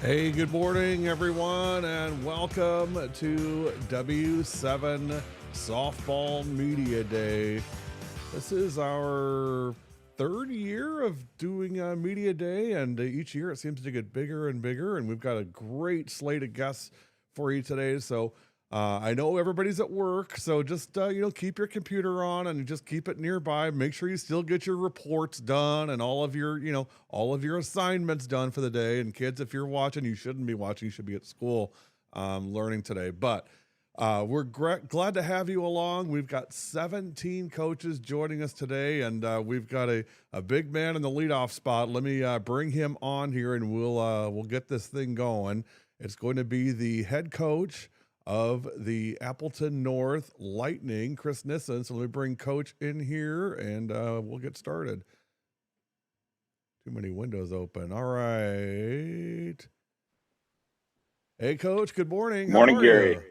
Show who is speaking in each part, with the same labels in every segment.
Speaker 1: Hey, good morning, everyone, and welcome to W7 Softball Media Day. This is our third year of doing Media Day, and each year it seems to get bigger and bigger, and we've got a great slate of guests for you today. So I know everybody's at work, so just keep your computer on and just keep it nearby. Make sure you still get your reports done and all of your assignments done for the day. And kids, if you're watching, you shouldn't be watching. You should be at school learning today. But we're glad to have you along. We've got 17 coaches joining us today, and we've got a big man in the leadoff spot. Let me bring him on here, and we'll get this thing going. It's going to be the head coach of the Appleton North Lightning, Chris Nissen. So let me bring Coach in here, and we'll get started. Too many windows open. All right. Hey, Coach. Good morning.
Speaker 2: Morning, Gary.
Speaker 1: You?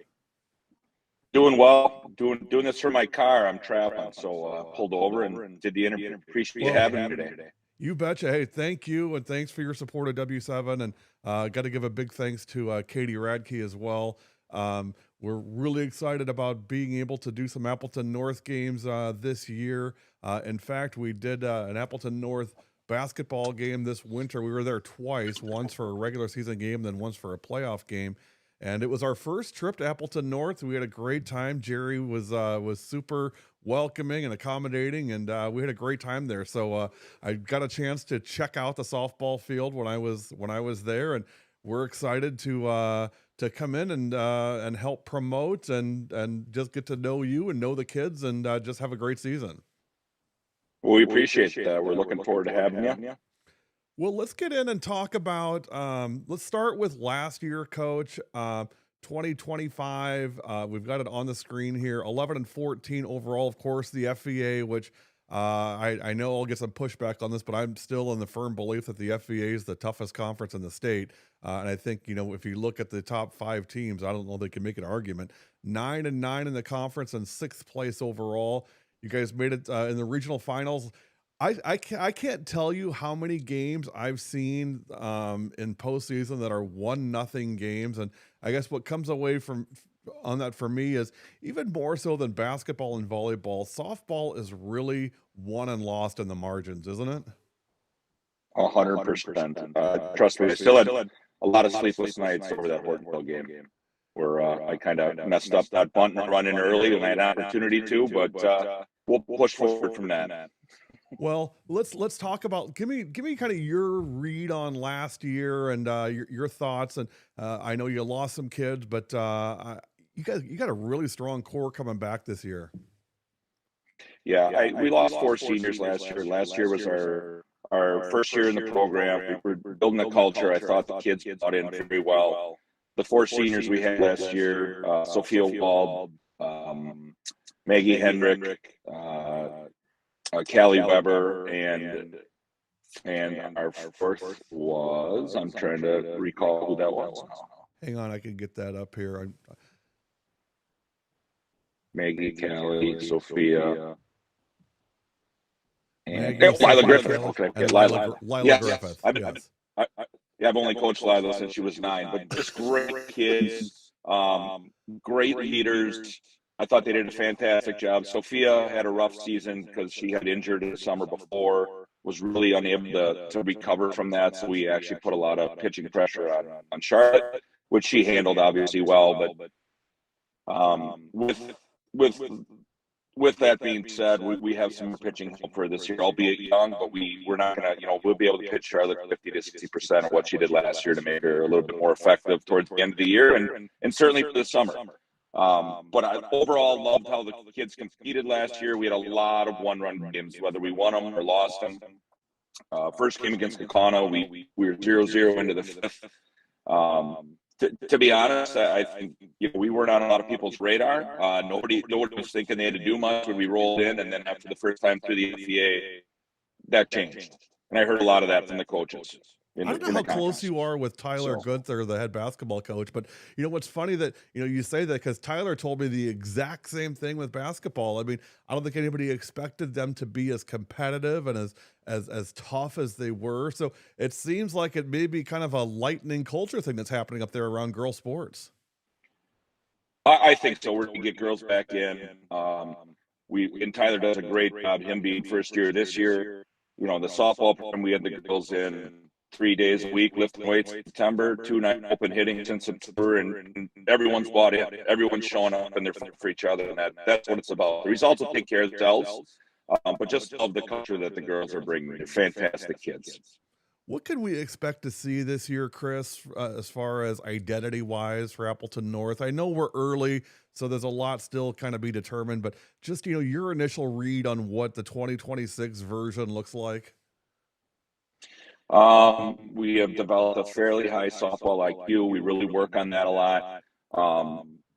Speaker 2: Doing well. Doing this for my car. I'm traveling, so pulled over and did the interview. Appreciate you having me today.
Speaker 1: You betcha. Hey, thank you, and thanks for your support of W7. And got to give a big thanks to Katie Radke as well. We're really excited about being able to do some Appleton North games this year. In fact, we did an Appleton North basketball game this winter. We were there twice, once for a regular season game, then once for a playoff game. And it was our first trip to Appleton North. We had a great time. Jerry was super welcoming and accommodating, and we had a great time there. So I got a chance to check out the softball field when I was there, and we're excited to come in and help promote and just get to know you and know the kids and just have a great season.
Speaker 2: Well, we appreciate that. We're looking forward to having you.
Speaker 1: Well, let's get in and talk about, let's start with last year, Coach. 2025, we've got it on the screen here, 11-14 overall. Of course, the FVA, which I know I'll get some pushback on this, but I'm still in the firm belief that the FVA is the toughest conference in the state. And I think, if you look at the top 5 teams, I don't know if they can make an argument. 9-9 in the conference and 6th place overall. You guys made it in the regional finals. I can't tell you how many games I've seen in postseason that are 1-0 games, and I guess what comes away on that for me is even more so than basketball and volleyball, softball is really won and lost in the margins, isn't it?
Speaker 2: 100%. Trust me, I still had a lot of sleepless nights over that Hortonville game, where I kind of messed up that bunt and run in early, and I had an opportunity to, but we'll push forward from that.
Speaker 1: Well, let's talk about give me kind of your read on last year and your thoughts. And I know you lost some kids, but you got a really strong core coming back this year.
Speaker 2: Yeah, we lost 4 seniors last year. Last year was our first year in the program. We were building a culture. I thought the kids bought in very well. The 4 seniors we had last year, Sophia Wald, Maggie Hendrick, Callie Weber, and our fourth was, I'm trying to recall who that was.
Speaker 1: Hang on, I can get that up here.
Speaker 2: Maggie, Callie, Sophia, and Lila Griffith. Okay, Lila
Speaker 1: Griffith.
Speaker 2: Yes. I've only coached Lila since she was 9, but just great kids, great leaders. I thought they did a fantastic job. Sophia had a rough season because she had injured in the summer before, was really unable to recover from that. So we actually put a lot of pitching pressure on Charlotte, which she handled obviously well. But with that being said, we have some pitching help for this year, albeit young, but we're not going to, we'll be able to pitch Charlotte 50 to 60% of what she did last year to make her a little bit more effective towards the end of the year and certainly for the summer. But I overall loved how the kids competed last year. We had a lot of 1-run games, whether we won them or lost them. First game against Kakano, we were 0-0 into the 5th. To be honest, I think we weren't on a lot of people's radar. Nobody was thinking they had to do much when we rolled in, and then after the first time through the FVA, that changed. And I heard a lot of that from the coaches. in
Speaker 1: I don't know
Speaker 2: the
Speaker 1: how close
Speaker 2: conference.
Speaker 1: you are with Tyler
Speaker 2: So
Speaker 1: Gunther, the head basketball coach, but what's funny that you say that because Tyler told me the exact same thing with basketball. I mean, I don't think anybody expected them to be as competitive and as tough as they were. So it seems like it may be kind of a lightning culture thing that's happening up there around girl sports.
Speaker 2: I think so. We're going to get girls back in. And Tyler does a great job. Him being first year this year, the softball program, we had the girls in 3 days a week lifting weights in September, 2 night open hitting since September, and everyone's bought in. Everyone's showing up and they're fighting for each other, and that's what it's about. The results will take care of themselves, but just love the culture that the girls are bringing. They're fantastic kids.
Speaker 1: What can we expect to see this year, Chris, as far as identity wise for Appleton North? I know we're early, so there's a lot still kind of be determined, but just, your initial read on what the 2026 version looks like.
Speaker 2: We have developed a fairly high softball IQ. We really work on that a lot.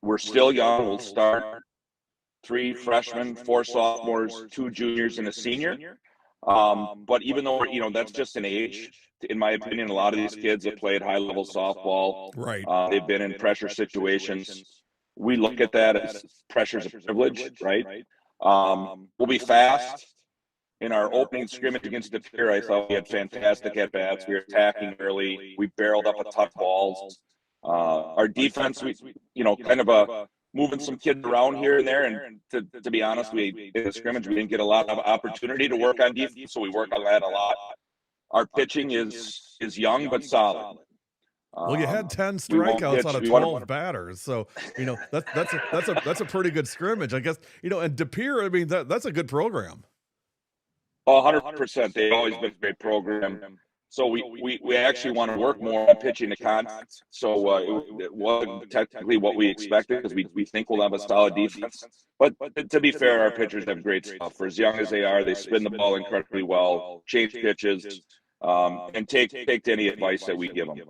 Speaker 2: We're still young. We'll start 3 freshmen, 4 sophomores, 2 juniors, and a senior. But even though that's just an age, in my opinion, a lot of these kids have played high-level softball.
Speaker 1: Right.
Speaker 2: They've been in pressure situations. We look at that as pressure's a privilege, right? We'll be fast. In our opening scrimmage against De Pere, I thought we had fantastic at-bats. We were attacking early. We barreled up a ton of balls. Our defense, we kind of moving some kids around here and there. And to be honest, in the scrimmage, we didn't get a lot of opportunity to work on defense, so we work on that a lot. Our pitching is young but solid.
Speaker 1: Well, you had 10 strikeouts out of 12 batters, so that's a pretty good scrimmage, I guess. And De Pere, I mean, that's a good program.
Speaker 2: 100%. They've always been a great program. So we actually want to work more on pitching the contact. So it wasn't technically what we expected because we think we'll have a solid defense. But to be fair, our pitchers have great stuff. For as young as they are, they spin the ball incredibly well, change pitches, and take any advice that we give them.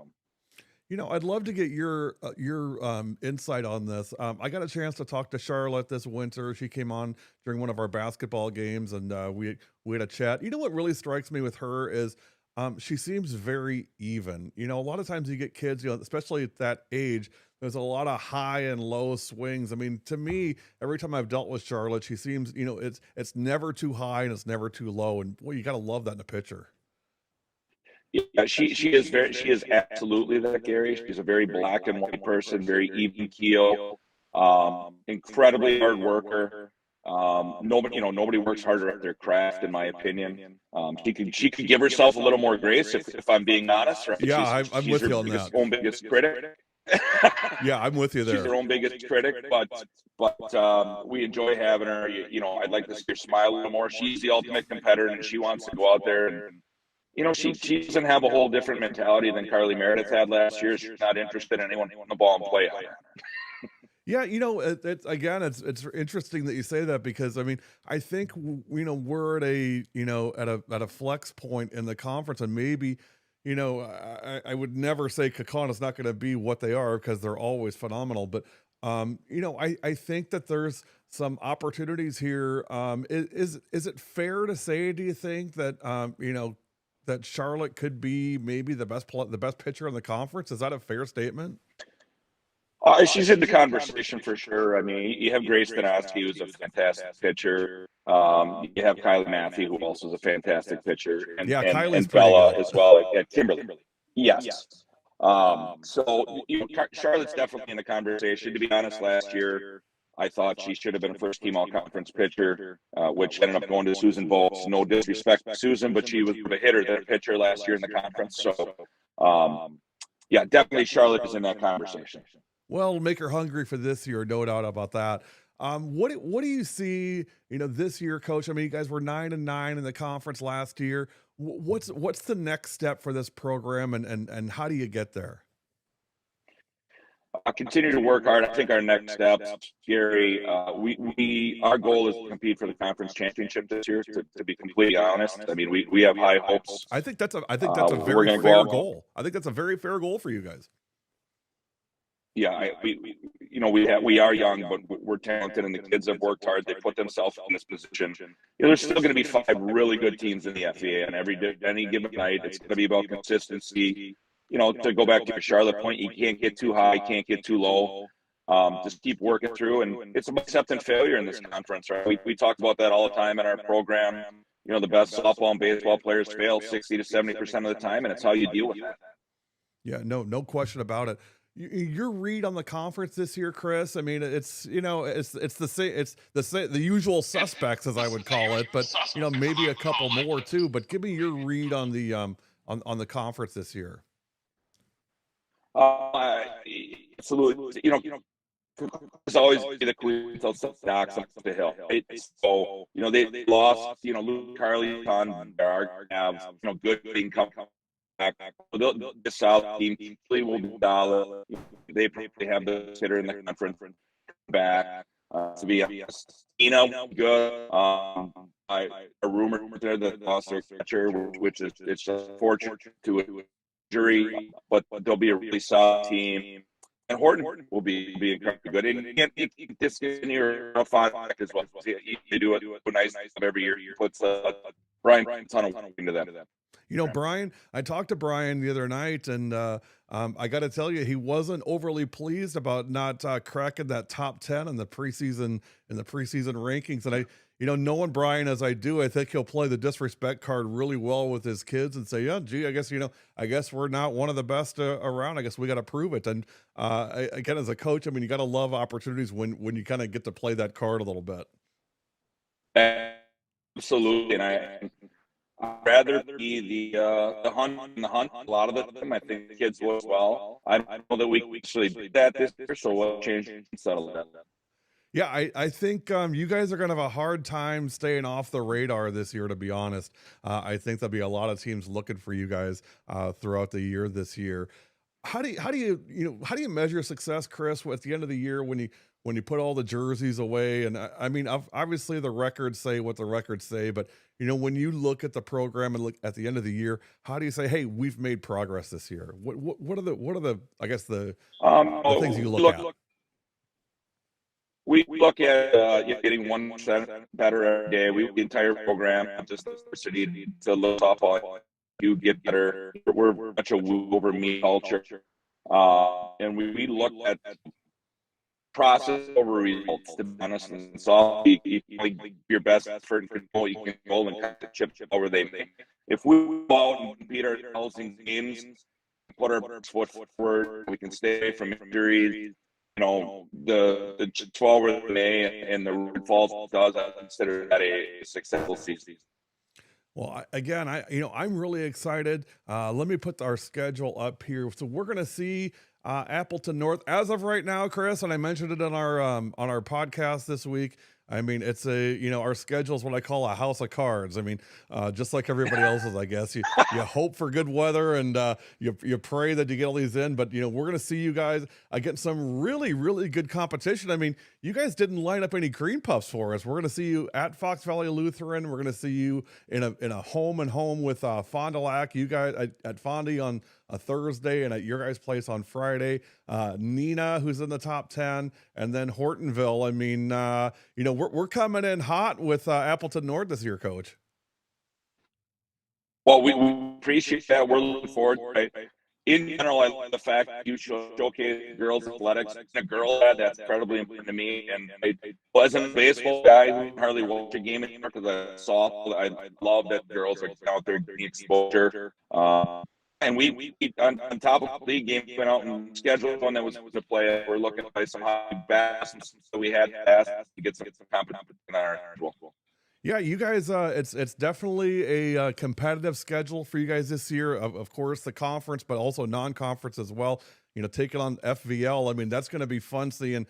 Speaker 1: I'd love to get your insight on this. I got a chance to talk to Charlotte this winter. She came on during one of our basketball games, and we had a chat. What really strikes me with her is she seems very even. A lot of times you get kids, especially at that age, there's a lot of high and low swings. I mean, to me, every time I've dealt with Charlotte, she seems, it's never too high and it's never too low. And boy, you got to love that in a pitcher.
Speaker 2: Yeah, she is absolutely that, Gary. She's a very black and white person, very even keel, incredibly hard worker. Nobody works harder at their craft, in my opinion. She could give herself a little more grace if I'm being honest. Right?
Speaker 1: Yeah, I'm with you on that.
Speaker 2: Own biggest critic.
Speaker 1: Yeah, I'm with you there.
Speaker 2: She's her own biggest critic, but we enjoy having her. I'd like to see her smile a little more. She's the ultimate competitor, and she wants to go out there and. She doesn't have a whole different mentality than Carly Meredith had last year. She's not interested in anyone putting the ball and play on her.
Speaker 1: Yeah, it's interesting that you say that because I mean I think we're at a flex point in the conference, and maybe I would never say Kaukauna not going to be what they are because they're always phenomenal, but I think that there's some opportunities here. Is it fair to say? Do you think that that Charlotte could be maybe the best pitcher in the conference? Is that a fair statement?
Speaker 2: She's in the conversation for sure. I mean, you have Grace Donosky, who's a fantastic pitcher. You have Kylie Maffey, who also is a fantastic pitcher. And Bella as well at Kimberly. Yes. So Charlotte's definitely in the conversation. To be honest, last year, I thought she should have been a first-team all-conference pitcher, which ended up going to Susan Bowles. No disrespect to Susan, but she was a hitter than a pitcher last year in the conference. So, yeah, definitely Charlotte is in that conversation.
Speaker 1: Well, make her hungry for this year, no doubt about that. What do you see, this year, Coach? I mean, you guys were 9-9 in the conference last year. What's the next step for this program, and how do you get there?
Speaker 2: Continue to work hard. I think our next steps, Gary, our goal is to compete for the conference championship this year. To be completely honest, I mean we have high hopes.
Speaker 1: I think that's a very fair goal. I think that's a very fair goal for you guys.
Speaker 2: we are young, but we're talented, and the kids have worked hard. They put themselves in this position. There's still going to be 5 really good teams in the FVA, and any given night, it's going to be about consistency. To go back to your Charlotte point, you can't get too high, can't get too low. Just keep working through, and it's about accepting failure in this conference, right? We talk about that all the time in our program. The best softball and baseball players fail 60 to 70% of the time, and it's how you deal with that.
Speaker 1: Yeah, no question about it. Your read on the conference this year, Chris? I mean, it's the same, the usual suspects, as I would call it, but maybe a couple more too. But give me your read on the on the conference this year.
Speaker 2: Absolutely. There's always be the queen until stocks up the hill. Right? So they lost. Luke Carly on have good income back. The South team will be solid. They probably have the hitter in the conference back. To be honest, good. A rumor there that lost their catcher, which is it's just fortunate to a jury, but they'll be a really solid team. And Horton will be incredibly good. And this year, fun as well. They do it nice every year. He puts Brian a ton of work into that.
Speaker 1: Brian, I talked to Brian the other night, and I got to tell you, he wasn't overly pleased about not cracking that top 10 in the preseason rankings. And knowing Brian as I do, I think he'll play the disrespect card really well with his kids and say, yeah, gee, I guess we're not one of the best around. I guess we got to prove it. And again, as a coach, I mean, you got to love opportunities when you kind of get to play that card a little bit.
Speaker 2: Absolutely. And I'd rather be the hunt. A lot of the time, I think the kids will as well. I don't know that we actually did that this year, so we'll change and settle that.
Speaker 1: Yeah, I think you guys are going to have a hard time staying off the radar this year, to be honest. I think there'll be a lot of teams looking for you guys throughout the year this year. How do you measure success, Chris, at the end of the year when you put all the jerseys away? And I mean, obviously the records say what the records say, but when you look at the program and look at the end of the year, how do you say, hey, we've made progress this year? What are the I guess the things you look at?
Speaker 2: We look at getting 1% better every day. The entire program, just the city to look softball, you get better. We're much a woo over me culture, and we look at process over results. To be honest, and so you your best effort and control. You can control and cut the chip over they make. If we go out and compete ourselves in games, put our foot forward, we can stay away from injuries. The 12 of May and the Red Falls does, I consider that a successful season.
Speaker 1: Well, I'm really excited. Let me put our schedule up here. So we're going to see Appleton North as of right now, Chris, and I mentioned it on our podcast this week. I mean, it's our schedule is what I call a house of cards. I mean, just like everybody else's, I guess. You hope for good weather and you pray that you get all these in. But, we're going to see you guys getting some really, really good competition. I mean, you guys didn't line up any green puffs for us. We're going to see you at Fox Valley Lutheran. We're going to see you in a home and home with Fond du Lac. You guys at Fondy on a Thursday and at your guys' place on Friday. Nina, who's in the top 10, and then Hortonville. I mean, we're coming in hot with Appleton North this year, Coach.
Speaker 2: Well, we appreciate that. We're looking forward to it. In general, I like the fact that you showcase girls' athletics. A girl that's incredibly important to me. And I wasn't a baseball guy who hardly watched a game anymore because I love that girls are out there getting exposure. And we on top of the league game, went out and scheduled one that was to play. We're looking to play some high bass, so we had to get some competition in our schedule.
Speaker 1: Yeah, you guys, it's definitely a competitive schedule for you guys this year. Of course, the conference, but also non-conference as well. Taking on FVL. I mean, that's going to be fun seeing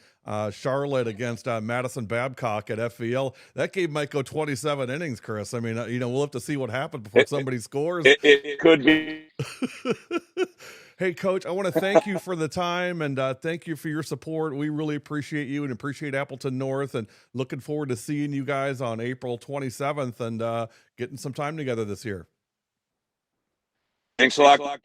Speaker 1: Charlotte against Madison Babcock at FVL. That game might go 27 innings, Chris. I mean, we'll have to see what happens before somebody scores.
Speaker 2: It could be.
Speaker 1: Hey, Coach, I want to thank you for the time and thank you for your support. We really appreciate you and appreciate Appleton North, and looking forward to seeing you guys on April 27th and getting some time together this year.
Speaker 2: Thanks a lot.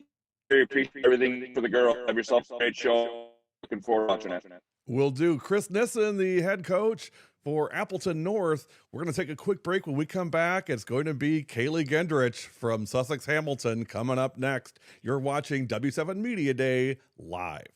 Speaker 2: Appreciate everything for the girl. Have yourself a great show. Looking forward to watching it.
Speaker 1: Will do. Chris Nissen, the head coach for Appleton North. We're going to take a quick break. When we come back, it's going to be Kaylee Gendrich from Sussex Hamilton coming up next. You're watching W7 Media Day live.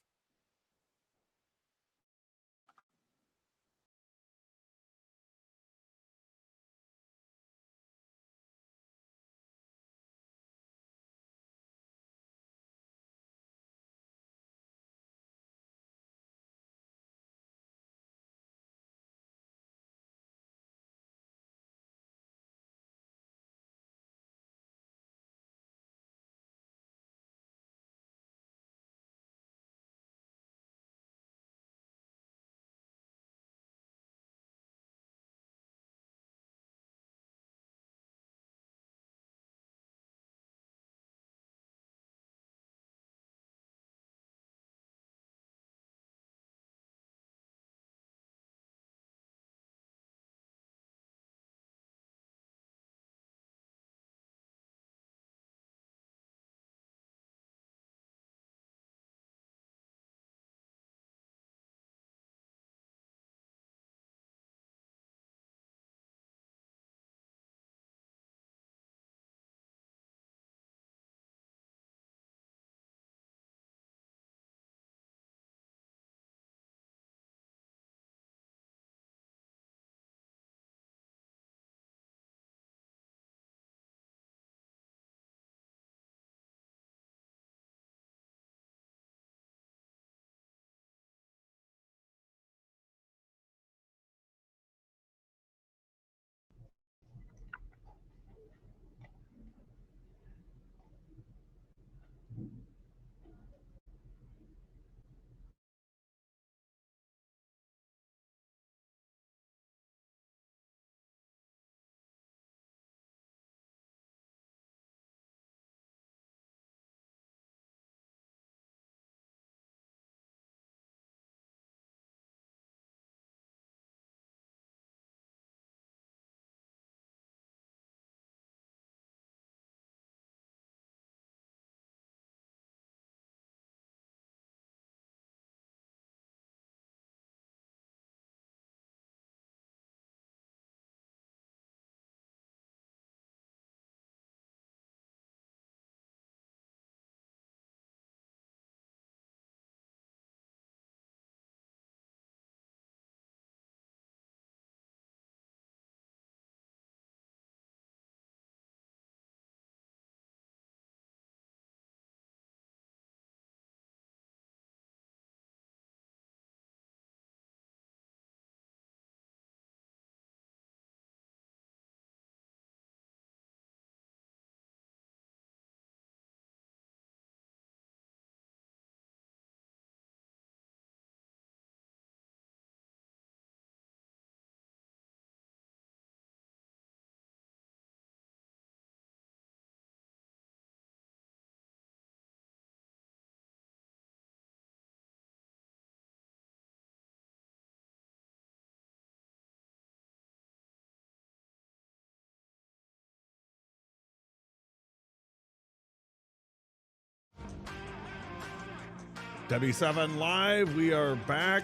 Speaker 1: W7 Live, we are back.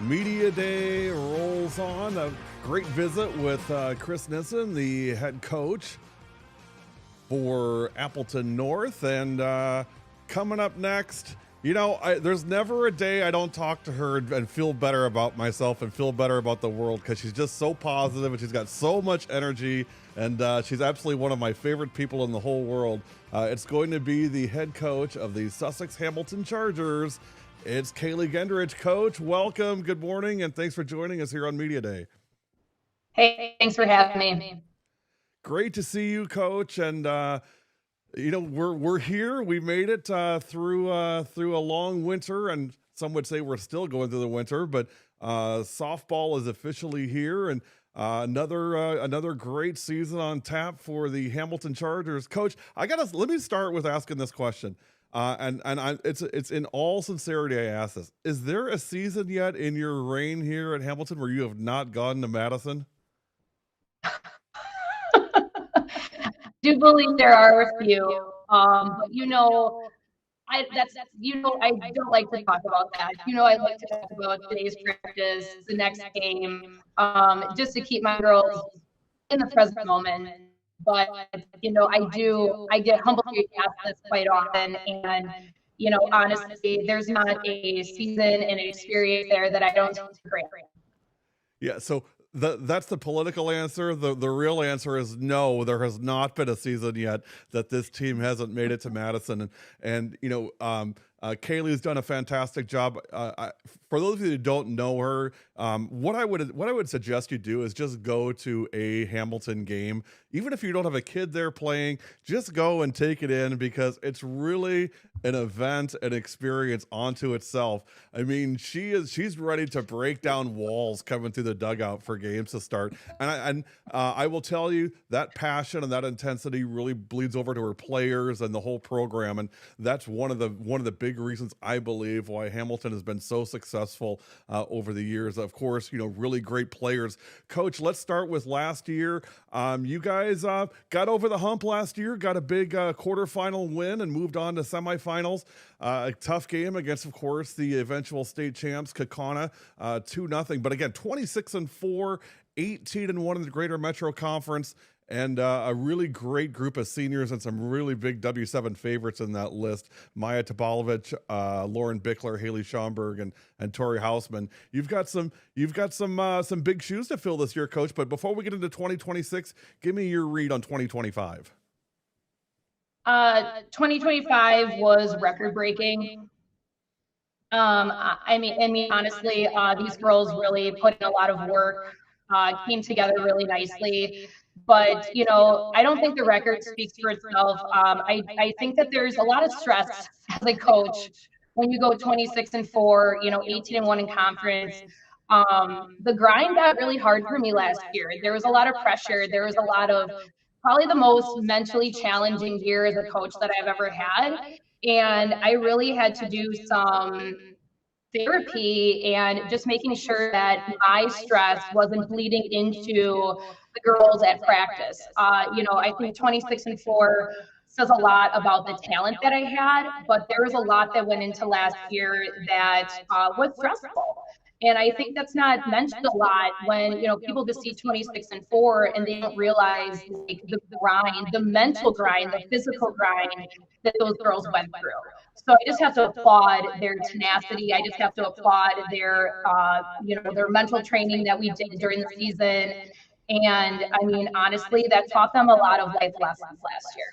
Speaker 1: Media Day rolls on. A great visit with Chris Nissen, the head coach for Appleton North. And coming up next, there's never a day I don't talk to her and feel better about myself and feel better about the world, because she's just so positive and she's got so much energy, and she's absolutely one of my favorite people in the whole world. It's going to be the head coach of the Sussex Hamilton Chargers. It's Kaylee Gendrich. Coach, welcome. Good morning, and thanks for joining us here on Media Day.
Speaker 3: Hey, thanks for having me.
Speaker 1: Great to see you, Coach. And we're here. We made it through a long winter, and some would say we're still going through the winter. But softball is officially here, and another great season on tap for the Hamilton Chargers. Coach, let me start with asking this question. It's in all sincerity I ask this: is there a season yet in your reign here at Hamilton where you have not gone to Madison?
Speaker 3: Do believe there are a few, but that's, I don't like to talk about that. I like to talk about today's practice, the next game, just to keep my girls in the present moment. But, I get humbly asked this quite often. And, honestly, there's not a season and experience there that I don't take for granted.
Speaker 1: Yeah, so that's the political answer. The real answer is no. There has not been a season yet that this team hasn't made it to Madison, and Kaylee's done a fantastic job. For those of you who don't know her, what I would suggest you do is just go to a Hamilton game, even if you don't have a kid there playing. Just go and take it in, because it's really an event, an experience onto itself. I mean, she's ready to break down walls coming through the dugout for games to start, and I will tell you that passion and that intensity really bleeds over to her players and the whole program, and that's one of the big reasons I believe why Hamilton has been so successful over the years. Of course, really great players. Coach, let's start with last year. You guys got over the hump last year, got a big quarterfinal win, and moved on to semifinals. A tough game against, of course, the eventual state champs, Kaukauna, 2-0. But again, 26-4, 18-1 in the Greater Metro Conference, and a really great group of seniors and some really big W7 favorites in that list. Maya Tabalovich, Lauren Bickler, Haley Schomburg, and Tori Hausman. You've got some big shoes to fill this year, Coach. But before we get into 2026, give me your read on 2025.
Speaker 3: 2025 was record breaking. I mean, honestly, these girls really put in a lot of work, came together really nicely. But, I don't think the record speaks for itself. I think that there's a lot of stress as a coach when you go 26-4, 18-1 in conference. The grind got really hard for me last year. There was a lot of pressure. There was a lot of, probably the most mentally challenging year as a coach that I've ever had. And I really had to do some therapy and just making sure that my stress wasn't bleeding into the girls at practice. I think 26-4 says a lot about the talent that I had, but there was a lot that went into last year that was stressful. And I think that's not mentioned a lot when, people just see 26-4 and they don't realize the grind, the mental grind, the physical grind that those girls went through. So I just have to applaud their tenacity. I just have to applaud their, their mental training that we did during the season. And I mean, honestly, that taught them a lot of life lessons last year.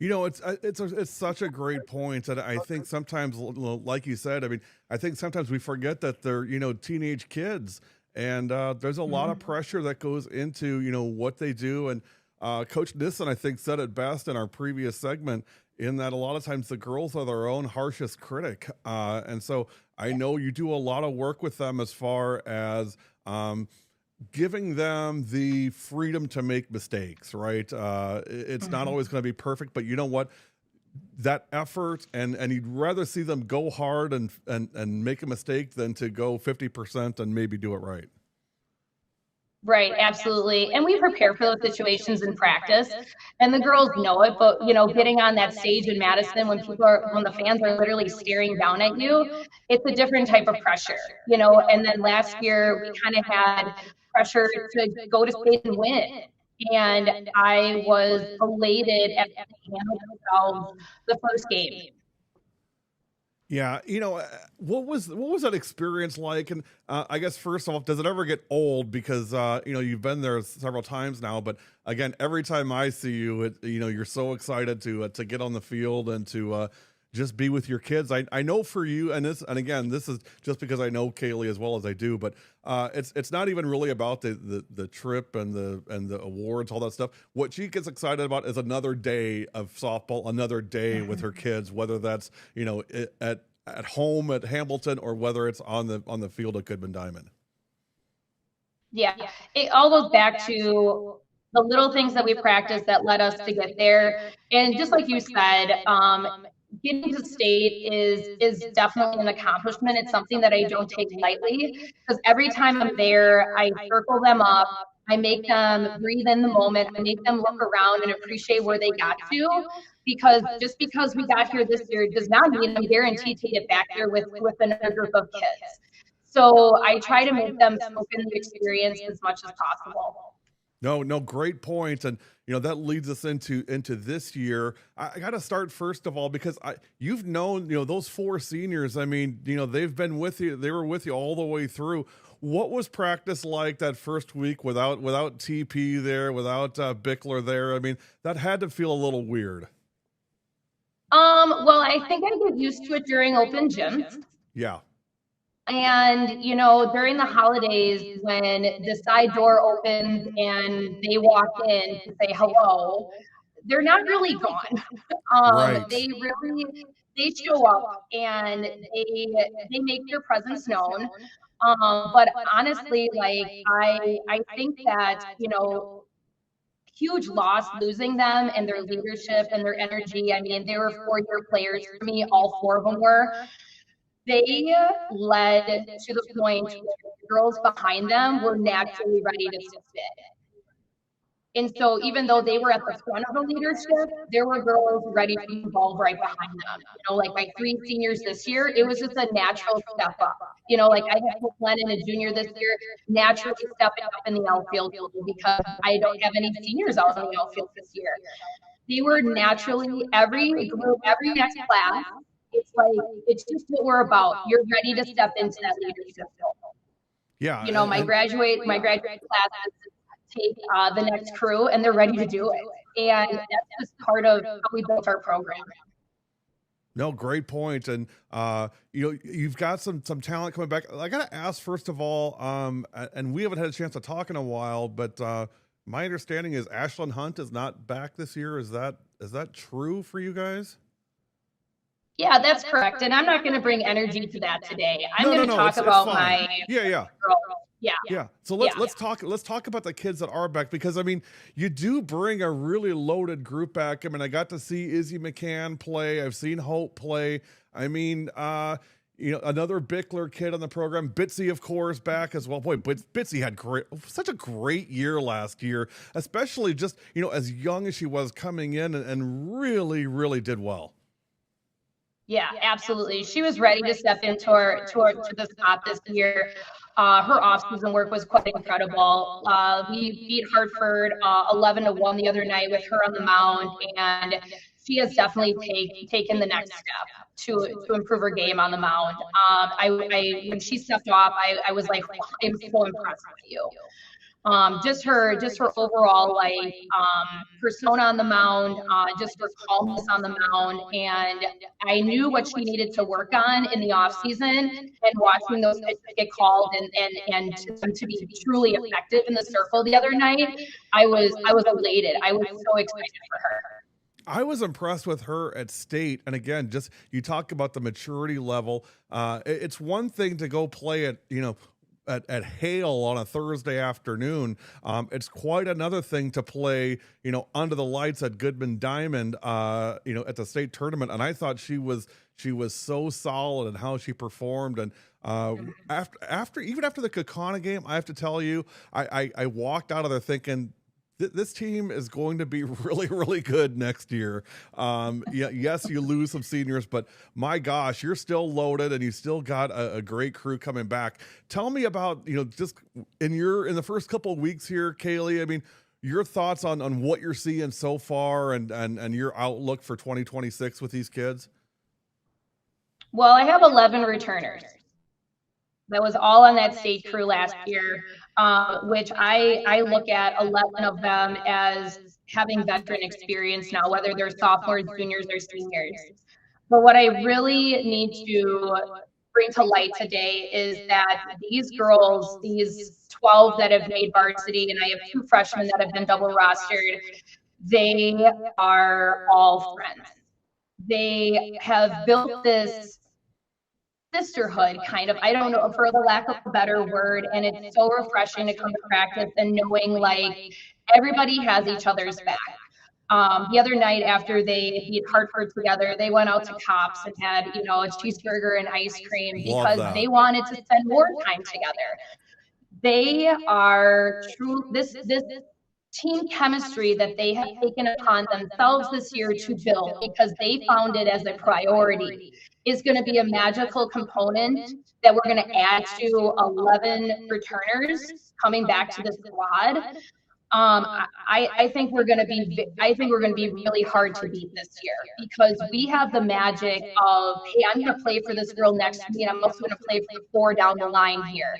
Speaker 1: It's such a great point, and I think sometimes, like you said, I think sometimes we forget that they're teenage kids, and there's a lot of pressure that goes into what they do. And Coach Nissen, I think, said it best in our previous segment, in that a lot of times the girls are their own harshest critic, and so I know you do a lot of work with them as far as giving them the freedom to make mistakes, right? It's not always going to be perfect, but you know what? That effort, and you'd rather see them go hard and make a mistake than to go 50% and maybe do it right.
Speaker 3: Right, absolutely. And we prepare for those situations in practice, and the girls know it. But getting on that stage in Madison when the fans are literally staring down at you, it's a different type of pressure. And then last year we kind of had pressure to go to state and win, and I was elated at handling the first game.
Speaker 1: Yeah, what was that experience like? And I guess first off, does it ever get old? Because you've been there several times now, but again, every time I see you, you're so excited to get on the field and to just be with your kids. I know for you, and again, this is just because I know Kaylee as well as I do, but it's not even really about the trip and the awards, all that stuff. What she gets excited about is another day of softball, another day with her kids, whether that's at home at Hamilton or whether it's on the field at Goodman Diamond.
Speaker 3: Yeah, it all goes back to the little things that we practice that led us to get there. And just like you said, getting to state is definitely an accomplishment. It's something that I don't take lightly, because every time I'm there, I circle them up. I make them breathe in the moment. I make them look around and appreciate where they got to, because just because we got here this year does not mean I'm guaranteed to get back there with another group of kids. So I try to make them soak in the experience as much as possible.
Speaker 1: No, great point. And that leads us into this year. I got to start first of all because you've known those four seniors. I mean, they've been with you. They were with you all the way through. What was practice like that first week without TP there, without Bickler there? I mean, that had to feel a little weird.
Speaker 3: Well, I think I get used to it during open gyms.
Speaker 1: Yeah.
Speaker 3: And, during the holidays, when the side door opens and they walk in to say hello, they're not really gone.
Speaker 1: Right.
Speaker 3: They show up and they make their presence known. But honestly, like I think that, huge loss losing them and their leadership and their energy. I mean, they were 4-year players for me, all four of them were. They led to the point where the girls behind them were naturally ready to sit. And so even though they were at the front of the leadership, there were girls ready to evolve right behind them. Like my 3 seniors this year, it was just a natural step up. Like I had Glennon, a junior this year, naturally stepping up in the outfield because I don't have any seniors out in the outfield this year. They were naturally, every group, every next class, it's like, it's just what we're about. You're ready to step into that leadership.
Speaker 1: Yeah.
Speaker 3: My graduate classes take the next crew and they're ready to do it. And that's just part of how we built our program.
Speaker 1: No, great point. And you've got some talent coming back. I gotta ask first of all, and we haven't had a chance to talk in a while, but my understanding is Ashlyn Hunt is not back this year. Is that true for you guys?
Speaker 3: Yeah, that's correct. And I'm not going to bring energy to that today. I'm going to talk about my
Speaker 1: girls. Yeah. So let's talk about the kids that are back, because I mean, you do bring a really loaded group back. I mean, I got to see Izzy McCann play. I've seen Hope play. I mean, another Bickler kid on the program, Bitsy, of course, back as well. Boy, but Bitsy had such a great year last year, especially just, as young as she was coming in and really, really did well.
Speaker 3: Yeah, absolutely. She was ready to step into the spot this year. Her off-season work was quite incredible. We beat Hartford 11-1 the other night with her on the mound, and she has definitely taken the next step to improve her game on the mound. When she stepped off, I was like, I'm so impressed with you. Just her overall persona on the mound, just her calmness on the mound, and I knew what she needed to work on in the off season. And watching those pitches get called and to be truly effective in the circle the other night, I was elated. I was so excited for her.
Speaker 1: I was impressed with her at state. And again, just you talk about the maturity level. It's one thing to go play at Hale on a Thursday afternoon. It's quite another thing to play, under the lights at Goodman Diamond, at the state tournament. And I thought she was so solid in how she performed. And after the Kaukauna game, I have to tell you, I walked out of there thinking, this team is going to be really, really good next year. Yes, you lose some seniors, but my gosh, you're still loaded and you still got a great crew coming back. Tell me about, just in the first couple of weeks here, Kaylee, I mean, your thoughts on what you're seeing so far and your outlook for 2026 with these kids.
Speaker 3: Well, I have 11 returners. That was all on that state crew last year, which I look at 11 of them as having veteran experience now, whether they're sophomores, juniors, or seniors. But what I really need to bring to light today is that these girls, these 12 that have made varsity, and I have 2 freshmen that have been double rostered, they are all friends. They have built this sisterhood, kind of, I don't know, for the lack of a better word, and it's so refreshing to come to practice and knowing everybody has each other's back. The other night after they beat Hartford together, they went out to Cops and had a cheeseburger and ice cream because they wanted to spend more time together. They are true. This team chemistry that they have taken upon themselves this year to build, because they found it as a priority, is going to be a magical component that we're going to add to 11 returners coming back to the squad. I think we're going to be really hard to beat this year, because we have the magic of, hey, I'm going to play for this girl next to me, and I'm also going to play for 4 down the line here.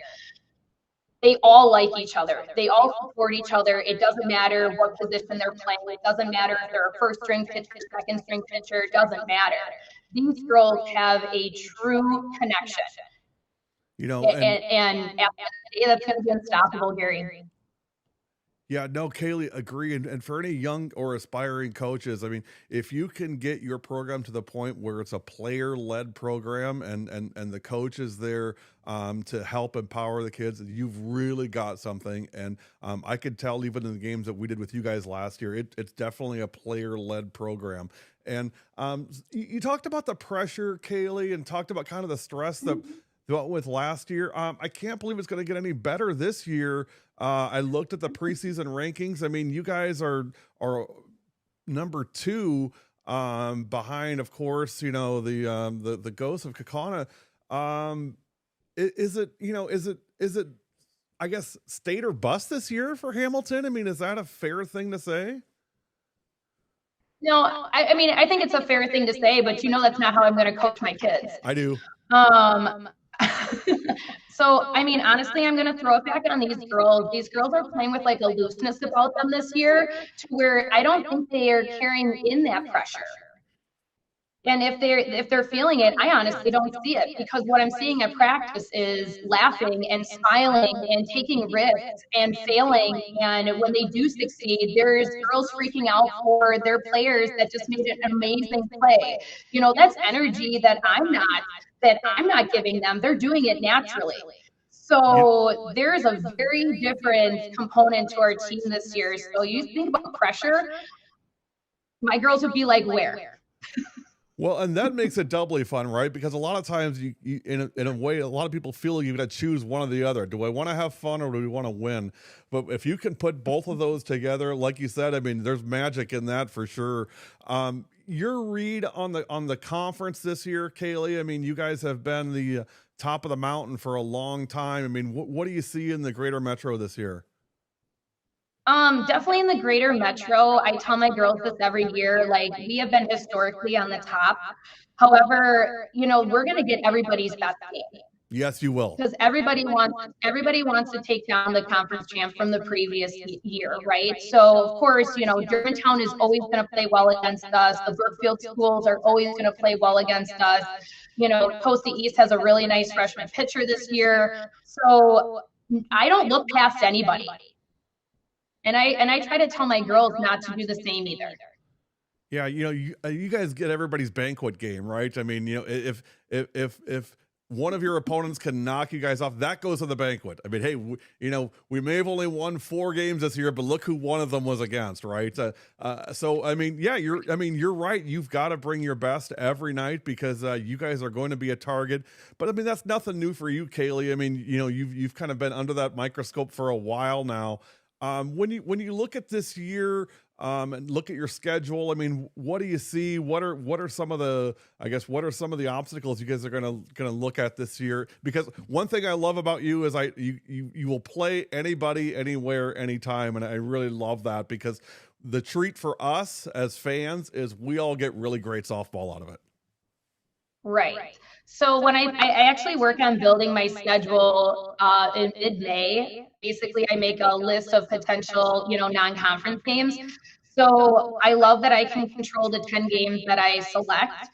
Speaker 3: They all like each other. They all support each other. It doesn't matter what position they're playing. It doesn't matter if they're a first string pitcher, second string pitcher. It doesn't matter. These girls have a true connection.
Speaker 1: You know,
Speaker 3: and at the end of the day, that's going to be unstoppable, Gary.
Speaker 1: Yeah, no, Kaylee, agree. And for any young or aspiring coaches, I mean, if you can get your program to the point where it's a player-led program and the coach is there to help empower the kids, you've really got something. And I could tell even in the games that we did with you guys last year, it's definitely a player-led program. And you talked about the pressure, Kaylee, and talked about kind of the stress that with last year. I can't believe it's going to get any better this year. I looked at the preseason rankings. I mean, you guys are number 2 behind, of course, you know, the Ghosts of Kaukauna. Is it I guess state or bust this year for Hamilton? I mean, is that a fair thing to say?
Speaker 3: No, I mean, I think it's a fair thing to say, but you know, that's not how I'm going to coach my kids.
Speaker 1: I do.
Speaker 3: So, I mean, honestly, I'm going to throw it back on these girls. These girls are playing with like a looseness about them this year, to where I don't think they are carrying in that pressure. And if they're feeling it, I honestly don't see it, because what I'm seeing at practice is laughing and smiling and taking risks and failing. And when they do succeed, there's girls freaking out for their players that just made an amazing play. You know, that's energy that I'm not giving them. They're doing it naturally. So there's a very different component to our team this year. So you think about pressure, my girls would be like, where?
Speaker 1: Well, and that makes it doubly fun, right? Because a lot of times, you in a way, a lot of people feel you got to choose one or the other. Do I want to have fun or do we want to win? But if you can put both of those together, like you said, I mean, there's magic in that for sure. Your read on the conference this year, Kaylee? I mean, you guys have been the top of the mountain for a long time. I mean, what do you see in the Greater Metro this year?
Speaker 3: Definitely in the Greater Metro. I tell my girls this every year, like, we have been historically on the top. However, you know, we're going to get everybody's best game.
Speaker 1: Yes, you will.
Speaker 3: Because everybody wants to take down the conference champ from the previous year, right? So of course, you know, Germantown is always going to play well against us. The Brookfield schools are always going to play well against us. You know, Costa East has a really nice freshman pitcher this year. So I don't look past anybody. And I try to tell my girls not to do the same either.
Speaker 1: Yeah, you know, you guys get everybody's banquet game, right? I mean, you know, if one of your opponents can knock you guys off, that goes to the banquet. I mean, hey, you know, we may have only won 4 games this year, but look who one of them was against, right? So I mean, yeah, you're right. You've got to bring your best every night, because you guys are going to be a target. But I mean, that's nothing new for you, Kaylee. I mean, you know, you've kind of been under that microscope for a while now. When you look at this year, and look at your schedule, I mean, what do you see? What are some of the obstacles you guys are gonna look at this year? Because one thing I love about you is you will play anybody, anywhere, anytime, and I really love that, because the treat for us as fans is we all get really great softball out of it.
Speaker 3: Right. So when I actually work on building my schedule in mid-May, basically I make a list of potential, you know, non-conference games. So I love that I can control the 10 games that I select.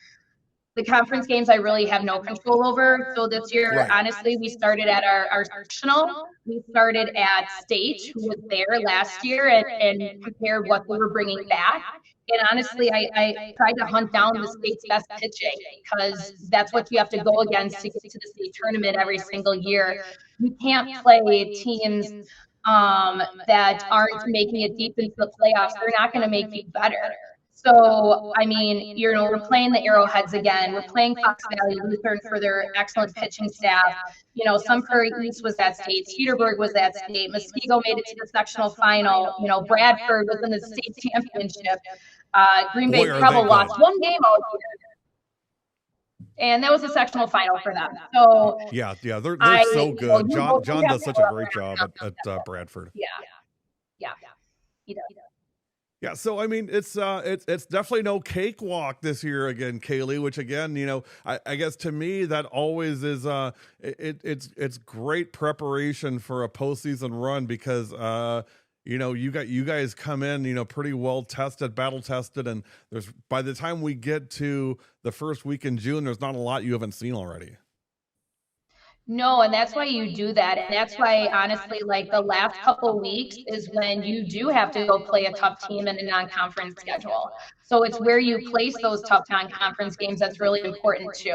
Speaker 3: The conference games I really have no control over. So this year,
Speaker 1: Right.
Speaker 3: honestly, we started at our sectional. We started at state, who was there last year, and compared what we were bringing back. And honestly, I tried to hunt down the state's best pitching, because that's what you have to go against to get to the state tournament every single year. You can't play teams that aren't making it deep into the playoffs. They're not going to make you better. So, I mean, we're playing the Arrowheads again. We're playing Fox Valley Lutheran for their excellent pitching staff. Sun Prairie East was at state. Cedarburg was at state. Muskego made it to the sectional final. Bradford was in the state championship. Green Bay Preble lost one game all year. And that was a sectional final for them. So
Speaker 1: yeah, they're so good. John does such a great job at Bradford.
Speaker 3: Yeah, he does.
Speaker 1: Yeah, so I mean, it's definitely no cakewalk this year again, Kaylee. Which again, I guess to me that always is it's great preparation for a postseason run because you guys come in pretty well tested, battle tested, and there's by the time we get to the first week in June, there's not a lot you haven't seen already.
Speaker 3: No, and that's why you do that. And that's why, honestly, like the last couple of weeks is when you do have to go play a tough team in a non-conference schedule. So it's where you place those tough non-conference games that's really important too.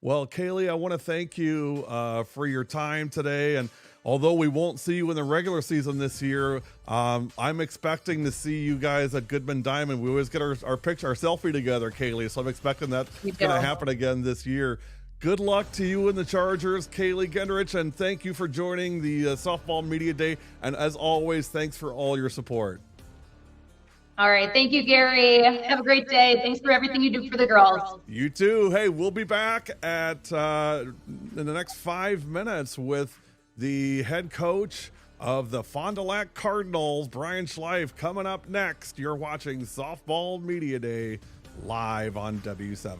Speaker 1: Well, Kaylee, I want to thank you for your time today. And although we won't see you in the regular season this year, I'm expecting to see you guys at Goodman Diamond. We always get our selfie together, Kaylee. So I'm expecting that's going to happen again this year. Good luck to you and the Chargers, Kaylee Gendrich, and thank you for joining the Softball Media Day. And as always, thanks for all your support.
Speaker 3: All right. Thank you, Gary. Have a great day. Thanks for everything you do for the girls.
Speaker 1: You too. Hey, we'll be back in the next 5 minutes with the head coach of the Fond du Lac Cardinals, Brian Schleif, coming up next. You're watching Softball Media Day live on W7.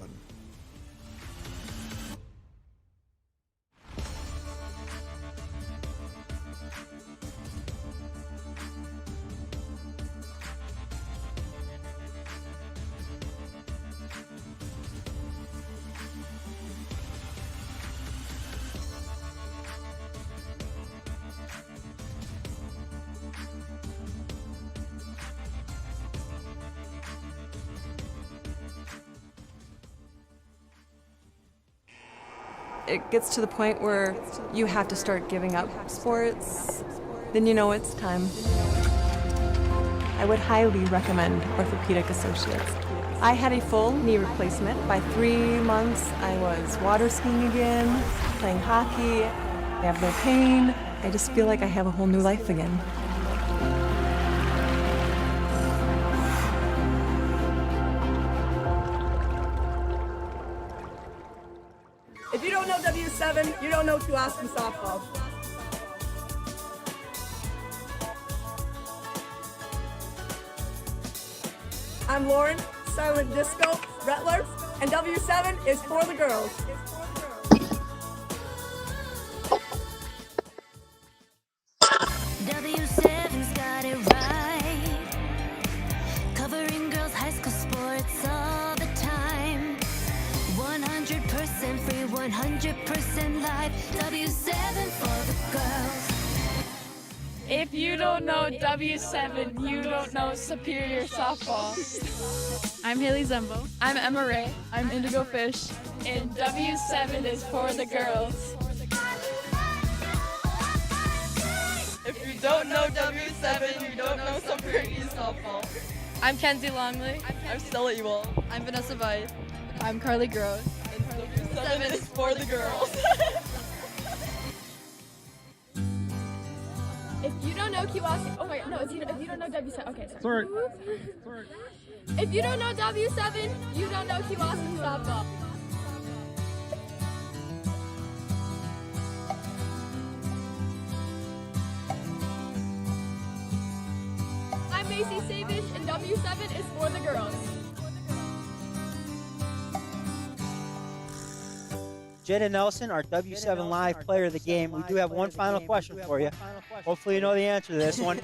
Speaker 4: It gets to the point where you have to start giving up sports, then it's time. I would highly recommend Orthopedic Associates. I had a full knee replacement. By 3 months, I was water skiing again, playing hockey. I have no pain. I just feel like I have a whole new life again.
Speaker 5: If you don't know W7, you don't know Kewaskum softball. I'm Lauren, Silent Disco, Rettler, and W7 is for the girls.
Speaker 6: W7's got it right, covering girls' high school sports all the time. 100% free, 100% live. W7 for the girls.
Speaker 7: If you don't know W7, you don't know Superior Softball. I'm Haley Zembo. I'm Emma Ray. I'm Indigo Fish. And W7 is for the girls. If you don't know W7, you don't know Superior Softball. I'm Kenzie Longley. I'm Stella Ewell. I'm Vanessa Veit. I'm Carly Gross. And W7 is for the girls.
Speaker 8: If you don't know Kewaskum, oh my god, no, if you don't know W7, okay, sorry.
Speaker 1: Sorry.
Speaker 8: If you don't know W7, you don't know Kewaskum softball. I'm Macy Savish, and W7 is for the girls.
Speaker 9: Jenna Nelson, our W7 Live player of the game. We do have one final question for you. Hopefully you know the answer to this one.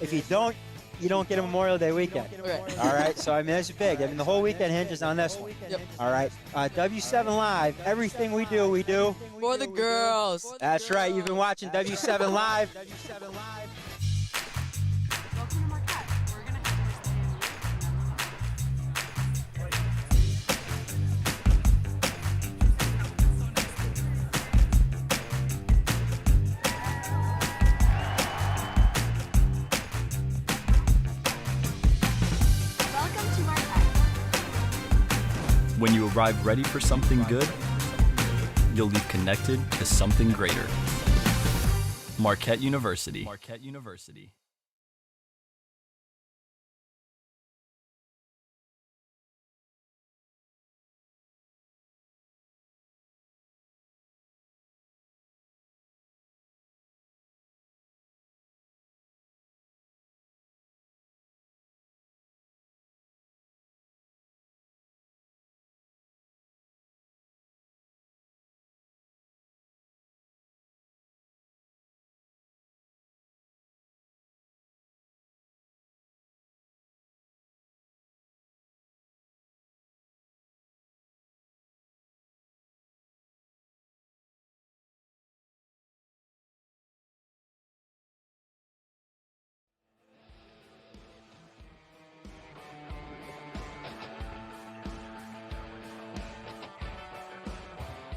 Speaker 9: If you don't, you don't get a Memorial Day weekend.
Speaker 7: Okay.
Speaker 9: All right, so I mean, it's big. I mean, the whole weekend hinges on this one.
Speaker 7: Yep.
Speaker 9: All right, W7 Live, everything we do.
Speaker 7: For the girls.
Speaker 9: That's right, you've been watching W7 Live.
Speaker 6: Welcome
Speaker 10: When you arrive ready for something good, you'll leave connected to something greater. Marquette University. Marquette University.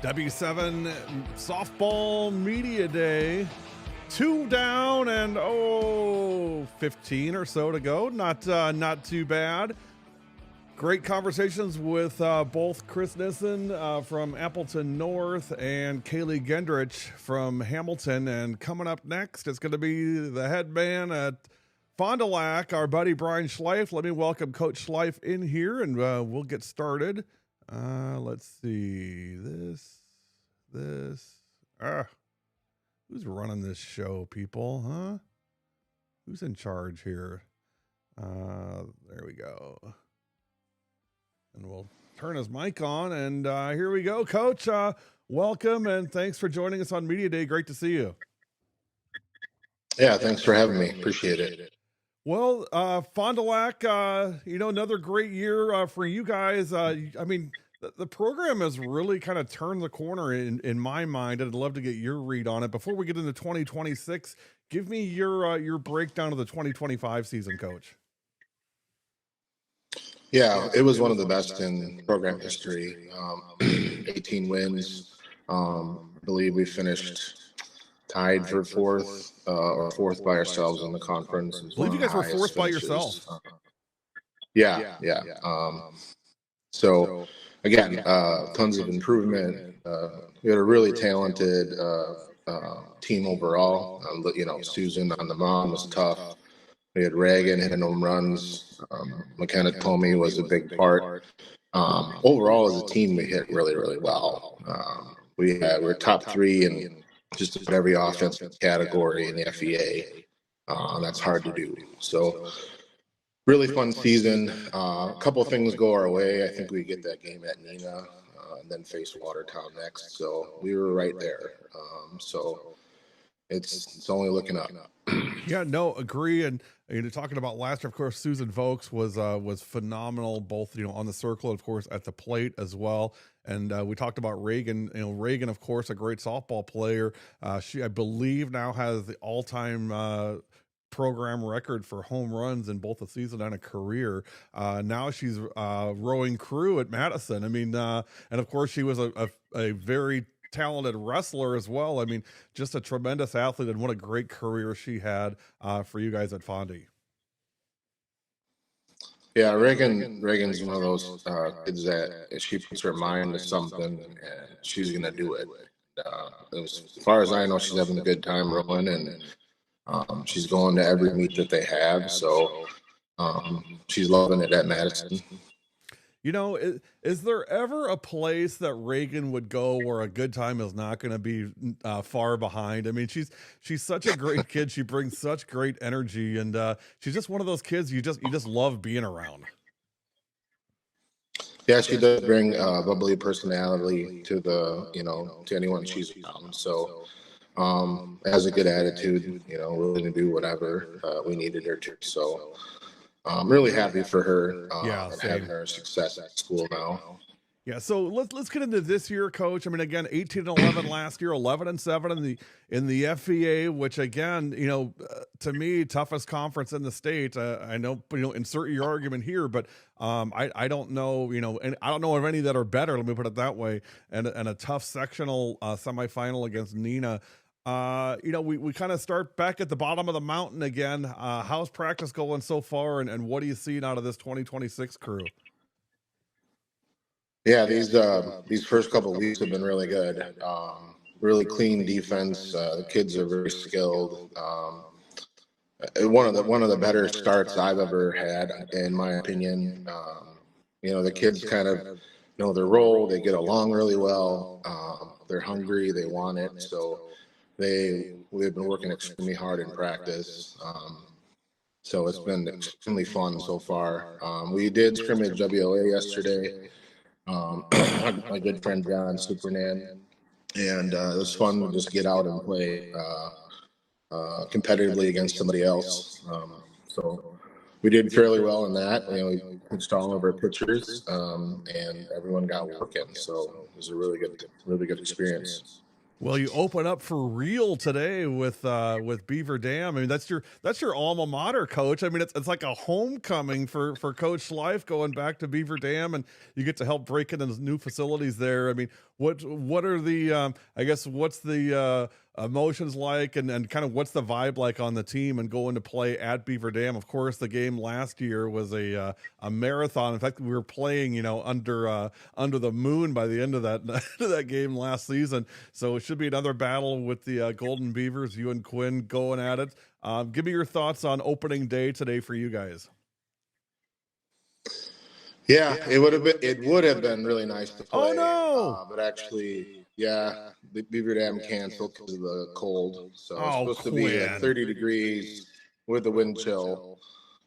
Speaker 1: W7 Softball Media Day. 2 down and 15 or so to go. Not too bad. Great conversations with both Chris Nissen from Appleton North and Kaylee Gendrich from Hamilton. And coming up next, it's going to be the head man at Fond du Lac, our buddy Brian Schleif. Let me welcome Coach Schleif in here, and we'll get started. Let's see this. Who's running this show, people? Huh? Who's in charge here? There we go. And we'll turn his mic on, and here we go, Coach. Welcome, and thanks for joining us on Media Day. Great to see you.
Speaker 11: Yeah, thanks for having me. Appreciate it.
Speaker 1: Well, Fond du Lac, another great year for you guys. The program has really kind of turned the corner in my mind. I'd love to get your read on it. Before we get into 2026, give me your breakdown of the 2025 season, Coach.
Speaker 11: Yeah, it was one of the best in program history. 18 wins. I believe we finished tied for fourth by ourselves in the conference.
Speaker 1: I believe you guys were fourth by yourself.
Speaker 11: Yeah. So again, tons of improvement. We had a really talented team overall. Susan on the mound was tough. We had Reagan hitting home runs. McKenna Tomey was a big part. Overall, as a team, we hit really, really well. We were top 3 in just about every offensive category in the FEA. That's hard to do. So really fun season. A couple of things go our way. I think we get that game at Neenah and then face Watertown next. So we were right there. So it's only looking up.
Speaker 1: Yeah, no, agree. And talking about last year, of course, Susan Vokes was phenomenal, both on the circle and of course at the plate as well. And we talked about Reagan. Reagan, of course, a great softball player. She, I believe, now has the all-time program record for home runs in both a season and a career. Now she's rowing crew at Madison. And of course, she was a very talented wrestler as well. Just a tremendous athlete, and what a great career she had for you guys at Fondy.
Speaker 11: Yeah, Reagan's one of those kids that if she puts her mind to something, she's gonna do it. As far as I know, she's having a good time rowing, and she's going to every meet that they have. So she's loving it at Madison.
Speaker 1: Is there ever a place that Reagan would go where a good time is not going to be far behind? She's such a great kid. She brings such great energy, and she's just one of those kids you just love being around.
Speaker 11: Yeah, she does bring bubbly personality to to anyone she's around. So has a good attitude. Willing to do whatever we needed her to. So. I'm really happy for her and having her success at school now.
Speaker 1: Yeah, so let's get into this year, Coach. again, 18-11 last year, 11-7 in the FEA, which again, to me, toughest conference in the state. I know, insert your argument here, but I don't know, and I don't know of any that are better. Let me put it that way. And a tough sectional semifinal against Neenah. We kind of start back at the bottom of the mountain again. How's practice going so far, and what are you seeing out of this 2026 crew?
Speaker 11: Yeah, these first couple of weeks have been really good. Really clean defense. The kids are very skilled. One of the better starts I've ever had, in my opinion. The kids kind of know their role. They get along really well. They're hungry. They want it. So we've been working extremely hard in practice. So it's been extremely fun so far. We did scrimmage WLA yesterday. My good friend John Supernan, and it was fun to just get out and play competitively against somebody else. So we did fairly well in that. We pitched all of our pitchers, and everyone got working. So it was a really good experience.
Speaker 1: Well, you open up for real today with Beaver Dam. I mean, that's your alma mater, Coach. I mean, it's like a homecoming for Coach Life going back to Beaver Dam, and you get to help break into new facilities there. I mean, what are the what's the emotions like, and kind of what's the vibe like on the team and going to play at Beaver Dam? Of course, the game last year was a marathon. In fact, we were playing under the moon by the end of that game last season. So it should be another battle with the Golden Beavers. You and Quinn going at it. Give me your thoughts on opening day today for you guys.
Speaker 11: Yeah, it would have been really nice to play.
Speaker 1: Oh no!
Speaker 11: But actually, yeah, the Beaver Dam canceled because of the cold. So it's supposed to be like 30 degrees with the wind chill.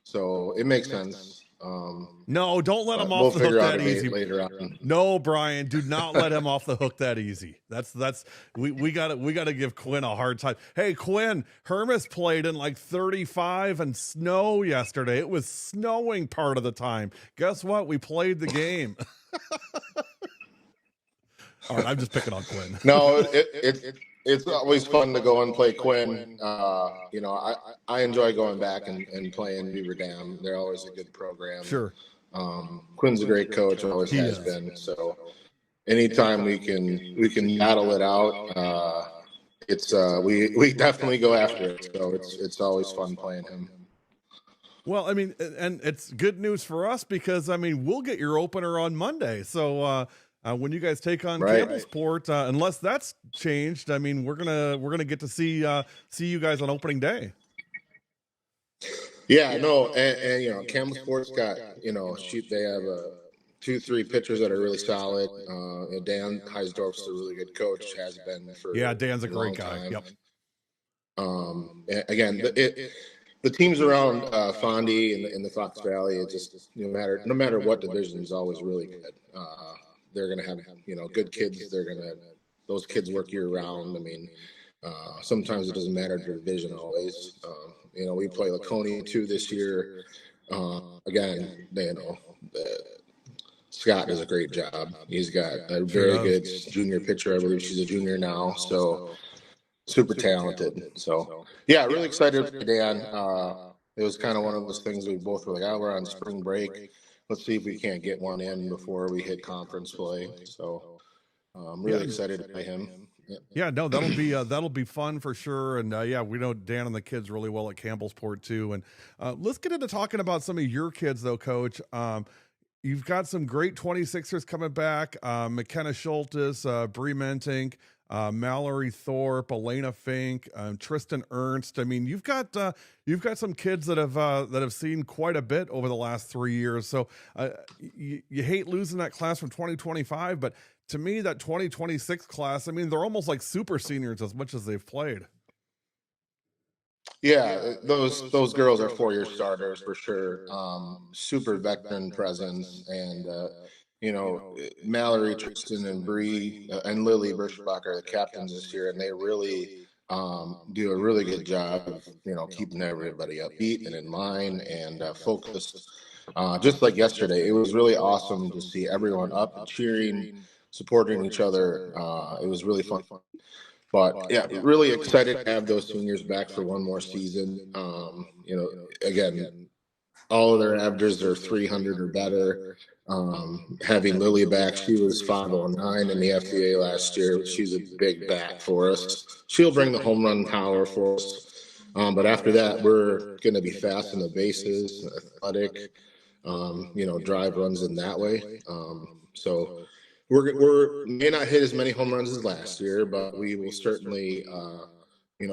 Speaker 11: So it makes sense.
Speaker 1: No, don't let him off the hook that easy.
Speaker 11: Later on.
Speaker 1: No, Brian, do not let him off the hook that easy. We gotta give Quinn a hard time. Hey, Quinn, Hermes played in like 35 and snow yesterday. It was snowing part of the time. Guess what? We played the game. All right, I'm just picking on Quinn.
Speaker 11: No, it's always fun to go and play Quinn. I enjoy going back and playing Beaver Dam. They're always a good program.
Speaker 1: Sure.
Speaker 11: Quinn's a great coach, always has been. So anytime we can battle it out, we definitely go after it. So it's always fun playing him.
Speaker 1: Well, I mean, and it's good news for us because we'll get your opener on Monday. So when you guys take on Campbellsport, unless that's changed, we're gonna get to see you guys on opening day.
Speaker 11: Yeah, no, and Campbellsport's got they have 2-3 pitchers that are really solid. Dan Heisdorf's a really good coach, has been for
Speaker 1: Dan's a great guy.
Speaker 11: Yep. Again, the teams around Fondy and the Fox Valley, it just no matter what division is always really good. They're gonna have good kids. Those kids work year round. Sometimes it doesn't matter the division always. We play Laconia too this year. Again, Scott does a great job. He's got a very good junior pitcher. I believe she's a junior now, so super talented. So yeah, really excited for Dan. It was kind of one of those things we both were like, we're on spring break. Let's see if we can't get one in before we hit conference play. So I'm really excited to play him.
Speaker 1: Yeah, no, that'll be fun for sure. And we know Dan and the kids really well at Campbellsport too. And let's get into talking about some of your kids though, Coach. You've got some great 26ers coming back. McKenna Schultes, Bree Mentink, Mallory Thorpe, Elena Fink, Tristan Ernst. You've got some kids that have seen quite a bit over the last 3 years. So you hate losing that class from 2025, but to me, that 2026 class, they're almost like super seniors as much as they've played.
Speaker 11: Yeah, those girls are 4-year starters for sure. Super veteran presence, and Mallory, Tristan, and Bree and Lily Birschbach are the captains this year, and they really do a really good job of keeping everybody upbeat and in line and focused. Just like yesterday, it was really awesome to see everyone up and cheering, supporting each other. It was really fun. But yeah, really excited to have those seniors back for one more season. Again, all of their averages are 300 or better. Having Lily back, she was 509 in the FVA last year. She's a big bat for us. She'll bring the home run power for us. But after that, we're going to be fast in the bases, athletic, drive runs in that way. So we're may not hit as many home runs as last year, but we will certainly,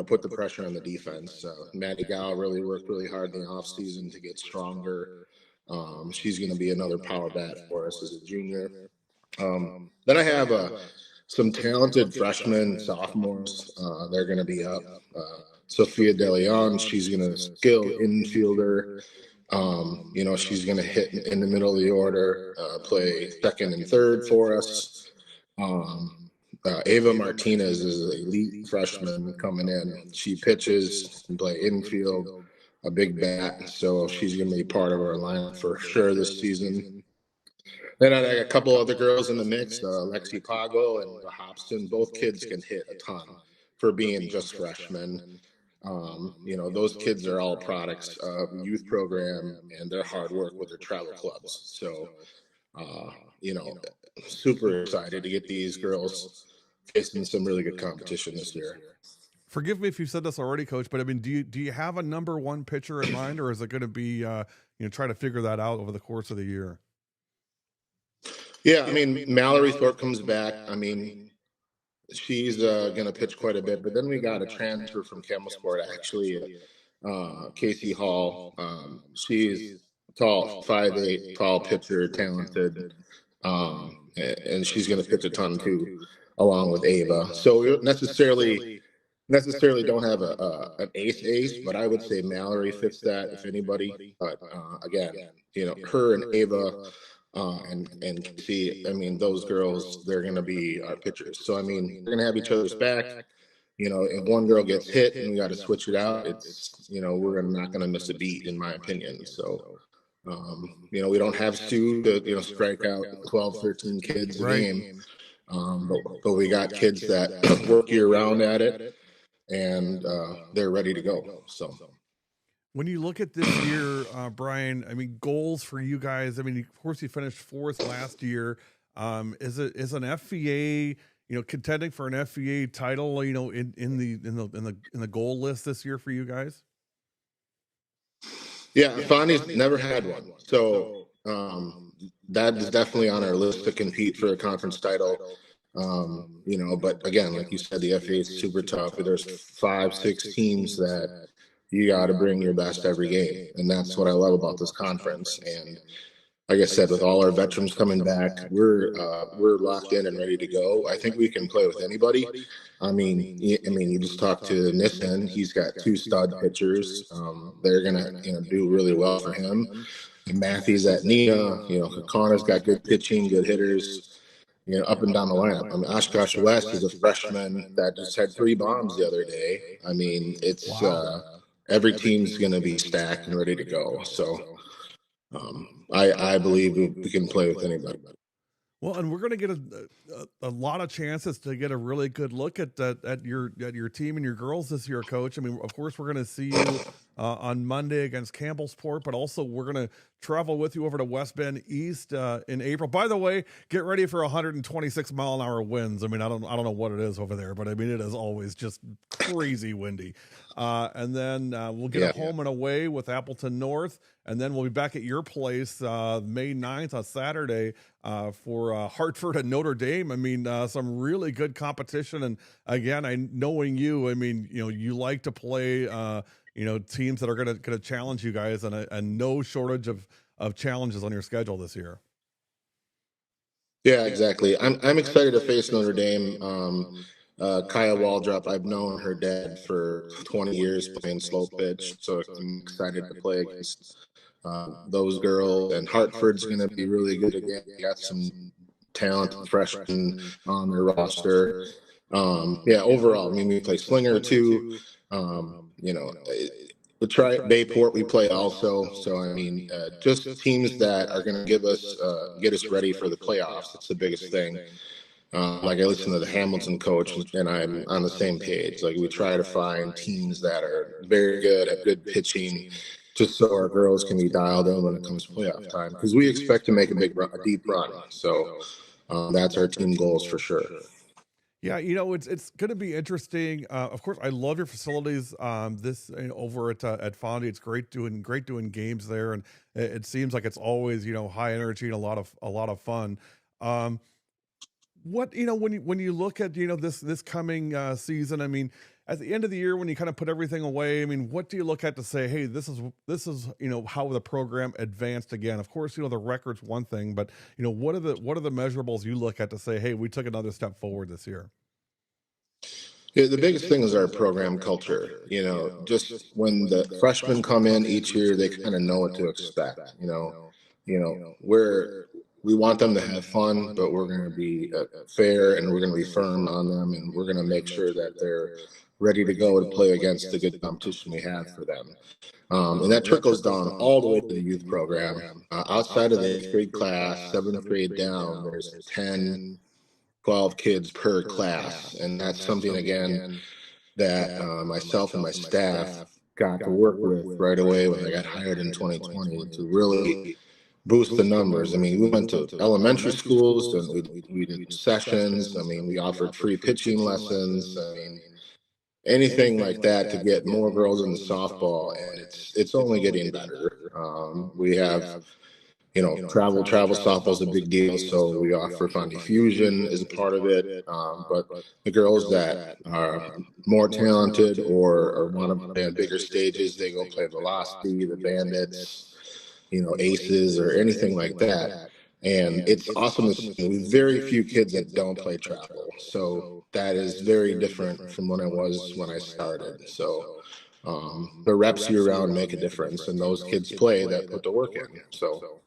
Speaker 11: put the pressure on the defense. Maddie Gow really worked really hard in the offseason to get stronger. She's going to be another power bat for us as a junior. Then I have some talented freshmen, sophomores. They're going to be up. Sophia De Leon, she's going to skill infielder. She's going to hit in the middle of the order, play second and third for us. Ava Martinez is an elite freshman coming in. She pitches and play infield, a big bat. So she's going to be part of our lineup for sure this season. Then I got a couple other girls in the mix, Lexi Pago and Hobson. Both kids can hit a ton for being just freshmen. Those kids are all products of youth program and their hard work with their travel clubs. So, super excited to get these girls facing some really good competition this year.
Speaker 1: Forgive me if you've said this already, Coach, but I mean, do you have a number one pitcher in mind, or is it going to be, try to figure that out over the course of the year?
Speaker 11: Yeah, I mean, Mallory Thorpe comes back. I mean, she's going to pitch quite a bit, but then we got a transfer from Camel Sport, actually, Casey Hall. She's tall, 5'8", tall pitcher, talented, and she's going to pitch a ton too, along with Ava. So we necessarily don't have an ace, but I would say Mallory fits that if anybody. But again, her and Ava. And see, I mean, those girls, they're going to be our pitchers. So, I mean, we're going to have each other's back. If one girl gets hit and we got to switch it out, it's, we're not going to miss a beat, in my opinion. So, we don't have Sue to, strike out 12, 13 kids a game. But we got kids that work year round at it, and they're ready to go. So.
Speaker 1: When you look at this year, Brian, I mean, goals for you guys. I mean, of course, you finished fourth last year. Is an FVA, contending for an FVA title, in the goal list this year for you guys?
Speaker 11: Yeah, Fondy's never had one, so that is definitely on our list to compete for a conference title. But again, like you said, the FVA is super tough. There's 5-6 teams that you got to bring your best every game. And that's what I love about this conference. And like I said, with all our veterans coming back, we're locked in and ready to go. I think we can play with anybody. I mean, you just talk to Nissen. He's got 2 stud pitchers. They're going to, do really well for him. And Matthews at Nina, Connor's got good pitching, good hitters, up and down the lineup. I mean, Oshkosh West is a freshman that just had 3 bombs the other day. I mean, it's, every team's going to be stacked and ready to go. So I believe we can play with anybody.
Speaker 1: Well, and we're going to get a lot of chances to get a really good look at your team and your girls this year, Coach. I mean, of course, we're going to see you on Monday against Campbellsport, but also we're going to travel with you over to West Bend East in April. By the way, get ready for 126-mile-an-hour winds. I mean, I don't know what it is over there, but I mean, it is always just crazy windy. And then we'll get a home and away with Appleton North, and then we'll be back at your place May 9th on Saturday for Hartford and Notre Dame. I mean, some really good competition. And again, knowing you, I mean, you like to play, teams that are going to challenge you guys, and no shortage of challenges on your schedule this year.
Speaker 11: Yeah, exactly. I'm excited to face Notre Dame. Kaya Waldrop, I've known her dad for 20 years playing slow pitch, so I'm excited to play against those girls. And Hartford's going to be really good again. They got some talented freshmen on their roster. Overall, I mean, we play Slinger too. We try Bayport, we play also. So, I mean, just teams that are going to get us ready for the playoffs. That's the biggest thing. Like I listen to the Hamilton coach, and I'm on the same page. Like, we try to find teams that are very good at good pitching, just so our girls can be dialed in when it comes to playoff time. Because we expect to make a deep run. So that's our team goals for sure.
Speaker 1: Yeah, it's going to be interesting. Of course, I love your facilities. Over at Fondy, it's great doing games there, and it seems like it's always high energy and a lot of fun. What, when you look at, this coming season, I mean, at the end of the year, when you kind of put everything away, I mean, what do you look at to say, hey, this is how the program advanced again? Of course, the record's one thing, but what are the measurables you look at to say, hey, we took another step forward this year?
Speaker 11: Yeah, the biggest thing is our program culture. Just when the freshmen come in each year, they kind of know what to expect. We want them to have fun, but we're going to be fair and we're going to be firm on them, and we're going to make sure that they're ready to go to play against the good competition we have for them. And that trickles down all the way to the youth program. Outside of the 8th grade class, 7th grade down, there's 10, 12 kids per class. And that's something, again, that myself and my staff got to work with right away when I got hired in 2020 to really boost the numbers. I mean, we went to elementary schools and we did sessions. I mean, we offered free pitching lessons. I mean, anything like that to get more girls into softball, and it's only getting better. We have, travel softball is a big deal, so we offer Fun Diffusion as a part of it. But the girls that are more talented or want to play on bigger stages, they go play Velocity, the Bandits, Aces, or anything like that. And it's awesome to see very few kids that don't play travel. So that is very different from when I started. So the reps year round make a difference, and those kids play that put the work in. So.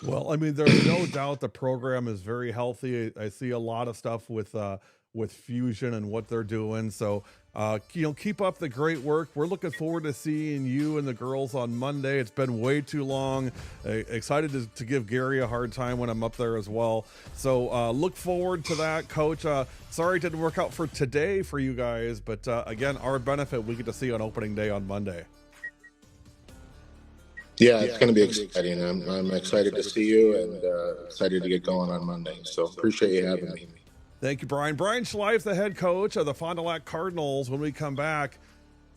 Speaker 1: Well, I mean, there's no doubt the program is very healthy. I see a lot of stuff with Fusion and what they're doing. So, keep up the great work. We're looking forward to seeing you and the girls on Monday. It's been way too long. Excited to give Gary a hard time when I'm up there as well. So, look forward to that, Coach. Sorry it didn't work out for today for you guys, but again, our benefit, we get to see on opening day on Monday.
Speaker 11: Yeah, it's going to be exciting. I'm excited to see you and excited to get going on Monday. So appreciate you having me.
Speaker 1: Thank you, Brian. Brian Schleif, the head coach of the Fond du Lac Cardinals. When we come back,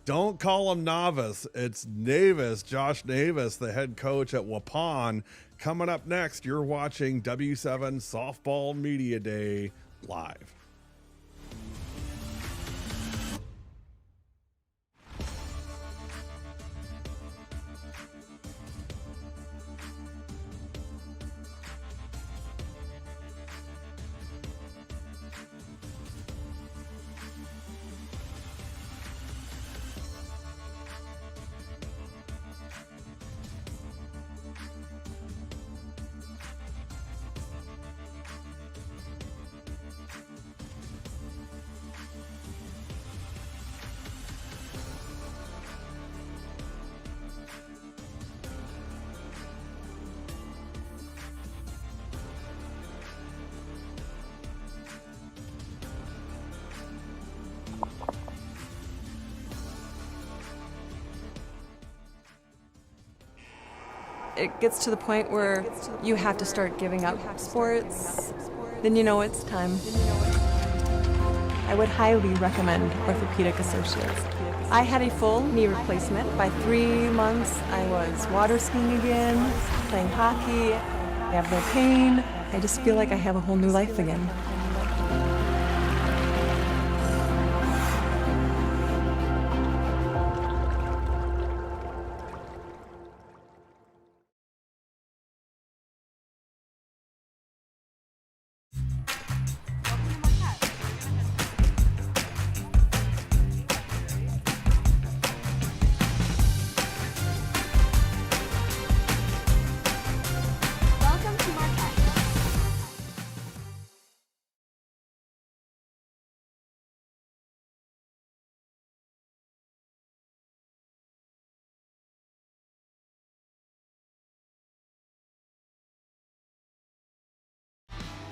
Speaker 1: don't call him Navas. It's Navis, Josh Navis, the head coach at Waupun. Coming up next, you're watching W7 Softball Media Day live.
Speaker 4: It gets to the point where you have to start giving up sports, then it's time. I would highly recommend Orthopedic Associates. I had a full knee replacement. By 3 months, I was water skiing again, playing hockey. I have no pain. I just feel like I have a whole new life again.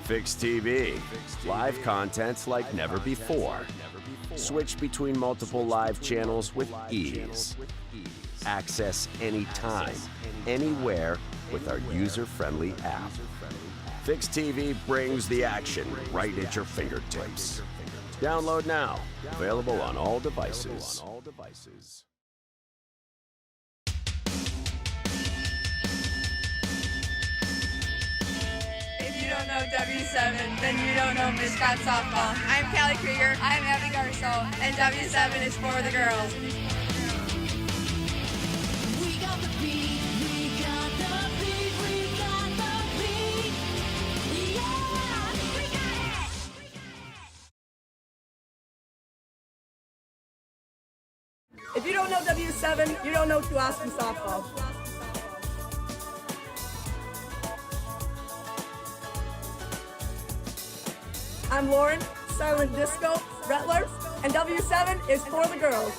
Speaker 12: Fix TV. Live contents like never before. Switch between multiple live channels with ease. Access anytime, anywhere with our user-friendly app. Fix TV brings the action right at your fingertips. Download now. Available on all devices.
Speaker 13: If you
Speaker 5: don't know W7, then you don't know Miss Scott Softball. I'm Callie Krieger. I'm Abby Garso, and W7 is for the girls.
Speaker 6: We got the beat, we got the beat, we got the beat. Yeah, we got it.
Speaker 5: If you don't know W7, you don't know True Austin Softball. I'm Lauren, Silent Disco, Rettler, and W7 is for the girls.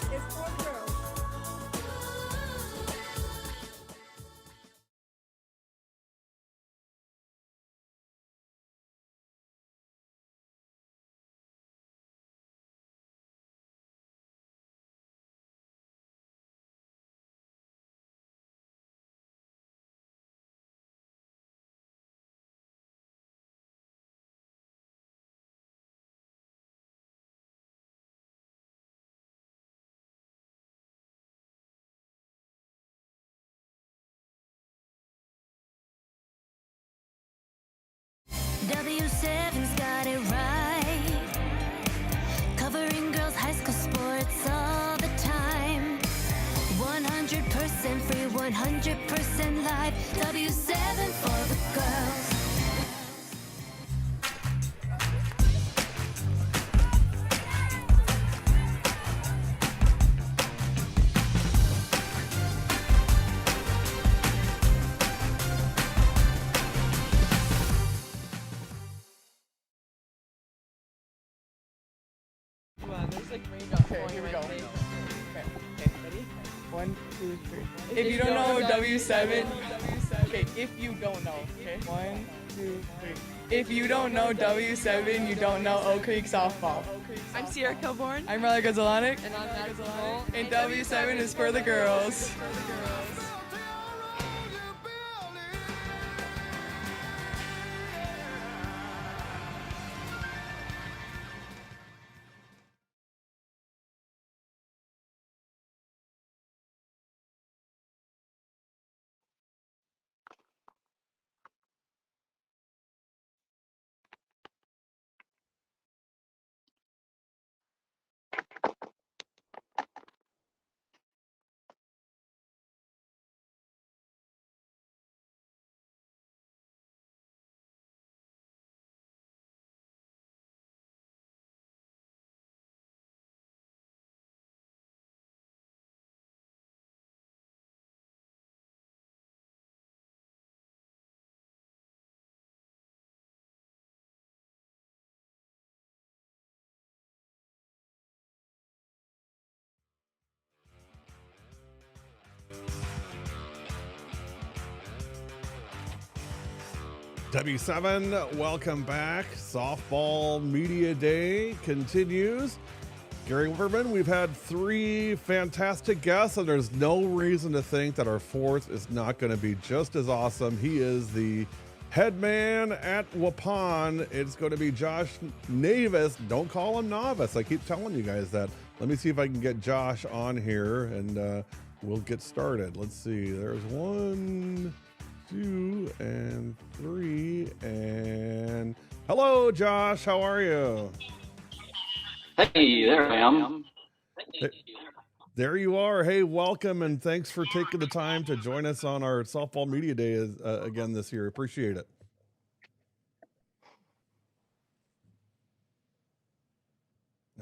Speaker 6: W7's got it right. Covering girls' high school sports all the time. 100% free, 100% live. W7 for the girls.
Speaker 13: Okay, here we go. Okay, ready? 1, 2, 3. If you don't know W7, okay, if you don't know, okay? 1, 2, 3. If you don't know W7, you don't know Oak Creek Softball.
Speaker 14: I'm Sierra Kilborn.
Speaker 13: I'm Riley Gonzalonic.
Speaker 14: And I'm Matt Nicole.
Speaker 13: And W7 is for the girls.
Speaker 1: W7, welcome back. Softball Media Day continues. Gary Wilberman, we've had 3 fantastic guests, and there's no reason to think that our 4th is not going to be just as awesome. He is the head man at Waupun. It's going to be Josh Navis. Don't call him Novice. I keep telling you guys that. Let me see if I can get Josh on here, and we'll get started. Let's see. There's 1, 2, and 3, and hello, Josh. How are you?
Speaker 15: Hey, there I am.
Speaker 1: There you are. Hey, welcome, and thanks for taking the time to join us on our Softball Media Day again this year. Appreciate it.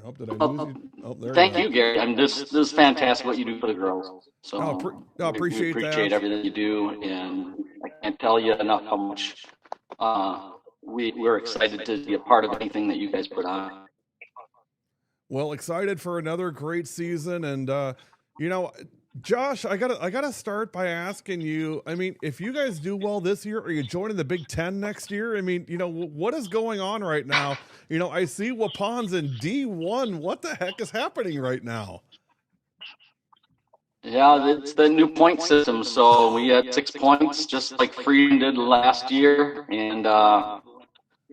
Speaker 1: Oh, did I lose you? Oh, there
Speaker 15: Thank you, Gary. This is fantastic what you do for the girls. So
Speaker 1: appreciate
Speaker 15: we appreciate
Speaker 1: that.
Speaker 15: everything you do, and I can't tell you enough how much we're excited to be a part of anything that you guys put on.
Speaker 1: Well, excited for another great season, and Josh, I gotta start by asking you. I mean, if you guys do well this year, are you joining the Big Ten next year? I mean, what is going on right now? I see Waupun's in D1. What the heck is happening right now?
Speaker 15: Yeah, it's the new point system. So we had 6 points, just like Freedom did last year, and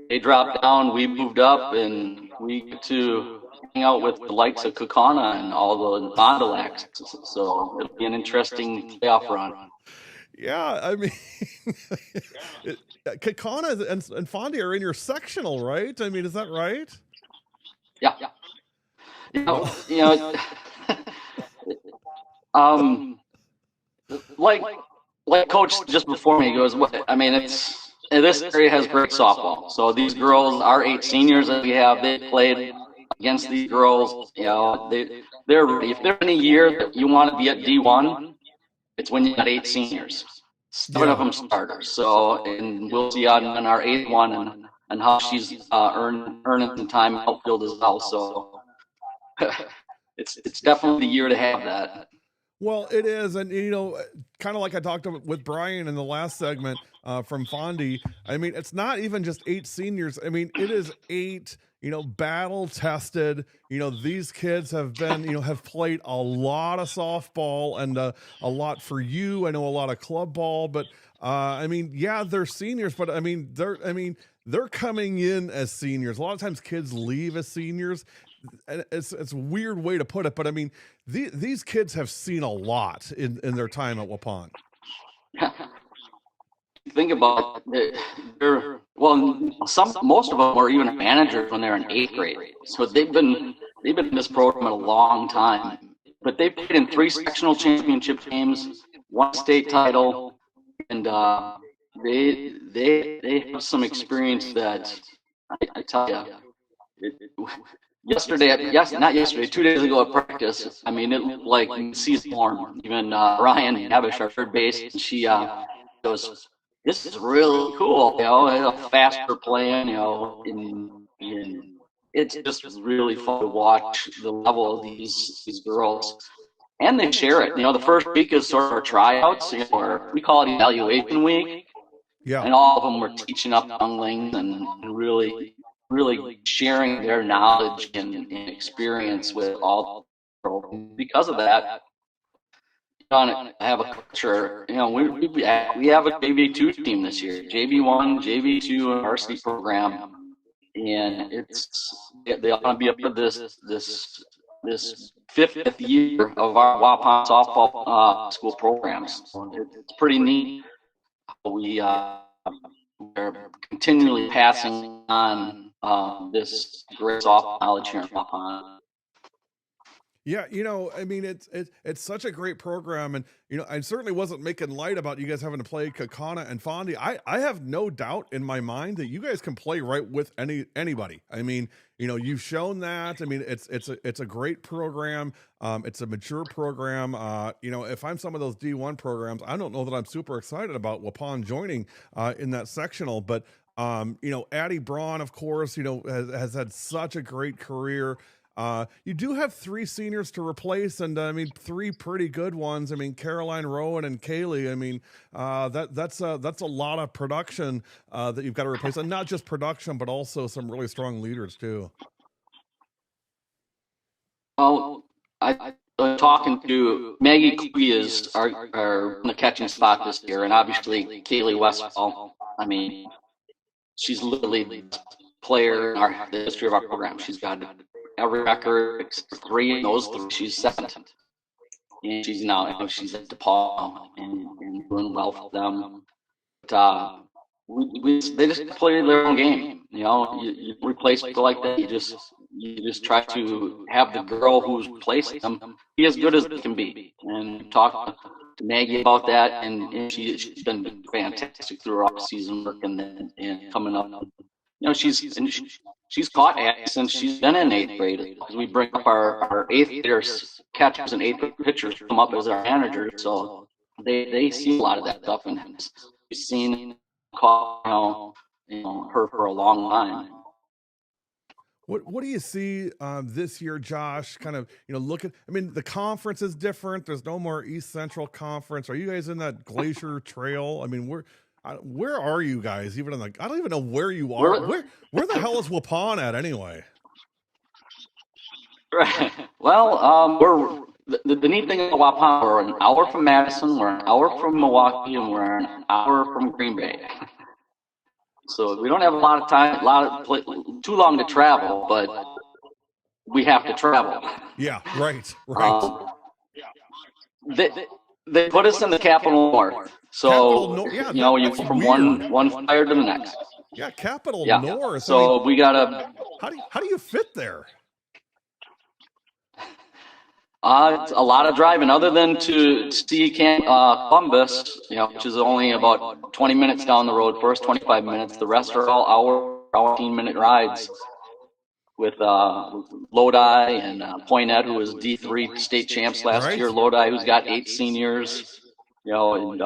Speaker 15: they dropped down. We moved up, and we get to hang out with the likes of Kaukauna and all the Fond du Lacs. So it'll be an interesting playoff run.
Speaker 1: Yeah, I mean, Kakana and Fondy are in your sectional, right? I mean, is that right?
Speaker 15: Yeah. Like Coach just before me goes, I mean, this area has great softball. So these girls, our 8 seniors that we have, they played against these girls. They're ready. If they're in a year that you want to be at D1, it's when you got 8 seniors. 7 of them starters. So, and we'll see on our 8th one and how she's earning some time in outfield as well. So it's definitely the year to have that.
Speaker 1: Well, it is, and kind of like I talked with Brian in the last segment from Fondy. I mean, it's not even just 8 seniors. I mean, it is 8, battle tested. These kids have been, have played a lot of softball and a lot for you. I know a lot of club ball, but I mean, yeah, they're seniors, but I mean, they're coming in as seniors. A lot of times, kids leave as seniors. And it's a weird way to put it, but I mean, these kids have seen a lot in their time at Waupun.
Speaker 15: Think about it. Most of them were even managers when they're in 8th grade. So they've been in this program a long time. But they played in 3 sectional championship games, 1 state title, and they have some experience that I tell you. 2 days ago at practice, I mean, it looked like season born. Even Ryan Abish, our third base, she goes, "This is really cool, a faster playing, and it's just really fun to watch the level of these girls." And they share it. The first week is sort of our tryouts, or we call it evaluation week.
Speaker 1: Yeah.
Speaker 15: And all of them were teaching up younglings and really sharing their knowledge and experience with all the girls. Because of that, I have a culture. We have a JV2 team this year, JV1, JV2, and varsity program, and they want to be up for this 50th year of our Waupun softball school programs. It's pretty neat. We're continually passing on this great softball knowledge here in Waupun.
Speaker 1: Yeah, I mean, it's such a great program, and I certainly wasn't making light about you guys having to play Kakana and Fondy. I have no doubt in my mind that you guys can play right with anybody. I mean, you've shown that. I mean, it's a great program. It's a mature program. If I'm some of those D1 programs, I don't know that I'm super excited about Waupun joining in that sectional, but Addie Braun, of course, has had such a great career. You do have 3 seniors to replace, and I mean 3 pretty good ones. I mean Caroline Rowan and Kaylee. I mean that's a lot of production that you've got to replace, and not just production, but also some really strong leaders too.
Speaker 15: Well, I talking to Maggie Kluge is our in the catching spot this year, and obviously Kaylee Westfall. I mean, she's literally the player in the history of our program. She's got every record except 3 in those 3. She's 7th, and she's at DePaul and doing well for them. But they just play their own game. You replace people like that. You just try to have the girl who's replacing them be as good as they can be. And talk to Maggie about that, and she's been fantastic through her off-season work and coming up. She's caught acts since she's been in 8th grade. Because we bring up our 8th graders, catchers and 8th grade pitchers come up as our managers, so they see a lot of that stuff, and we've seen caught her for a long time.
Speaker 1: What do you see this year, Josh? Kind of, look at. I mean, the conference is different. There's no more East Central Conference. Are you guys in that Glacier Trail? I mean, where are you guys? Even I don't even know where you are. Where the hell is Waupun at anyway?
Speaker 15: Right. Well, we're the neat thing about Waupun. We're an hour from Madison. We're an hour from Milwaukee, and we're an hour from Green Bay. So we don't have a lot of time, too long to travel, but we have to travel.
Speaker 1: Yeah, right.
Speaker 15: They put us in the Capital North, So
Speaker 1: Yeah,
Speaker 15: you know, you
Speaker 1: that's
Speaker 15: go from
Speaker 1: weird.
Speaker 15: one fire to the next.
Speaker 1: Yeah, Capital
Speaker 15: Yeah.
Speaker 1: North. I
Speaker 15: So
Speaker 1: mean,
Speaker 15: we gotta.
Speaker 1: how do you fit there?
Speaker 15: It's a lot of driving, other than to see Columbus, you know, which is only about 20 minutes down the road. First 25 minutes. The rest are all hour 15-minute rides with Lodi and Poinette, who was D3 state champs last year. Lodi, who's got 8 seniors. You know, and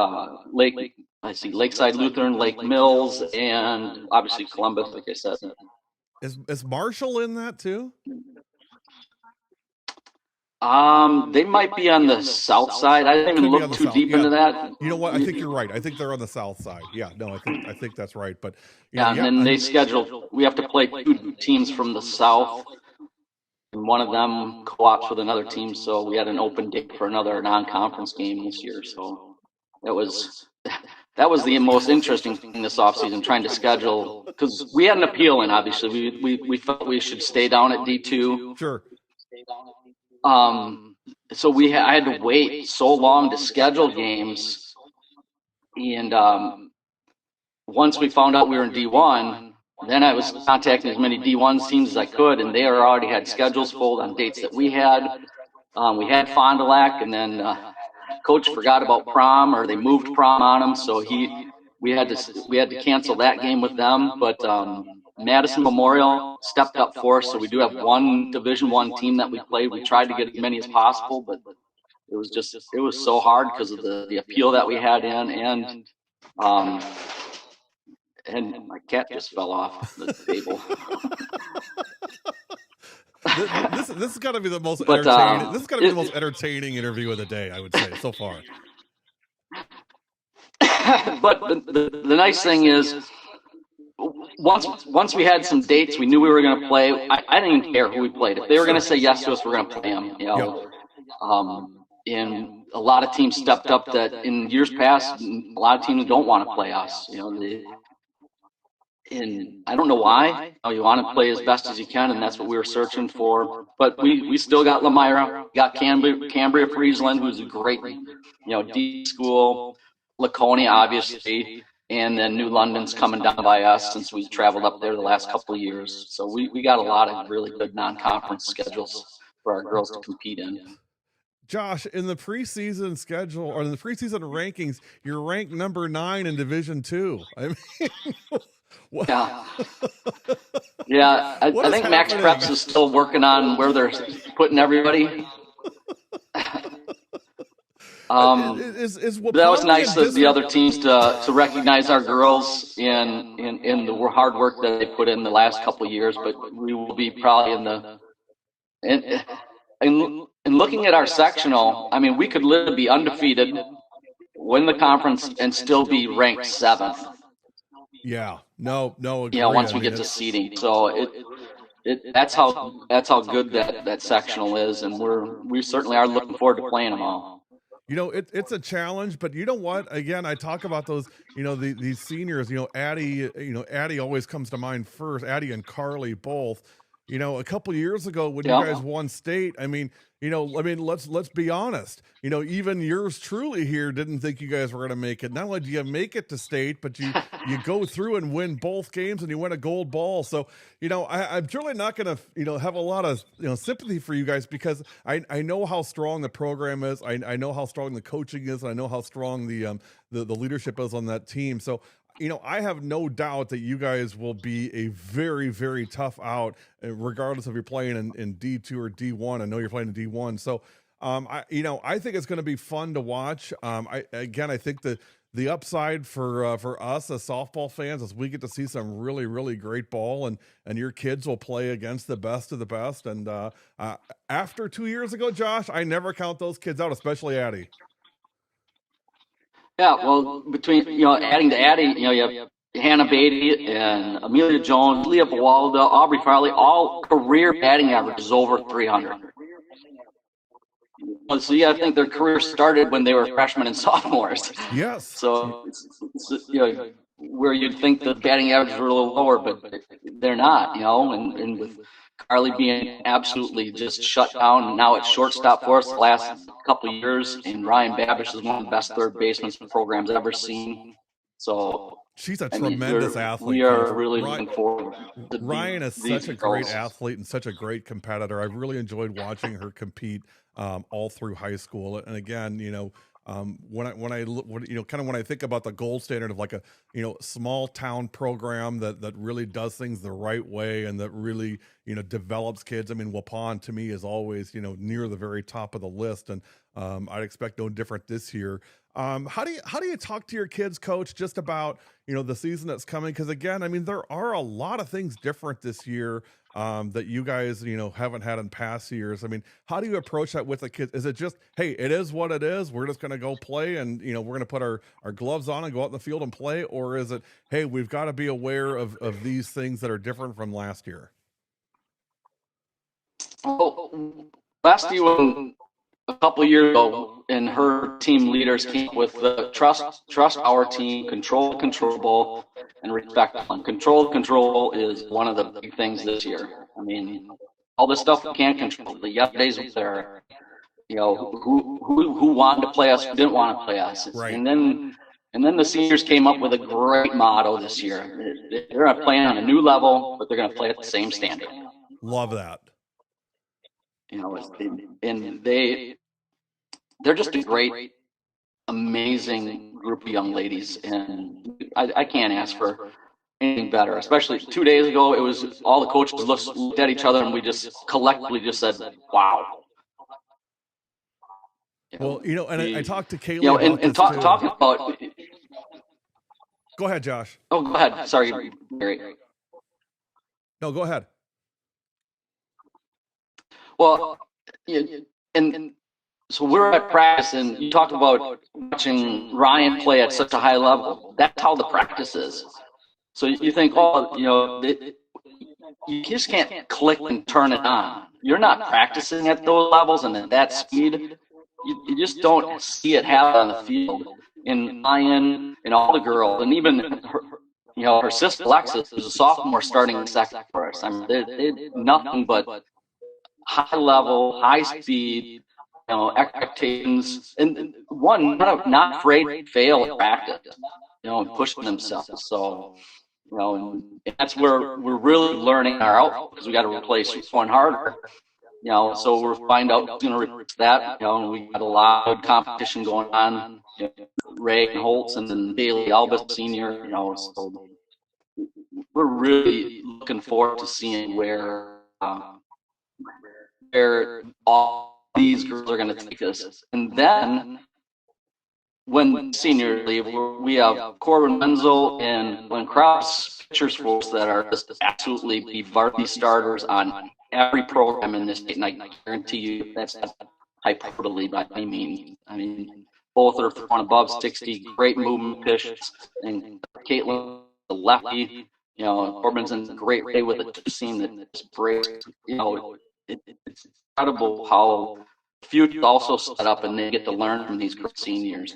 Speaker 15: Lakeside Lutheran, Lake Mills, and obviously Columbus, like I said.
Speaker 1: Is Marshall in that too?
Speaker 15: They might be on the south side. I didn't even look too deep into that.
Speaker 1: You know what? I think you're right. I think they're on the south side. Yeah, no, I think that's right. But
Speaker 15: and then they scheduled. We have to play 2 teams from the south, and one of them co-ops with another team. So we had an open date for another non-conference game this year. So that was the most interesting thing this offseason, trying to schedule, because we had an appeal in. Obviously, we felt we should stay down at D2.
Speaker 1: Sure.
Speaker 15: So I had to wait so long to schedule games, and once we found out we were in D1, then I was contacting as many D1 teams as I could, and they already had schedules full on dates that we had. We had Fond du Lac, and then coach forgot about prom, or they moved prom on him, so we had to cancel that game with them. But Madison Memorial stepped up for us, so we do have one Division I team that we played. We tried to get as many as possible, but it was so hard because of the appeal that we had in, and my cat just fell off the table.
Speaker 1: This has got to be the most entertaining. This has got to be the most entertaining interview of the day, I would say, so far.
Speaker 15: But the nice thing is, once we had some dates, we knew we were going to play. I didn't even care who we played. If they were going to say yes to us, we're going to play them. You know, and a lot of teams stepped up that in years past, a lot of teams don't want to play us. You know, and I don't know why. You want to play as best as you can, and that's what we were searching for. But we still got Lamira, got Cambria Friesland, who's a great, D school. Laconia, obviously, and then New London's coming down by us since we traveled up there the last couple of years. So we got a lot of really good non-conference schedules for our girls to compete in.
Speaker 1: Josh, in the preseason schedule, or in the preseason rankings, you're ranked number 9 in Division II. I mean,
Speaker 15: yeah. I think Max Preps is still working on where they're putting everybody. That was nice of the other teams to recognize our girls in the hard work that they put in the last couple of years. But we will be probably in looking at our sectional. I mean, we could literally be undefeated, win the conference, and still be ranked 7th.
Speaker 1: Yeah, no.
Speaker 15: Yeah, once we get to seeding, so that's how good that sectional is, and we certainly are looking forward to playing them all.
Speaker 1: It's a challenge, but you know what? Again, I talk about those, these seniors, Addie always comes to mind first, Addie and Carly both. A couple of years ago when you guys won state, let's be honest. Even yours truly here didn't think you guys were going to make it. Not only do you make it to state, but you go through and win both games and you win a gold ball. So, I'm truly not going to, have a lot of, sympathy for you guys, because I know how strong the program is. I know how strong the coaching is. I know how strong the leadership is on that team. So, I have no doubt that you guys will be a very, very tough out, regardless if you're playing in D2 or D1. I know you're playing in D1. So, I think it's going to be fun to watch. I think the upside for us as softball fans is we get to see some really, really great ball, and your kids will play against the best of the best. And after 2 years ago, Josh, I never count those kids out, especially Addie.
Speaker 15: Yeah, well, between adding to Addie, you have Hannah Beatty and Amelia Jones, Leah Bawalda, Aubrey Farley, all career batting averages over 300. So I think their career started when they were freshmen and sophomores.
Speaker 1: Yes.
Speaker 15: So it's where you'd think the batting averages were a little lower, but they're not. And with Carly being absolutely just shut down. Now it's shortstop for us the last couple of years, and Ryan Babish is one of the best third basemen the program's ever seen. So
Speaker 1: she's a
Speaker 15: I mean,
Speaker 1: tremendous athlete.
Speaker 15: we are
Speaker 1: Coach.
Speaker 15: really looking forward to
Speaker 1: Ryan is
Speaker 15: these
Speaker 1: such a great
Speaker 15: girls.
Speaker 1: athlete and such a great competitor. I've really enjoyed watching her compete all through high school. And again, when I think about the gold standard of like a small town program that really does things the right way and that really develops kids. I mean, Waupun to me is always near the very top of the list, and I'd expect no different this year. How do you talk to your kids, Coach, just about the season that's coming? Because again, I mean, there are a lot of things different this year that you guys haven't had in past years. I mean, how do you approach that with the kids? Is it just, hey, it is what it is, we're just going to go play and we're going to put our gloves on and go out in the field and play? Or is it, hey, we've got to be aware of these things that are different from last year?
Speaker 15: Well, last year, a couple of years ago, and her team leaders came up with the trust our team, control the controllable, and respect them. Control the controllable is one of the big things this year. I mean, all this stuff we can't control. The yesterday's was there, who wanted to play us, who didn't want to play us,
Speaker 1: right.
Speaker 15: And then the seniors came up with a great motto this year. They're going to play on a new level, but they're going to play at the same standard.
Speaker 1: Love that.
Speaker 15: And they're just a great, amazing group of young ladies, and I can't ask for anything better. Especially 2 days ago, it was all the coaches looked at each other, and we just collectively just said, "Wow."
Speaker 1: Well, I talked to Kaylee about
Speaker 15: and talking about.
Speaker 1: Go ahead, Josh.
Speaker 15: Oh, go ahead. Sorry, Gary.
Speaker 1: No, go ahead.
Speaker 15: Well, and so we're at practice, and you talked about watching Ryan play at such a high level. That's how the practice is. So you think, you just can't click and turn it on. You're not practicing at those levels and at that speed. You just don't see it happen on the field. And Ryan and all the girls, and even her sister Alexis, who's a sophomore, starting second for us. I mean, they're nothing but high level, high speed, expectations, and one not afraid to fail at practice, and pushing themselves. So, and that's where we're really learning our output, because we got to replace one harder. So we'll find out who's going to replace that. And we got a lot of competition going on. Reagan Holtz and then Bailey Albus Senior. So we're really looking forward to seeing where all these girls are going to take us. And then when seniors leave, we have Corbin Menzel and Glenn Krause, pitchers for us that are just absolutely be varsity starters on every program in this state. And I guarantee you that's not hyperbole by any means. I mean, both are throwing above 60, great movement pitches. And Caitlin, the lefty, Corbin's in a great way with a two-seam that's great. It's incredible how the future also set up, and they get to learn from these great seniors.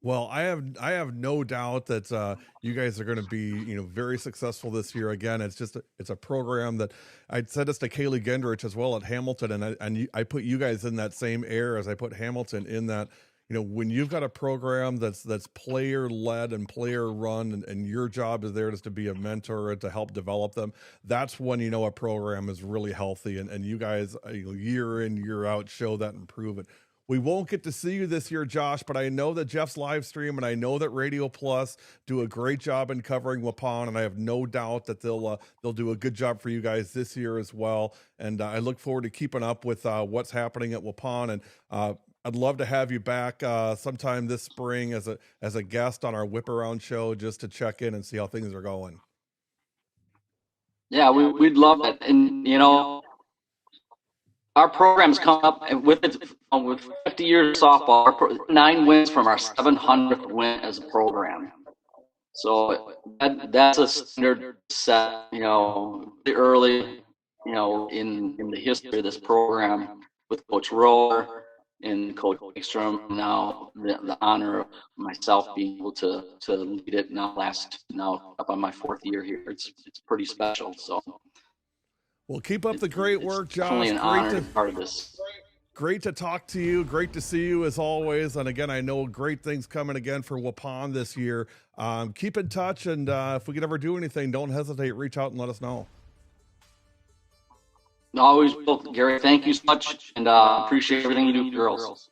Speaker 1: Well, I have no doubt that you guys are going to be very successful this year. Again, it's a program that I said this to Kaylee Gendrich as well at Hamilton, and I put you guys in that same air as I put Hamilton in that. When you've got a program that's player led and player run, and your job is there just to be a mentor and to help develop them, that's when a program is really healthy, and you guys year in, year out show that and prove it. We won't get to see you this year, Josh, but I know that Jeff's live stream and I know that Radio Plus do a great job in covering Waupun, and I have no doubt that they'll do a good job for you guys this year as well. And I look forward to keeping up with what's happening at Waupun, and I'd love to have you back sometime this spring as a guest on our Whip Around show, just to check in and see how things are going.
Speaker 15: Yeah, we'd love it. And our program's come up with 50 years of softball, 9 wins from our 700th win as a program. So that's a standard set, early, in the history of this program, with Coach Roller and Coach Ekstrom. Now the honor of myself being able to lead it now up on my 4th year here. It's pretty special. So
Speaker 1: Well, keep up the great work, Josh.
Speaker 15: Definitely an honor to be part of this.
Speaker 1: Great to talk to you. Great to see you as always. And again, I know great things coming again for Waupun this year. Keep in touch, and if we could ever do anything, don't hesitate. Reach out and let us know.
Speaker 15: Always will, Gary. Thank you so much, and appreciate everything you do for girls.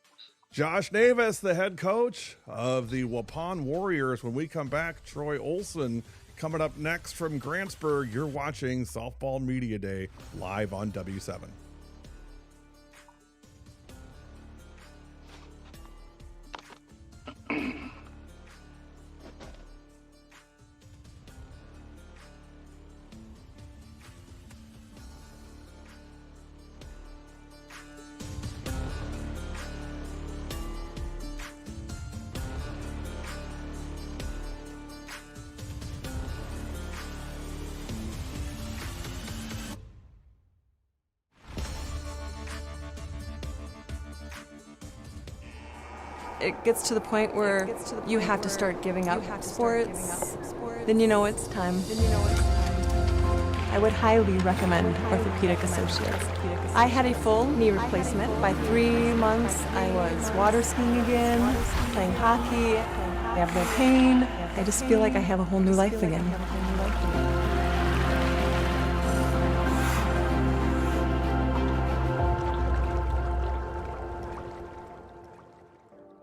Speaker 1: Josh Navis, the head coach of the Waupun Warriors. When we come back, Troy Olson coming up next from Grantsburg. You're watching Softball Media Day live on W7.
Speaker 4: It gets to the point where you have to start giving up sports, then you know it's time. I would highly recommend Orthopedic Associates. I had a full knee replacement. By 3 months, I was water skiing again, playing hockey. I have no pain. I just feel like I have a whole new life again.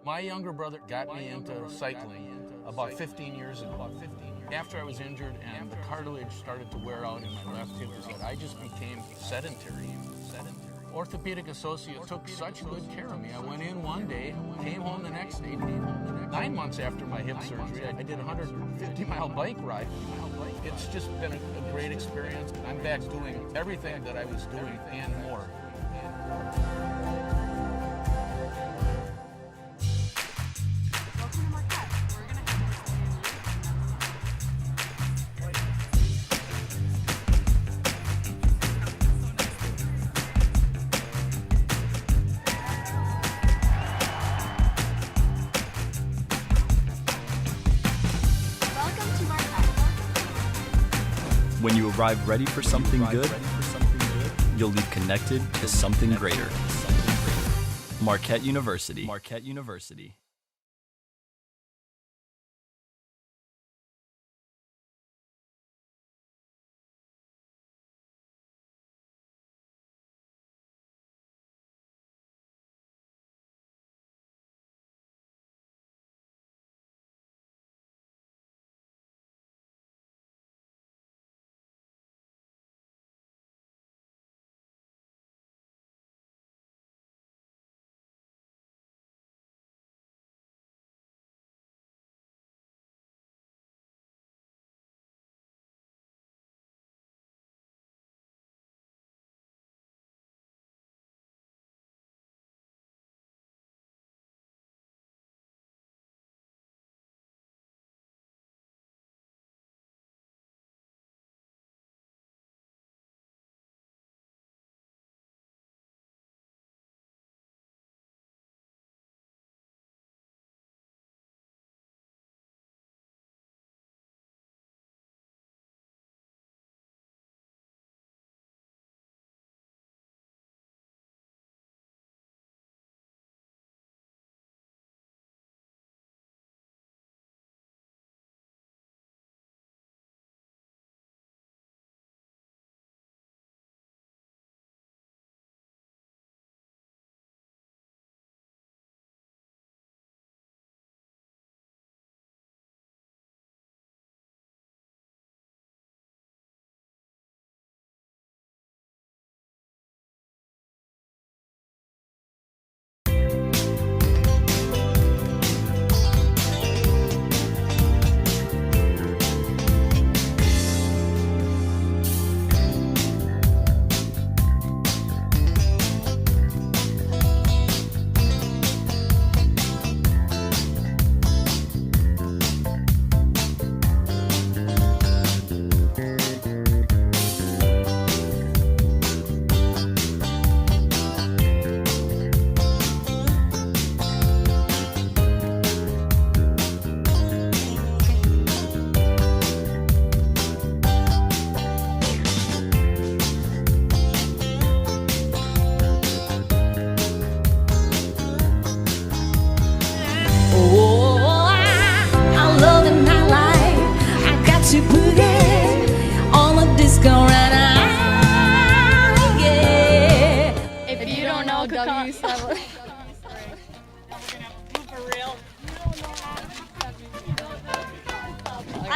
Speaker 16: My younger brother got me into cycling about 15 years ago. After I was injured and the cartilage started to wear out in my left hip, I just became sedentary. Orthopedic Associates took such good care of me. I went in one day, came home the next day. 9 months after my hip surgery, I did a 150-mile bike ride. It's just been a great experience. I'm back doing everything that I was doing and more.
Speaker 10: When you arrive ready for something good, you'll leave connected to something greater. Marquette University. Marquette University.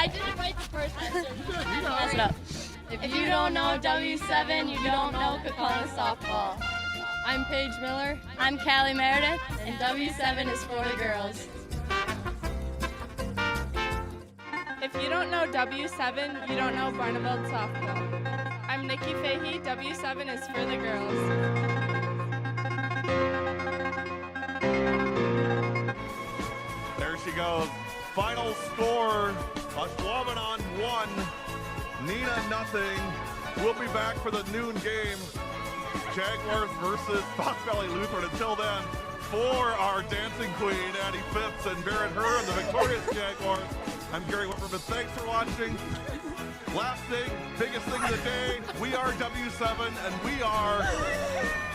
Speaker 8: I didn't write the first answer.
Speaker 7: Mess it up. If you don't know W7, you don't know Kokona softball. I'm Paige Miller. I'm Callie Meredith, and W7 is for the girls.
Speaker 8: If you don't know W7, you don't know Barneveld softball. I'm Nikki Fahey. W7 is for the girls.
Speaker 1: There she goes. Final score, Ashwaubenon 1, Nina nothing. We'll be back for the noon game. Jaguars versus Fox Valley Lutheran. Until then, for our dancing queen, Addie Phipps, and Barrett Herr, and the victorious Jaguars, I'm Gary Whipperman. Thanks for watching. Last thing, biggest thing of the day, we are W7, and we are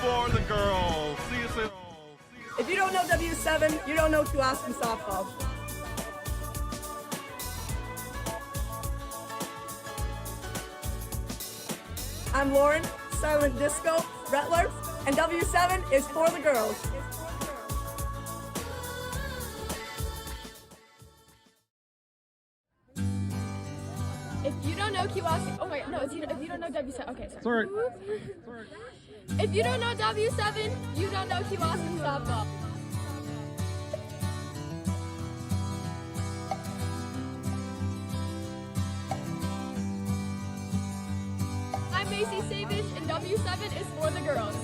Speaker 1: for the girls. See you soon.
Speaker 17: If you don't know W7, you don't know Kewaskum softball. I'm Lauren, Silent Disco, Rattler, and W7 is for the girls.
Speaker 8: If you don't know Kewaskum, oh my God, no, if you don't know W7, okay, sorry. If you don't know W7, you don't know Kewaskum softball. I'm Macy Savish, and W7 is for the girls.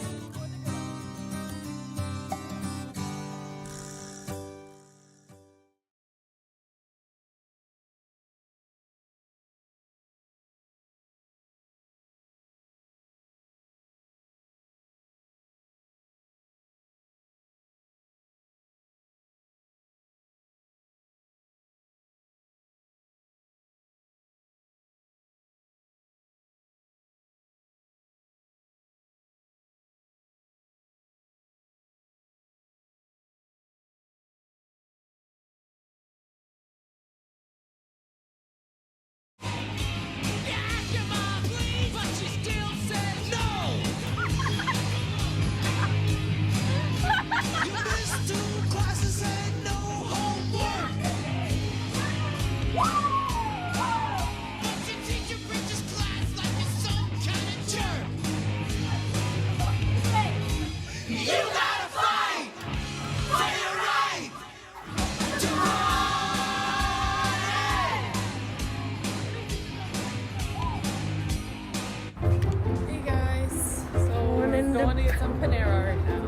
Speaker 8: Hey guys, so we're going to get some Panera right now.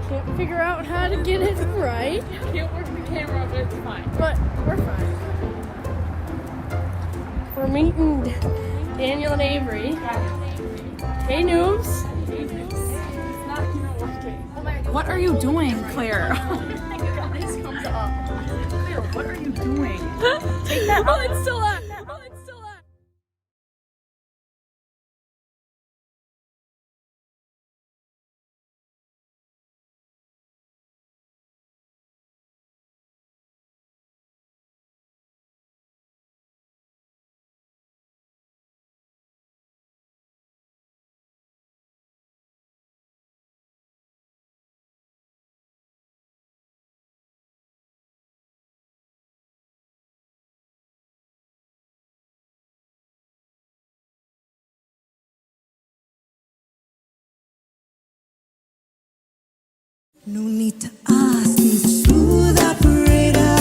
Speaker 8: Can't figure out how to get it right. Can't work the camera, but it's fine. But we're fine. We're meeting Daniel and Avery. Hey noobs. It's not even working. Oh my God.
Speaker 7: What are you doing, Claire?
Speaker 8: This comes up.
Speaker 7: Claire, what are you doing?
Speaker 8: Take that out. Oh, it's still up.
Speaker 6: No need to ask, it's smooth operator.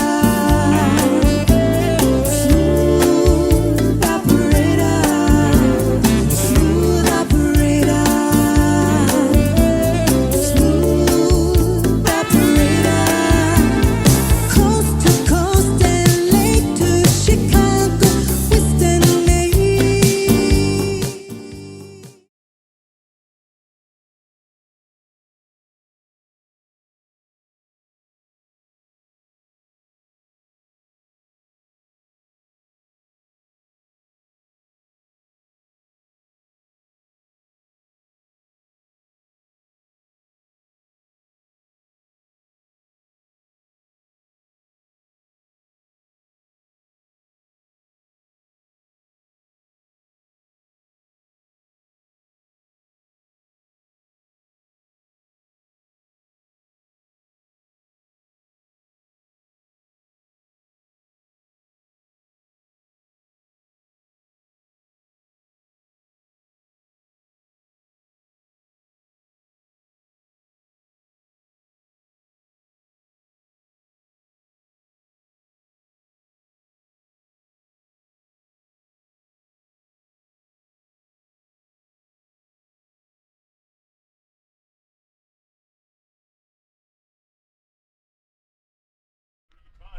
Speaker 6: Smooth operator. Smooth operator. Smooth operator. Coast to coast and lake to Chicago, West and Maine.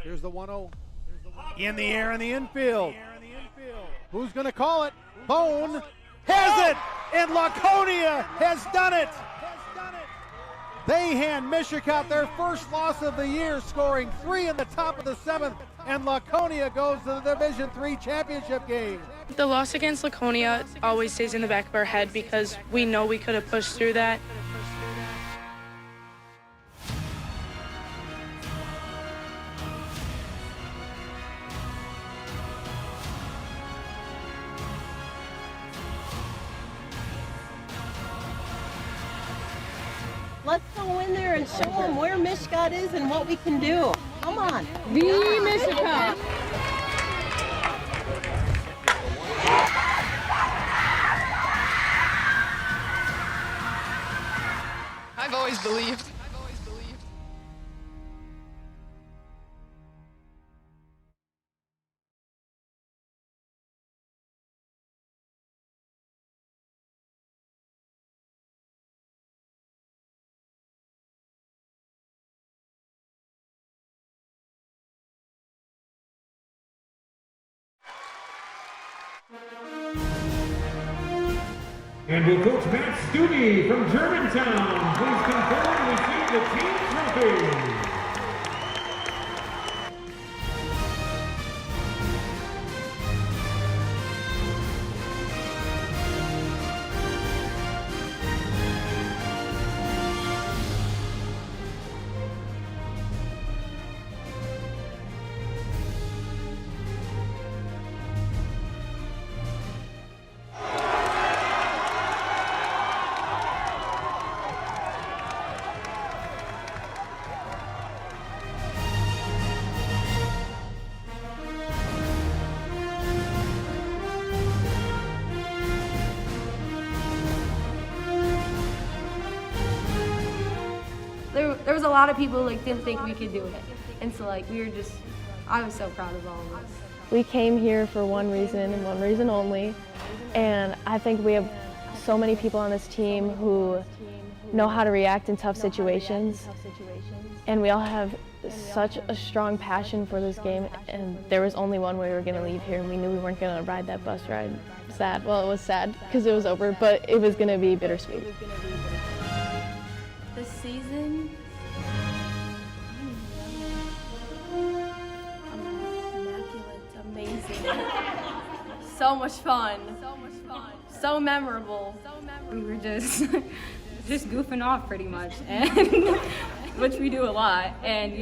Speaker 18: Here's the 1-0 in the air in the infield. Who's going to call it? Bone has it, and Laconia has done it. They hand Mishicot their first loss of the year, scoring 3 in the top of the 7th, and Laconia goes to the Division III championship game.
Speaker 8: The loss against Laconia always stays in the back of our head because we know we could have pushed through that.
Speaker 19: Let's go in there and show them where Mishicot is and what we can do. Come on.
Speaker 8: The Mishicot.
Speaker 14: I've always believed.
Speaker 20: And will Coach Matt Stubbe from Germantown please come forward and receive the team trophy.
Speaker 21: There was a lot of people like didn't think we could do it, and so like I was so proud of all of us.
Speaker 22: We came here for one reason and one reason only, and I think we have so many people on this team who know how to react in tough situations, and we all have such a strong passion for this game, and there was only one way we were going to leave here, and we knew we weren't going to ride that bus ride. Sad. Well, it was sad because it was over, but it was going to be bittersweet.
Speaker 21: This season, immaculate, amazing, so much fun, so memorable.
Speaker 23: We were just goofing off pretty much, and which we do a lot, and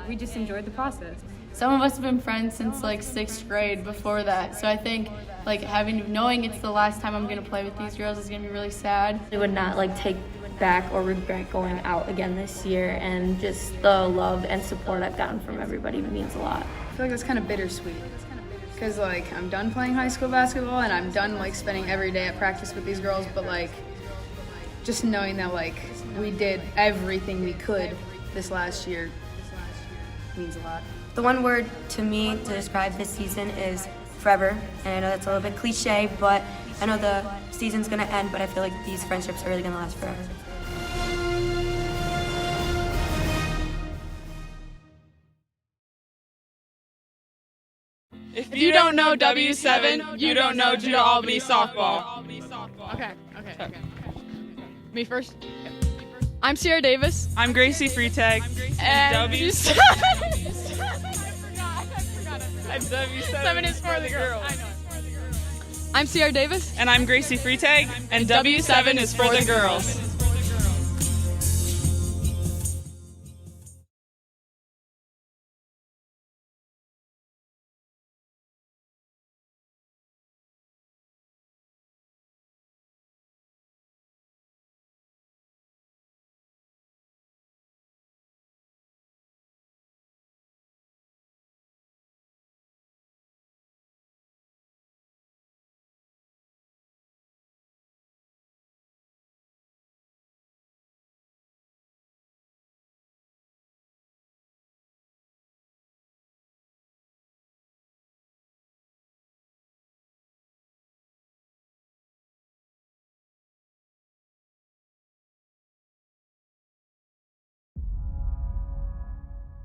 Speaker 23: we just enjoyed the process.
Speaker 7: Some of us have been friends since like 6th grade before that, so I think like knowing it's the last time I'm gonna play with these girls is gonna be really sad.
Speaker 24: I would not take back or regret going out again this year, and just the love and support I've gotten from everybody means a lot.
Speaker 25: I feel like it's kind of bittersweet because I'm done playing high school basketball and I'm done spending every day at practice with these girls, but just knowing that we did everything we could this last year means a lot.
Speaker 26: The one word to me to describe this season is forever, and I know that's a little bit cliche, but I know the season's gonna end, but I feel like these friendships are really gonna last forever.
Speaker 7: If you don't know W7, you don't know Judah Albany softball. Okay. Me first. I'm Sierra Davis.
Speaker 14: I'm Gracie Freetag.
Speaker 7: And
Speaker 14: W7.
Speaker 7: And W7 is for the girls. I'm Sierra Davis.
Speaker 14: And I'm Gracie Freetag. And W7 is for the girls.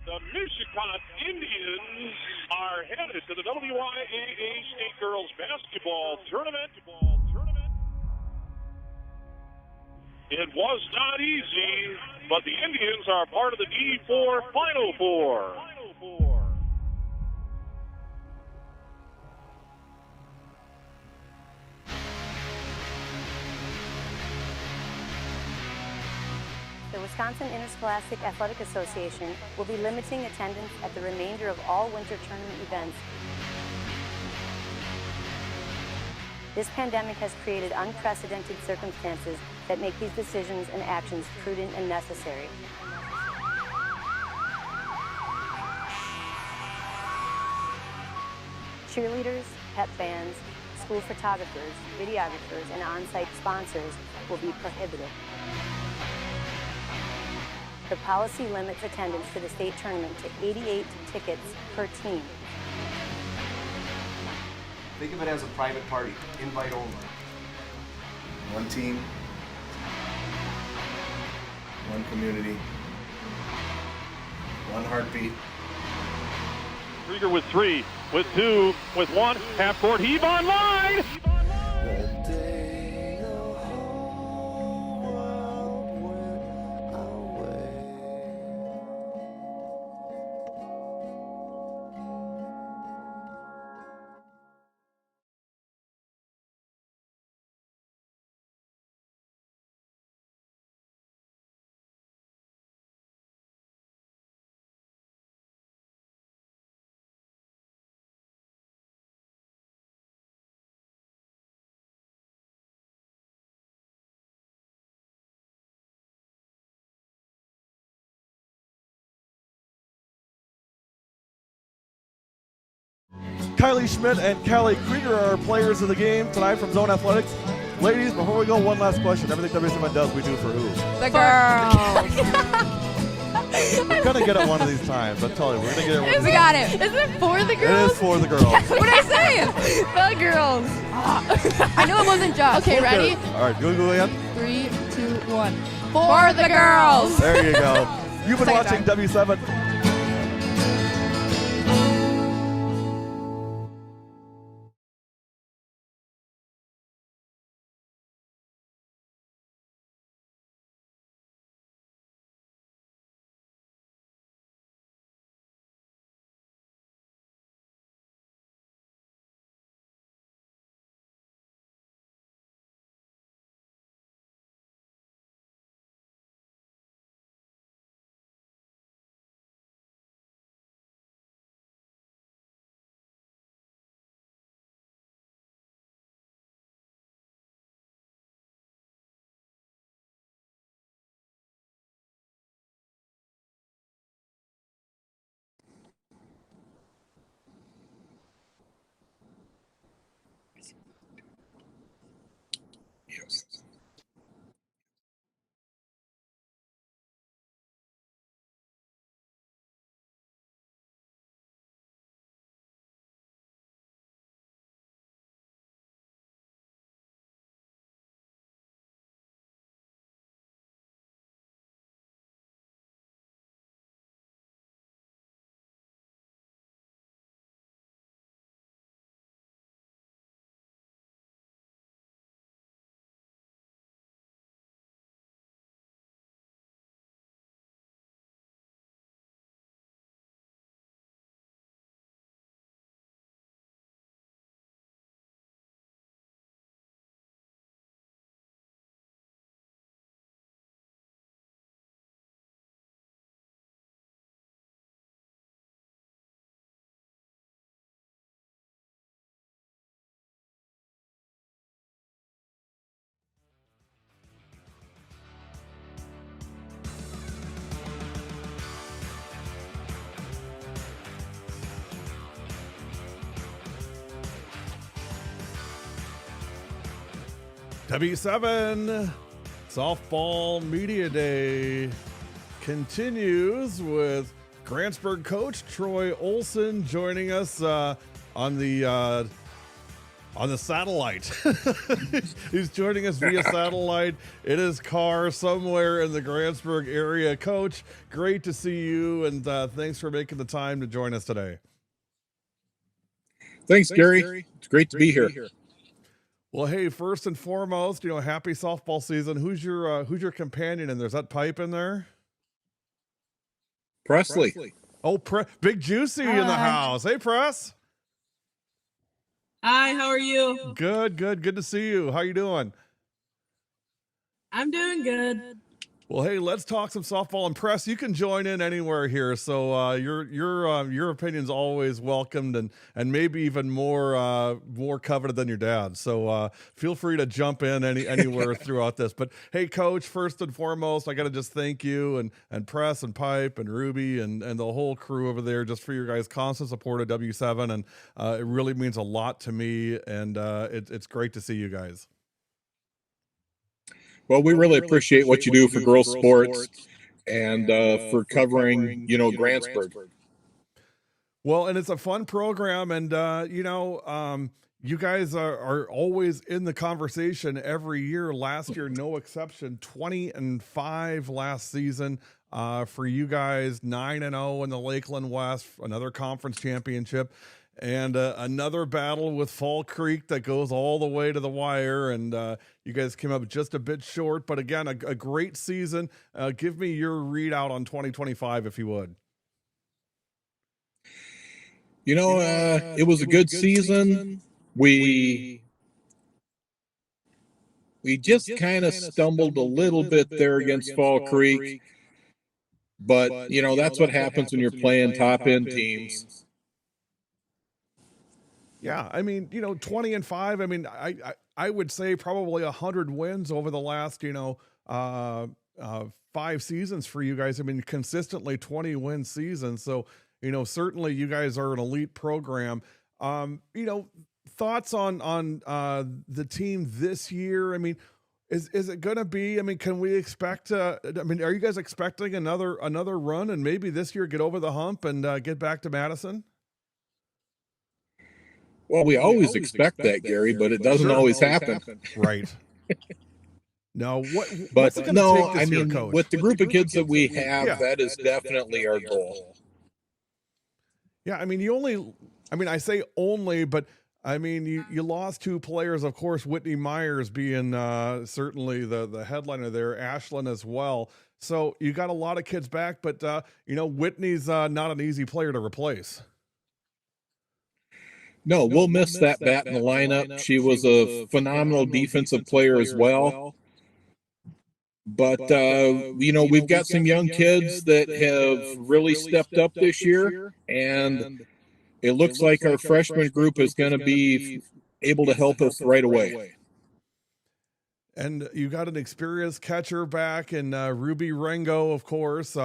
Speaker 2: The Michigan Indians are headed to the WIAA State Girls Basketball Tournament. It was not easy, but the Indians are part of the D4 Final Four.
Speaker 3: The Wisconsin Interscholastic Athletic Association will be limiting attendance at the remainder of all winter tournament events. This pandemic has created unprecedented circumstances that make these decisions and actions prudent and necessary. Cheerleaders, pep bands, school photographers, videographers, and on-site sponsors will be prohibited. The policy limits attendance to the state tournament to 88 tickets per team.
Speaker 5: Think of it as a private party, invite only. One team, one community, one heartbeat.
Speaker 2: Krieger with 3, with 2, with 1, half court heave on line.
Speaker 1: Kylie Schmidt and Callie Krieger are players of the game tonight from Zone Athletics. Ladies, before we go, one last question. Everything WSMN does, we do for who?
Speaker 8: The girls.
Speaker 1: We're going to get it one of these times. I'm telling you, we're going to get it one.
Speaker 8: We got it. Is it for the girls?
Speaker 1: It is for the girls.
Speaker 8: What did I say? The girls. I knew it wasn't just. Okay, ready?
Speaker 1: All right, go again.
Speaker 8: 3, 2, 1. For the girls.
Speaker 1: There you go. You've been watching W7. W7 Softball Media Day continues with Grantsburg coach Troy Olson joining us on the on the satellite. He's joining us via satellite in his car somewhere in the Grantsburg area. Coach, great to see you, and thanks for making the time to join us today.
Speaker 4: Thanks, Gary. It's great to be here.
Speaker 1: Well, hey, first and foremost, happy softball season. Who's your companion in there? Is that Pipe in there?
Speaker 4: Presley.
Speaker 1: Oh, Big Juicy in the house. Hey, Press.
Speaker 14: Hi, how are you?
Speaker 1: Good to see you. How you doing?
Speaker 14: I'm doing good.
Speaker 1: Well, hey, let's talk some softball. And Press, you can join in anywhere here. So your opinion's always welcomed, and maybe even more coveted than your dad's. So feel free to jump in anywhere throughout this. But hey, Coach, first and foremost, I got to just thank you and Press and Pipe and Ruby and the whole crew over there just for your guys' constant support of W7, and it really means a lot to me. And it's great to see you guys.
Speaker 4: Well, we really appreciate what you do for girls sports and for covering, Grantsburg.
Speaker 1: Well, and it's a fun program, and you guys are always in the conversation every year. Last year, no exception. 20-5 last season for you guys. 9-0 in the Lakeland West, another conference championship. And another battle with Fall Creek that goes all the way to the wire. And you guys came up just a bit short. But again, a great season. Give me your readout on 2025, if you would.
Speaker 4: It was a good season. We just kind of stumbled a little bit there against Fall Creek. But, that's what happens when you're playing top-end teams.
Speaker 1: Yeah, 20-5. I mean, I would say probably 100 wins over the last 5 seasons for you guys. I mean, consistently 20-win seasons. So certainly you guys are an elite program. Thoughts on the team this year? I mean, is it going to be? I mean, can we expect? Are you guys expecting another run and maybe this year get over the hump and get back to Madison?
Speaker 4: Well, we always expect that, Gary, but it doesn't always happen.
Speaker 1: Right. No,
Speaker 4: what's it gonna take this year, Coach? With the group of kids that we have, that is definitely our goal.
Speaker 1: Yeah, I say only, but you lost 2 players, of course, Whitney Myers being certainly the headliner there, Ashlyn as well. So you got a lot of kids back, but Whitney's not an easy player to replace.
Speaker 4: No, we'll miss that bat in the lineup. She was a phenomenal defensive player as well. But, we've got some young kids that have really stepped up this year, and it looks like our freshman group is going to be able to help us right away.
Speaker 1: And you got an experienced catcher back in Ruby Rengo, of course.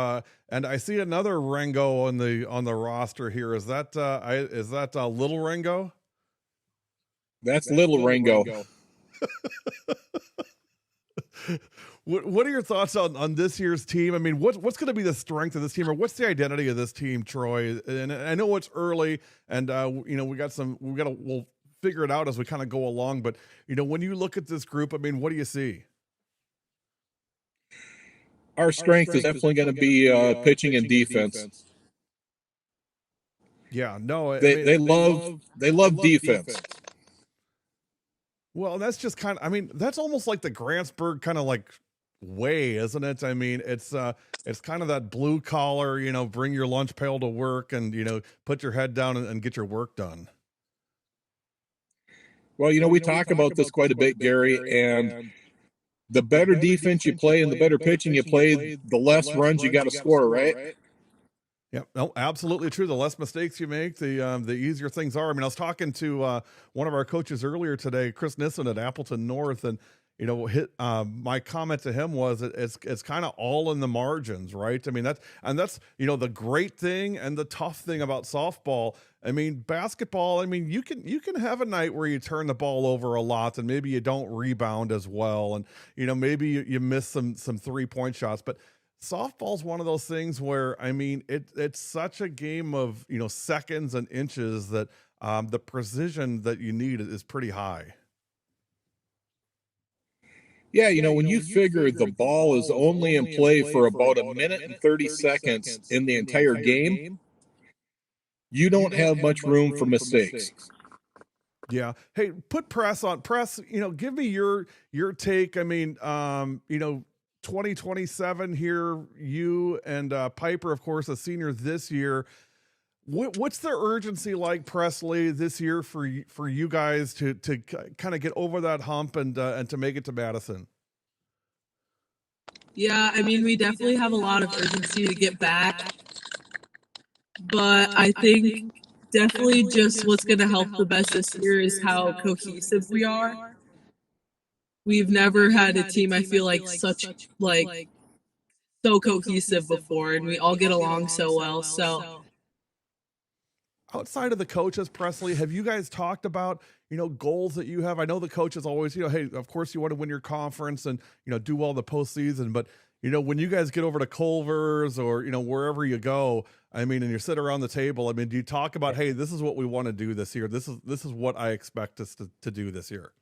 Speaker 1: And I see another Rengo on the roster here. Is that Little Rengo?
Speaker 4: That's Little Rengo.
Speaker 1: What are your thoughts on this year's team? I mean, what's going to be the strength of this team, or what's the identity of this team, Troy? And I know it's early, and we'll figure it out as we kind of go along. But when you look at this group, I mean, what do you see?
Speaker 4: Our strength is definitely going to be pitching and defense.
Speaker 1: Yeah, no,
Speaker 4: they love defense.
Speaker 1: Well, that's just kind of, that's almost like the Grantsburg kind of like way, isn't it? I mean, it's kind of that blue collar, bring your lunch pail to work and, put your head down and get your work done.
Speaker 4: Well, we talk about this quite a bit, Gary, and the better defense you play and the better pitching you play, the less runs you got to score, right?
Speaker 1: Yeah, no, absolutely true. The less mistakes you make, the easier things are. I was talking to one of our coaches earlier today, Chris Nissen at Appleton North, and my comment to him was it's kind of all in the margins, right? That's the great thing and the tough thing about softball. Basketball, you can have a night where you turn the ball over a lot and maybe you don't rebound as well, and maybe you miss some 3-point shots, but softball's one of those things where it's such a game of seconds and inches that the precision that you need is pretty high.
Speaker 4: Yeah, when you figure the ball is only in play for about a minute and 30 seconds in the entire game, you don't have much room for mistakes.
Speaker 1: Yeah. Hey, put Press on. Press, give me your take. I mean, 2027 here, you and Piper, of course, a senior this year. What's the urgency like, Presley, this year for you guys to kind of get over that hump and to make it to Madison?
Speaker 14: Yeah, I mean, we definitely have a lot of urgency to get back, but I think definitely just what's going to help the best this year is how cohesive we are. We've never had a team, I feel like, so cohesive before, and we all get along so well. So
Speaker 1: outside of the coaches, Presley, have you guys talked about, goals that you have? I know the coaches always, hey, of course you want to win your conference and, do well in the postseason, but, when you guys get over to Culver's or, wherever you go, I mean, and you sit around the table, I mean, do you talk about, hey, this is what we want to do this year? This is what I expect us to do this year.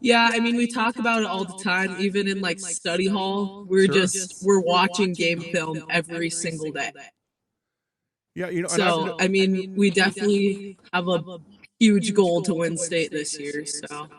Speaker 14: Yeah, I mean, we talk about it all the time, even in study hall. We're watching game film every single day.
Speaker 1: Yeah,
Speaker 14: so I mean, we definitely have a huge goal to win state this year. So,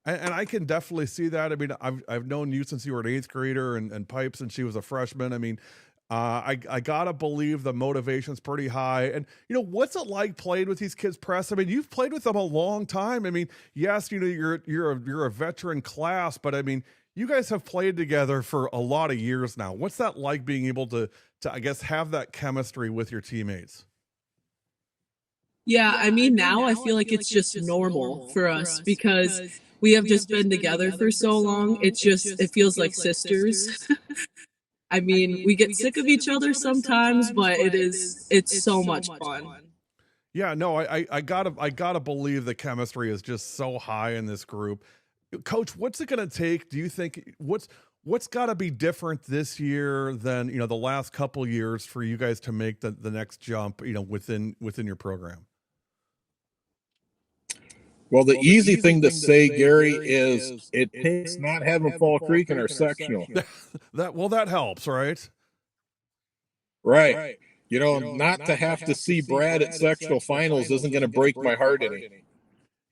Speaker 1: and I can definitely see that. I mean, I've known you since you were an 8th grader, and Pipe since she was a freshman. I mean, I gotta believe the motivation's pretty high. And what's it like playing with these kids, Press? I mean, you've played with them a long time. I mean, yes, you're a veteran class, but I mean, you guys have played together for a lot of years now. What's that like being able to I guess have that chemistry with your teammates?
Speaker 14: Yeah, I mean, now I feel like it's just normal for us because we have just been together for so long. It feels like sisters. I mean, we get sick of each other sometimes, but it's so much fun.
Speaker 1: Yeah, no, I gotta believe the chemistry is just so high in this group. Coach, what's it gonna take? Do you think what's got to be different this year than the last couple years for you guys to make the next jump within your program?
Speaker 4: Well, the easy thing to say, Gary, is it takes not having Fall Creek in our sectional.
Speaker 1: That helps, right?
Speaker 4: Right. Not to have to see Brad at sectional finals isn't going to break my heart any.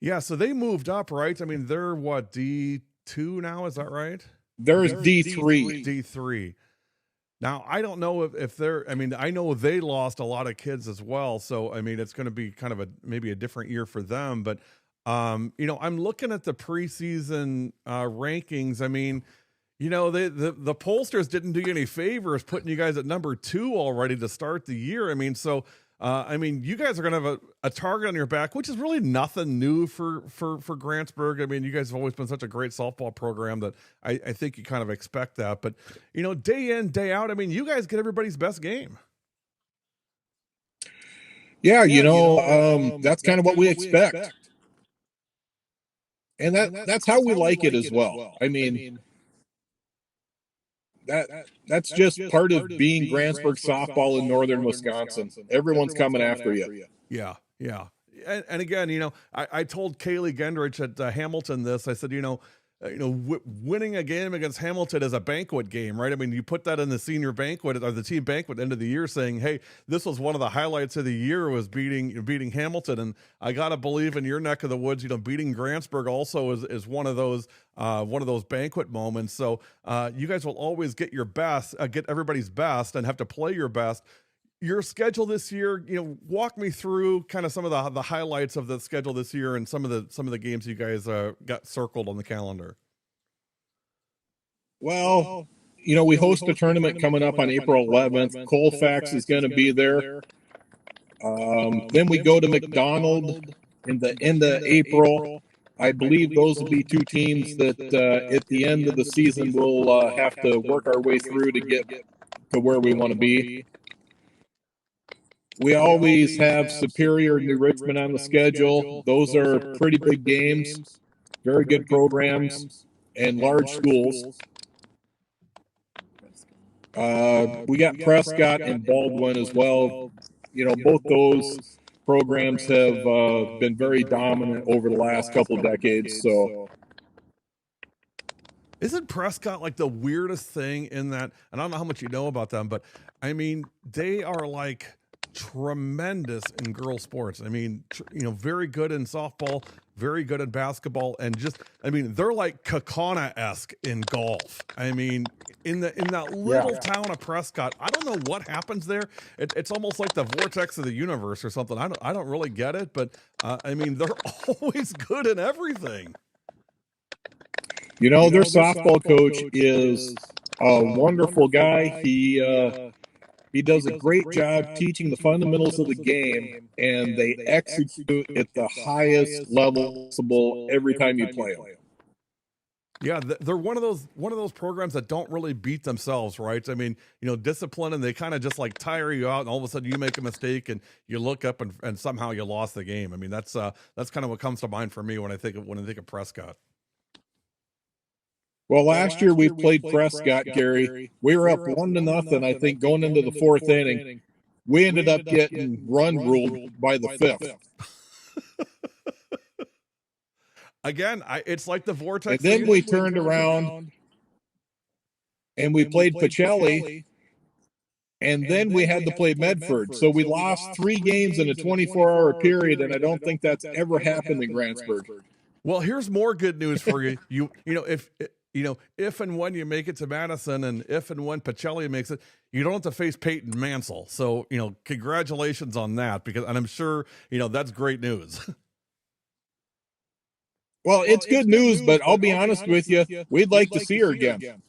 Speaker 1: Yeah, so they moved up, right? I mean, they're what, D2 now, is that right?
Speaker 4: There's D3.
Speaker 1: D3. Now, I don't know if they're, I mean, I know they lost a lot of kids as well. So, I mean, it's going to be kind of maybe a different year for them. But, I'm looking at the preseason rankings. I mean, the pollsters didn't do you any favors putting you guys at number 2 already to start the year. I mean, so, you guys are going to have a target on your back, which is really nothing new for Grantsburg. I mean, you guys have always been such a great softball program that I think you kind of expect that. But, day in, day out, I mean, you guys get everybody's best game.
Speaker 4: Yeah, that's kind of what we expect. And that's how we like it as well. I mean, that's just part of being Grantsburg softball in northern Wisconsin. Everyone's coming after you.
Speaker 1: Yeah. And again, I told Kaylee Gendrich at Hamilton this. I said, winning a game against Hamilton is a banquet game, right? I mean, you put that in the senior banquet or the team banquet end of the year, saying, "Hey, this was one of the highlights of the year was beating Hamilton." And I gotta believe in your neck of the woods, beating Grantsburg also is one of those banquet moments. So you guys will always get your best, get everybody's best, and have to play your best. Your schedule this year, walk me through kind of some of the highlights of the schedule this year and some of the games you guys got circled on the calendar.
Speaker 4: Well, we host a tournament coming up on April 11th. Colfax is going to be there. Then we go to McDonald in the end of April. I believe those will be 2 teams that at the end of the season we'll have to work our way through to get to where we want to be. We always have Superior and New Richmond on the schedule. Those are pretty big games, very good programs, and large schools. We got Prescott and Baldwin as well. Both those programs have been very dominant over the last couple of decades. So,
Speaker 1: isn't Prescott like the weirdest thing in that? And I don't know how much you know about them, but I mean, they are like tremendous in girl sports. I mean, very good in softball, very good in basketball, and they're like Kakana-esque in golf. I mean, in that little town of Prescott, I don't know what happens there. It's almost like the vortex of the universe or something. I don't really get it, but I mean, they're always good in everything.
Speaker 4: their softball coach is a wonderful guy. He does a great job teaching the fundamentals of the game, and they execute at the highest level possible every time you play them.
Speaker 1: Yeah, they're one of those programs that don't really beat themselves, right? I mean, discipline, and they kind of just like tire you out, and all of a sudden you make a mistake and you look up and somehow you lost the game. I mean, that's kind of what comes to mind for me when I think of Prescott.
Speaker 4: Well, last year we played Prescott, Gary. We were up 1-0, I think, going into the fourth inning. We ended up getting run ruled by the fifth.
Speaker 1: Again, it's like the vortex.
Speaker 4: And then we turned around and we played Pacelli, and then we had to play Medford. So we lost 3 games in a 24-hour period, and I don't think that's ever happened in Grantsburg.
Speaker 1: Well, here's more good news for you. If and when you make it to Madison, and if and when Pacelli makes it, you don't have to face Peyton Mansell. So, congratulations on that, and I'm sure, that's great news.
Speaker 4: Well, it's good news, but I'll be honest with you, we'd like to see her again.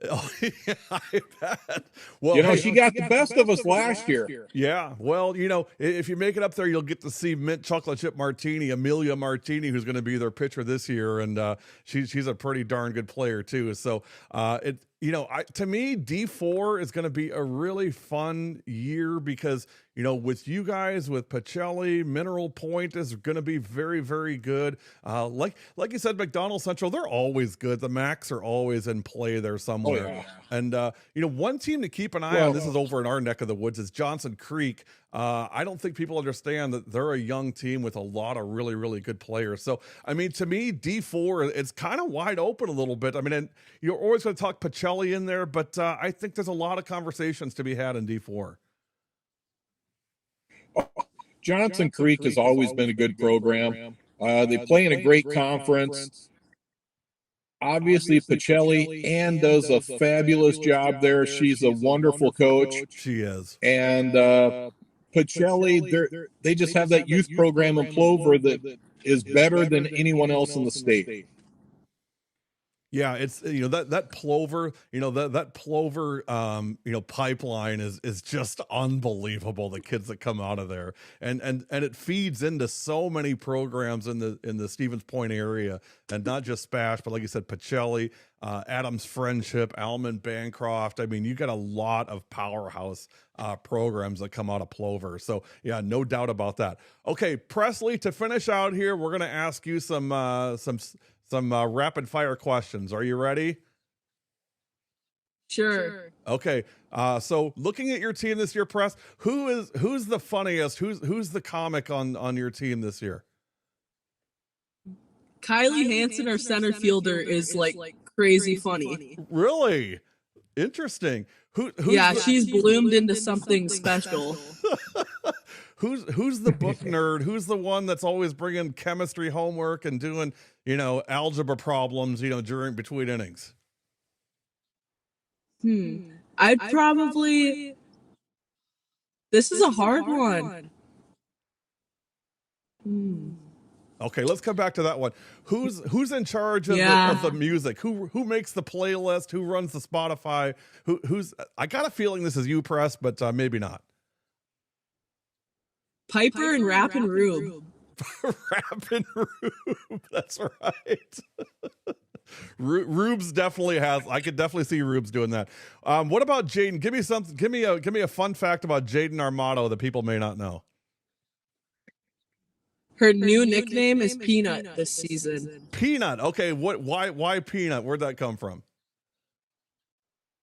Speaker 1: Oh, yeah, I bet. Well,
Speaker 4: she got the best of us last year.
Speaker 1: Yeah. Well, if you make it up there, you'll get to see Mint Chocolate Chip Martini, Amelia Martini, who's going to be their pitcher this year, and she's a pretty darn good player too. So to me, D4 is going to be a really fun year because with you guys, with Pacelli, Mineral Point is going to be very, very good. Like you said, McDonald Central, they're always good. The Macs are always in play there somewhere. Oh, yeah. And one team to keep an eye on, this is over in our neck of the woods, is Johnson Creek. I don't think people understand that they're a young team with a lot of really, really good players. So, I mean, to me, D4, it's kind of wide open a little bit. I mean, and you're always going to talk Pacelli in there, but I think there's a lot of conversations to be had in D4.
Speaker 4: Johnson Creek has always been a good program. They play in a great conference. Obviously, Pacelli Ann does a fabulous job there. She's a wonderful coach.
Speaker 1: She is.
Speaker 4: And Pacelli, they just have that youth program in Plover that is better than anyone else in the state.
Speaker 1: Yeah, it's that Plover, that Plover pipeline is just unbelievable. The kids that come out of there, and it feeds into so many programs in the Stevens Point area, and not just Spash, but like you said, Pacelli, Adams Friendship, Alman Bancroft. I mean, you got a lot of powerhouse programs that come out of Plover. So yeah, no doubt about that. Okay, Presley, to finish out here, we're gonna ask you some rapid fire questions. Are you ready?
Speaker 14: Sure.
Speaker 1: Okay. So looking at your team this year, Press, who's the funniest? Who's the comic on your team this year?
Speaker 14: Kylie Hansen, our center fielder, is like crazy funny.
Speaker 1: Really? Interesting.
Speaker 14: She's bloomed into something special.
Speaker 1: Who's the book nerd? Who's the one that's always bringing chemistry homework and doing, algebra problems, between innings?
Speaker 14: I'd probably. This is a hard one.
Speaker 1: Okay, let's come back to that one. Who's in charge of the music? Who makes the playlist? Who runs the Spotify? Who's? I got a feeling this is you, Press, but maybe not.
Speaker 14: Piper and Rappin' Rube.
Speaker 1: Rappin' Rube, that's right. Rube's definitely has. I could definitely see Rube's doing that. What about Jaden? Give me something. Give me a fun fact about Jaden Armato that people may not know.
Speaker 14: Her new nickname is Peanut this season.
Speaker 1: Peanut. Okay. Why Peanut? Where'd that come from?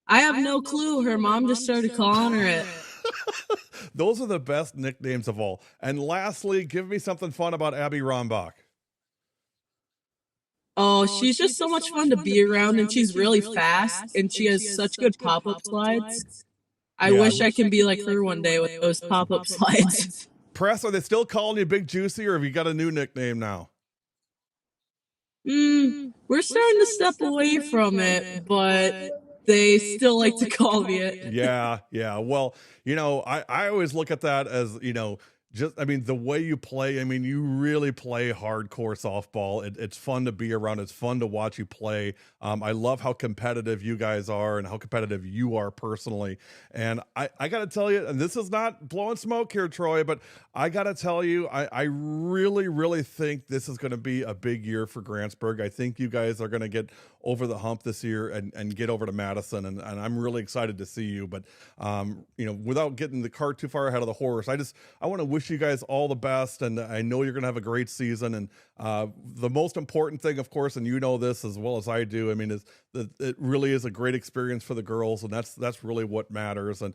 Speaker 14: I have no clue. Her mom just started calling her it.
Speaker 1: Those are the best nicknames of all. And lastly, give me something fun about Abby Rombach.
Speaker 14: Oh, she's just so much fun to be around, and she's really fast, and she has such good pop-up slides. I wish I can be like her one day with those pop-up slides.
Speaker 1: Press, are they still calling you Big Juicy, or have you got a new nickname now?
Speaker 14: We're starting to step away from it, but they still like to call me it.
Speaker 1: Yeah. Well, I always look at that as, the way you play, you really play hardcore softball. It's fun to be around. It's fun to watch you play. I love how competitive you guys are and how competitive you are personally. And I got to tell you, and this is not blowing smoke here, Troy, but I got to tell you, I really, really think this is going to be a big year for Grantsburg. I think you guys are going to get over the hump this year and get over to Madison. And I'm really excited to see you. But, without getting the cart too far ahead of the horse, I want to wish you guys all the best. And I know you're going to have a great season. And the most important thing, of course, and you know this as well as I do, is that it really is a great experience for the girls. And that's really what matters. And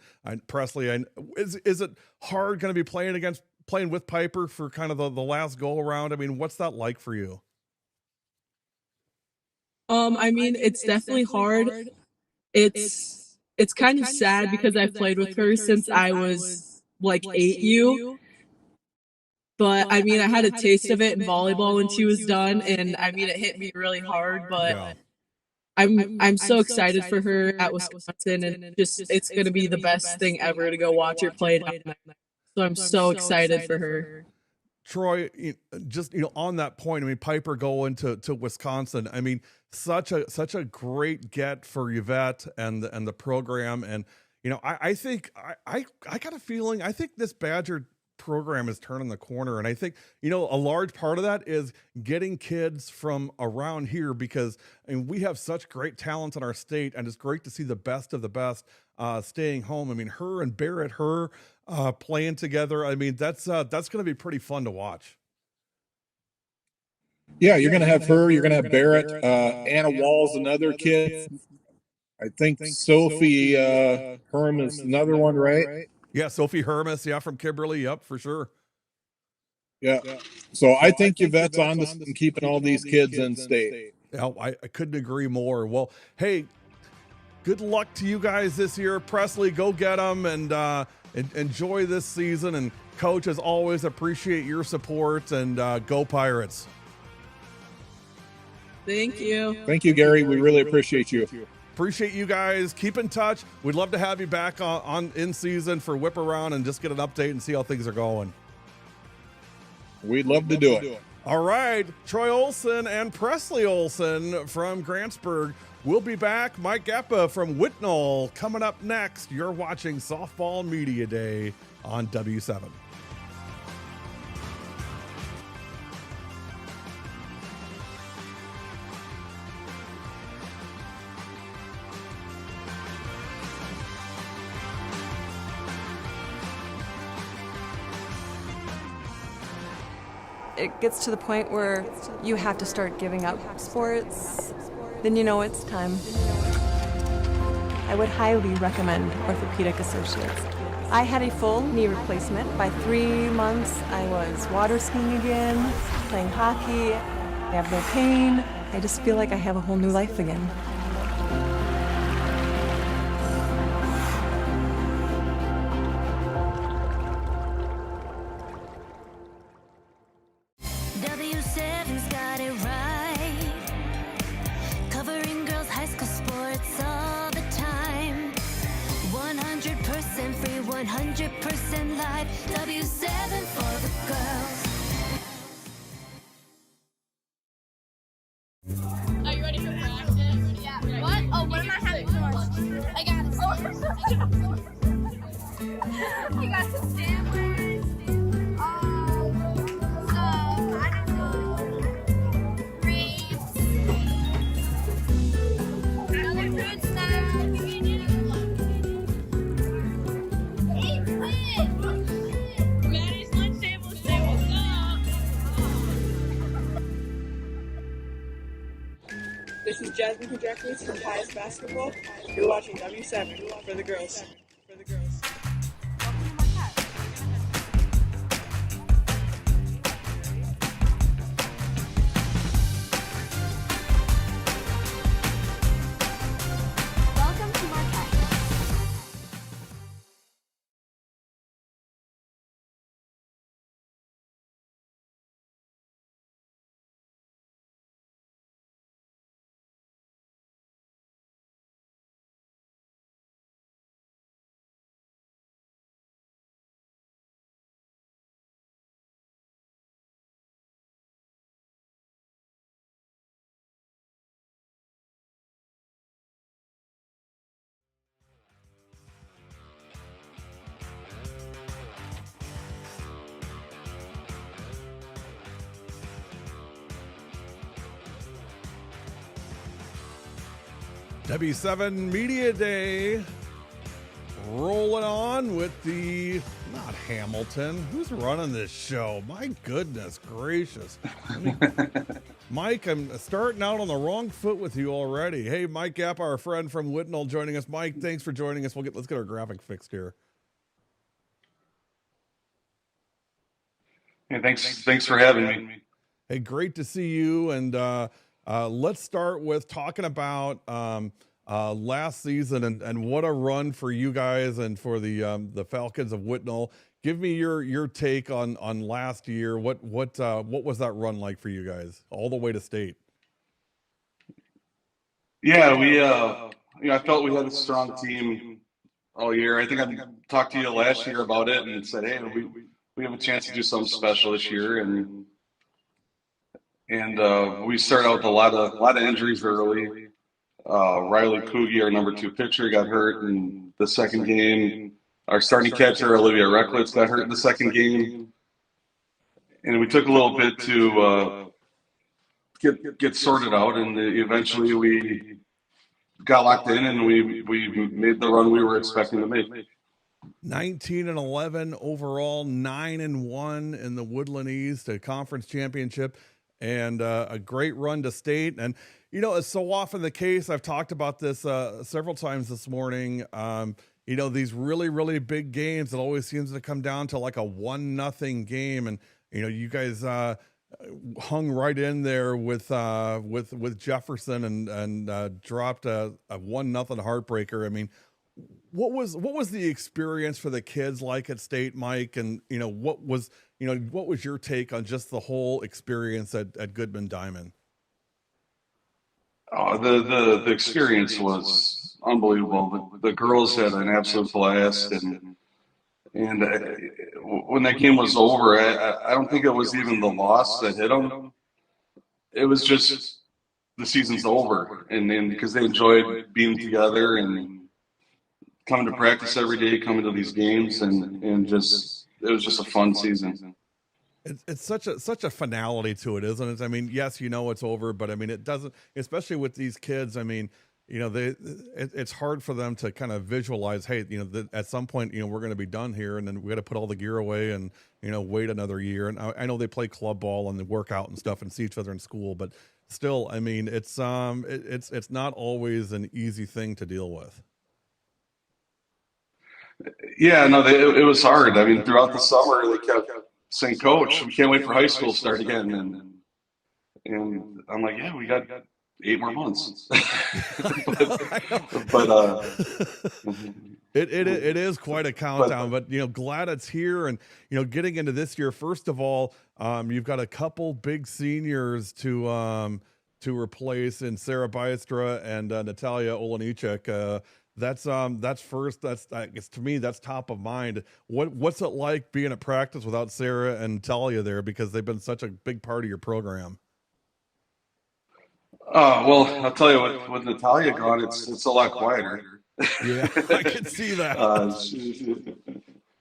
Speaker 1: Presley, is it hard going to be playing with Piper for kind of the last go around? What's that like for you?
Speaker 14: It's definitely hard. It's kind of sad because I've played with her since I was like 8U. But I had a taste of it in volleyball when she was done, and it hit me really hard. But I'm so excited for her at Wisconsin, and it's going to be the best thing ever to go watch her play down there. So I'm so excited for her.
Speaker 1: Troy, on that point, Piper going to Wisconsin, such a great get for Yvette and the program. And, I think I got a feeling, I think this Badger program is turning the corner. And I think, a large part of that is getting kids from around here, because we have such great talent in our state, and it's great to see the best of the best staying home. Her and Barrett, playing together. That's going to be pretty fun to watch.
Speaker 4: Yeah, you're going to have her. You're going to have Barrett. Anna Wall's another kid. I think Sophie Herm is another one, right?
Speaker 1: Yeah, Sophie Hermes, from Kimberly. Yep, for sure.
Speaker 4: Yeah. So I think Yvette's on this and keeping all these kids in state.
Speaker 1: Yeah, I couldn't agree more. Well, hey, good luck to you guys this year. Presley, go get them and enjoy this season. And Coach, as always, appreciate your support, and go Pirates.
Speaker 14: Thank you.
Speaker 4: Thank you, Gary. We really appreciate you.
Speaker 1: Appreciate you guys. Keep in touch. We'd love to have you back on in season for Whip Around and just get an update and see how things are going.
Speaker 4: We'd love to do it.
Speaker 1: All right. Troy Olson and Presley Olson from Grantsburg. We'll be back. Mike Eppa from Whitnall coming up next. You're watching Softball Media Day on W7.
Speaker 9: It gets to the point where you have to start giving up sports, then it's time. I would highly recommend Orthopedic Associates. I had a full knee replacement. By 3 months, I was water skiing again, playing hockey. I have no pain. I just feel like I have a whole new life again.
Speaker 6: W7's got it right. Covering girls' high school sports all the time. 100% free, 100% live. W7 for the girls.
Speaker 7: Are you ready for practice? Yeah. What? Oh, what am I having for lunch? I got you got some sandwiches.
Speaker 11: This is Jasmine Projectors from Pius Basketball. You're watching W7 for the girls.
Speaker 1: W7 Media Day rolling on with the, not Hamilton. Who's running this show? My goodness gracious. Mike, I'm starting out on the wrong foot with you already. Hey, Mike Gappa, our friend from Whitnall, joining us. Mike, thanks for joining us. Let's get our graphic fixed here.
Speaker 10: Hey, thanks for having me.
Speaker 1: Hey, great to see you. And let's start with talking about last season and what a run for you guys and for the Falcons of Whitnall. Give me your take on last year. What was that run like for you guys all the way to state?
Speaker 10: Yeah, we I felt we had a strong team all year. I think I talked to you last year about it and said, hey, we have a chance to do something special this year, and we started out with a lot of injuries early. Riley Kugi, our number 2 pitcher, got hurt in the second game. Our starting catcher, Olivia Recklitz, got hurt in the second game. And we took a little bit to get sorted out, and eventually we got locked in, and we made the run we were expecting to make.
Speaker 1: 19-11 overall, 9-1 in the Woodland East, a conference championship, and a great run to state. And it's so often the case. I've talked about this several times this morning. These really, really big games, it always seems to come down to like a 1-0 game. And, you guys hung right in there with Jefferson and dropped a 1-0 heartbreaker. I mean, what was the experience for the kids like at state, Mike? And, what was your take on just the whole experience at Goodman Diamond?
Speaker 10: Oh, the experience was unbelievable. The girls had an absolute blast, and when that game was over, I don't think it was even the loss that hit them. It was just the season's over, and because they enjoyed being together and coming to practice every day, coming to these games, and just it was just a fun season.
Speaker 1: It's such a finality to it, isn't it? I mean, yes, it's over, but I mean, it doesn't, especially with these kids. I mean, it's hard for them to kind of visualize, hey, at some point, we're going to be done here, and then we got to put all the gear away and, wait another year. And I know they play club ball and they work out and stuff and see each other in school, but still, I mean, it's not always an easy thing to deal with.
Speaker 10: Yeah, no, it was hard. I mean, throughout the summer, they kept saying, "Coach, we can't wait for high school to start again." And I'm like, "Yeah, we got 8 more months." but
Speaker 1: it is quite a countdown. But glad it's here, and getting into this year. First of all, you've got a couple big seniors to replace in Sarah Baestra and Natalia Olenichek. That's first. I guess to me, that's top of mind. What's it like being at practice without Sarah and Talia there, because they've been such a big part of your program?
Speaker 10: Well, I'll tell you what. With Natalia gone, it's a lot quieter.
Speaker 1: Yeah, I can see that.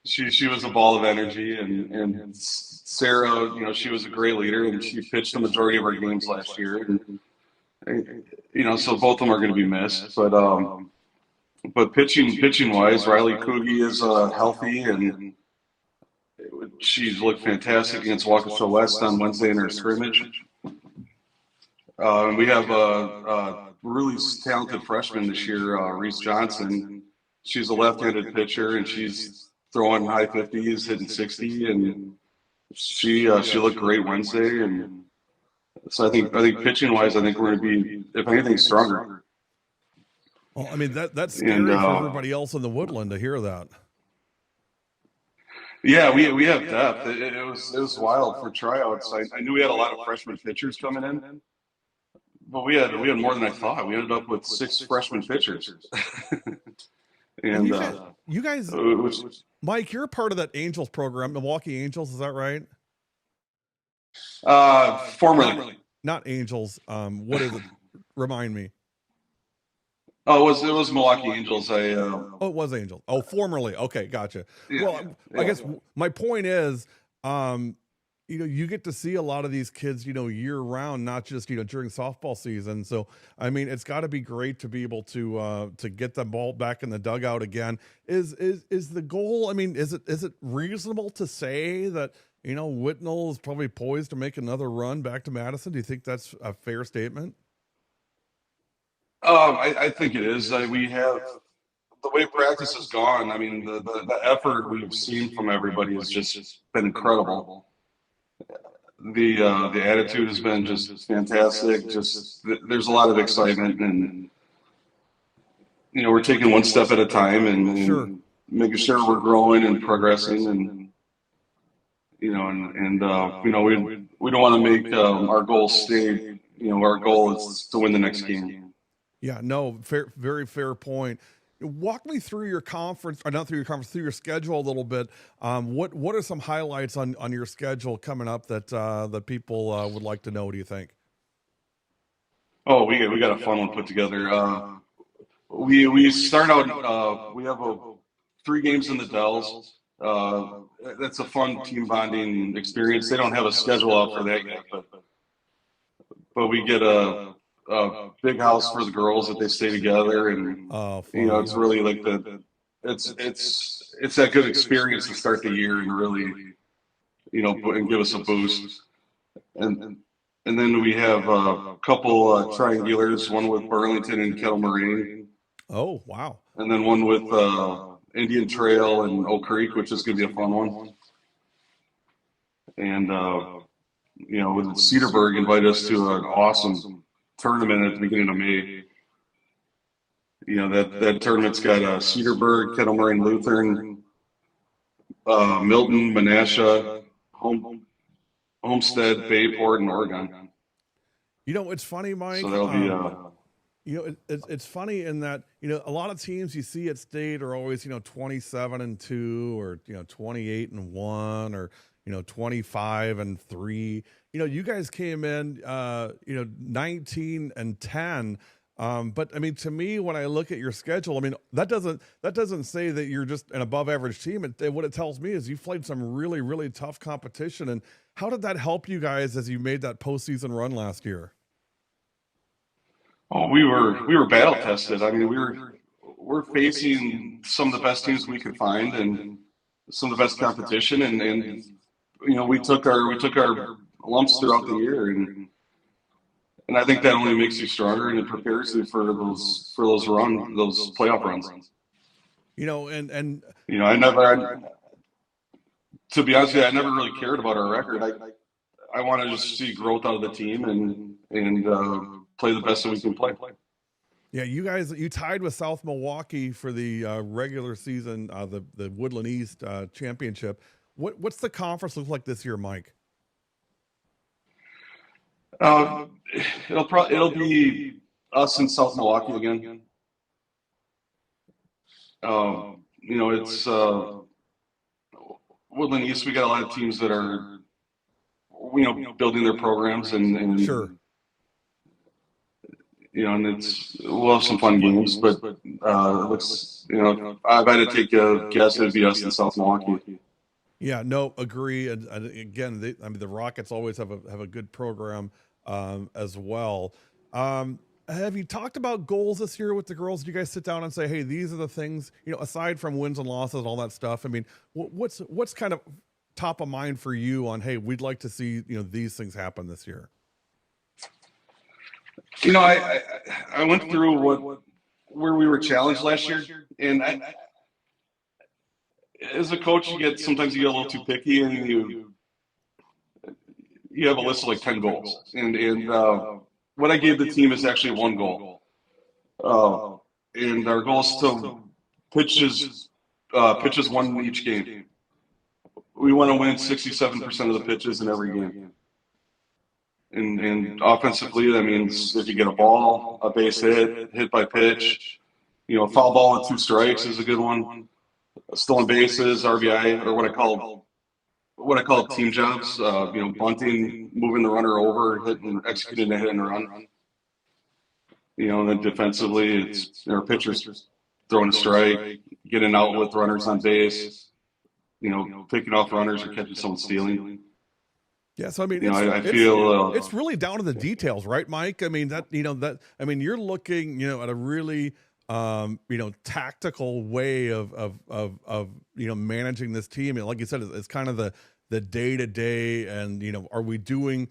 Speaker 10: She was a ball of energy, and Sarah, she was a great leader, and she pitched the majority of our games last year. And, so both of them are going to be missed, But pitching wise, Riley Kugi is healthy, and she's looked fantastic against Waukesha West on Wednesday in her scrimmage. And we have a really talented freshman this year, Reese Johnson. She's a left-handed pitcher, and she's throwing high 50s, hitting 60, and she looked great Wednesday. And so I think pitching wise, I think we're going to be, if anything, stronger.
Speaker 1: Well, I mean, that's scary for everybody else in the Woodland to hear that.
Speaker 10: Yeah, we have depth. It was wild for tryouts. I knew we had a lot of freshman pitchers coming in, but we had more than I thought. We ended up with 6 freshman pitchers. And
Speaker 1: you guys, Mike, you're a part of that Angels program, Milwaukee Angels. Is that right?
Speaker 10: Formerly,
Speaker 1: not Angels. What is it? Remind me.
Speaker 10: Oh, it was Milwaukee Angels.
Speaker 1: Oh, it was Angels. Oh, formerly. Okay, gotcha. I guess my point is, you get to see a lot of these kids, year round, not just, during softball season. So, I mean, it's got to be great to be able to get the ball back in the dugout again. Is the goal? I mean, is it reasonable to say that, Whitnall is probably poised to make another run back to Madison? Do you think that's a fair statement?
Speaker 10: I think it is. We have the way practice has gone. I mean, the effort we've seen from everybody has just been incredible. The attitude has been just fantastic. There's a lot of excitement, and we're taking one step at a time and making sure we're growing and progressing, and we don't want to make our goal stay. Our goal is to win the next game.
Speaker 1: Yeah, no, very fair point. Walk me through your conference, or not through your conference, through your schedule a little bit. What are some highlights on your schedule coming up that people would like to know? What do you think?
Speaker 10: Oh, we got a fun one put together. We start out. We have 3 games in the Dells. That's a fun team bonding experience. They don't have a schedule out for that yet, but we get a big house for the girls that they stay together, and it's really like it's that good experience to start the year and really and give us a boost. And then we have a couple triangulars, one with Burlington and Kettle Moraine.
Speaker 1: Oh, wow.
Speaker 10: And then one with Indian Trail and Oak Creek, which is going to be a fun one. And with Cedarburg invited us to an awesome tournament at the beginning of May. That tournament's got Cedarburg, Kettle Moraine Lutheran, Milton, Menasha, Homestead, Bayport, and Oregon.
Speaker 1: It's funny, Mike.
Speaker 10: So that'll be
Speaker 1: it's funny in that a lot of teams you see at state are always 27-2 or 28-1 or 25-3. You guys came in 19-10. But I mean, to me, when I look at your schedule, I mean, that doesn't say that you're just an above average team. What it tells me is you've played some really, really tough competition. And how did that help you guys as you made that postseason run last year?
Speaker 10: Oh, we were battle tested. I mean, we're facing some of the best teams we could find and some of the best competition, and we took our lumps throughout the year, and I think that only makes you stronger and it prepares you for those playoff runs. To be honest with you, I never really cared about our record. I want to just see growth out of the team and play the best that we can play.
Speaker 1: Yeah, you tied with South Milwaukee for the regular season, the Woodland East championship. What's the conference look like this year, Mike?
Speaker 10: It'll be us and South Milwaukee again. It's Woodland East. We got a lot of teams that are, building their programs and
Speaker 1: sure.
Speaker 10: And we'll have some fun games, but it looks, if I had to take a guess, it'd be us and South Milwaukee.
Speaker 1: Yeah, no, agree. And again, the Rockets always have a good program as well. Have you talked about goals this year with the girls? Do you guys sit down and say, hey, these are the things, aside from wins and losses and all that stuff? I mean, what's kind of top of mind for you on, hey, we'd like to see, these things happen this year?
Speaker 10: I went through where we were challenged last year, and as a coach, sometimes you get a little too picky, and you have a list of like 10 goals, and what I gave the team is actually 1 goal, and our goal is to pitches won each game. We want to win 67% of the pitches in every game. And offensively, that means if you get a ball, a base hit by pitch, foul ball with 2 strikes is a good one. Stolen bases, RBI, or what I call team jobs. Bunting, moving the runner over, executing a hit and run. And then defensively, it's our pitchers throwing a strike, getting out with runners on base. Picking off runners or catching someone stealing.
Speaker 1: Yeah, so I mean,
Speaker 10: I feel
Speaker 1: it's really down to the details, right, Mike? I mean you're looking, at a really tactical way of managing this team. And like you said, it's kind of the day to day, and are we doing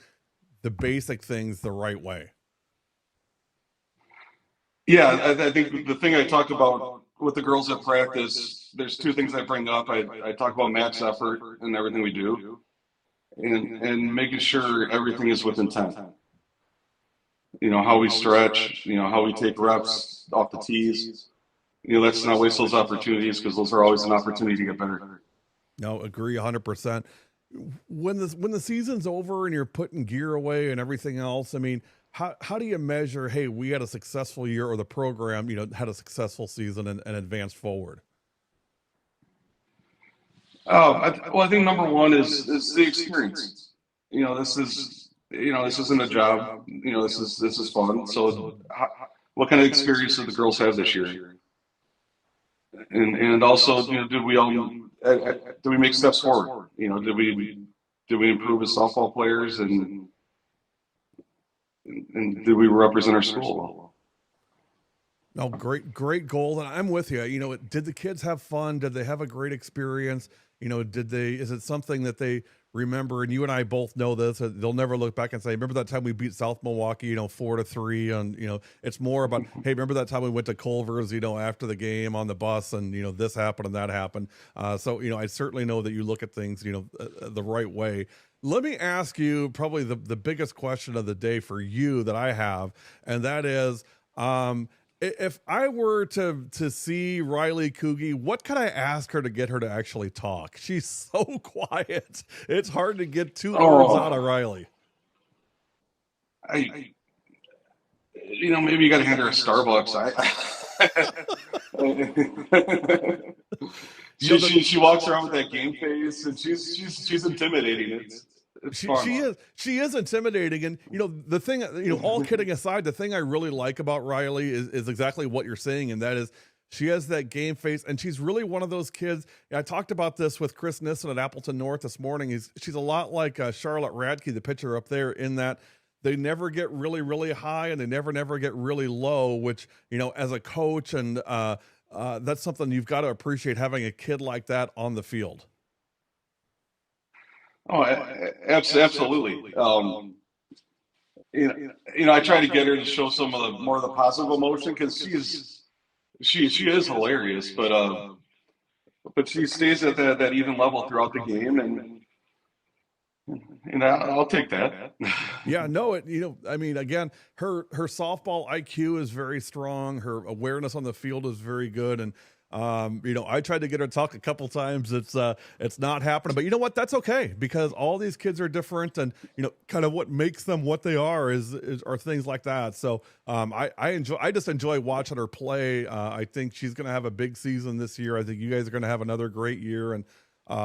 Speaker 1: the basic things the right way?
Speaker 10: Yeah, I think the thing I talked about with the girls at practice, there's two things I bring up. I talk about max effort in everything we do, and making sure everything is with intent. How we stretch, how we take reps off the tees. Let's not waste those opportunities, because those are always an opportunity to get better.
Speaker 1: No, agree 100%. When the season's over and you're putting gear away and everything else, I mean, how do you measure, hey, we had a successful year, or the program, had a successful season and advanced forward?
Speaker 10: I think number one is the experience. This isn't a job. This is fun. So, what kind of experience did the girls have this year? And also, did we make steps forward? Did we improve as softball players, and did we represent our school?
Speaker 1: No, great goal. And I'm with you. Did the kids have fun? Did they have a great experience? Is it something that they remember? And you and I both know this, they'll never look back and say, remember that time we beat South Milwaukee, 4-3. And, it's more about, hey, remember that time we went to Culver's, after the game on the bus, and, this happened and that happened. So, I certainly know that you look at things, the right way. Let me ask you probably the biggest question of the day for you that I have, and that is, if I were to see Riley Kuge, what could I ask her to get her to actually talk? She's so quiet. It's hard to get two words out of Riley.
Speaker 10: Maybe you got to hand her a Starbucks. She walks around with that game face, and she's intimidating.
Speaker 1: She is intimidating. And the thing, all kidding aside, the thing I really like about Riley is exactly what you're saying, and that is she has that game face, and she's really one of those kids. I talked about this with Chris Nissen at Appleton North this morning. She's a lot like Charlotte Radke, the pitcher up there, in that they never get really, really high, and they never get really low, which, as a coach, and that's something you've got to appreciate, having a kid like that on the field.
Speaker 10: Oh, absolutely. I try to get her to show some of the more of the positive emotion, because she is hilarious, but she stays at that even level throughout the game, and I'll take that.
Speaker 1: Yeah, no, again, her softball IQ is very strong. Her awareness on the field is very good, and I tried to get her to talk a couple times. It's not happening, but you know what? That's okay, because all these kids are different, and kind of what makes them what they are are things like that. So I just enjoy watching her play. I think she's going to have a big season this year. I think you guys are going to have another great year. And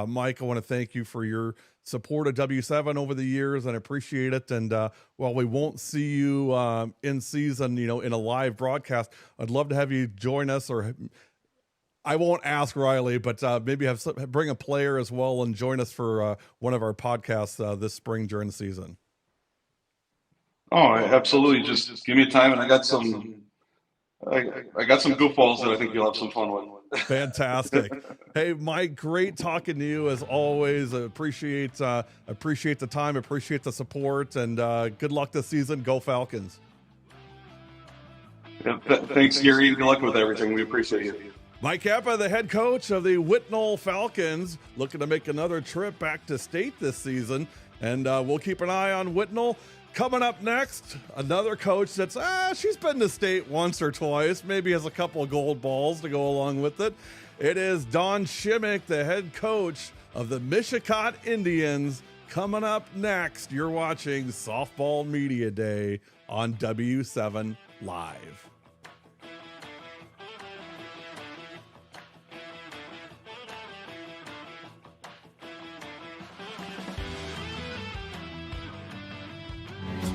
Speaker 1: Mike, I want to thank you for your support of W7 over the years, and appreciate it. And while we won't see you in season, in a live broadcast, I'd love to have you join us, or I won't ask Riley, but maybe bring a player as well and join us for one of our podcasts this spring during the season.
Speaker 10: Oh, absolutely. Just give me time, and I got some goofballs that I think you'll have some fun with.
Speaker 1: Fantastic. Hey, Mike, great talking to you as always. Appreciate the time, appreciate the support, and good luck this season. Go Falcons.
Speaker 10: Yeah, thanks, Gary. Good luck with everything. We appreciate you.
Speaker 1: Mike Kappa, the head coach of the Whitnall Falcons, looking to make another trip back to state this season. And we'll keep an eye on Whitnall. Coming up next, another coach that's, she's been to state once or twice, maybe has a couple of gold balls to go along with it. It is Don Shimmick, the head coach of the Mishicot Indians. Coming up next, you're watching Softball Media Day on W7 Live.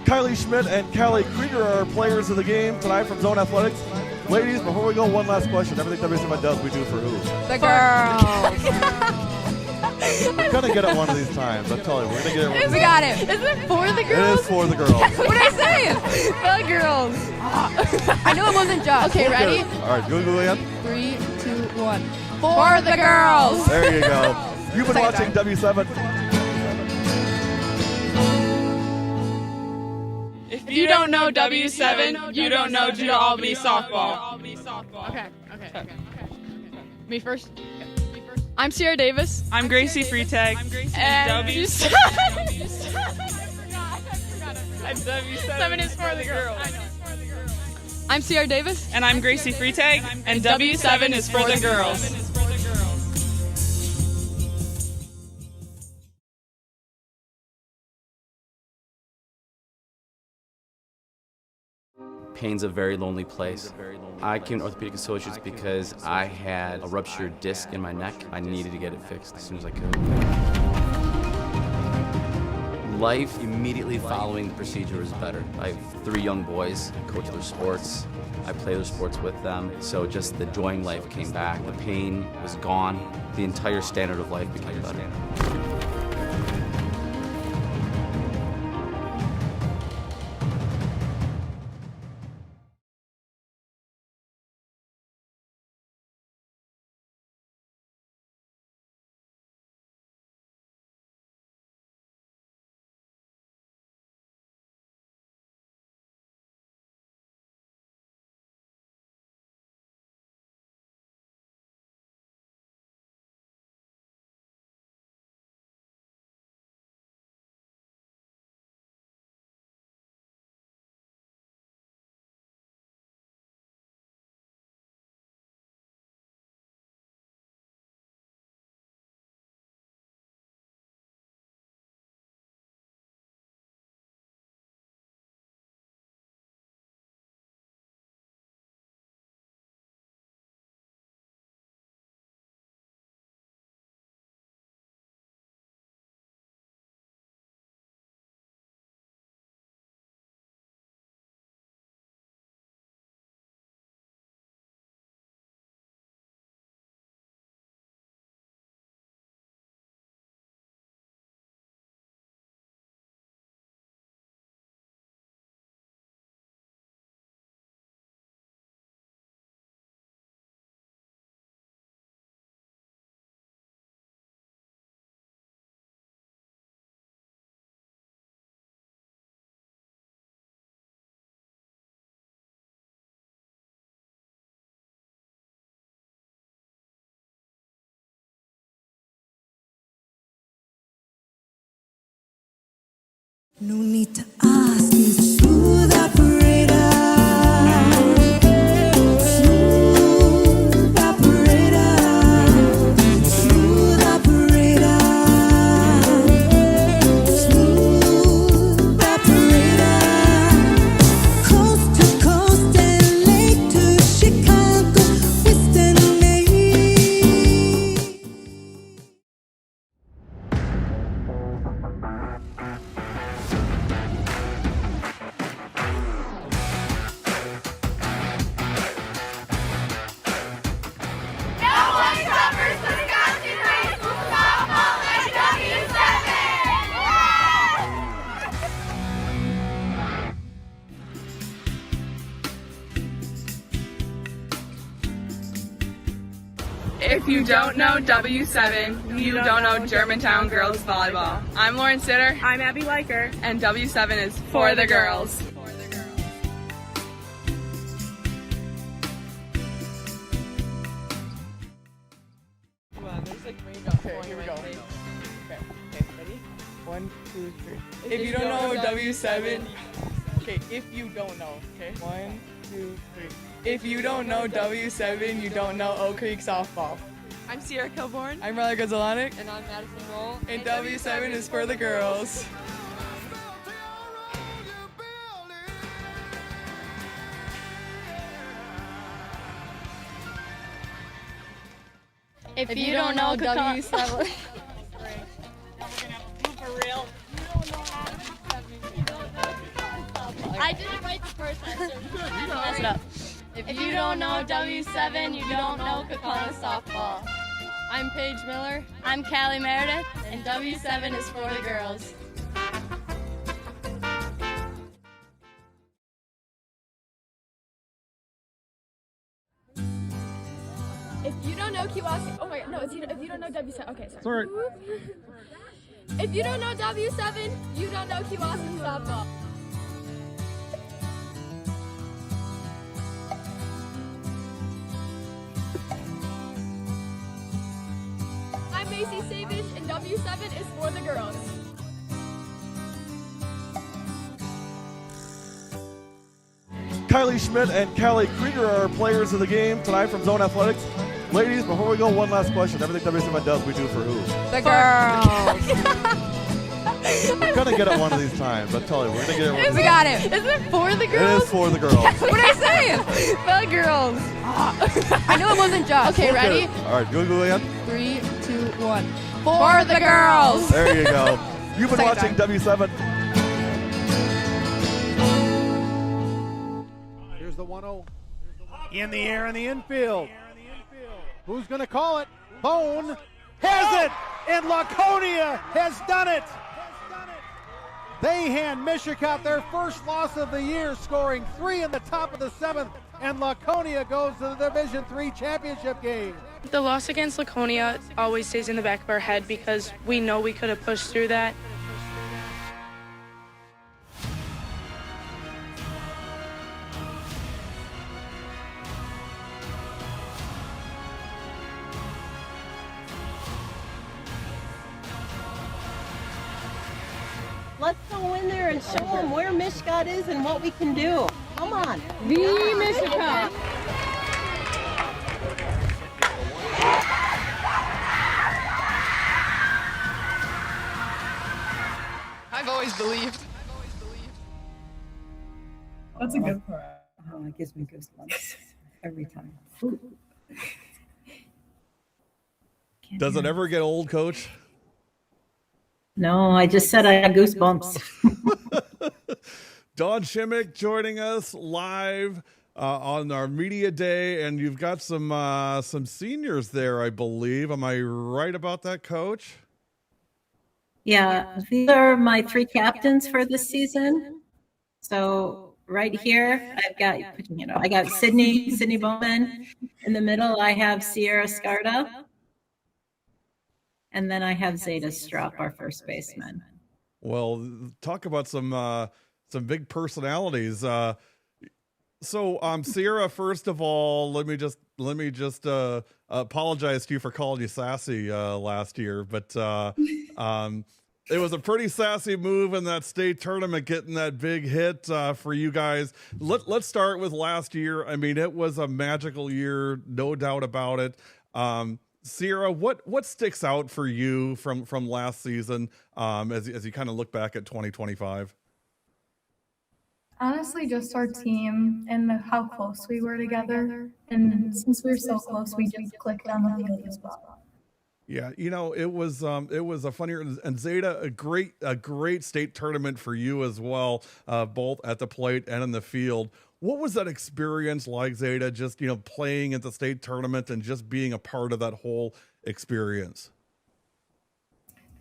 Speaker 1: Kylie Schmidt and Callie Krieger are our players of the game tonight from Zone Athletics. Ladies, before we go, one last question. Everything W7 does, we do for who?
Speaker 8: The girls.
Speaker 1: We're gonna get it one of these times. I'm telling you, we're gonna get it one of these
Speaker 8: We got
Speaker 1: times.
Speaker 8: it. Is it for the
Speaker 1: It
Speaker 8: girls?
Speaker 1: is for the girls.
Speaker 8: What did I say? The girls. I knew it wasn't just. Okay, ready?
Speaker 1: All right, Google it.
Speaker 8: 3, 2, 1. For the girls.
Speaker 1: There you go. You've been
Speaker 8: Second
Speaker 1: watching W7.
Speaker 7: If you don't know W7, you don't know Judah Albany softball.
Speaker 8: Okay. Me first. I'm Sierra Davis.
Speaker 7: I'm Gracie Freitag.
Speaker 8: And
Speaker 7: W7.
Speaker 8: And W7 is for the girls. I'm Sierra Davis.
Speaker 7: And I'm Gracie Freitag. And W7 is for the girls.
Speaker 12: Pain's a very lonely place. I came to Orthopedic Associates because I had a ruptured disc in my neck. I needed to get it fixed as soon as I could. Life immediately following the procedure was better. I have 3 young boys, I coach their sports, I play their sports with them, so just the joy in life came back. The pain was gone. The entire standard of life became better.
Speaker 6: No need to ask, it's smooth operator. Smooth operator. Smooth operator. Smooth operator. Coast to coast and lake to Chicago, West and Maine.
Speaker 7: If you don't know W7, you don't know Germantown girls volleyball. I'm Lauren Sitter. I'm Abby Liker. And W7 is for the girls.
Speaker 8: Okay, here we go. Okay, ready? 1, 2, 3. If you don't know W7, okay, if you don't know, okay? 1, 2, 3. If you don't know W7, you don't know Oak Creek softball.
Speaker 7: I'm Sierra Kilborn.
Speaker 8: I'm Riley Gonzalonic.
Speaker 7: And I'm Madison Roll.
Speaker 8: And W7 is for the girls.
Speaker 21: If you don't know W7.
Speaker 7: For real.
Speaker 21: I didn't write the first answer. Mess it up. If you don't know W7, you don't know Kaukauna softball.
Speaker 7: I'm Paige Miller. I'm Callie Meredith, and W7 is for the girls.
Speaker 13: If you don't know Kewausee, oh my God, no, if you don't know W7, okay, sorry.
Speaker 1: Sorry.
Speaker 13: If you don't know W7, you don't know Kewausee softball. I'm Macy Savage, and W7 is for the girls.
Speaker 15: Kylie Schmidt and Callie Krieger are our players of the game tonight from Zone Athletics. Ladies, before we go, one last question. Everything W7 does, we do for who?
Speaker 13: The girls.
Speaker 15: We're going to get it one of these times. I'm telling you, we're going to get it one of these
Speaker 13: We got it. Isn't it for the girls?
Speaker 15: It is for the girls.
Speaker 13: What did I say? The girls. I knew it wasn't just. Okay,
Speaker 15: We'll get
Speaker 13: ready?
Speaker 15: it. All right, go again.
Speaker 13: 3, 2, 1. For the girls.
Speaker 15: There you go. You've been
Speaker 13: Second
Speaker 15: watching
Speaker 13: time.
Speaker 15: W7.
Speaker 20: Here's the 1-0. In the air in the infield. Who's going to call it? Bone has it, and Laconia has done it. They hand Mishicot their first loss of the year, scoring 3 in the top of the 7th, and Laconia goes to the Division III championship game.
Speaker 16: The loss against Laconia always stays in the back of our head because we know we could have pushed through that.
Speaker 17: Let's go in there and show them where Mishicot is and what we can do. Come on.
Speaker 13: The Mishicot.
Speaker 8: I've always believed.
Speaker 17: That's a good part. Oh, it gives me goosebumps every time.
Speaker 1: Does it ever get old, Coach?
Speaker 17: No, I just said I had goosebumps.
Speaker 1: Dawn Shimmick joining us live on our media day, and you've got some seniors there, I believe. Am I right about that, Coach?
Speaker 17: Yeah, these are my 3 captains for this season. So right here, I've got, I got Sydney Bowman. In the middle, I have Sierra Scarda. And then I have Zeta Strupp, our first baseman.
Speaker 1: Well, talk about some big personalities. So, Sierra, first of all, let me just apologize to you for calling you sassy last year, but it was a pretty sassy move in that state tournament, getting that big hit for you guys. Let's start with last year. I mean, it was a magical year, no doubt about it. Sierra, what sticks out for you from last season as you kind of look back at 2025?
Speaker 18: Honestly, just our team and how close we were together. And since we were so close, we just clicked on the field as well.
Speaker 1: Yeah, it was a fun year, and Zeta, a great state tournament for you as well, both at the plate and in the field. What was that experience like, Zeta, just, playing at the state tournament and just being a part of that whole experience?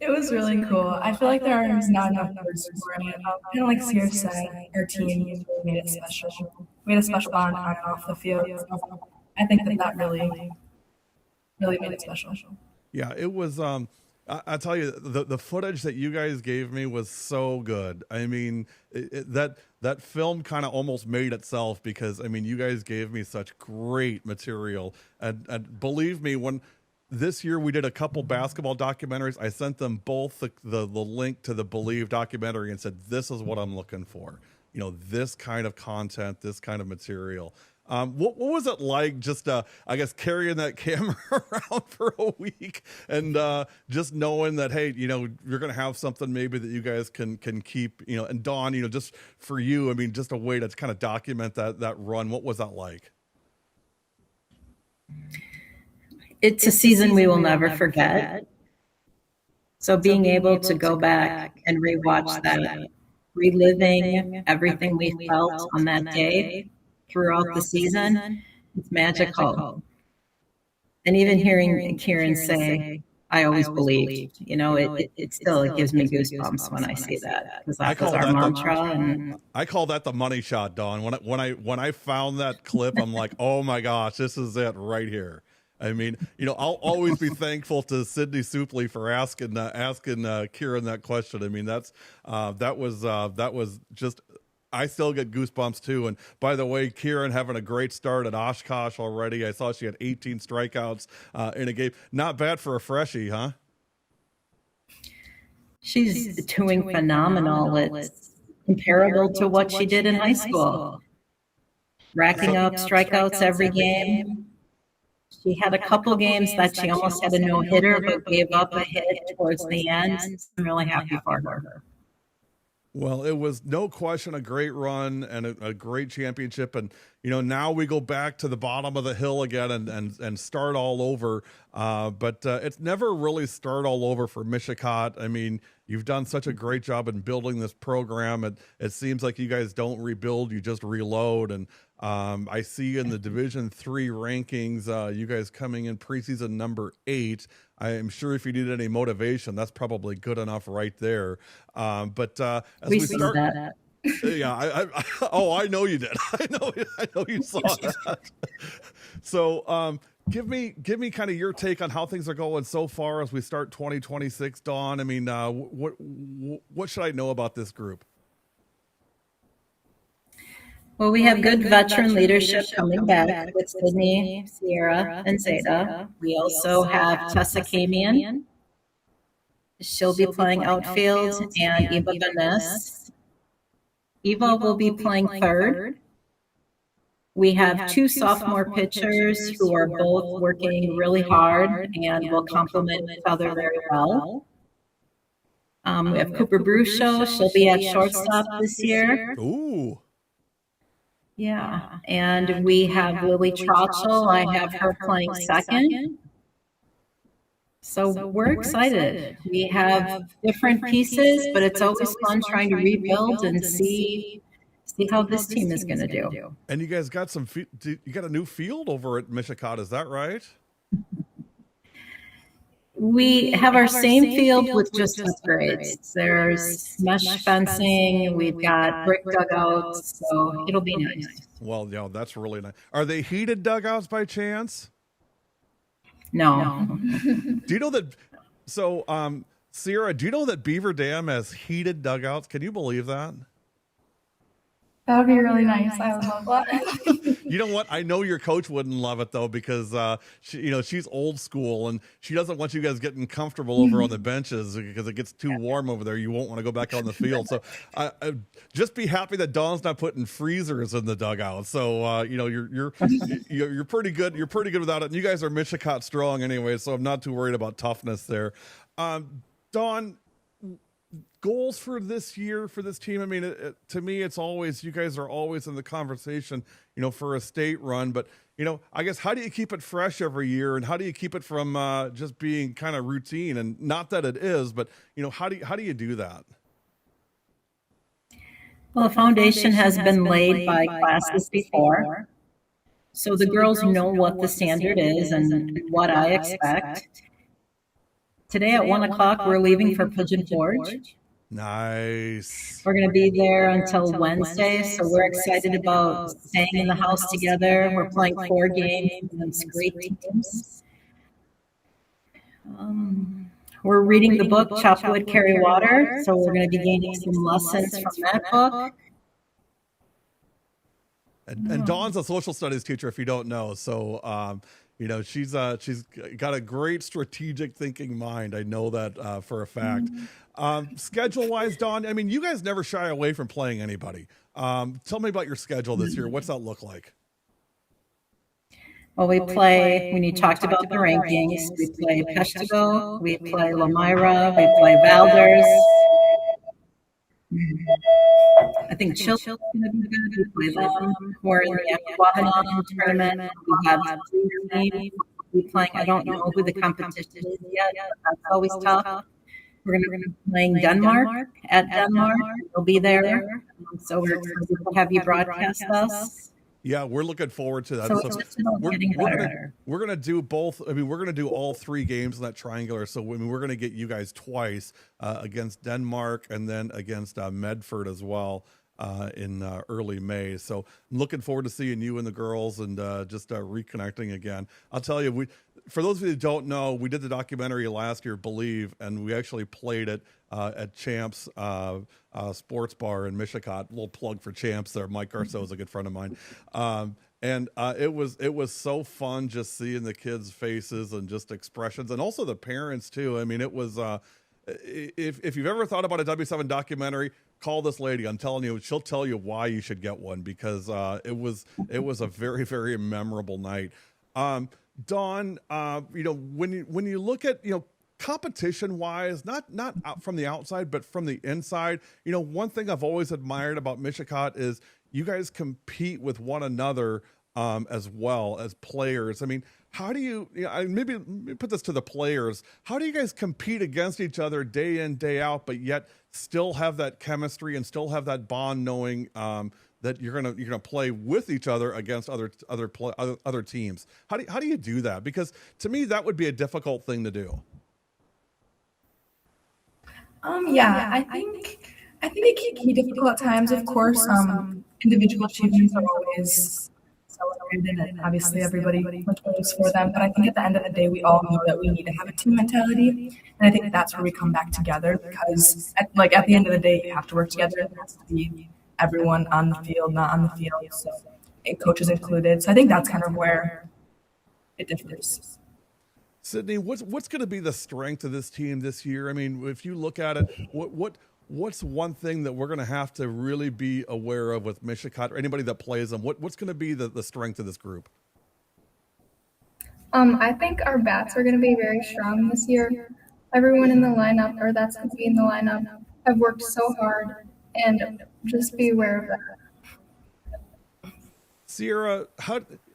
Speaker 18: It was really cool. I feel like there are not enough words for it. Kind of like Sierra said, our team really made it special. We had a special bond on and off the field. So I think that really made it special.
Speaker 1: Yeah, it was. I tell you, the footage that you guys gave me was so good. I mean, that film kind of almost made itself because, I mean, you guys gave me such great material. And believe me, when this year we did a couple basketball documentaries, I sent them both the link to the Believe documentary and said, this is what I'm looking for. This kind of content, this kind of material. What was it like just, I guess, carrying that camera around for a week and just knowing that, hey, you're going to have something maybe that you guys can keep, and Dawn, just for you, I mean, just a way to kind of document that run. What was that like?
Speaker 17: It's a season we will never forget. So being able to go back and rewatch that, reliving everything we felt on that day throughout the season, it's magical. And even hearing Kieran say, I always believed, it still gives me goosebumps when I see that, because that was our mantra. And
Speaker 1: I call that the money shot, Dawn. When I found that clip, I'm like, oh my gosh, this is it right here. I mean, I'll always be thankful to Sydney Supley for asking Kieran that question. I mean, that was just. I still get goosebumps too. And by the way, Kieran having a great start at Oshkosh already. I saw she had 18 strikeouts in a game. Not bad for a freshie, huh?
Speaker 17: She's doing phenomenal. It's comparable to what she did in high school. Racking up strikeouts every game. She had a couple games that she almost had a no-hitter, but gave up a hit towards the end. I'm really happy for her.
Speaker 1: Well, it was no question a great run and a great championship. And, now we go back to the bottom of the hill again and start all over. But it's never really start all over for Mishicot. I mean, you've done such a great job in building this program. It seems like you guys don't rebuild, you just reload. And I see in the Division III rankings, you guys coming in preseason number 8. I am sure if you need any motivation, that's probably good enough right there. But as we start, that. Yeah, I know you did. I know you saw that. So, give me kind of your take on how things are going so far as we start 2026, Dawn. I mean, what should I know about this group?
Speaker 17: Well, we have good veteran leadership coming back with Sydney, Sierra, and Zeta. We also have Tessa Kamian. She'll be playing outfield, and Eva Vaness. Eva will be playing third. We have 2 sophomore pitchers who are both working really hard and will complement each other very well. We have Cooper Brucho. She'll be at shortstop this year.
Speaker 1: Ooh.
Speaker 17: Yeah, and we have Lily Trotchell. I have her playing second. So we're excited. We have different pieces, but it's always fun trying to rebuild and see how this team is going to do.
Speaker 1: And you guys got you got a new field over at Mishicot, is that right?
Speaker 17: We have our same field with just upgrades. There's mesh fencing. We've got brick dugouts, so it'll be nice.
Speaker 1: Well, yeah, that's really nice. Are they heated dugouts by chance?
Speaker 17: No.
Speaker 1: Do you know that? So, Sierra, do you know that Beaver Dam has heated dugouts? Can you believe that?
Speaker 18: That would be really nice. I would love that.
Speaker 1: You know what? I know your coach wouldn't love it though, because she's old school and she doesn't want you guys getting comfortable over on the benches because it gets too warm over there. You won't want to go back out on the field. So just be happy that Dawn's not putting freezers in the dugout. So you're pretty good. You're pretty good without it. And you guys are Mishicot strong anyway, so I'm not too worried about toughness there. Dawn, goals for this year for this team? I mean, to me, it's always, you guys are always in the conversation, for a state run, but I guess how do you keep it fresh every year, and how do you keep it from just being kind of routine? And not that it is, but how do you do that?
Speaker 17: Well, the foundation has been laid by classes before, so the girls know what the standard is and what I expect. Today at 1 o'clock, we're leaving for Pigeon Forge.
Speaker 1: Nice.
Speaker 17: We're going to be there until Wednesday, so we're excited about staying in the house together. We're playing 4 games against great teams. We're reading the book Chop Wood, Carry Water, so we're going to be gaining some lessons from that book.
Speaker 1: And Dawn's a social studies teacher, if you don't know, so she's got a great strategic thinking mind. I know that for a fact. Schedule wise, Dawn, I mean, you guys never shy away from playing anybody. Tell me about your schedule this year. What's that look like?
Speaker 17: Well, we play, when you talked about the rankings, we play Peshtigo, we play Lamira, we play Valders. I think Chilton's going to be good. We play them. We're in the Wabanon tournament. We have 3 teams. We're playing, I don't know who the competition is yet. That's always tough. We're going to be playing Denmark at Denmark. We'll be there. So we're excited to have you broadcast us.
Speaker 1: Yeah, we're looking forward to that.
Speaker 17: So it's just getting better.
Speaker 1: we're gonna do both. I mean, we're gonna do all 3 games in that triangular. So I mean, we're gonna get you guys twice against Denmark and then against Medford as well in early May. So I'm looking forward to seeing you and the girls and just reconnecting again. I'll tell you, for those of you that don't know, we did the documentary last year, Believe, and we actually played it at Champs Sports Bar in Mishicot. Little plug for Champs there. Mike Garceau is a good friend of mine. And it was so fun just seeing the kids' faces and just expressions, and also the parents too. I mean, it was if you've ever thought about a W7 documentary, call this lady. I'm telling you, she'll tell you why you should get one, because it was a very, very memorable night. Dawn, when you look at, competition wise, not out from the outside, but from the inside, one thing I've always admired about Mishicot is you guys compete with one another as well as players. I mean, how do you, maybe put this to the players, how do you guys compete against each other day in, day out, but yet still have that chemistry and still have that bond, knowing that you're gonna play with each other against other teams? How do you do that? Because to me, that would be a difficult thing to do.
Speaker 18: Yeah, I think it can be difficult at times. Of course, individual achievements are always celebrated, and obviously everybody plays for them. But I think at the end of the day, we all know that we need to have a team mentality, and I think that's where we come back together. Because at the end of the day, you have to work together. It has to be everyone on the field, not on the field, so coaches included. So I think that's kind of where it differs.
Speaker 1: Sydney, what's going to be the strength of this team this year? I mean, if you look at it, what's one thing that we're going to have to really be aware of with Mishicot or anybody that plays them? What's going to be the strength of this group?
Speaker 19: I think our bats are going to be very strong this year. Everyone in the lineup, or that's going to be in the lineup, have worked so hard, and just be aware of that.
Speaker 1: Sierra,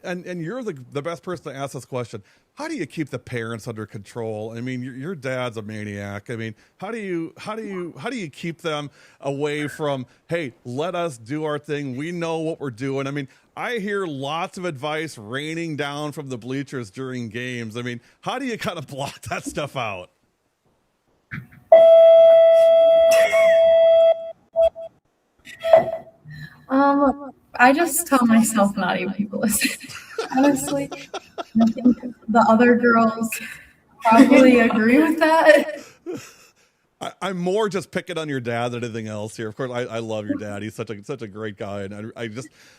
Speaker 1: and you're the best person to ask this question. How do you keep the parents under control? I mean, your dad's a maniac. I mean, how do you keep them away from, hey, let us do our thing. We know what we're doing. I mean, I hear lots of advice raining down from the bleachers during games. I mean, how do you kind of block that stuff out?
Speaker 18: I just tell myself not even to listen. Honestly, I think the other girls probably agree with that.
Speaker 1: I'm more just picking on your dad than anything else here. Of course, I love your dad. He's such a great guy, and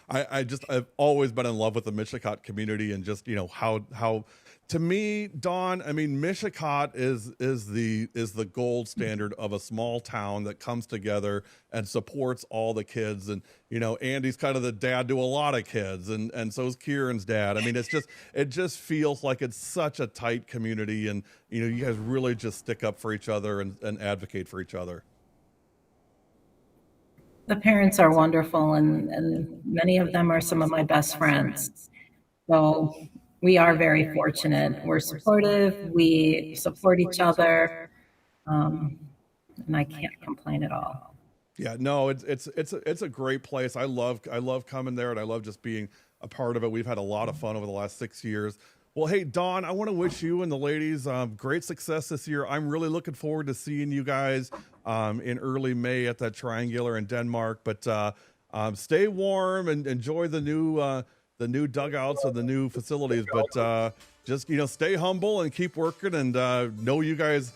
Speaker 1: I've always been in love with the Mishicot community, and just how to me, Dawn, I mean, Mishicot is the gold standard of a small town that comes together and supports all the kids. And Andy's kind of the dad to a lot of kids, and so is Kieran's dad. I mean, it just feels like it's such a tight community, and you guys really just stick up for each other and advocate for each other.
Speaker 17: The parents are wonderful, and many of them are some of my best friends. So we are very fortunate. We're supportive. We support each other, and I can't complain at all.
Speaker 1: Yeah, no, it's a great place. I love coming there, and I love just being a part of it. We've had a lot of fun over the last 6 years. Well, hey, Dawn, I want to wish you and the ladies great success this year. I'm really looking forward to seeing you guys in early May at that triangular in Denmark. But stay warm and enjoy the new dugouts and the new facilities. But just stay humble and keep working. And know you guys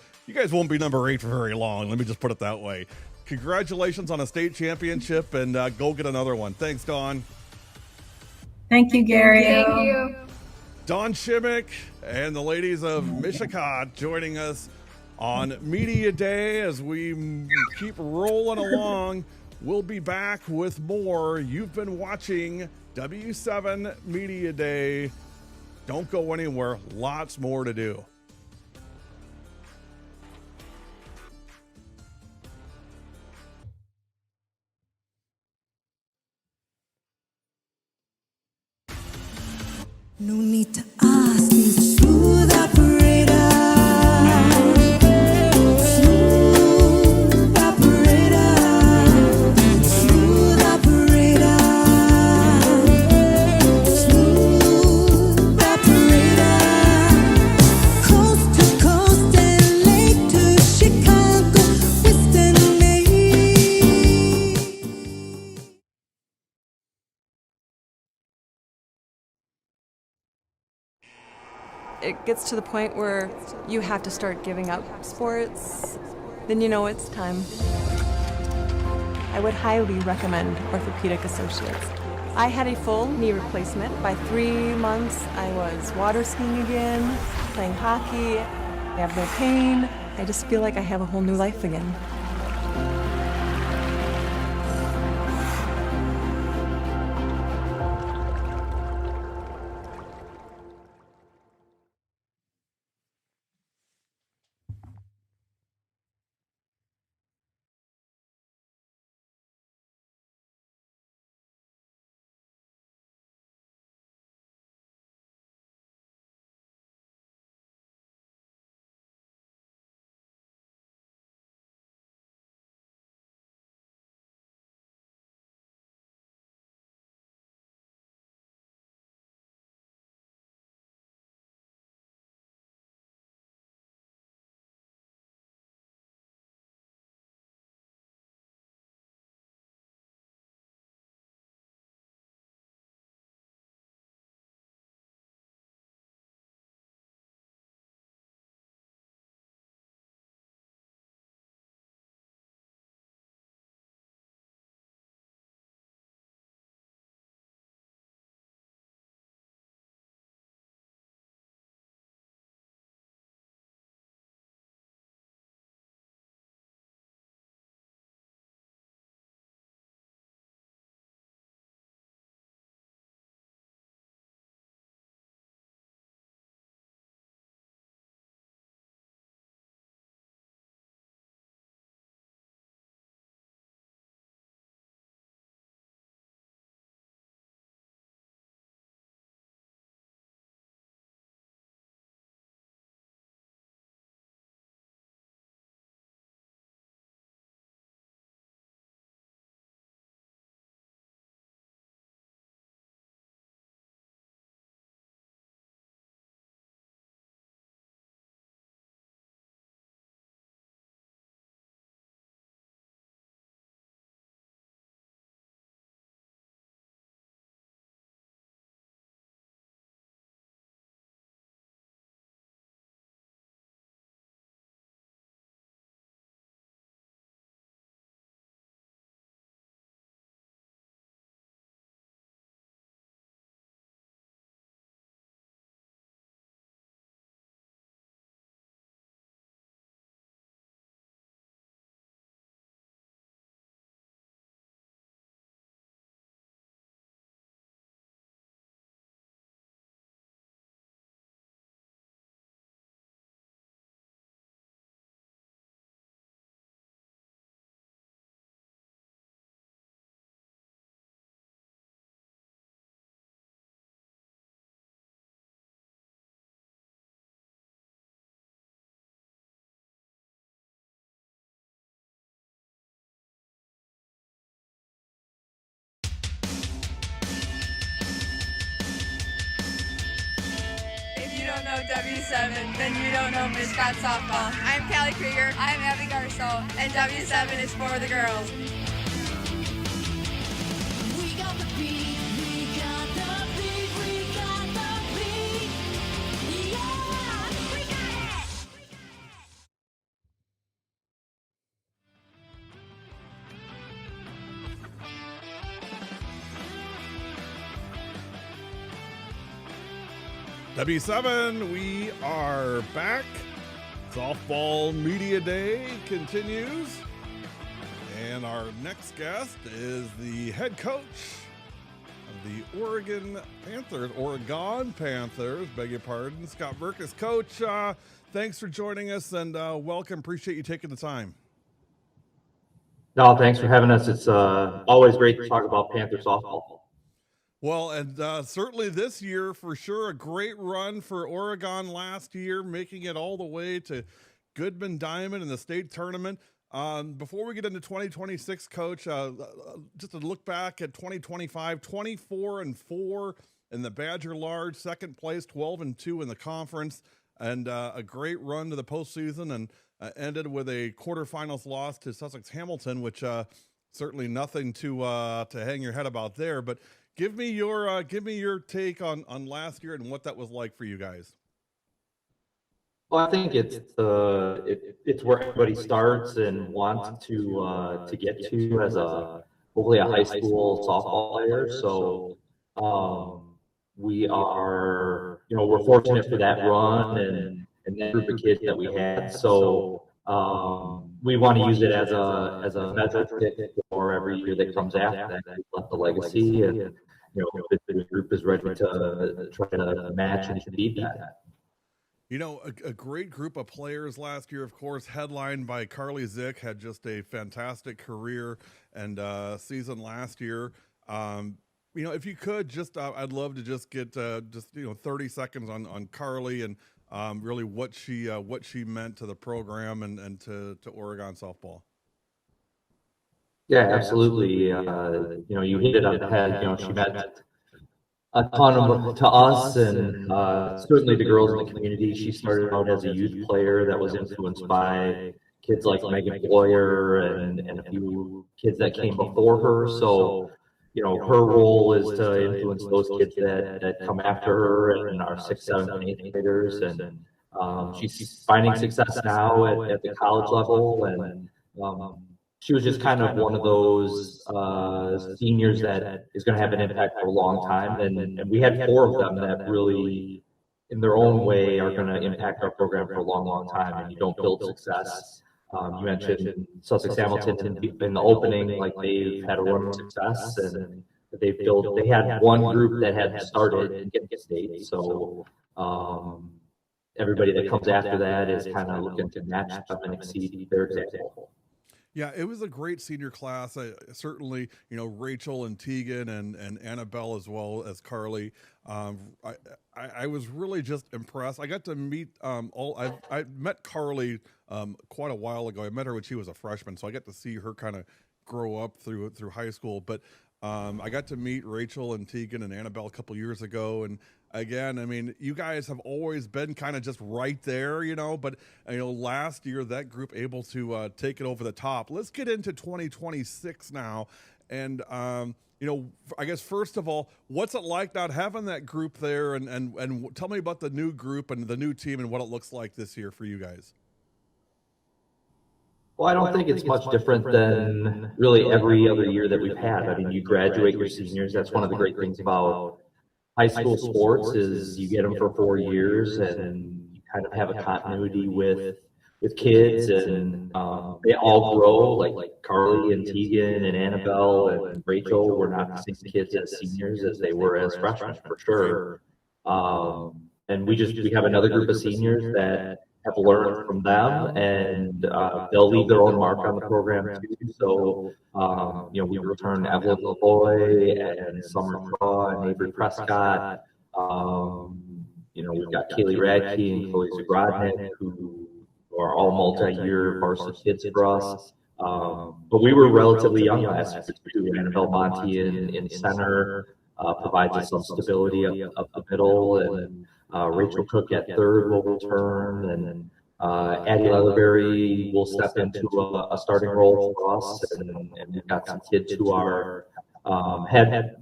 Speaker 1: won't be number 8 for very long. Let me just put it that way. Congratulations on a state championship, and go get another one. Thanks, Dawn.
Speaker 17: Thank you, Gary.
Speaker 19: Thank you.
Speaker 1: Dawn Shimmick and the ladies of Mishicot joining us on Media Day as we keep rolling along. We'll be back with more. You've been watching W7 Media Day. Don't go anywhere. Lots more to do.
Speaker 6: No need to ask me, smooth operator. Smooth operator. Smooth operator. Smooth operator.
Speaker 9: it gets to the point where you have to start giving up sports, then you know it's time. I would highly recommend Orthopedic Associates. I had a full knee replacement. By 3 months, I was water skiing again, playing hockey. I have no pain. I just feel like I have a whole new life again.
Speaker 8: If you don't know W7, then you don't know Miss Scott Softball. I'm Callie Krieger. I'm Abby Garso. And W7 is for the girls.
Speaker 6: We got the beat, we got the beat, we got the beat. Yeah, we got it.
Speaker 1: W7, we are back. Softball Media Day continues. And our next guest is the head coach of the Oregon Panthers, beg your pardon, Scott Burkus. Coach, thanks for joining us and welcome. Appreciate you taking the time.
Speaker 3: No, thanks for having us. It's always great to talk about Panther softball.
Speaker 1: Well, and certainly this year, for sure, a great run for Oregon last year, making it all the way to Goodman Diamond in the state tournament. Before we get into 2026, Coach, just to look back at 2025, 24-4 in the Badger Large, second place, 12-2 in the conference, and a great run to the postseason, and ended with a quarterfinals loss to Sussex Hamilton, which certainly nothing to hang your head about there. But give me your take on last year and what that was like for you guys.
Speaker 3: Well, I think it's where everybody starts and wants to get to as hopefully a high school softball player. So we are, we're fortunate for that run and that group of kids that we had. So we want to use it as a metric for every year that comes after that. We left the legacy, and the group is ready to try to match and beat that.
Speaker 1: A great group of players last year, of course, headlined by Carly Zick, had just a fantastic career and season last year. If you could just, I'd love to just get 30 seconds on Carly and really what she meant to the program and to Oregon softball.
Speaker 3: Yeah, absolutely. You hit it on the head. She meant a ton to us and certainly the girls in the community. She started out as a youth player that was influenced by kids like Megan Boyer and a few kids that came before her. So, her role is to influence those kids that come after her and our 6th, 7th, and 8th graders. And she's finding success now at the college level. And she was just kind of one of those seniors that is going to have an impact for a long time. And we had 4 of them that really, in their own way, are going to impact our program for a long, long time. And you don't build success. You mentioned Sussex Hamilton in the opening, like they've had a run of success, and they had one group that had started in Kent State. So everybody that comes after that is kind of looking to match them and exceed their example.
Speaker 1: Yeah, it was a great senior class. Certainly, Rachel and Tegan and Annabelle as well as Carly. I was really just impressed. I got to meet I met Carly quite a while ago. I met her when she was a freshman, so I got to see her kind of grow up through high school. But I got to meet Rachel and Tegan and Annabelle a couple years ago, and again, I mean, you guys have always been kind of just right there, but last year that group able to take it over the top. Let's get into 2026 now, and I guess first of all, what's it like not having that group there, and tell me about the new group and the new team and what it looks like this year for you guys.
Speaker 3: Well, I don't think it's much different than really every other year that we've had. I mean, you graduate your seniors. That's one of the great things about high school sports is you get them for 4 years and you kind of have a continuity with kids, and they all grow. Like Carly and Tegan and Annabelle and Rachel were not the same kids as seniors as they were as freshmen, for sure. And we have another group of seniors that have learned from them, and they'll leave their own mark on the program too. So, we return Evelyn Lavoy and Summer Shaw and Avery Prescott. We've got Kaylee Radke and Chloe Zagrodnik, who are all multi-year varsity kids for us. But we were relatively young last year too. Annabelle Monty in center provides us some stability up the middle, and Rachel Cook at third will return, and Addie Leatherberry will step into a starting role for us, and we've got some kids who are had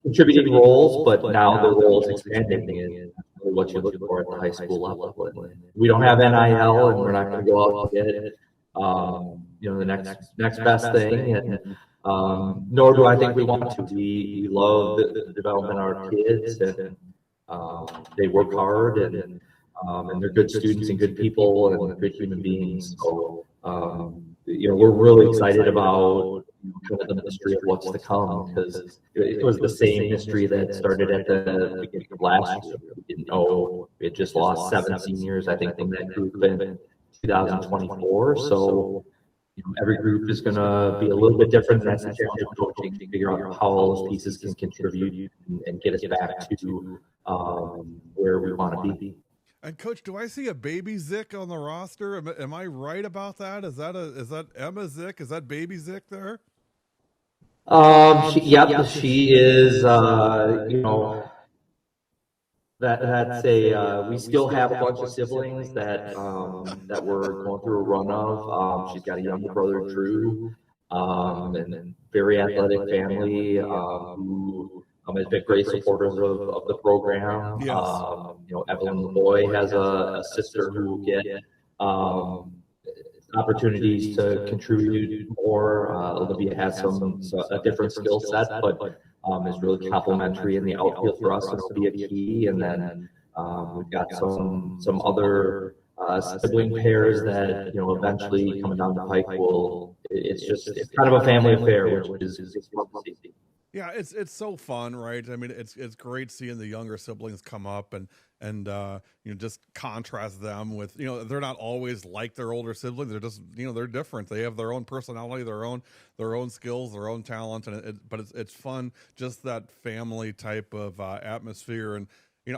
Speaker 3: contributing roles, but now their role is expanding, and really what you're looking for at the high school level. We don't have NIL, and we're not going to go out and get the next best thing, and nor do I think we want to. We love the development of our kids, and they work hard, and they're good students and good people and good human beings. So, we're really excited about kind of the mystery of what's to come, because it was the same mystery that started at the beginning of last year. We didn't know. We had just lost 7 seniors, I think, from that group in 2024. So, every group is going to be a little bit different. That's the challenge of coaching, to figure out how all those pieces can contribute and get us back to where we want to be.
Speaker 1: And Coach, do I see a baby Zick on the roster? Am I right about that? Is that Emma Zick? Is that baby Zick there?
Speaker 3: She is. That's a. We still have a bunch of siblings that we're going through a run of. She's got a younger brother, Drew, and very athletic family who has been great supporters of the program.
Speaker 1: Yes.
Speaker 3: Evelyn LeBoy has a sister who will get opportunities to contribute more. Olivia has a different skill set, but is really complimentary in the outfield for us, and it'll be a key. And then we've got some other sibling pairs that eventually coming down the pike it's kind of a family affair, which is fun to see.
Speaker 1: Yeah, it's so fun, right? I mean, it's great seeing the younger siblings come up and just contrast them with, they're not always like their older siblings. They're just, they're different. They have their own personality, their own skills, their own talent, but it's fun, just that family type of atmosphere. And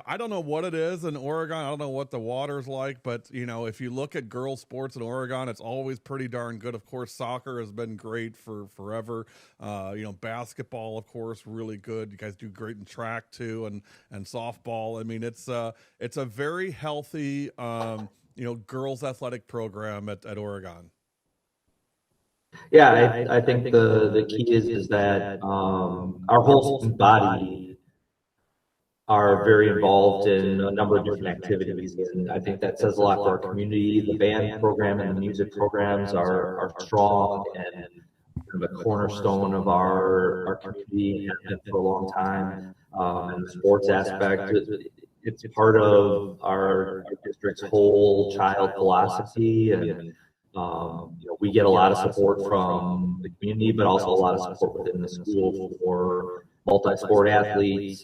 Speaker 1: I don't know what it is in Oregon. I don't know what the water's like, but if you look at girls sports in Oregon, it's always pretty darn good. Of course, soccer has been great for forever. Basketball, of course, really good. You guys do great in track too, and softball. I mean, it's a very healthy, girls athletic program at Oregon.
Speaker 3: Yeah, I think the key is that our whole student body are very involved in a number of different activities, and I think that says a lot for our community. The band program and the music programs are strong and kind of a cornerstone of our community, and have been for a long time. And the sports aspect, it's part of our district's whole child philosophy, and we get a lot of support from the community, but also a lot of support within the school for multi-sport athletes.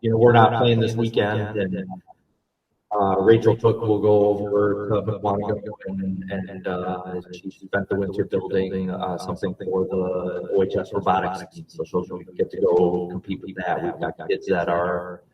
Speaker 3: We're not playing this weekend, and Rachel Cook will go over to Mukwonago and she spent the winter building something for the OHS robotics team, so she'll get to go compete with that. We've got kids that are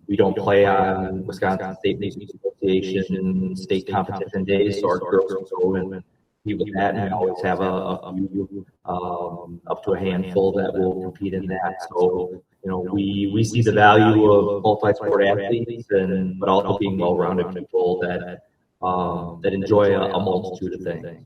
Speaker 3: we don't play on Wisconsin State Music Association state competition days, so our girls can go and compete with that, and we always have a few up to a handful that will compete in that. So we see the value of multi-sport athletes, but also being well-rounded people that enjoy a multitude of things.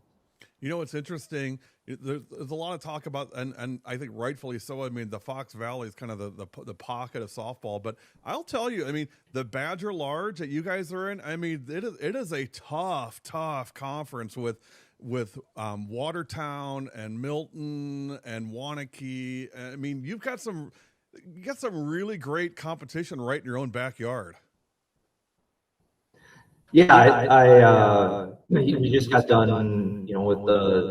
Speaker 1: It's interesting. There's a lot of talk about, and I think rightfully so. I mean, the Fox Valley is kind of the pocket of softball, but I'll tell you, I mean, the Badger Large that you guys are in, I mean, it is a tough conference with Watertown and Milton and Waunakee. I mean, you got some really great competition right in your own backyard.
Speaker 3: Yeah, we just got done, with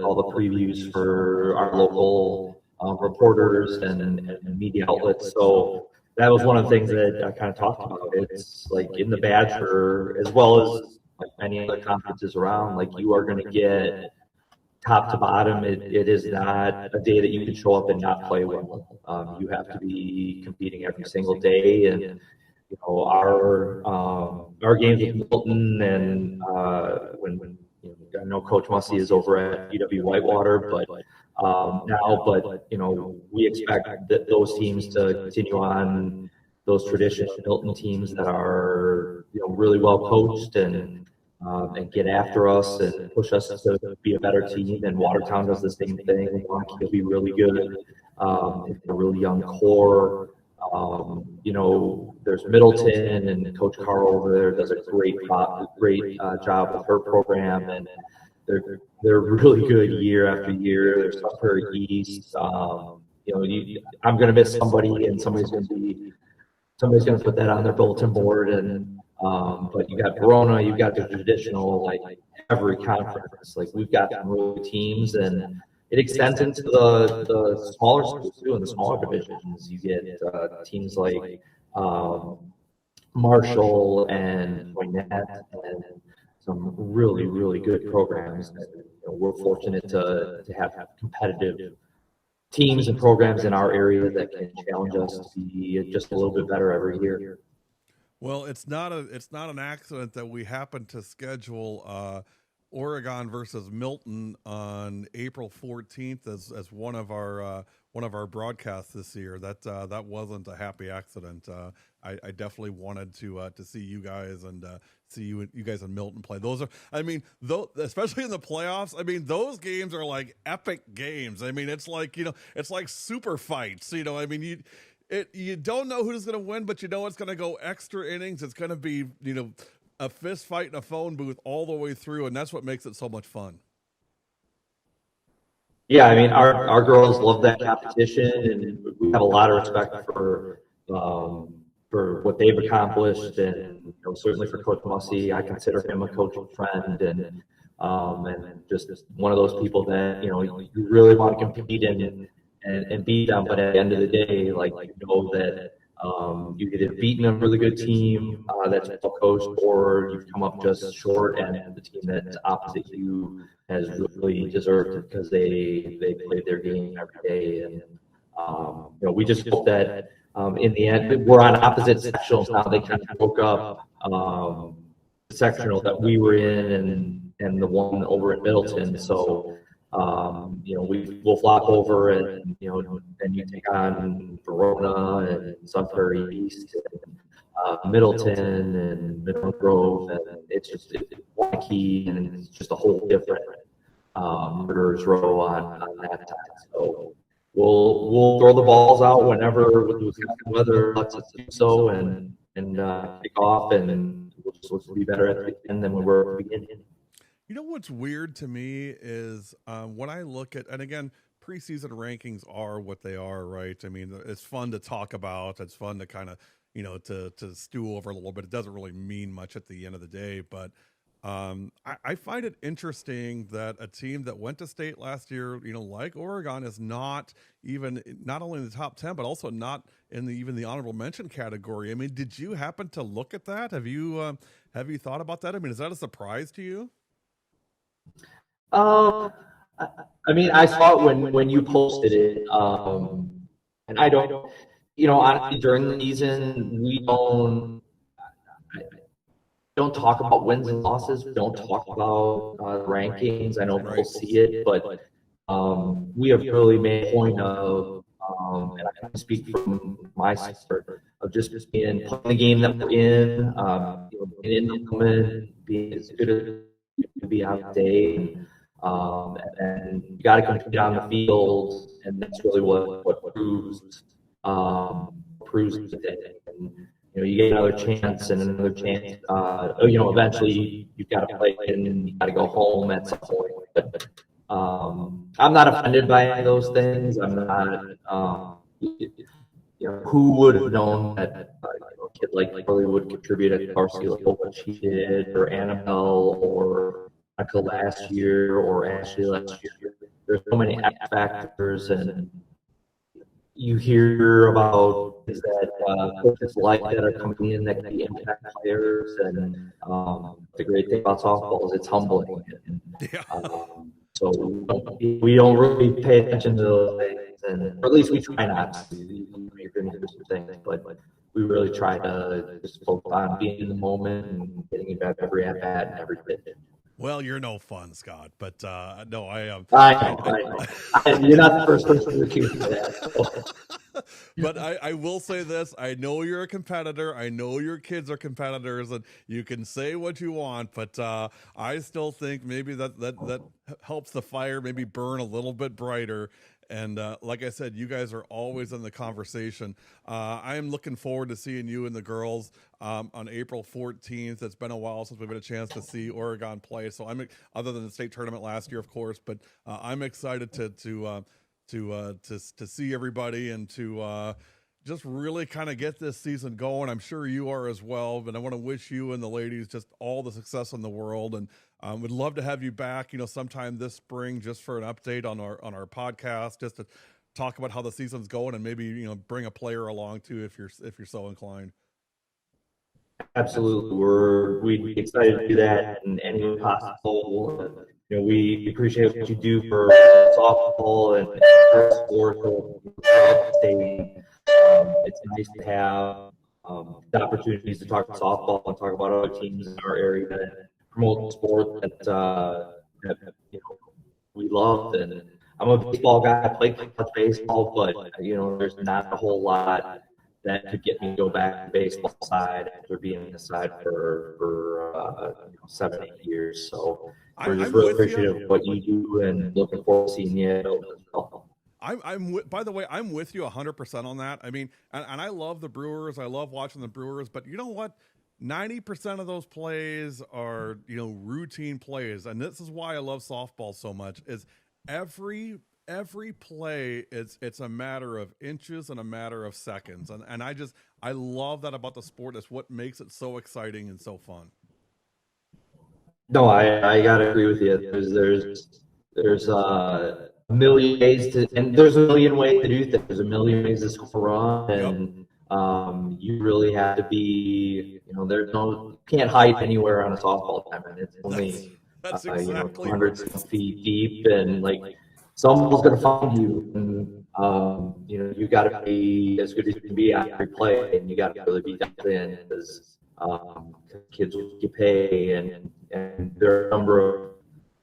Speaker 3: all the previews for our local reporters and media outlets. So that was one of the things that I kind of talked about. It's like in the Badger, as well as like many other conferences around, like you are going to get top to bottom. It is not a day that you can show up and not play well. You have to be competing every single day, and our games with Milton, and when I know Coach Mussey is over at UW Whitewater, but we expect those teams to continue on those traditional Milton teams that are really well coached and get after us and push us to be a better team. And Watertown does the same thing. Waunakee will be really good. A really young core. There's Middleton, and Coach Carl over there does a great job with her program, and they're really good year after year. There's Upper East. I'm going to miss somebody, and somebody's going to put that on their bulletin board. And but you got Verona, you've got the traditional, like every conference. Like we've got some really teams, and it extends into the smaller schools too, in the smaller divisions. You get teams like Marshall and Poynette, and some really, really good programs. That, we're fortunate to have competitive teams and programs in our area that can challenge us to be just a little bit better every year.
Speaker 1: Well, it's not an accident that we happen to schedule Oregon versus Milton on April 14th as one of our broadcasts this year. That wasn't a happy accident. I definitely wanted to see you guys and see you guys in Milton play. Those are, I mean, especially in the playoffs. I mean, those games are like epic games. I mean, it's like it's like super fights. I mean, You don't know who's going to win, but you know it's going to go extra innings. It's going to be, a fist fight in a phone booth all the way through, and that's what makes it so much fun.
Speaker 3: Yeah, I mean, our girls love that competition, and we have a lot of respect for what they've accomplished, and certainly for Coach Mussey. I consider him a coaching friend, and just one of those people that you really want to compete in and beat them, but at the end of the day, that you either beaten a really good team that's well coached, or you've come up just short, and the team that's opposite you has really deserved it because they played their game every day. And we just hope that in the end, we're on opposite sectionals now. They kind of broke up the sectional that we were in and the one over at Middleton. So we'll flop over, and then you take on Verona and Sunbury East and Middleton and Middle Grove, and it's Waukee, and it's just a whole different murderer's row on that time. So we'll throw the balls out whenever the weather lets us do so, and kick off, and we'll be better at the end than we were at the beginning.
Speaker 1: You know what's weird to me is when I look at, and again, preseason rankings are what they are, right? I mean, it's fun to talk about. It's fun to kind of, to stew over a little bit. It doesn't really mean much at the end of the day, but I find it interesting that a team that went to state last year, like Oregon, is not only in the top 10, but also not in even the honorable mention category. I mean, did you happen to look at that? Have you thought about that? I mean, is that a surprise to you?
Speaker 3: I mean, I saw it when you posted it, and I don't, honestly, during the season, we don't talk about wins and losses. We don't talk about rankings. I know people see it, but we have really made a point of, and I can speak from my side, of just being playing the game that we're in, being in the moment, being as good as to be out day, and you got to compete on the field, and that's really what proves it. And you get another chance and another chance. Eventually you've got to play it, and you got to go home at some point. But I'm not offended by any of those things. I'm not. Who would have known that a kid like Carly would contribute at varsity level what she did, or Annabelle, or Michael last year, or Ashley last year. There's so many X factors, and you hear about is that coaches like that are coming in that can be impact players, and the great thing about softball is it's humbling. So we don't really pay attention to those things, or at least we try not to. You're going to do some things, but we really try to just focus on being in the moment and getting it back every at bat and every pitch.
Speaker 1: Well, you're no fun, Scott, but no, I am.
Speaker 3: I know. You're not the first person to accuse me of that. So.
Speaker 1: But I will say this. I know you're a competitor. I know your kids are competitors, and you can say what you want, but I still think maybe that helps the fire maybe burn a little bit brighter. And like I said, you guys are always in the conversation. I am looking forward to seeing you and the girls on April 14th. It's been a while since we've had a chance to see Oregon play. So other than the state tournament last year, of course, but I'm excited to see everybody and to just really kind of get this season going. I'm sure you are as well, but I want to wish you and the ladies just all the success in the world, and would love to have you back, sometime this spring, just for an update on our podcast, just to talk about how the season's going, and maybe bring a player along too if you're so inclined.
Speaker 3: Absolutely, we'd be excited to do that in any way possible. We appreciate what you do for softball and for sports. It's nice to have the opportunities to talk softball and talk about other teams in our area and promote sport that we love. And I'm a baseball guy. I play baseball, but there's not a whole lot that could get me to go back to the baseball side after being on the side for 7-8 years. So we're just really appreciative of what you do, and looking forward to seeing you.
Speaker 1: By the way, I'm with you 100% on that. I mean, and I love the Brewers. I love watching the Brewers, but you know what? 90% of those plays are, routine plays. And this is why I love softball so much is every play, it's a matter of inches and a matter of seconds. And I love that about the sport. It's what makes it so exciting and so fun.
Speaker 3: No, I gotta agree with you. There's a million ways and there's a million ways to do things. There's a million ways to score a run, and you really have to be, you can't hide anywhere on a softball diamond. It's only
Speaker 1: that's exactly
Speaker 3: hundreds of feet deep, and like someone's gonna find you, and you gotta be as good as you can be after you play, and you gotta really be dialed in because kids will you pay, and there are a number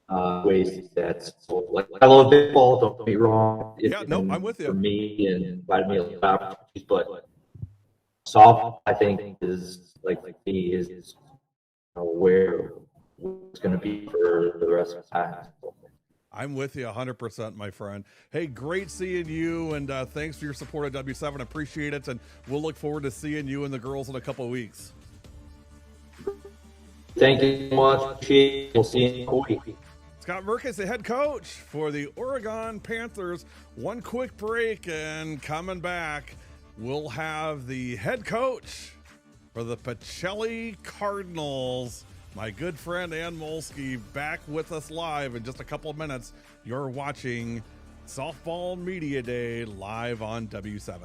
Speaker 3: of ways to do that. So, like, I love baseball, don't get me wrong.
Speaker 1: I'm with you.
Speaker 3: For me, and provided me a lot of opportunities, but softball, I think, is where it's going to be for the rest of the time.
Speaker 1: I'm with you 100%, my friend. Hey, great seeing you, and thanks for your support at W7. Appreciate it, and we'll look forward to seeing you and the girls in a couple of weeks.
Speaker 3: Thank you so much. We'll see you in a week.
Speaker 1: Scott Merkis, the head coach for the Oregon Panthers. One quick break, and coming back, we'll have the head coach for the Pacelli Cardinals, my good friend Ann Molsky, back with us live in just a couple of minutes. You're watching Softball Media Day live on W7.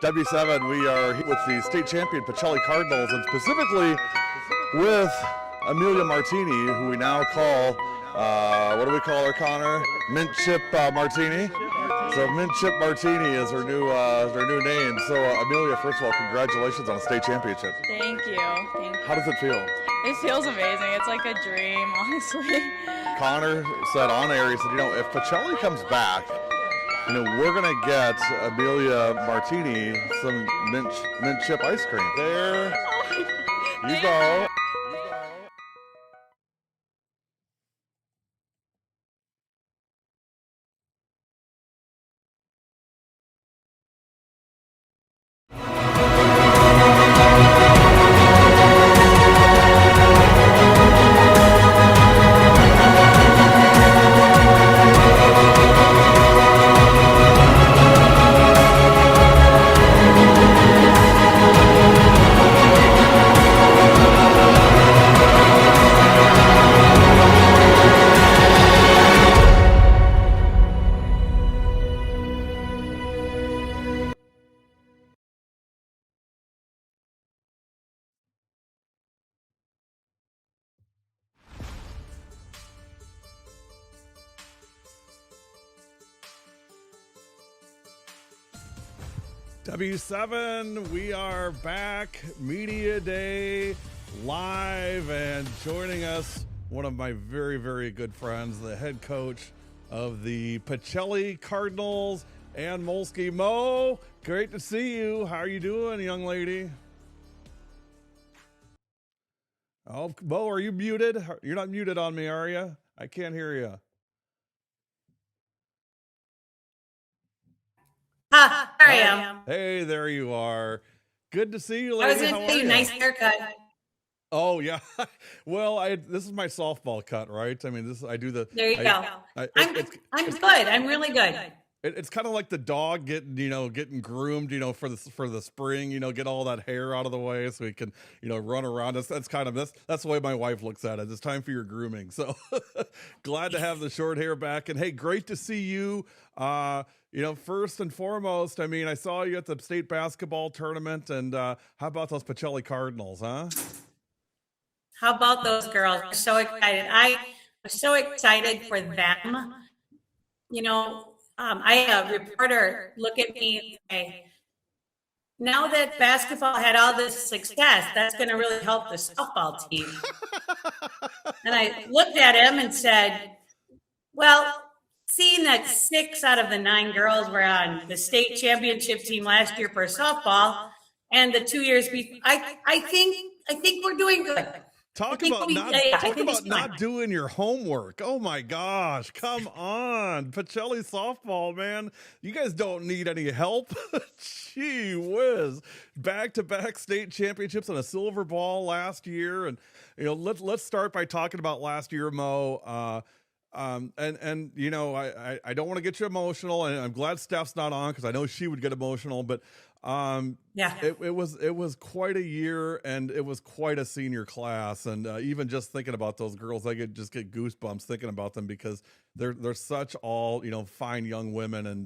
Speaker 1: W7, we are here with the state champion Pacelli Cardinals, and specifically with Amelia Martini, who we now call, what do we call her, Connor? Mint Chip Martini. So Mint Chip Martini is her new name. So Amelia, first of all, congratulations on a state championship.
Speaker 5: Thank you.
Speaker 1: How does it feel?
Speaker 5: It feels amazing. It's like a dream, honestly.
Speaker 1: Connor said on air, he said, if Pacelli comes back, we're going to get Amelia Martini some mint chip ice cream. There you go. W7, we are back, Media Day, live, and joining us, one of my very, very good friends, the head coach of the Pacelli Cardinals, Ann Molsky. Mo, great to see you. How are you doing, young lady? Oh, Mo, are you muted? You're not muted on me, are you? I can't hear you.
Speaker 22: There I am.
Speaker 1: Hey, there you are. Good to see you,
Speaker 22: I
Speaker 1: lady.
Speaker 22: was going to say, nice haircut.
Speaker 1: Oh yeah. Well, this is my softball cut, right? I mean, I do the.
Speaker 22: There you go. I'm good. I'm really good.
Speaker 1: It's kind of like the dog getting groomed, for the spring, get all that hair out of the way so he can, run around. That's the way my wife looks at it. It's time for your grooming. So glad to have the short hair back. And hey, great to see you. First and foremost, I mean, I saw you at the state basketball tournament, and how about those Pacelli Cardinals, huh?
Speaker 22: How about those girls? I'm so excited. I'm so excited for them. I had a reporter look at me and say, now that basketball had all this success, that's going to really help the softball team. And I looked at him and said, well, seeing that 6 out of the 9 girls were on the state championship team last year for softball, and the 2 years before, I think we're doing good.
Speaker 1: Talk about not doing your homework. Oh my gosh, come on. Pacelli softball, man. You guys don't need any help. Gee whiz. Back-to-back state championships and a silver ball last year. And let's start by talking about last year, Mo. I don't want to get you emotional, and I'm glad Steph's not on because I know she would get emotional, but it was quite a year, and it was quite a senior class, and even just thinking about those girls, I could just get goosebumps thinking about them because they're such all fine young women, and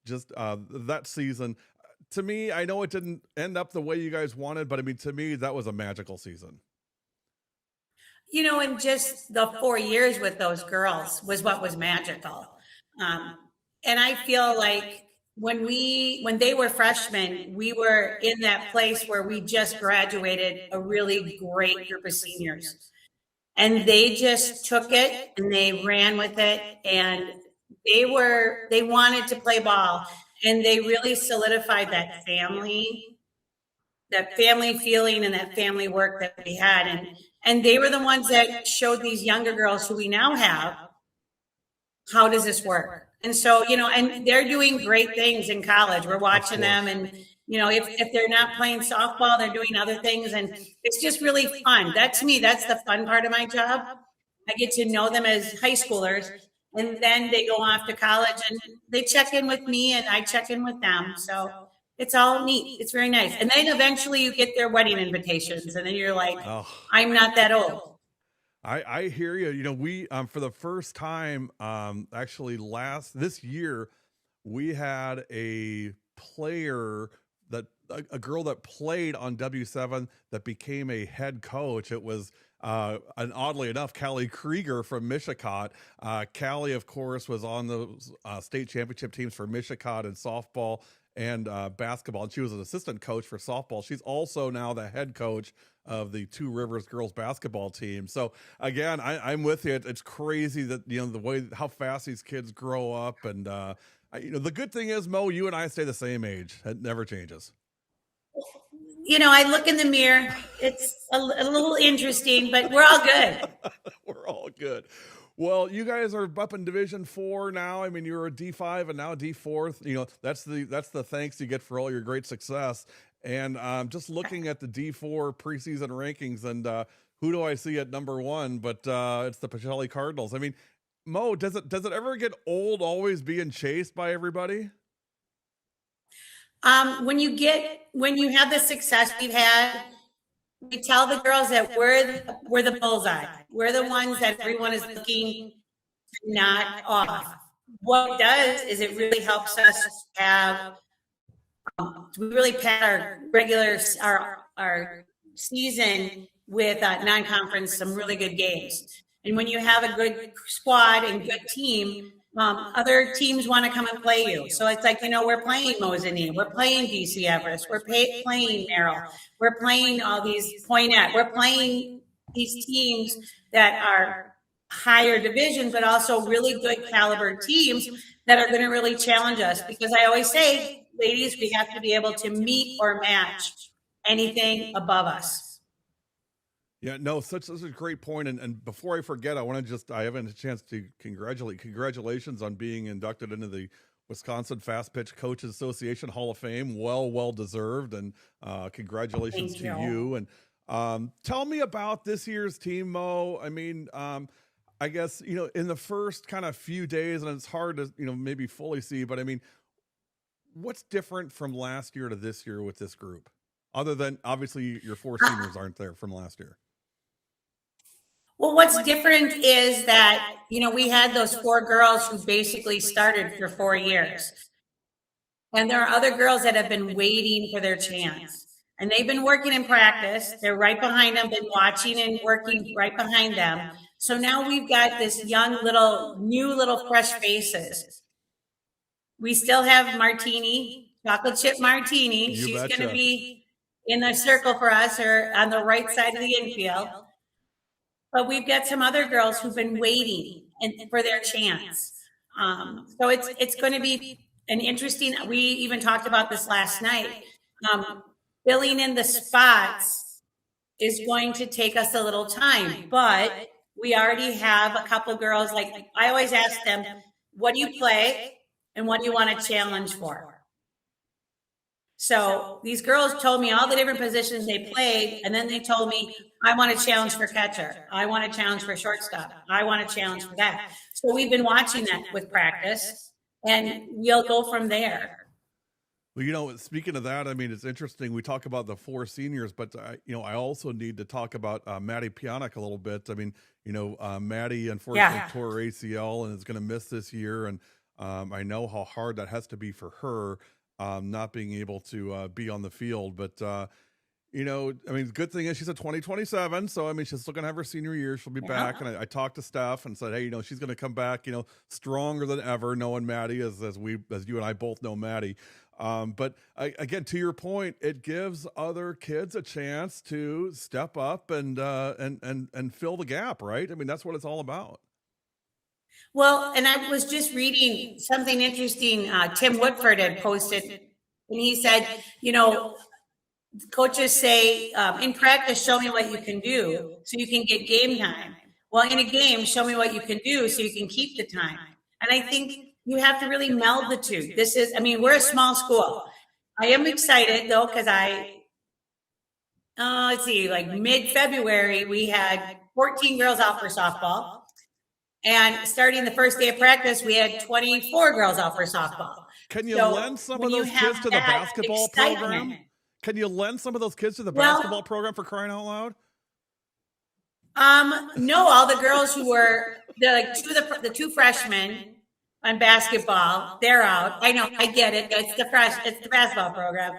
Speaker 1: that season, to me, I know it didn't end up the way you guys wanted, but I mean, to me, that was a magical season.
Speaker 22: And just the 4 years with those girls was what was magical. And I feel like when they were freshmen, we were in that place where we just graduated a really great group of seniors. And they just took it and they ran with it, and they wanted to play ball, and they really solidified that family feeling and that family work that we had. And they were the ones that showed these younger girls who we now have, how does this work? And so, and they're doing great things in college. We're watching them, and, if they're not playing softball, they're doing other things. And it's just really fun. To me, that's the fun part of my job. I get to know them as high schoolers, and then they go off to college and they check in with me and I check in with them. So it's all neat. It's very nice. And then eventually you get their wedding invitations, and then you're like, I'm not that old.
Speaker 1: I hear you. We, for the first time, actually this year, we had a player a girl that played on W7 that became a head coach. It was, and oddly enough, Callie Krieger from Mishicot. Callie, of course, was on the state championship teams for Mishicot in softball and basketball, and she was an assistant coach for softball. She's also now the head coach of the Two Rivers girls basketball team. So again, I'm with you. It's crazy that the way how fast these kids grow up, and the good thing is, Mo, you and I stay the same age. It never changes.
Speaker 22: I look in the mirror. It's a little interesting, but we're all good.
Speaker 1: We're all good. Well, you guys are up in Division 4 now. I mean, you were a D5 and now D4. That's the thanks you get for all your great success. And just looking at the D4 preseason rankings, and who do I see at number 1? But it's the Pacelli Cardinals. I mean, Mo, does it ever get old always being chased by everybody?
Speaker 22: When you have the success we've had, we tell the girls that we're the bullseye. We're the ones that everyone is looking to knock off. What it does is it really helps us have, we really pad our season with non-conference, some really good games. And when you have a good squad and good team, other teams want to come and play you. So it's like, we're playing Mosinee, we're playing DC Everest, we're playing Merrill, we're playing all these Poinette, we're playing these teams that are higher division, but also really good caliber teams that are going to really challenge us. Because I always say, ladies, we have to be able to meet or match anything above us.
Speaker 1: Yeah, no, such a great point. And before I forget, I haven't a chance to congratulations on being inducted into the Wisconsin Fast Pitch Coaches Association Hall of Fame. Well deserved. And congratulations to you. And tell me about this year's team, Mo. I mean, I guess, in the first kind of few days, and it's hard to, maybe fully see, but I mean, what's different from last year to this year with this group? Other than, obviously, your 4 seniors aren't there from last year.
Speaker 22: Well, what's different is that, we had those 4 girls who basically started for 4 years. And there are other girls that have been waiting for their chance. And they've been working in practice. They're right behind them, been watching and working right behind them. So now we've got this new little fresh faces. We still have Martini, chocolate chip Martini.
Speaker 1: You
Speaker 22: She's
Speaker 1: betcha.
Speaker 22: going to be in the circle for us, or on the right side of the infield. But we've got some other girls who've been waiting for their chance. So it's going to be an interesting. We even talked about this last night. Filling in the spots is going to take us a little time, but we already have a couple girls. Like, I always ask them, what do you play and what do you want to challenge for? So these girls told me all the different positions they played, and then they told me, I want to challenge for catcher. I want to challenge for shortstop. I want to challenge for that. So we've been watching that with practice, and we'll go from there.
Speaker 1: Well, speaking of that, I mean, it's interesting. We talk about the 4 seniors, but I also need to talk about Maddie Pionic a little bit. I mean, Maddie unfortunately tore her ACL and is going to miss this year, and I know how hard that has to be for her, not being able to be on the field. But I mean, the good thing is she's a 2027, so I mean, she's still going to have her senior year. She'll be back, and I talked to Steph and said, hey, she's going to come back, stronger than ever, knowing Maddie as you and I both know Maddie. But again, to your point, it gives other kids a chance to step up and fill the gap, right? I mean, that's what it's all about.
Speaker 22: Well, and I was just reading something interesting. Tim Woodford had posted, and he said, coaches say, in practice, show me what you can do so you can get game time. Well, in a game, show me what you can do so you can keep the time. And I think you have to really meld the two. We're a small school. I am excited though, because like mid-February, we had 14 girls out for softball. And starting the first day of practice, we had 24 girls out for softball.
Speaker 1: Can you lend some of those kids to the basketball program? Can you lend some of those kids to the basketball program, for crying out loud?
Speaker 22: No, all the girls who were the 2 freshmen on basketball, they're out. I know, I get it. It's the basketball program.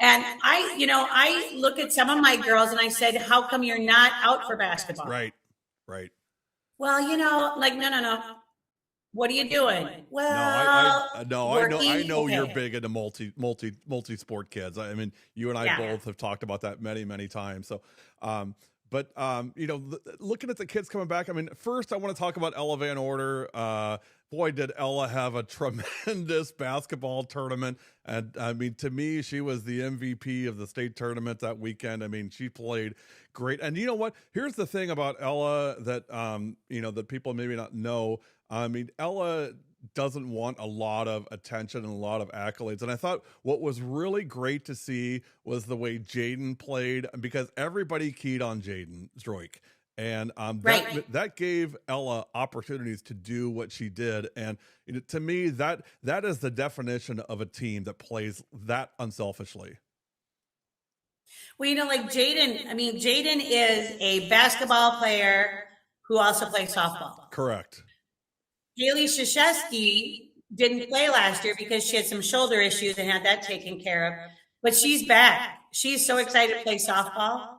Speaker 22: And I look at some of my girls and I said, how come you're not out for basketball?
Speaker 1: Right.
Speaker 22: Well, no. What are you doing? Well,
Speaker 1: I know you're big into multi-sport kids. I mean, you and I both have talked about that many, many times. So, but looking at the kids coming back, I mean, first I want to talk about Ella Van Order. Boy, did Ella have a tremendous basketball tournament. And I mean, to me, she was the MVP of the state tournament that weekend. I mean, she played great. And you know what? Here's the thing about Ella that, that people maybe not know. I mean, Ella doesn't want a lot of attention and a lot of accolades. And I thought what was really great to see was the way Jaden played, because everybody keyed on Jaden Stroik. And that gave Ella opportunities to do what she did. And to me, that is the definition of a team that plays that unselfishly.
Speaker 22: Well, like Jaden, Jaden is a basketball player who also plays softball.
Speaker 1: Correct.
Speaker 22: Haley Shashesky didn't play last year because she had some shoulder issues and had that taken care of. But she's back. She's so excited to play softball.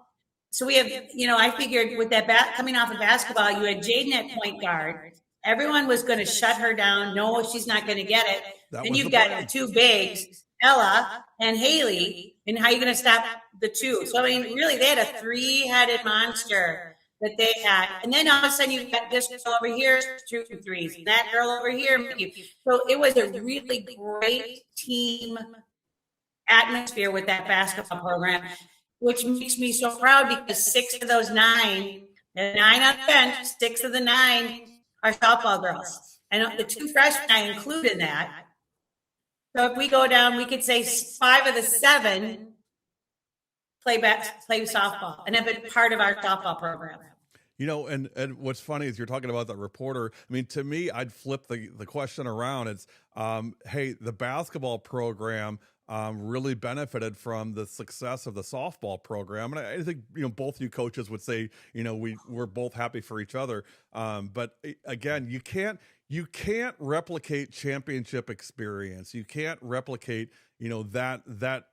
Speaker 22: So we have, I figured with that coming off of basketball, you had Jaden at point guard. Everyone was going to shut her down. No, she's not going to get it. Then you've got the 2 bigs, Ella and Haley. And how are you going to stop the 2? So, really, they had a 3-headed monster that they had. And then all of a sudden you've got this girl over here shooting threes, and that girl over here. So it was a really great team atmosphere with that basketball program, which makes me so proud because 6 of those 9 on the bench, 6 of the 9 are softball girls. And the 2 freshmen, I include in that. So if we go down, we could say 5 of the 7 play softball and have been part of our softball program.
Speaker 1: And what's funny is you're talking about that reporter. I mean, to me, I'd flip the question around. It's, hey, the basketball program really benefited from the success of the softball program, and I think both you coaches would say we're both happy for each other. But again, you can't replicate championship experience. You can't replicate that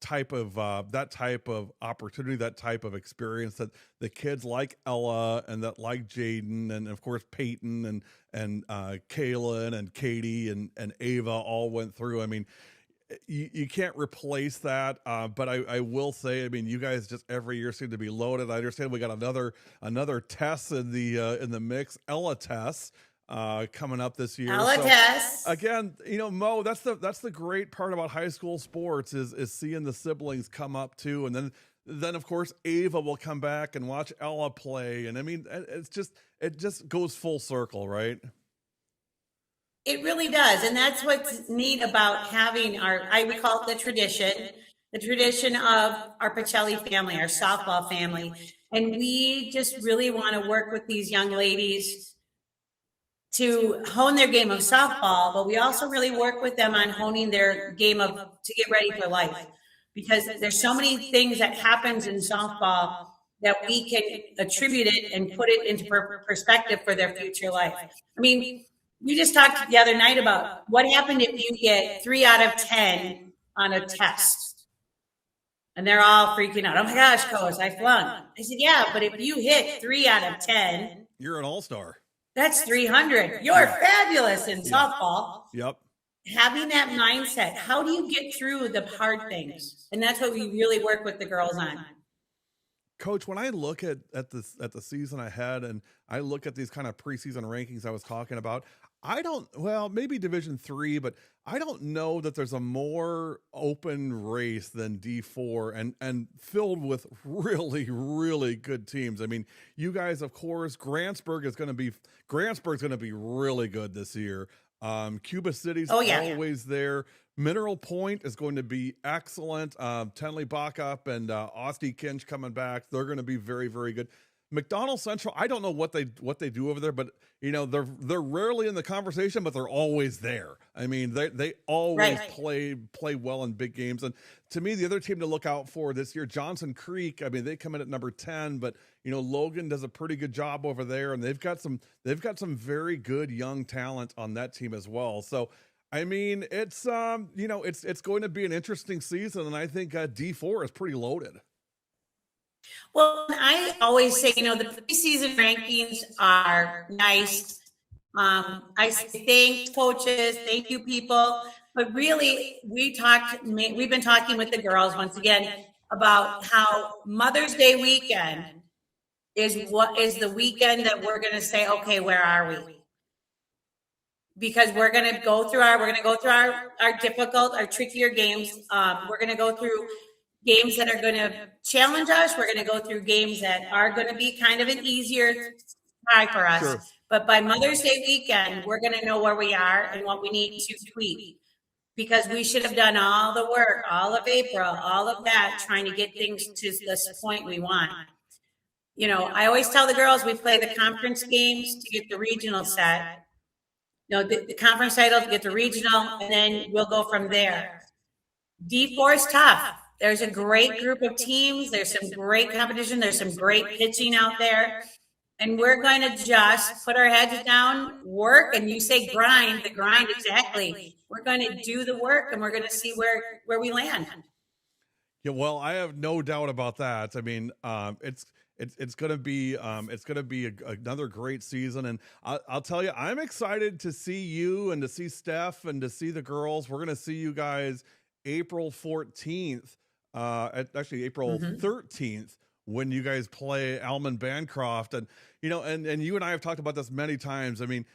Speaker 1: type of opportunity, that type of experience that the kids like Ella and that like Jaden and of course Peyton and Kaylin and Katie and Ava all went through. I mean, you can't replace that. But I will say, I mean, you guys just every year seem to be loaded. I understand we got another Tess in the mix, Ella Tess, coming up this year.
Speaker 22: Ella Tess.
Speaker 1: Again, Mo, that's the great part about high school sports is seeing the siblings come up too, and then of course Ava will come back and watch Ella play, and I mean it just goes full circle, right?
Speaker 22: It really does, and that's what's neat about having I would call it the tradition of our Pacelli family, our softball family, and we just really want to work with these young ladies to hone their game of softball, but we also really work with them on honing their game to get ready for life, because there's so many things that happens in softball that we can attribute it and put it into perspective for their future life. I mean, we just talked the other night about what happened if you get 3 out of 10 on a test. And they're all freaking out. Oh my gosh, coach, I flunked. I said, yeah, but if you hit 3 out of 10,
Speaker 1: you're an all-star.
Speaker 22: That's 300. You're fabulous in softball.
Speaker 1: Yep.
Speaker 22: Having that mindset, how do you get through the hard things? And that's what we really work with the girls on.
Speaker 1: Coach, when I look at the season ahead and I look at these kind of preseason rankings I was talking about, maybe Division III, but I don't know that there's a more open race than D4 and filled with really, really good teams. I mean, you guys, of course, Grantsburg's going to be really good this year. Cuba City's always there. Mineral Point is going to be excellent. Tenley Backup and Osti Kinch coming back. They're going to be very, very good. McDonald Central, I don't know what they do over there, but they're rarely in the conversation, but they're always there. I mean, they always play well in big games. And to me, the other team to look out for this year, Johnson Creek. I mean, they come in at number 10, but Logan does a pretty good job over there, and they've got some very good young talent on that team as well. So I mean, it's it's going to be an interesting season, and I think D4 is pretty loaded.
Speaker 22: Well, I always say, the preseason rankings are nice. I thank coaches, thank you people, but really we've been talking with the girls once again about how Mother's Day weekend is the weekend that we're going to say, okay, where are we? Because we're going to go through our difficult, our trickier games. We're going to go through games that are going to challenge us. We're going to go through games that are going to be kind of an easier try for us. Sure. But by Mother's Day weekend, we're going to know where we are and what we need to tweak, because we should have done all the work, all of April, all of that, trying to get things to this point we want. I always tell the girls we play the conference games to get the regional set. The conference title to get the regional, and then we'll go from there. D4 is tough. There's a great group of teams. There's some great competition. There's some great pitching out there. And we're going to just put our heads down, work, and you say grind, the grind, exactly. We're going to do the work, and we're going to see where we land.
Speaker 1: Yeah, well, I have no doubt about that. I mean, it's going to be another great season, and I'll tell you, I'm excited to see you and to see Steph and to see the girls. We're going to see you guys April 14th, actually April 13th, when you guys play Almond Bancroft, and and you and I have talked about this many times. I mean,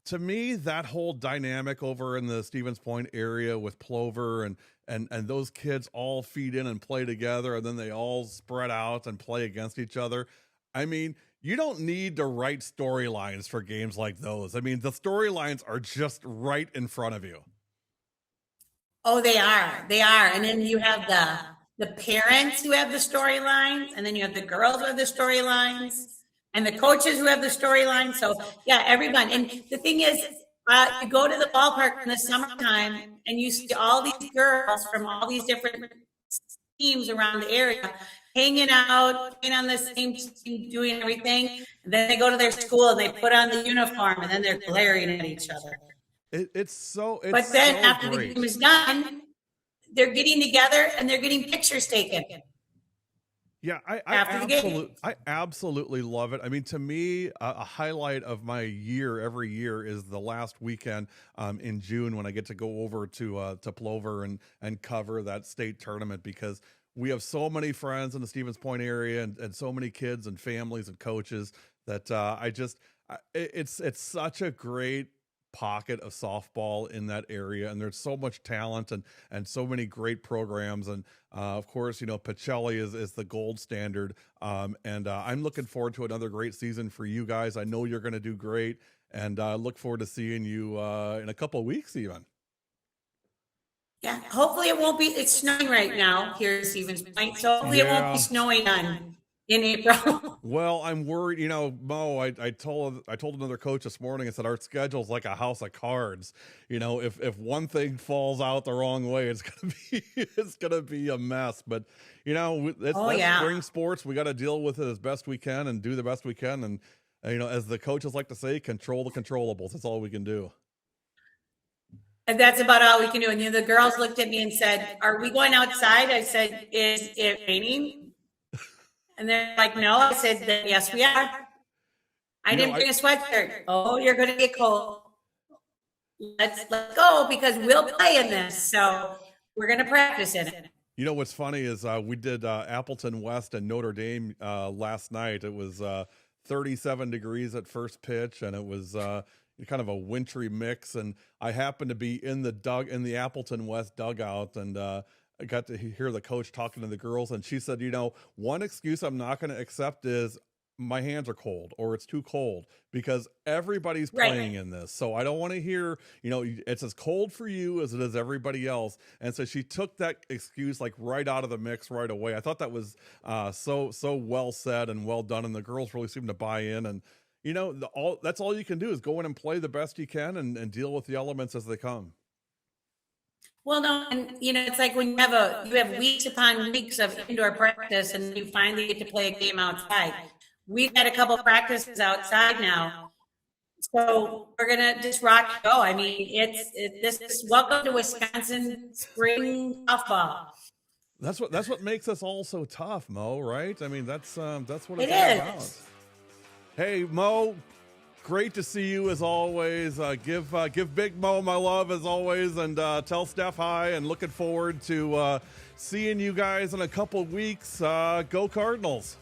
Speaker 1: to me, that whole dynamic over in the Stevens Point area with Plover and those kids all feed in and play together, and then they all spread out and play against each other. I mean, you don't need to write storylines for games like those. I mean, the storylines are just right in front of you.
Speaker 22: Oh, they are. And then you have the parents who have the storylines, and then you have the girls who have the storylines. and the coaches who have the storyline. So yeah, everyone. And the thing is, you go to the ballpark in the summertime and you see all these girls from all these different teams around the area hanging out, being on the same team, doing everything. And then they go to their school and they put on the uniform and then they're glaring at each other.
Speaker 1: It's
Speaker 22: then
Speaker 1: so
Speaker 22: after
Speaker 1: great.
Speaker 22: the game is done, they're getting together and they're getting pictures taken.
Speaker 1: Yeah,
Speaker 22: After the game.
Speaker 1: I absolutely love it. I mean, to me, a highlight of my year every year is the last weekend in June when I get to go over to Plover and cover that state tournament, because we have so many friends in the Stevens Point area and so many kids and families and coaches that it's such a great pocket of softball in that area, and there's so much talent and so many great programs, and of course, you know, Pacelli is the gold standard, and I'm looking forward to another great season for you guys. I know you're going to do great, and look forward to seeing you in a couple of weeks even.
Speaker 22: Yeah, hopefully it won't be, it's snowing right now here in Stevens Point, so hopefully it won't
Speaker 1: Yeah.
Speaker 22: be snowing in April.
Speaker 1: Well, I'm worried, you know, Mo, I told another coach this morning, I said, our schedule's like a house of cards. You know, if one thing falls out the wrong way, it's gonna be a mess. But, you know, that's spring sports. We got to deal with it as best we can and do the best we can. And, you know, as the coaches like to say, control the controllables. That's all we can do.
Speaker 22: And that's about all we can do. And the girls looked at me and said, "Are we going outside?" I said, "Is it raining?" And they're like, "No." I said, "Then yes, we are." I didn't bring a sweatshirt. Oh, you're going to get cold. Let's go, because we'll play in this. So we're going to practice in it.
Speaker 1: You know what's funny is we did Appleton West and Notre Dame last night. It was 37 degrees at first pitch, and it was kind of a wintry mix. And I happened to be in the Appleton West dugout, and I got to hear the coach talking to the girls, and she said, you know, one excuse I'm not going to accept is my hands are cold or it's too cold, because everybody's playing in this. So I don't want to hear, you know, it's as cold for you as it is everybody else. And so she took that excuse like right out of the mix right away. I thought that was so well said and well done. And the girls really seemed to buy in. And, you know, that's all you can do is go in and play the best you can and deal with the elements as they come.
Speaker 22: Well, no, and you know, it's like when you have weeks upon weeks of indoor practice, and you finally get to play a game outside. We've had a couple practices outside now, so we're gonna just rock and go. I mean, this is welcome to Wisconsin spring softball.
Speaker 1: That's what makes us all so tough, Mo. Right? I mean, that's what it's all about. Hey, Mo. Great to see you as always. Give Big Mo my love as always, and tell Steph hi. And looking forward to seeing you guys in a couple of weeks. Go Cardinals!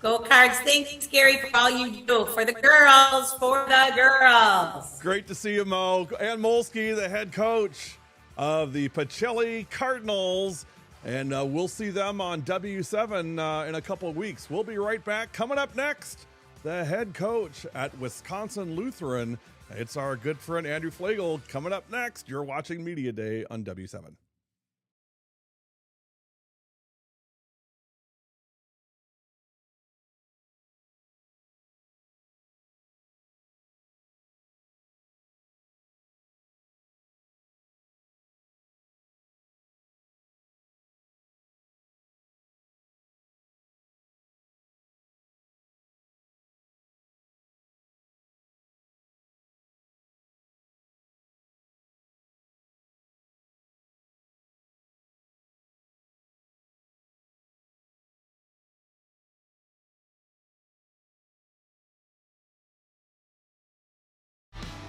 Speaker 22: Go Cards! Thanks, Gary, for all you do for the girls. For the girls.
Speaker 1: Great to see you, Mo. Ann Molsky, the head coach of the Pacelli Cardinals, and we'll see them on W7 in a couple of weeks. We'll be right back. Coming up next, the head coach at Wisconsin Lutheran. It's our good friend Andrew Flegel. Coming up next, you're watching Media Day on W7.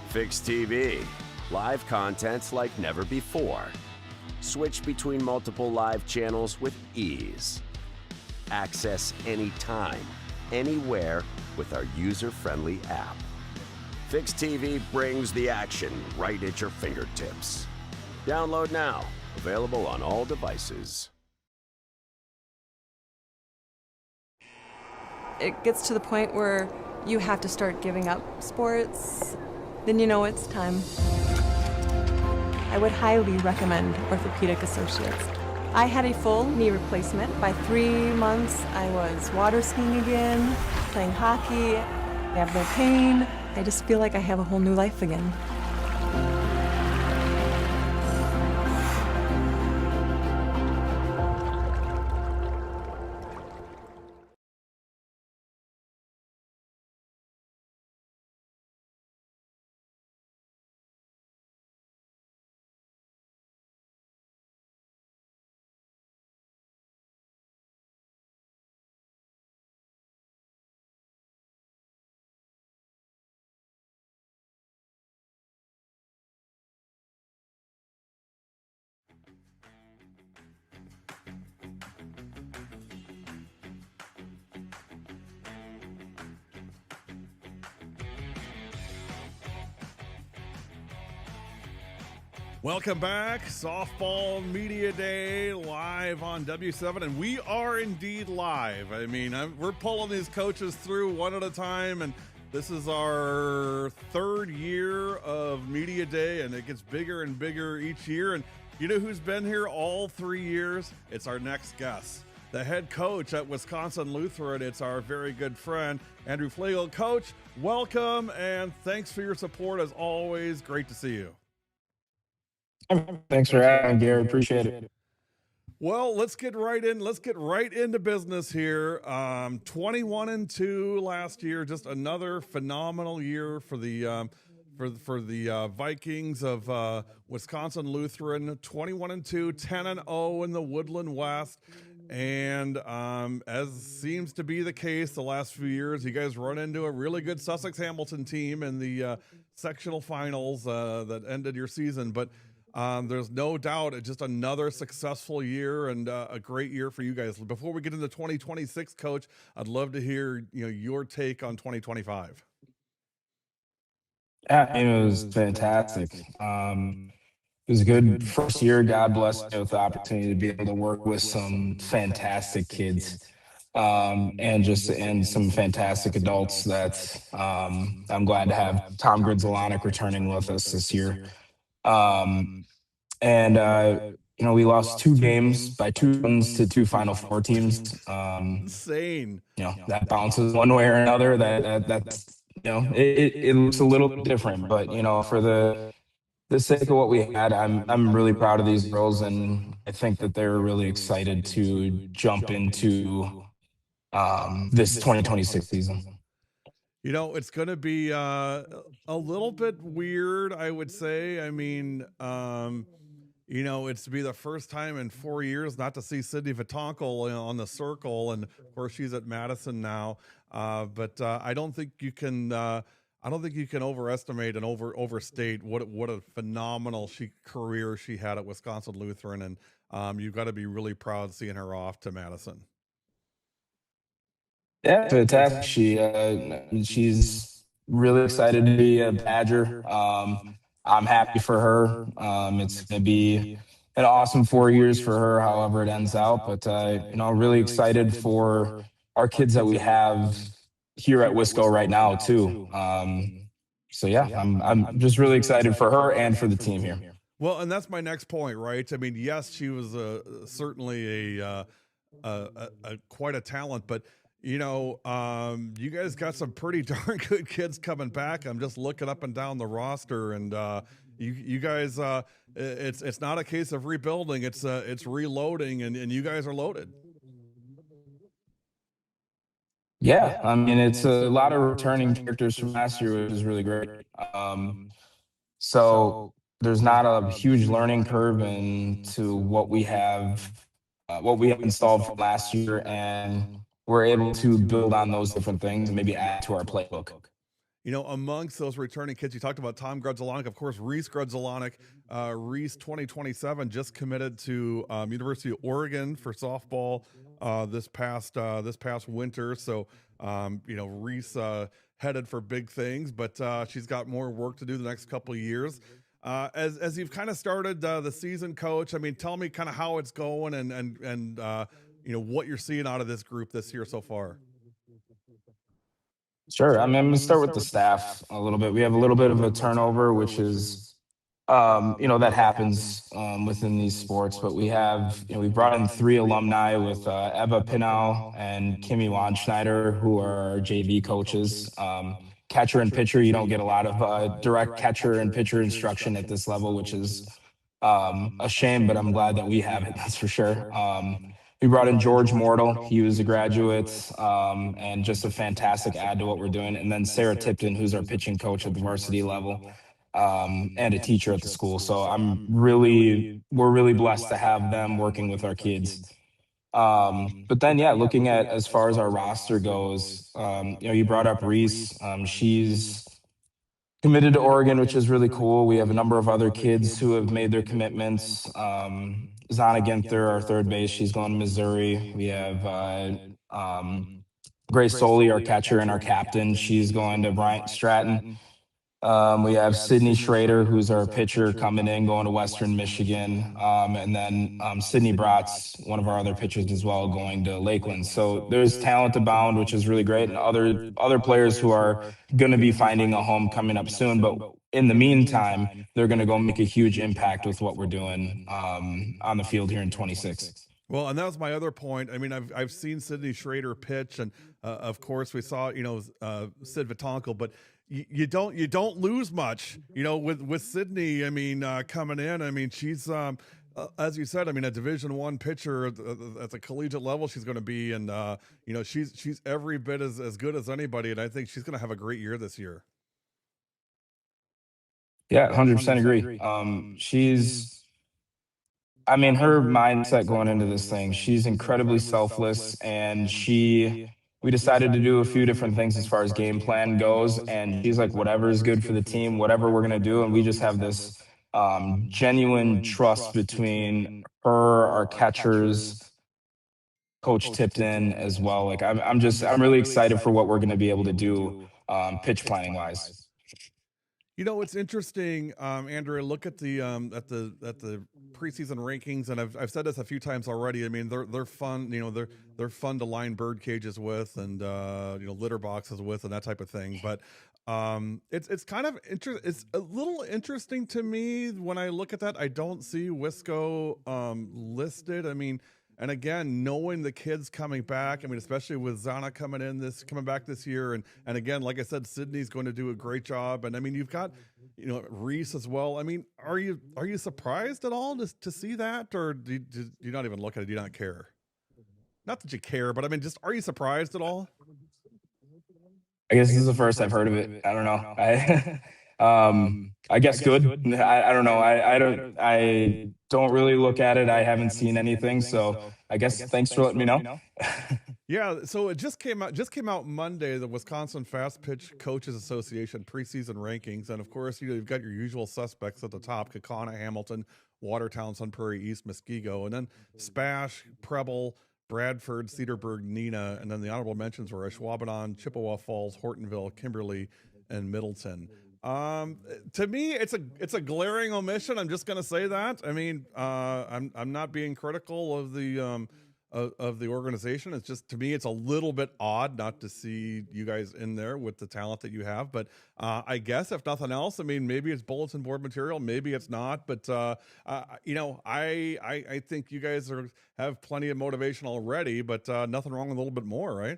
Speaker 2: Fix TV. Live contents like never before. Switch between multiple live channels with ease. Access anytime, anywhere with our user-friendly app. Fix TV brings the action right at your fingertips. Download now. Available on all devices.
Speaker 9: It gets to the point where you have to start giving up sports. Then you know it's time. I would highly recommend Orthopedic Associates. I had a full knee replacement. By 3 months, I was water skiing again, playing hockey. I have no pain. I just feel like I have a whole new life again.
Speaker 1: Welcome back. Softball Media Day live on W7, and we are indeed live. I mean, we're pulling these coaches through one at a time, and this is our 3rd year of Media Day, and it gets bigger and bigger each year. And you know who's been here all 3 years? It's our next guest, the head coach at Wisconsin Lutheran. It's our very good friend, Andrew Flegel. Coach, welcome, and thanks for your support as always. Great to see you.
Speaker 4: Thanks for having me, Gary. Appreciate it.
Speaker 1: Well, let's get right in. Let's get right into business here. 21-2 last year, just another phenomenal year for the Vikings of Wisconsin Lutheran. 21-2, 10-0 in the Woodland West, and as seems to be the case the last few years, you guys run into a really good Sussex Hamilton team in the sectional finals that ended your season, but. There's no doubt it's just another successful year and a great year for you guys. Before we get into 2026, Coach, I'd love to hear your take on 2025.
Speaker 4: Yeah, it was fantastic. It was a good first year. God bless me with the opportunity to be able to work with some fantastic kids and some fantastic adults that I'm glad to have Tom Gridzolanek returning with us this year. We lost 2 games by 2 runs to 2 Final Four teams.
Speaker 1: Insane.
Speaker 4: That bounces one way or another. That's it looks a little different, but for the sake of what we had, I'm really proud of these girls, and I think that they're really excited to jump into this 2026 season.
Speaker 1: It's going to be a little bit weird, I would say. I mean, it's to be the first time in 4 years not to see Sydney Vitonkel on the circle, and of course she's at Madison now. But I don't think you can. I don't think you can overestimate and overstate what a phenomenal career she had at Wisconsin Lutheran, and you've got to be really proud seeing her off to Madison.
Speaker 4: Yeah, fantastic. She's really excited to be a Badger. I'm happy for her. It's going to be an awesome 4 years for her, however it ends out. But really excited for our kids that we have here at Wisco right now too. I'm just really excited for her and for the team here.
Speaker 1: Well, and that's my next point, right? I mean, yes, she was certainly a quite a talent, but you guys got some pretty darn good kids coming back. I'm just looking up and down the roster, and you guys, it's not a case of rebuilding. It's reloading, and you guys are loaded.
Speaker 4: Yeah, I mean, it's a lot of returning characters from last year, which is really great. So there's not a huge learning curve into what we have installed from last year, and we're able to build on those different things and maybe add to our playbook.
Speaker 1: Amongst those returning kids, you talked about Tom Grudzolanek, of course, Reese Grudzolanek. Reese 2027 just committed to University of Oregon for softball this past winter. So, Reese headed for big things, but she's got more work to do the next couple of years. As you've kind of started the season, Coach, I mean, tell me kind of how it's going and what you're seeing out of this group this year so far.
Speaker 4: Sure. I mean, I'm going to start with the staff a little bit. We have a little bit of a turnover, which is that happens within these sports. But we have, we brought in 3 alumni with Eva Pinal and Kimmy Wanschneider, who are our JV coaches. Catcher and pitcher, you don't get a lot of direct catcher and pitcher instruction at this level, which is a shame, but I'm glad that we have it, that's for sure. We brought in George Mortal. He was a graduate and just a fantastic add to what we're doing. And then Sarah Tipton, who's our pitching coach at the varsity level and a teacher at the school. So we're really blessed to have them working with our kids. But then, yeah, looking at as far as our roster goes, you brought up Reese. She's committed to Oregon, which is really cool. We have a number of other kids who have made their commitments. Zana Ginther, our third base, she's going to Missouri. We have Grace Soley, our catcher and our captain. She's going to Bryant Stratton. We have Sydney Schrader, who's our pitcher, coming in, going to Western Michigan. And then Sydney Bratz, one of our other pitchers as well, going to Lakeland. So there's talent abound, which is really great. And other players who are going to be finding a home coming up soon. But in the meantime, they're going to go make a huge impact with what we're doing on the field here in 26.
Speaker 1: Well, and that was my other point. I mean, I've seen Sydney Schrader pitch, and of course we saw Sid Vitonkel, but you don't lose much, with Sydney. I mean, coming in. I mean, she's as you said. I mean, a Division I pitcher at the collegiate level. She's going to be, and she's every bit as good as anybody, and I think she's going to have a great year this year.
Speaker 4: Yeah, 100% agree. Her mindset going into this thing, she's incredibly selfless, and we decided to do a few different things as far as game plan goes. And she's like, whatever is good for the team, whatever we're going to do. And we just have this genuine trust between her, our catchers, Coach Tipton as well. Like I'm really excited for what we're going to be able to do pitch planning wise.
Speaker 1: It's interesting, Andrea. Look at the preseason rankings, and I've said this a few times already. I mean, they're fun. They're fun to line bird cages with, and litter boxes with, and that type of thing. But it's kind of it's a little interesting to me when I look at that. I don't see Wisco listed. I mean. And again, knowing the kids coming back, I mean, especially with Zana coming back this year, and again, like I said, Sydney's going to do a great job, and I mean, you've got, Reese as well. I mean, are you surprised at all to see that, or do you not even look at it? Do you not care? Not that you care, but I mean, just are you surprised at all?
Speaker 4: I guess this is the first I've heard of it. I don't know. I guess good. I don't know. I don't really look at it. I haven't seen anything. So I guess thanks for letting me know.
Speaker 1: Yeah. So it just came out Monday, the Wisconsin Fast Pitch Coaches Association preseason rankings. And of course, you've got your usual suspects at the top: Kaukauna, Hamilton, Watertown, Sun Prairie East, Muskego, and then Spash, Preble, Bradford, Cedarburg, Neenah. And then the honorable mentions were Ashwaubenon, Chippewa Falls, Hortonville, Kimberly, and Middleton. To me, it's a glaring omission. I'm just going to say that. I mean, I'm not being critical of the organization. It's just, to me, it's a little bit odd not to see you guys in there with the talent that you have. But I guess if nothing else, I mean, maybe it's bulletin board material, maybe it's not. But I think you guys have plenty of motivation already. But nothing wrong with a little bit more, right?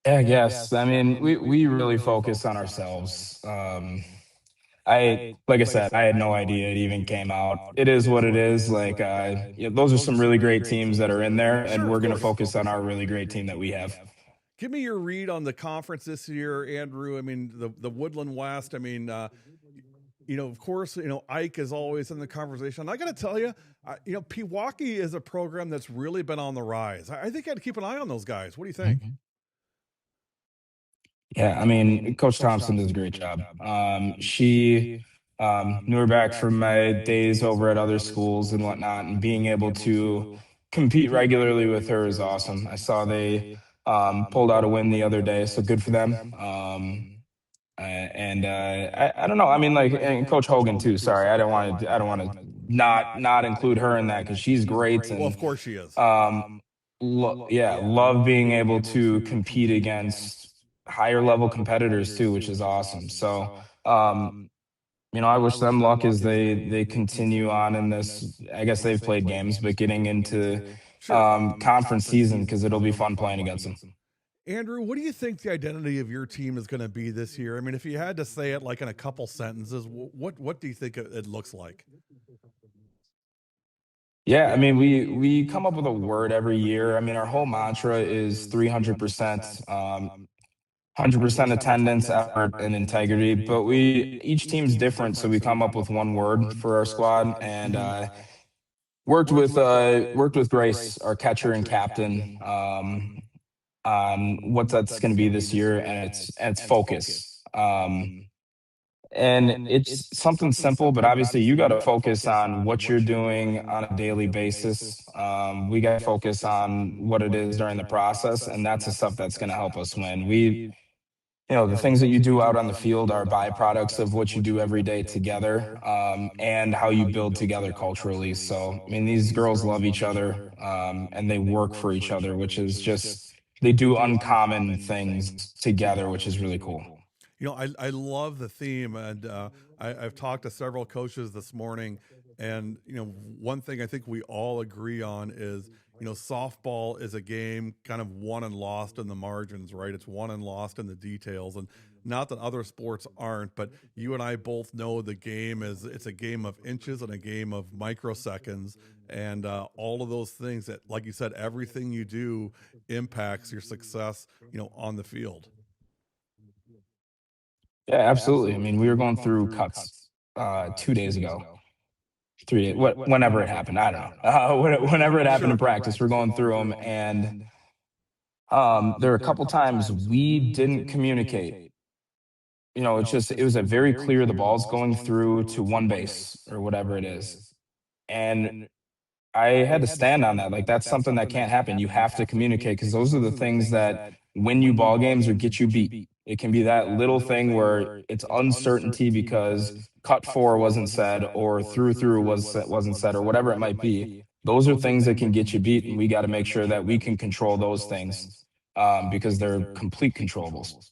Speaker 4: Yeah, I guess. I mean, we really focus on ourselves. Like I said, I had no idea it even came out. It is what it is. Like, those are some really great teams that are in there, and we're going to focus on our really great team that we have.
Speaker 1: Give me your read on the conference this year, Andrew. I mean, the Woodland West. I mean, of course, Ike is always in the conversation. I got to tell you, Pewaukee is a program that's really been on the rise. I think I'd keep an eye on those guys. What do you think?
Speaker 4: Mm-hmm. Yeah, I mean, Coach Thompson does a great job. She knew her back from my days over at other schools and whatnot, and being able to compete regularly with her is awesome. I saw they pulled out a win the other day, so good for them. I don't know. I mean, and Coach Hogan too. Sorry, I don't want to not include her in that because she's great. And,
Speaker 1: well, of course she is.
Speaker 4: Love being able to compete against higher level competitors too, which is awesome. So I wish them luck as they continue on in this. I guess they've played games, but getting into conference season, because it'll be fun playing against them.
Speaker 1: Andrew, what do you think the identity of your team is going to be this year? I mean, if you had to say it like in a couple sentences, what do you think it looks like?
Speaker 4: Yeah, I mean, we come up with a word every year. I mean, our whole mantra is 300%, 100% attendance, effort, and integrity. But each team's different, so we come up with one word for our squad, and worked with Grace, our catcher and captain, on what that's going to be this year, and it's focus. And it's something simple, but obviously you got to focus on what you're doing on a daily basis. We got to focus on what it is during the process, and that's the stuff that's going to help us win. The things that you do out on the field are byproducts of what you do every day together, and how you build together culturally. So, I mean, these girls love each other, and they work for each other, which is just, they do uncommon things together, which is really cool.
Speaker 1: I love the theme, and I've talked to several coaches this morning, and one thing I think we all agree on is softball is a game kind of won and lost in the margins, right? It's won and lost in the details, and not that other sports aren't, but you and I both know the game it's a game of inches and a game of microseconds, and all of those things that, like you said, everything you do impacts your success, on the field.
Speaker 4: Yeah, absolutely. I mean, we were going through cuts 2 days ago, 3 days, whenever it happened. I don't know. Whenever it happened in practice, we're going through them, and there were a couple times we didn't communicate. It was a very clear, the ball's going through to one base or whatever it is, and I had to stand on that. Like, that's something that can't happen. You have to communicate, because those are the things that win you ball games or get you beat. It can be that little thing where it's uncertainty because cut 4 wasn't said, or through wasn't said, or whatever it might be. Those are things that can get you beat, and we got to make sure that we can control those things, because they're complete controllables.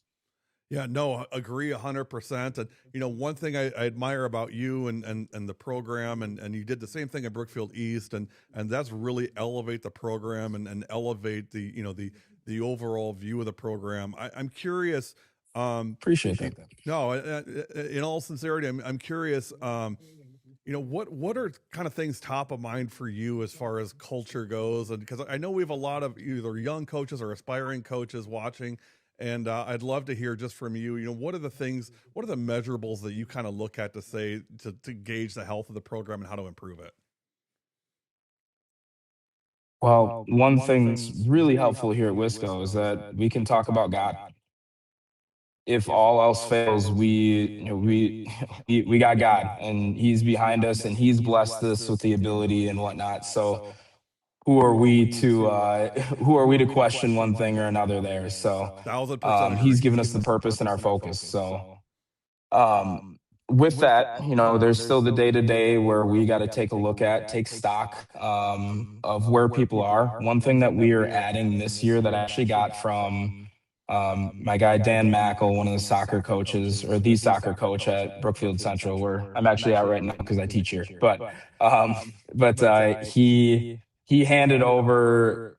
Speaker 1: Yeah, no, agree 100%. And one thing I admire about you and the program, and you did the same thing at Brookfield East, and that's really elevate the program and elevate the overall view of the program. I'm curious.
Speaker 4: Appreciate that.
Speaker 1: No, in all sincerity, I'm curious. What are kind of things top of mind for you as far as culture goes? And because I know we have a lot of either young coaches or aspiring coaches watching. And I'd love to hear just from you, what are the measurables that you kind of look at to say, to gauge the health of the program and how to improve it?
Speaker 4: Well, one thing that's really helpful here at Wisco is that we can talk about God. If all else fails, we got God, and He's behind us, and He's blessed us with the ability and whatnot. So who are we to question one thing or another there? So
Speaker 1: 1000%.
Speaker 4: He's given us the purpose and our focus. So with that, there's still the day-to-day where we got to take stock of where people are. One thing that we are adding this year that I actually got from my guy Dan Mackel, one of the soccer coaches, or the soccer coach at Brookfield Central, where I'm actually out right now because I teach here. But he handed over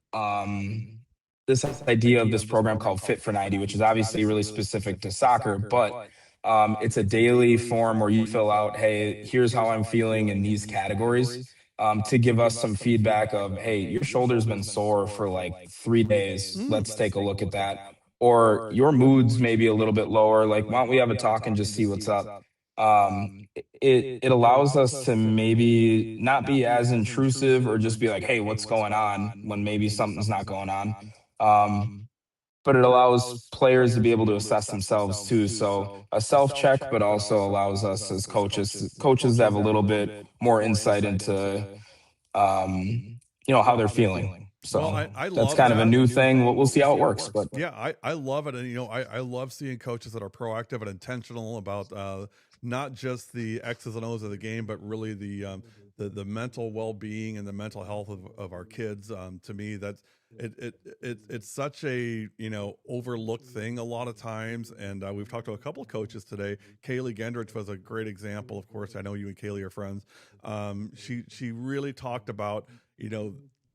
Speaker 4: this idea of this program called Fit for 90, which is obviously really specific to soccer, but it's a daily form where you fill out, hey, here's how I'm feeling in these categories, to give us some feedback of, hey, your shoulder's been sore for like 3 days. Let's take a look at that. Or your mood's maybe a little bit lower. Like, why don't we have a talk and just see what's up? It allows us to maybe not be as intrusive or just be like, hey, what's going on, when maybe something's not going on. But it allows players to be able to assess themselves too. So a self-check, but also allows us as coaches to have a little bit more insight into, how they're feeling. So
Speaker 1: I love
Speaker 4: that's kind of a new thing. We'll see how it works. But
Speaker 1: yeah, I love it. And, I love seeing coaches that are proactive and intentional about not just the X's and O's of the game, but really the the mental well-being and the mental health of our kids. To me, that's it's such a overlooked thing a lot of times. And we've talked to a couple of coaches today. Kaylee Gendrich was a great example. Of course, I know you and Kaylee are friends. She really talked about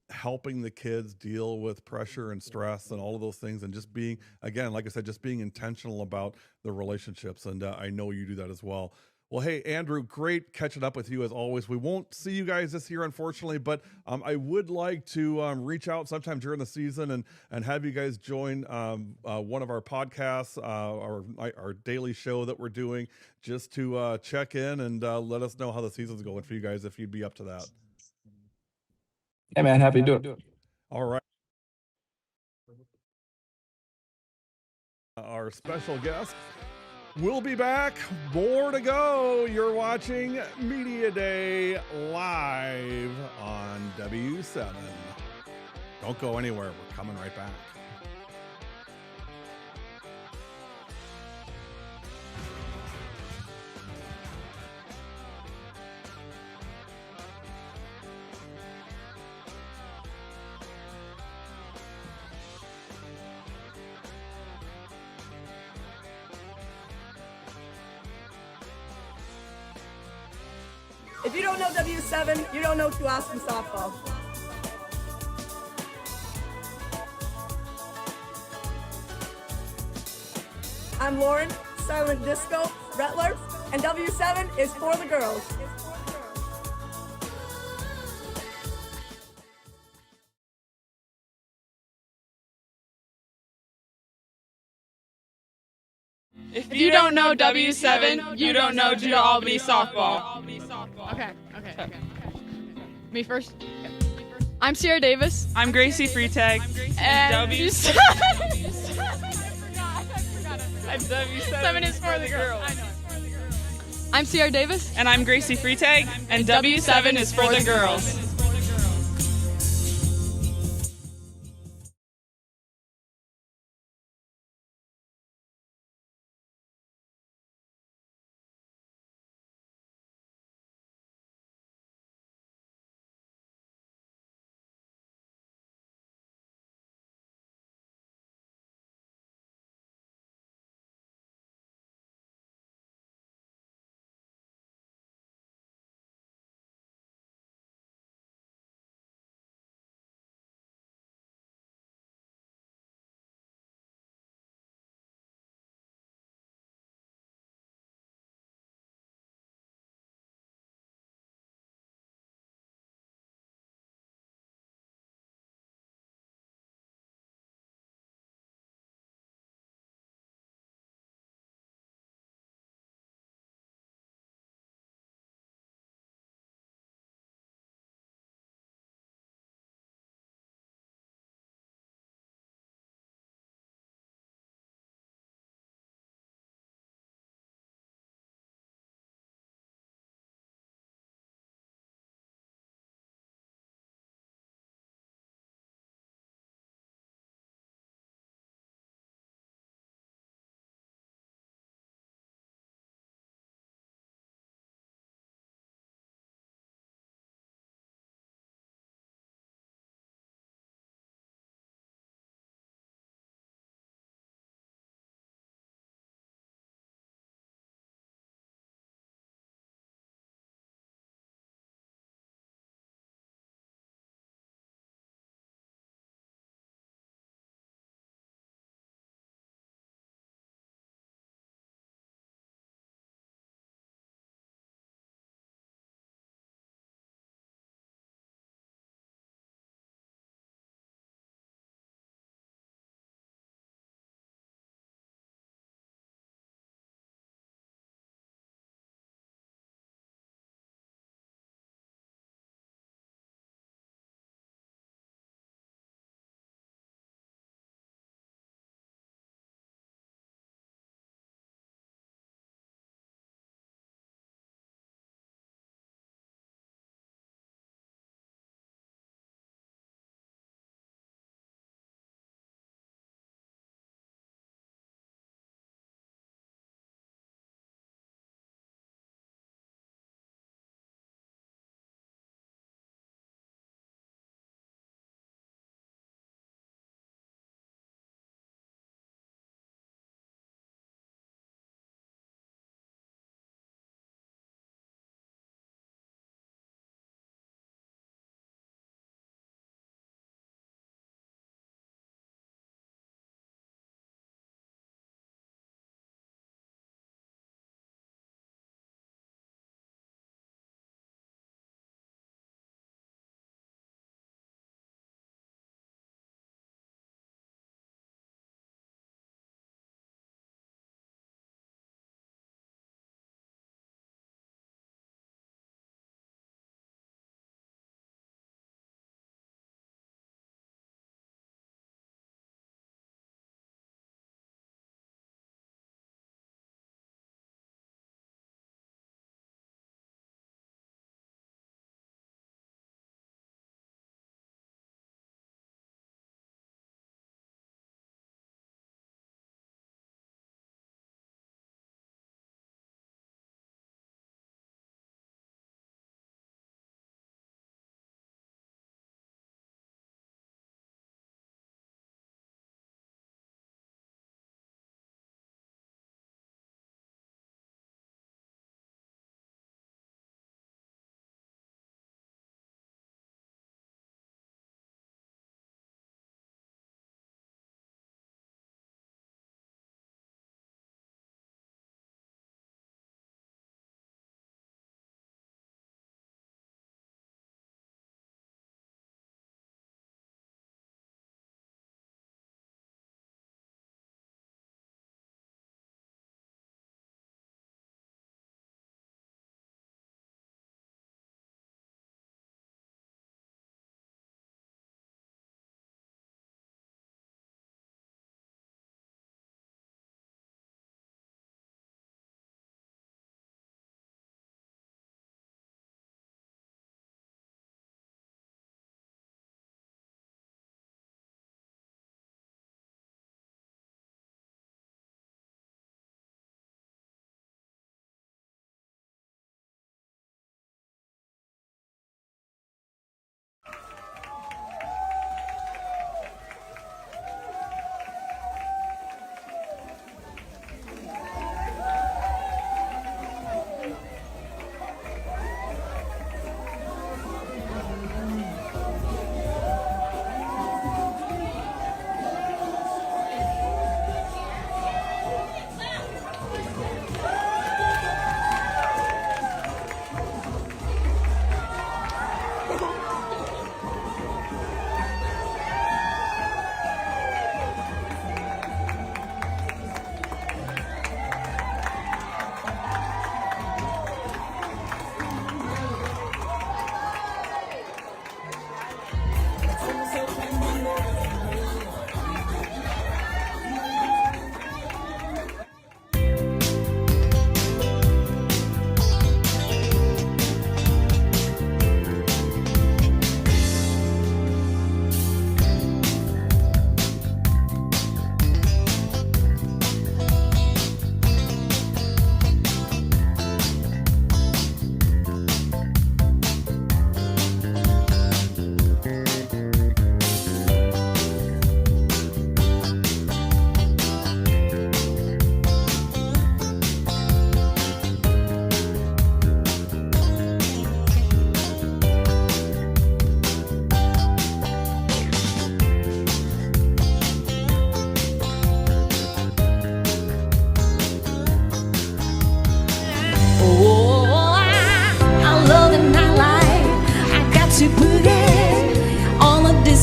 Speaker 1: helping the kids deal with pressure and stress and all of those things, and just being, again, like I said, just being intentional about the relationships. And I know you do that as well. Well, hey, Andrew, great catching up with you as always. We won't see you guys this year, unfortunately, but I would like to reach out sometime during the season and have you guys join one of our podcasts, our daily show that we're doing, just to check in and let us know how the season's going for you guys, if you'd be up to that.
Speaker 4: Yeah, man, happy to do it.
Speaker 1: All right. Our special guest will be back. More to go. You're watching Media Day live on W7. Don't go anywhere. We're coming right back.
Speaker 11: If you don't know W7, you don't know Kewaskum softball. I'm Lauren, Silent Disco, Rettler, and W7 is for the girls.
Speaker 8: If you don't know W7, you don't know Judah Albany softball.
Speaker 7: Okay. Me first. I'm Sierra Davis.
Speaker 8: I'm Gracie Freitag.
Speaker 7: And
Speaker 8: W7.
Speaker 7: And W7 is for the girls. I know. I'm Sierra Davis.
Speaker 8: And I'm Gracie Freitag. And W7 is for the girls.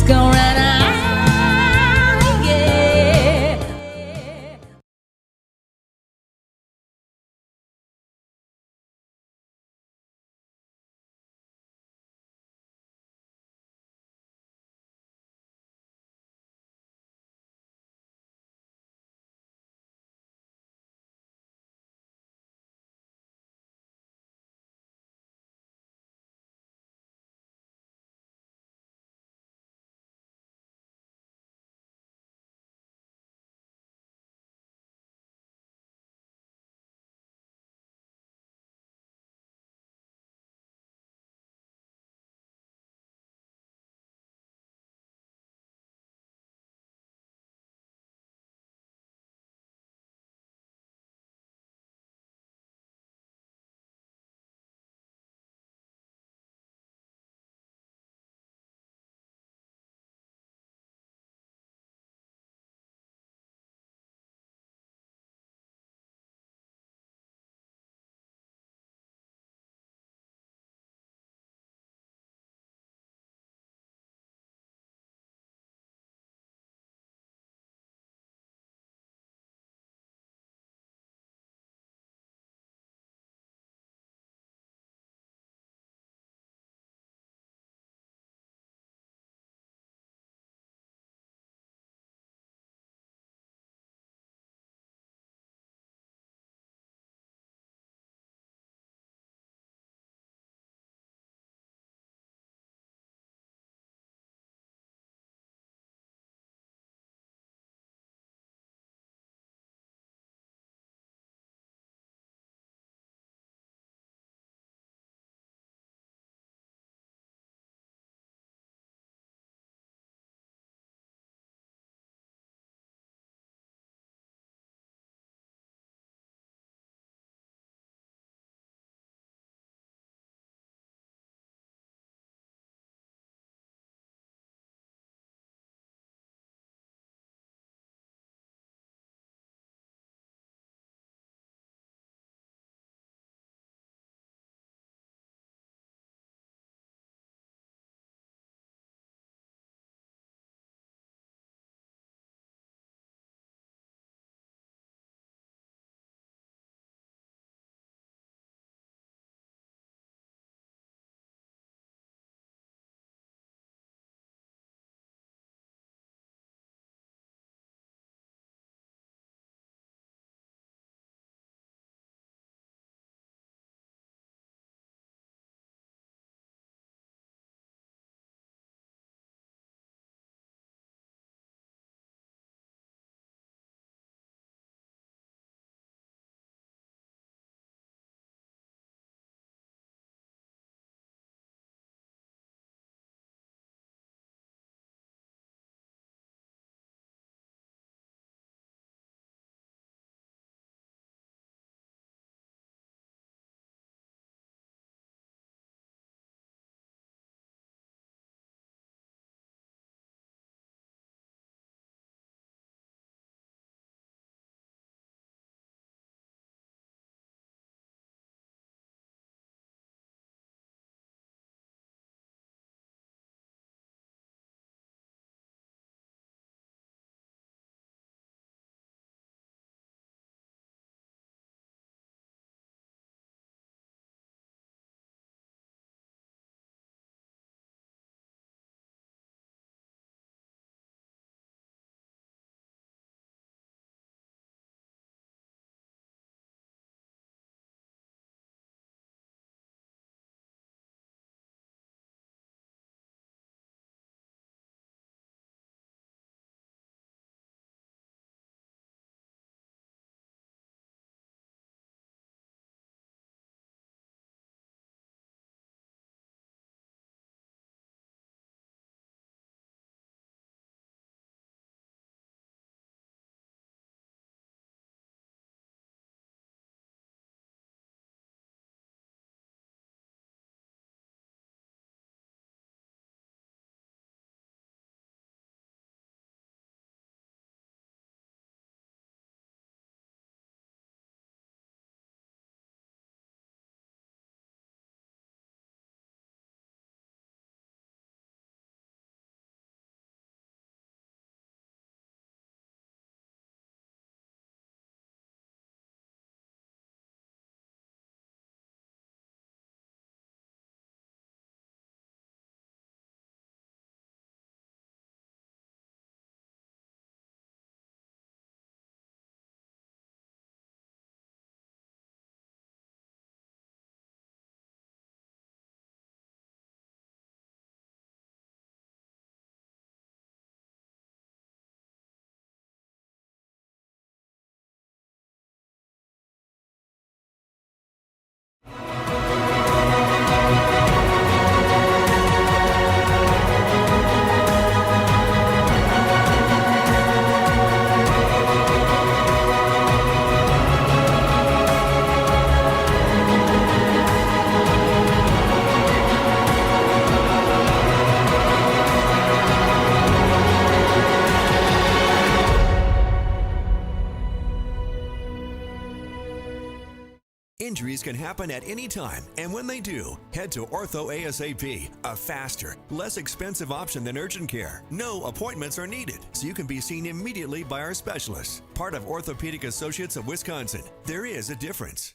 Speaker 6: gonna run out.
Speaker 10: Injuries can happen at any time, and when they do, head to Ortho ASAP, a faster, less expensive option than urgent care. No appointments are needed, so you can be seen immediately by our specialists. Part of Orthopedic Associates of Wisconsin. There is a difference.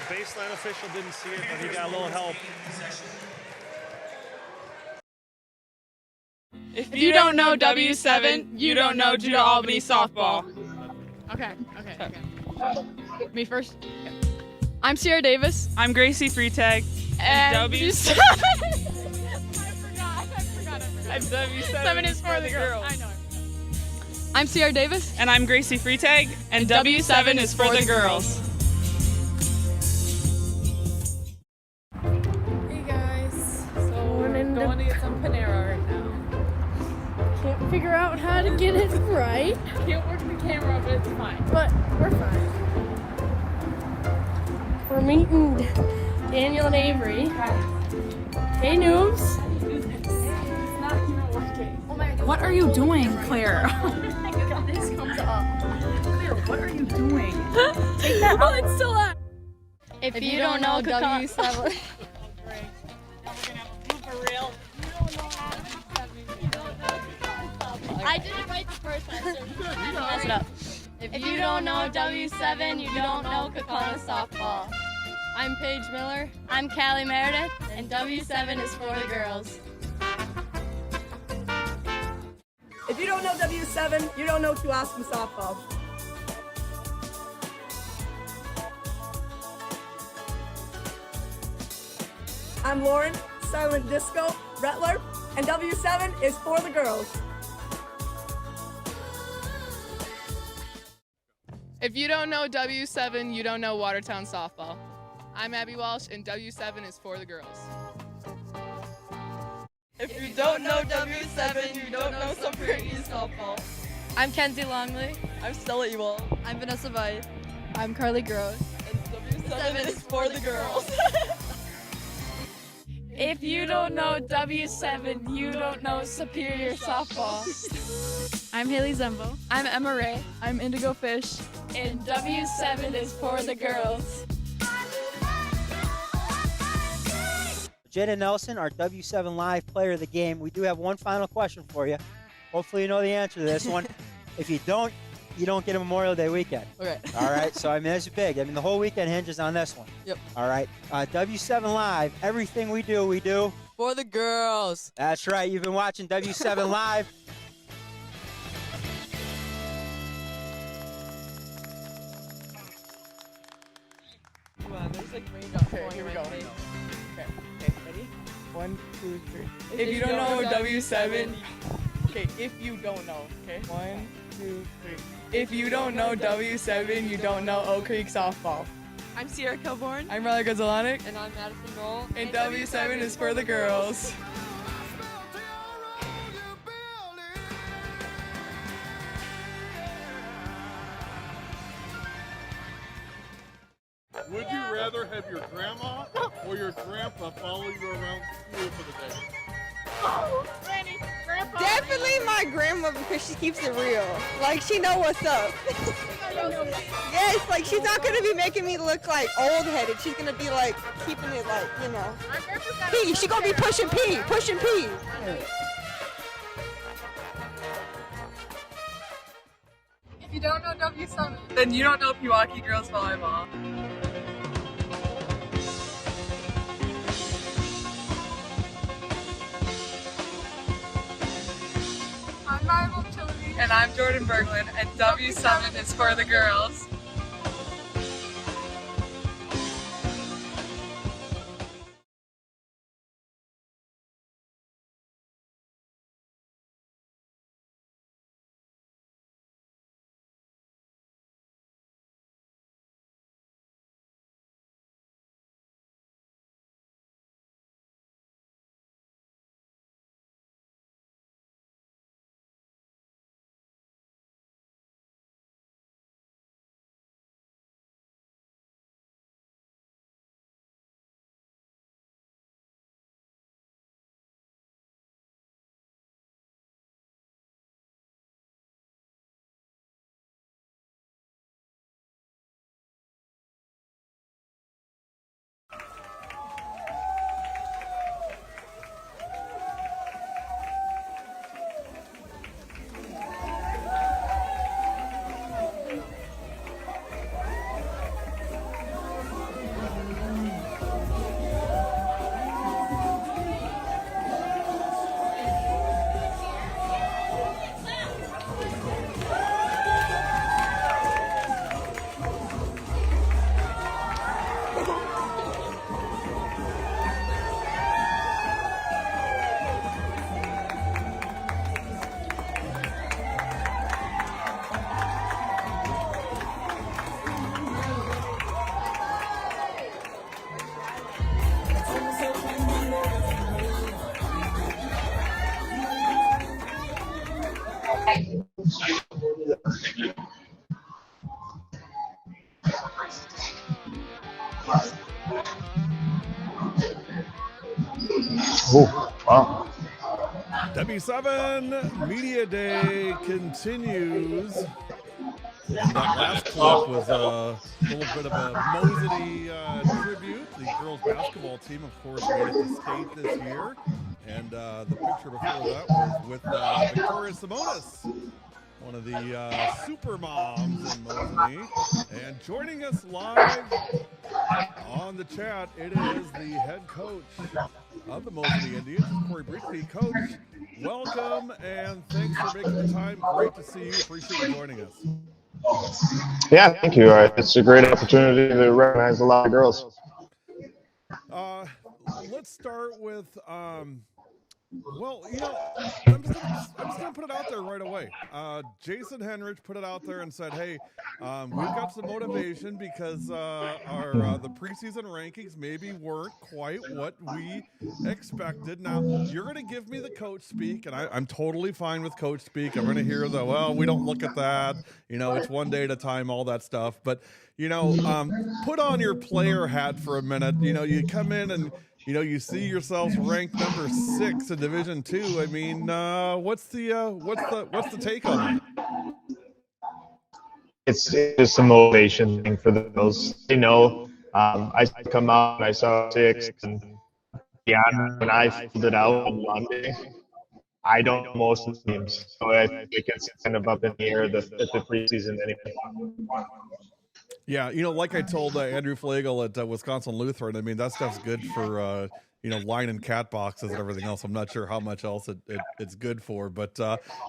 Speaker 14: Baseline official didn't see it, but he got a little help.
Speaker 8: If you don't know W7, you don't know Judah Albany softball.
Speaker 7: Okay. Me first. I'm Sierra Davis.
Speaker 8: I'm Gracie Freitag.
Speaker 7: And
Speaker 8: W7.
Speaker 7: I forgot.
Speaker 8: And W7
Speaker 7: 7 is for the girls. I know.
Speaker 8: I'm Sierra Davis. And I'm Gracie Freitag. And W7 is for the girls.
Speaker 7: Hey guys. So we're going to get some Panera right now.
Speaker 13: Can't figure out how to get it right.
Speaker 7: Can't work the camera, but it's fine.
Speaker 13: But we're fine. We're meeting Daniel and Avery. Hey, noobs.
Speaker 7: It's not even working. Oh my God.
Speaker 8: What are you doing, Claire?
Speaker 7: This comes up.
Speaker 8: Claire, what are you doing?
Speaker 7: Take that out. It's still up.
Speaker 21: If you don't know W7.
Speaker 7: For real.
Speaker 21: I did it right the first time. Mess it up. If you don't know W7, you don't know Kaukauna softball. I'm Paige Miller. I'm Callie Meredith, and W7 is for the girls.
Speaker 11: If you don't know W7, you don't know Kewaskum softball. I'm Lauren, Silent Disco, Rettler, and W7 is for the girls.
Speaker 8: If you don't know W7, you don't know Watertown softball. I'm Abby Walsh, and W7 is for the girls.
Speaker 23: If you don't know W7, you don't know Superior East softball.
Speaker 21: I'm Kenzie Longley.
Speaker 23: I'm Stella Ewell.
Speaker 21: I'm Vanessa Veit.
Speaker 7: I'm Carly Gross.
Speaker 23: And W7 is for the girls.
Speaker 7: If you don't know W7, you don't know Superior softball. I'm Haley Zembo. I'm Emma Ray. I'm Indigo Fish. And W7 is for the girls.
Speaker 24: Jada Nelson, our W7 Live player of the game. We do have one final question for you. Hopefully you know the answer to this one. If you don't, you don't get a Memorial Day weekend.
Speaker 23: Okay.
Speaker 24: All right, so I mean, it's big. I mean, the whole weekend hinges on this one.
Speaker 23: Yep.
Speaker 24: All right, W7 Live, everything we do.
Speaker 23: For the girls.
Speaker 24: That's right, you've been watching W7 Live.
Speaker 8: Come on, there's like
Speaker 23: Okay, here we go. Okay, ready? 1, 2, 3. If you don't know W7, okay, if you don't know, okay? 1, 2, 3. If you don't know W7, you don't know Oak Creek softball.
Speaker 8: I'm Sierra Kilborn.
Speaker 23: I'm Riley Gonzalonic.
Speaker 8: And I'm Madison Knoll.
Speaker 23: And W7 is for the girls.
Speaker 1: Would you rather have your grandma or your grandpa follow you around school for the day?
Speaker 7: Oh, Granny, Grandpa.
Speaker 25: Definitely my grandma because she keeps it real. Like she know what's up. Yes, like she's not gonna be making me look like old headed. She's gonna be like keeping it like, you know. P. She gonna be pushing P.
Speaker 8: If you don't know W7, then you don't know Pewaukee girls volleyball. I'm Bible Chilby. And I'm Jordan Berglund, and W7 is for the girls.
Speaker 12: Oh, wow.
Speaker 1: W7 Media Day continues. And that last clip was a little bit of a Mosley tribute. The girls basketball team, of course, made it to state this year. And the picture before that was with Victoria Simonis, one of the super moms in Mosley. And joining us live on the chat, it is the head coach of the Mosley Indians, Corey Breechby. Coach, welcome and thanks for making the time. Great to see you. Appreciate you joining us.
Speaker 12: Yeah, thank you. It's a great opportunity to recognize a lot of girls.
Speaker 1: Let's start with, well, you know, I'm just going to put it out there right away. Jason Henrich put it out there and said, hey, we've got some motivation because the preseason rankings maybe weren't quite what we expected. Now, you're going to give me the coach speak, and I'm totally fine with coach speak. I'm going to hear the, well, we don't look at that. You know, it's one day at a time, all that stuff. But, you know, put on your player hat for a minute. You know, you come in and, you know, you see yourselves ranked number 6 in Division II. I mean, what's the take on that?
Speaker 12: It's just a motivation thing for the girls. They know. I come out and I saw 6, and beyond when I filled it out on Monday, I don't know most of the teams, so I think it's kind of up in the air at the preseason anyway.
Speaker 1: Yeah, you know, like I told Andrew Flagel at Wisconsin Lutheran, I mean, that stuff's good for, you know, line and cat boxes and everything else. I'm not sure how much else it's good for, but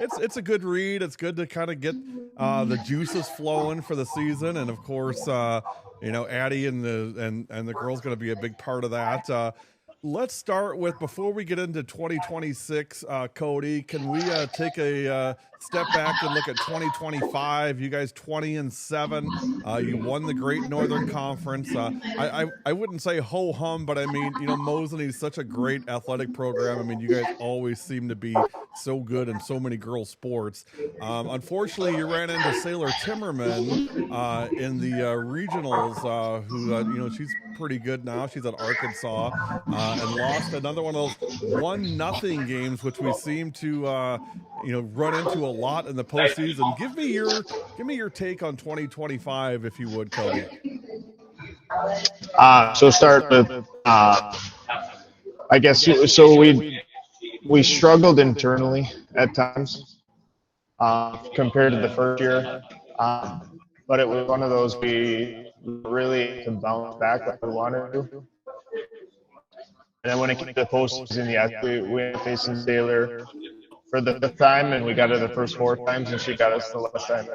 Speaker 1: it's a good read. It's good to kind of get the juices flowing for the season. And, of course, you know, Addie and the girls going to be a big part of that. Let's start with, before we get into 2026, Cody, can we take a step back and look at 2025? You guys 20-7. You won the Great Northern Conference. I wouldn't say ho-hum, but I mean, you know, Mosley is such a great athletic program. I mean, you guys always seem to be so good in so many girls' sports. Unfortunately, you ran into Sailor Timmerman in the regionals, who, you know, she's pretty good now. She's at Arkansas, and lost another one of those 1-0 games, which we seem to, you know, run into a lot in the postseason. Give me your take on 2025, if you would, Cody.
Speaker 12: So start with, I guess, so we struggled internally at times compared to the first year, but it was one of those we really to bounce back like we wanted to. And then when it came to the postseason, yes, we were facing Sailor for the 5th time, and we got her the first 4 times, and she got us the last time.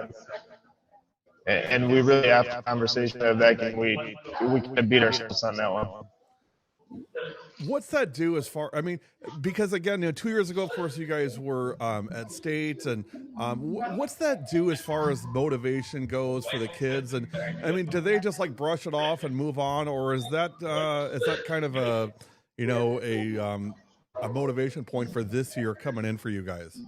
Speaker 12: And we really, after the conversation of that game, we kind of beat ourselves on that one.
Speaker 1: What's that do as far, I mean, because again, you know, 2 years ago, of course, you guys were at state, and what's that do as far as motivation goes for the kids? And I mean, do they just like brush it off and move on, or is that kind of a, you know, a motivation point for this year coming in for you guys?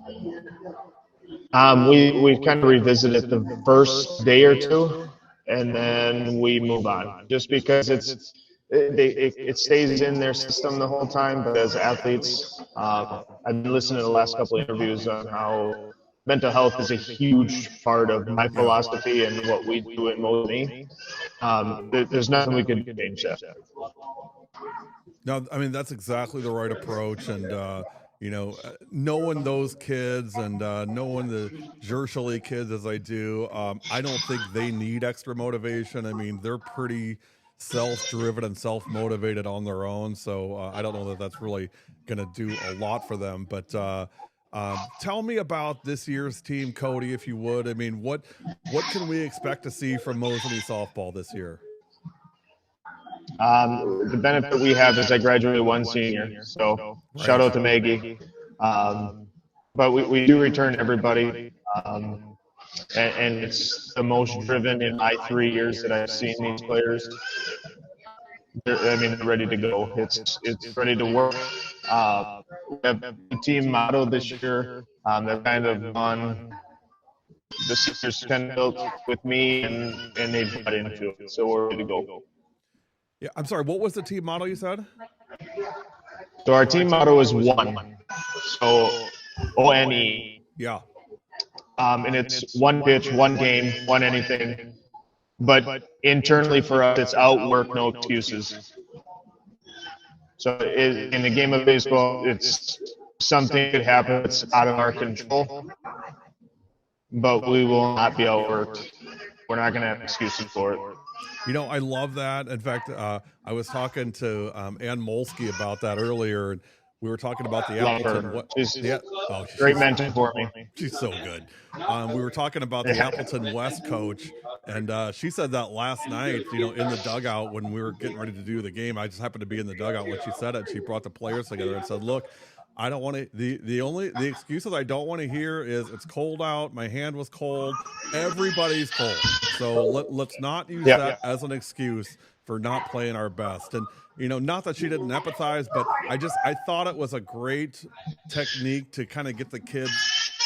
Speaker 12: We kind of revisit it the first day or two, and then we move on, just because it stays in their system the whole time. But as athletes, I've been listening to the last couple of interviews on how mental health is a huge part of my philosophy and what we do at Mosley. There's nothing we could change that.
Speaker 1: No, I mean, that's exactly the right approach. And, you know, knowing those kids and knowing the Jershali kids as I do, I don't think they need extra motivation. I mean, they're pretty self-driven and self-motivated on their own. So I don't know that that's really going to do a lot for them. But tell me about this year's team, Cody, if you would. I mean, what can we expect to see from Mosley softball this year?
Speaker 12: The benefit we have is I graduated 1 senior, so shout out to Maggie. But we do return everybody, and it's the most driven in my 3 years that I've seen these players. They're ready to go. It's ready to work. We have a team motto this year that kind of gone the seniors kind of built with me, and they bought into it. So we're ready to go.
Speaker 1: Yeah, I'm sorry. What was the team motto you said?
Speaker 12: So our team motto is one. So ONE.
Speaker 1: Yeah.
Speaker 12: And it's one pitch, one game, one anything. But internally for us, it's outwork, no excuses. So in the game of baseball, it's something could happen that's out of our control, but we will not be outworked. We're not going to have excuses for it.
Speaker 1: You know, I love that. In fact, I was talking to Ann Molsky about that earlier, and we were talking about the
Speaker 12: Love her.
Speaker 1: Appleton.
Speaker 12: She's great mentor for me.
Speaker 1: She's so good. We were talking about the Appleton West coach, and she said that last night, you know, in the dugout when we were getting ready to do the game. I just happened to be in the dugout when she said it. She brought the players together and said, "Look, I don't want to. The excuses I don't want to hear is it's cold out. My hand was cold. Everybody's cold. So let's not use that as an excuse for not playing our best." And you know, not that she didn't empathize, but I thought it was a great technique to kind of get the kids,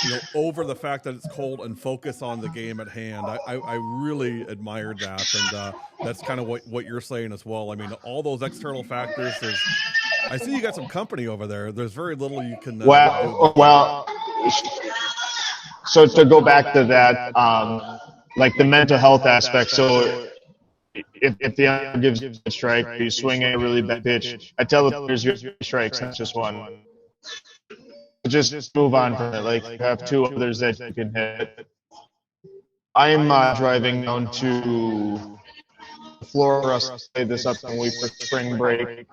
Speaker 1: you know, over the fact that it's cold and focus on the game at hand. I really admired that, and that's kind of what you're saying as well. I mean, all those external factors. I see you got some company over there. There's very little you can.
Speaker 12: Well. So to go back to that, like the mental health aspect. So if the umpire gives you a strike, you swing a really bad pitch. I tell the players you have 3 strikes, not just one. Just move on from it. Like you have 2 others that you can hit. I'm driving down to Florida to play this upcoming week for spring break,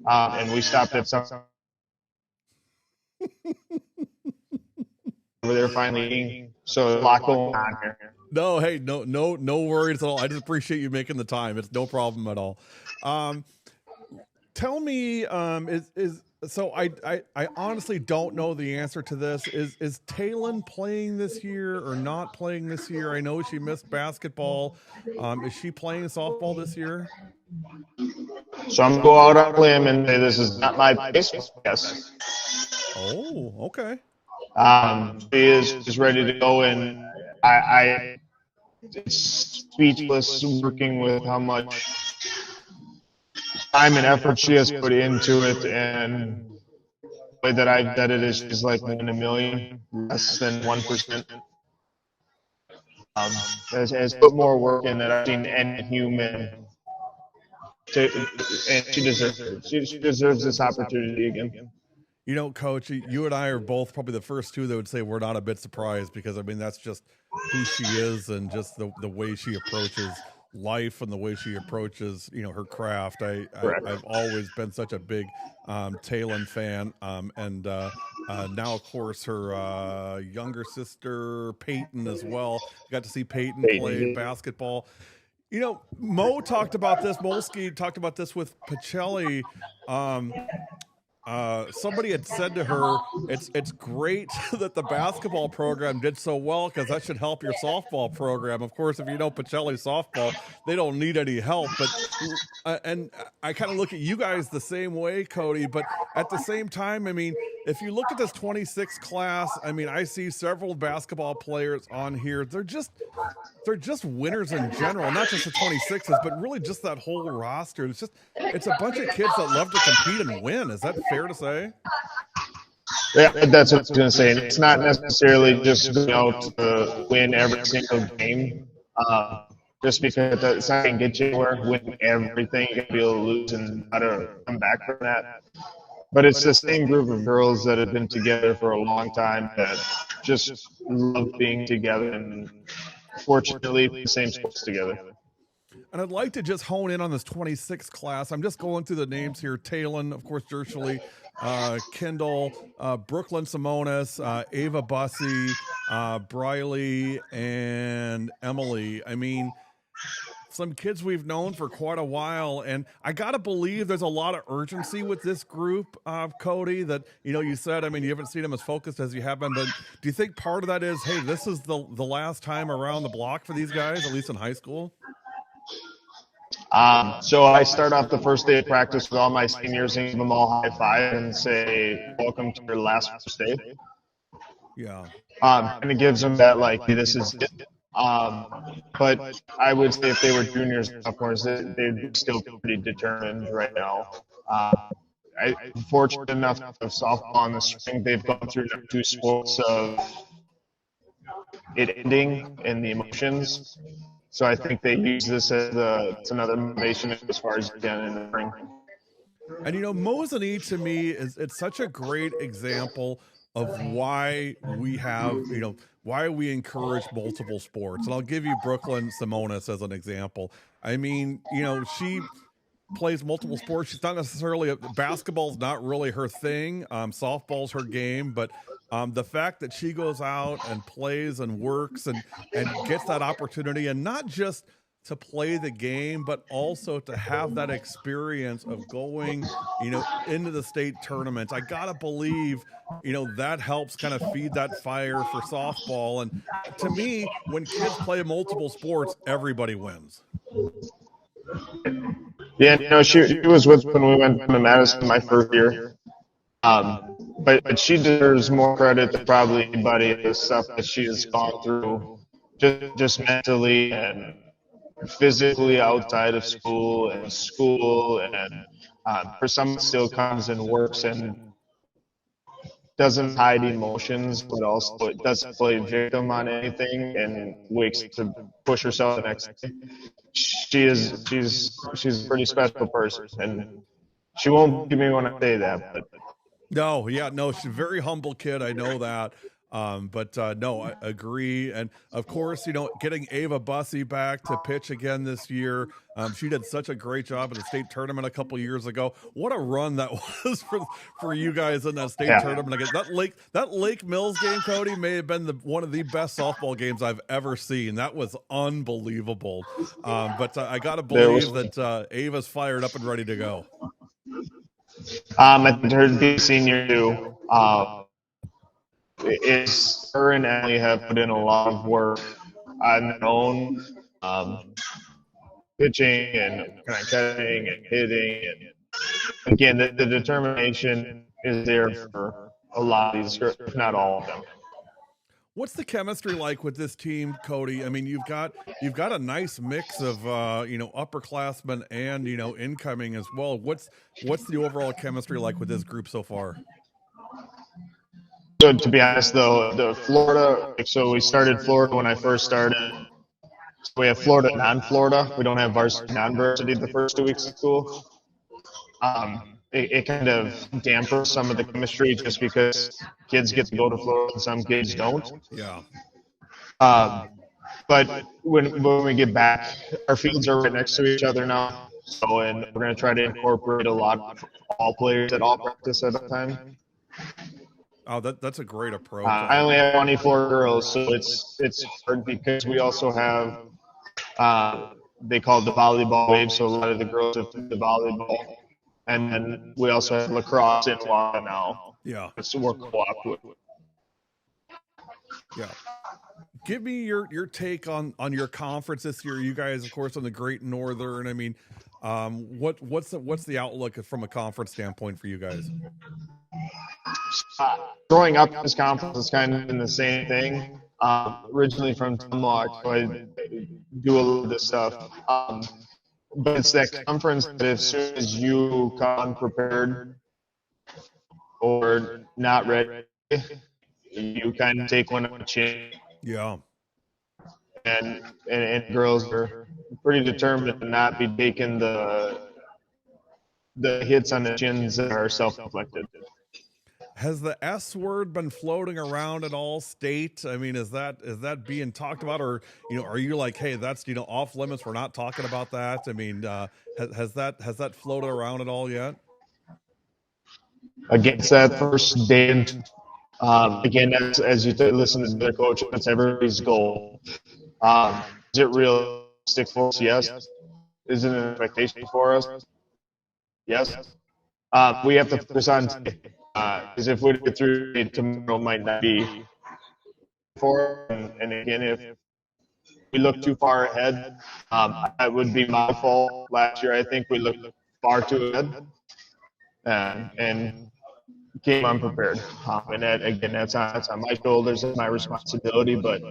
Speaker 12: and we stopped at some over there finally eating. So a lot going on here.
Speaker 1: No, hey, no worries at all. I just appreciate you making the time. It's no problem at all. Tell me, so I honestly don't know the answer to this. Is Talon playing this year or not playing this year? I know she missed basketball. Is she playing softball this year?
Speaker 12: So I'm gonna go out on a limb and say this is not my baseball. Yes.
Speaker 1: Oh, okay.
Speaker 12: She is ready to go, and I it's speechless working with how much time and effort she has put into it, and the way that I've vetted it, she's like 1 in a million, less than 1%. Has put more work in than I've seen any human. And she deserves it. She deserves this opportunity again.
Speaker 1: You know, Coach, you and I are both probably the first 2 that would say we're not a bit surprised, because I mean that's just who she is and just the way she approaches life and the way she approaches, you know, her craft. I've always been such a big Talon fan, and now of course her younger sister Peyton as well. Got to see Peyton play basketball. You know, Mo talked about this. Molsky talked about this with Pacelli. Somebody had said to her, it's great that the basketball program did so well, because that should help your softball program. Of course, if you know Pacelli softball, they don't need any help. But and I kind of look at you guys the same way, Cody. But at the same time, I mean, if you look at this 26 class, I mean, I see several basketball players on here. They're just winners in general, not just the 26s, but really just that whole roster. It's a bunch of kids that love to compete and win. Is that fair to say?
Speaker 12: Yeah, that's what I was going to say. It's not necessarily just going out to win every single game. Just because it's not going to get you anywhere. Win everything, you got to be able to lose and how to come back from that. But it's the same group of girls that have been together for a long time that just love being together and fortunately the same sports together.
Speaker 1: And I'd like to just hone in on this 26 class. I'm just going through the names here. Talon, of course, Dershally, Kendall, Brooklyn Simonis, Ava Bussey, Briley, and Emily. I mean, some kids we've known for quite a while, and I gotta believe there's a lot of urgency with this group, Cody, that, you know, you said, I mean, you haven't seen them as focused as you have been, but do you think part of that is, hey, this is the last time around the block for these guys, at least in high school?
Speaker 12: So I start off the first day of practice with all my seniors and give them all high five and say, welcome to your last first day.
Speaker 1: Yeah.
Speaker 12: And it gives them that, like, hey, this is it. But I would say if they were juniors and sophomores, they'd still be pretty determined right now. I'm fortunate enough to have softball in the spring. They've gone through 2 sports of it ending and the emotions. So I think they use this as it's another motivation as far as again in the spring.
Speaker 1: And Mosinee to me it's such a great example of why we have, why we encourage multiple sports. And I'll give you Brooklyn Simonis as an example. I mean, she plays multiple sports. She's not necessarily basketball's not really her thing. Softball's her game, but the fact that she goes out and plays and works and gets that opportunity, and not just to play the game, but also to have that experience of going, into the state tournaments. I gotta believe, that helps kind of feed that fire for softball. And to me, when kids play multiple sports, everybody wins.
Speaker 12: Yeah, she was with when we went to Madison my first year. But she deserves more credit than probably anybody. The stuff that she has gone through, just mentally and physically outside of school, and for some still comes and works and doesn't hide emotions, but also it doesn't play victim on anything and wakes to push herself the next day. She's a pretty special person, and she won't give me when I say that. But
Speaker 1: no, she's a very humble kid. I know that. No, I agree. And of course, getting Ava Bussey back to pitch again this year. She did such a great job at the state tournament a couple years ago. What a run that was for you guys in that state tournament again. That Lake Mills game, Cody, may have been one of the best softball games I've ever seen. That was unbelievable. But I got to believe that Ava's fired up and ready to go.
Speaker 12: I think her senior too. Is her and Ellie have put in a lot of work on their own, pitching and kind of catching and hitting. And again, the determination is there for a lot of these girls, if not all of them.
Speaker 1: What's the chemistry like with this team, Cody? I mean, you've got a nice mix of upperclassmen and incoming as well. What's the overall chemistry like with this group so far?
Speaker 12: So to be honest, though, the Florida. So we started Florida when I first started. So we have Florida, non-Florida. We don't have varsity, non-varsity the first 2 weeks of school. It kind of dampers some of the chemistry just because kids get to go to Florida and some kids don't.
Speaker 1: Yeah.
Speaker 12: But when we get back, our fields are right next to each other now. So, and we're going to try to incorporate a lot of all players at all practice at a time.
Speaker 1: Oh, that's a great approach.
Speaker 12: I only have 24 girls, so it's hard because we also have they call it the volleyball wave, so a lot of the girls have the volleyball, and then we also have lacrosse in WADA now.
Speaker 1: Yeah,
Speaker 12: it's work co-op with.
Speaker 1: Yeah, give me your take on your conference this year. You guys, of course, on the Great Northern. I mean, what's the outlook from a conference standpoint for you guys?
Speaker 12: Growing up in this conference has kind of been the same thing. Originally from Tumlock, so I do a little of this stuff. But it's that conference that as soon as you come unprepared or not ready, you kind of take one on the chin.
Speaker 1: Yeah.
Speaker 12: And girls are pretty determined to not be taking the hits on the chins that are self-inflicted.
Speaker 1: Has the S word been floating around at all state? I mean, is that being talked about, or are you like, hey, that's off limits? We're not talking about that. I mean, has that floated around at all yet?
Speaker 12: Against that first day, again, as you listen to the coach, that's everybody's goal. Is it realistic for us? Yes. Is it an expectation for us? Yes. We have to focus on today. Because if we get through it, tomorrow might not be for. And again, if we look too far ahead, that would be my fault. Last year, I think we looked far too ahead, and came unprepared. And that, again, that's on my shoulders and my responsibility. But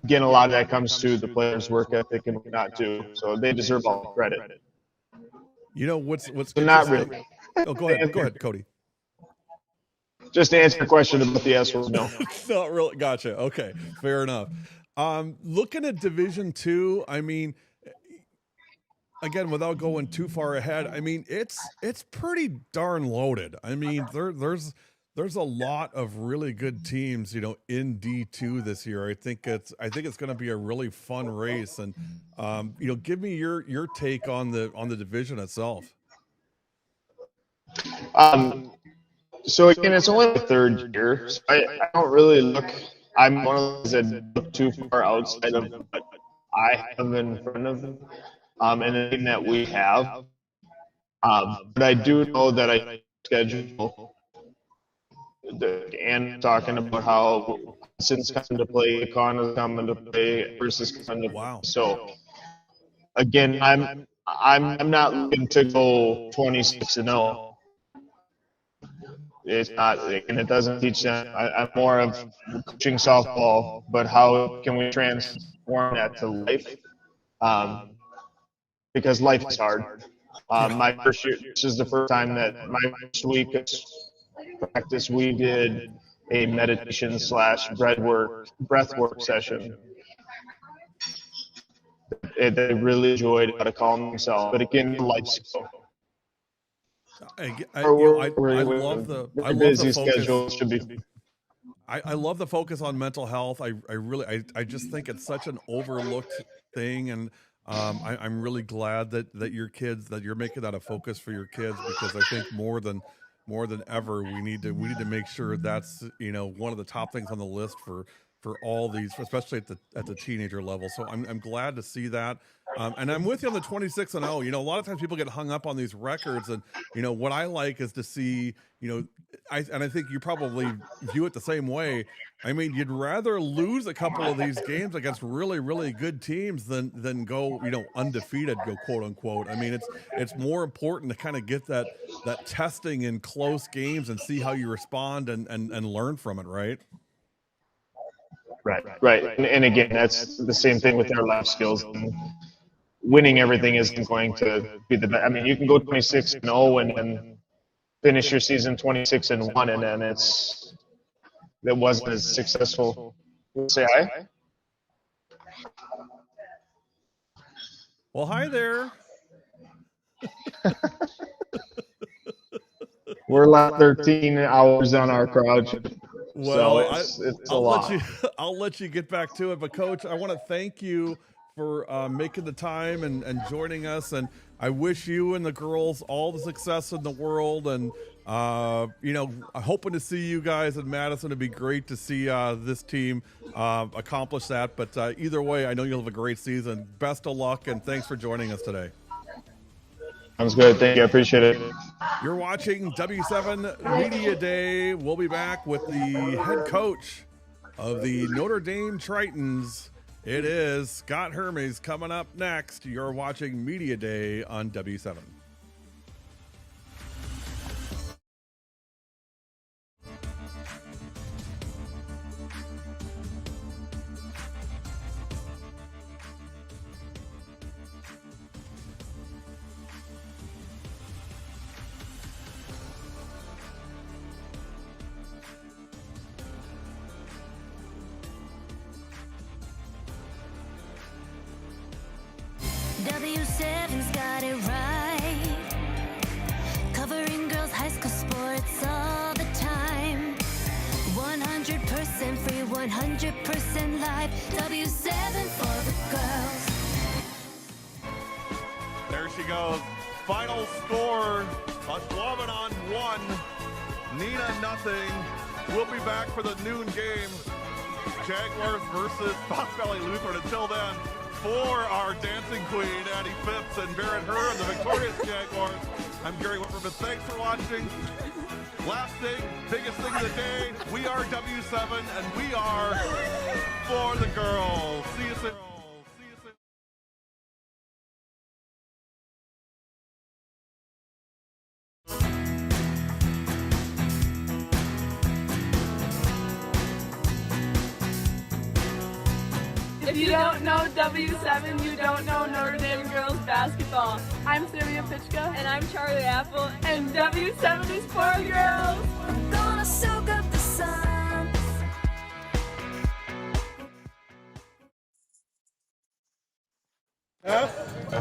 Speaker 12: again, a lot of that comes to the players' work ethic and whatnot too. So they deserve all the credit.
Speaker 1: You know what's
Speaker 12: So not really.
Speaker 1: Oh, go ahead, Cody.
Speaker 12: Just to answer your question about the S word, no.
Speaker 1: Not really. Gotcha. Okay, fair enough. Looking at Division II, I mean, again, without going too far ahead, I mean, it's pretty darn loaded. I mean, there's a lot of really good teams, you know, in D2 this year. I think it's going to be a really fun race, and you know, give me your take on the division itself.
Speaker 12: So again, it's only the third year, so I don't really look. I'm one of those that look too far outside of what I have in front of them, and anything that we have. But I do know that I schedule. And talking about how since coming to play, Con is coming to play versus coming to play. So again, I'm not looking to go 26-0. It's not, and it doesn't teach them. I'm more of coaching softball, but how can we transform that to life? Because life is hard. My first year, this is the first time that my first week of practice, we did a meditation / breath work session. They really enjoyed how to calm themselves, but again, life skill.
Speaker 1: I love the
Speaker 12: busy
Speaker 1: focus.
Speaker 12: schedule should be.
Speaker 1: I love the focus on mental health. I just think it's such an overlooked thing, and I'm really glad that your kids, that you're making that a focus for your kids, because I think more than ever we need to make sure that's, you know, one of the top things on the list for all these, especially at the teenager level. So I'm glad to see that. And I'm with you on the 26-0. You know, a lot of times people get hung up on these records, and you know what I like is to see, you know, I think you probably view it the same way. I mean, you'd rather lose a couple of these games against really, really good teams than go, you know, undefeated, go quote unquote. I mean, it's more important to kind of get that testing in close games and see how you respond and learn from it, right?
Speaker 12: Right. And again, that's the same thing with their life skills. And winning everything isn't going to be the best. I mean, you can go 26-0 and then finish your season 26-1, and then that wasn't as successful. Say hi.
Speaker 1: Well, hi there.
Speaker 12: We're like 13 hours on our crowd.
Speaker 1: Well,
Speaker 12: so it's a lot.
Speaker 1: I'll let you get back to it. But Coach, I want to thank you for making the time and joining us. And I wish you and the girls all the success in the world. And, you know, hoping to see you guys in Madison. It'd be great to see this team accomplish that. But either way, I know you'll have a great season. Best of luck, and thanks for joining us today.
Speaker 12: Sounds good. Thank you. I appreciate it.
Speaker 1: You're watching W7 Media Day. We'll be back with the head coach of the Notre Dame Tritons. It is Scott Hermes coming up next. You're watching Media Day on W7.
Speaker 6: W7's got it right. Covering girls' high school sports all the time. 100% free, 100% live. W7 for the girls.
Speaker 1: There she goes. Final score, Ashwaubenon 1, Neenah nothing. We'll be back for the noon game. Jaguars versus Fox Valley Lutheran. Until then, for our dancing queen, Addie Phipps, and Barrett Herr, and the victorious Jaguars, I'm Gary Whitmerman. Thanks for watching. Last thing, biggest thing of the day, we are W7, and we are for the girls. See you soon.
Speaker 7: If you don't know W7, you don't know Notre Dame girls basketball. I'm Sylvia Pitchka. And I'm Charlie Apple. And W7 is for girls.
Speaker 6: I'm gonna soak up the sun.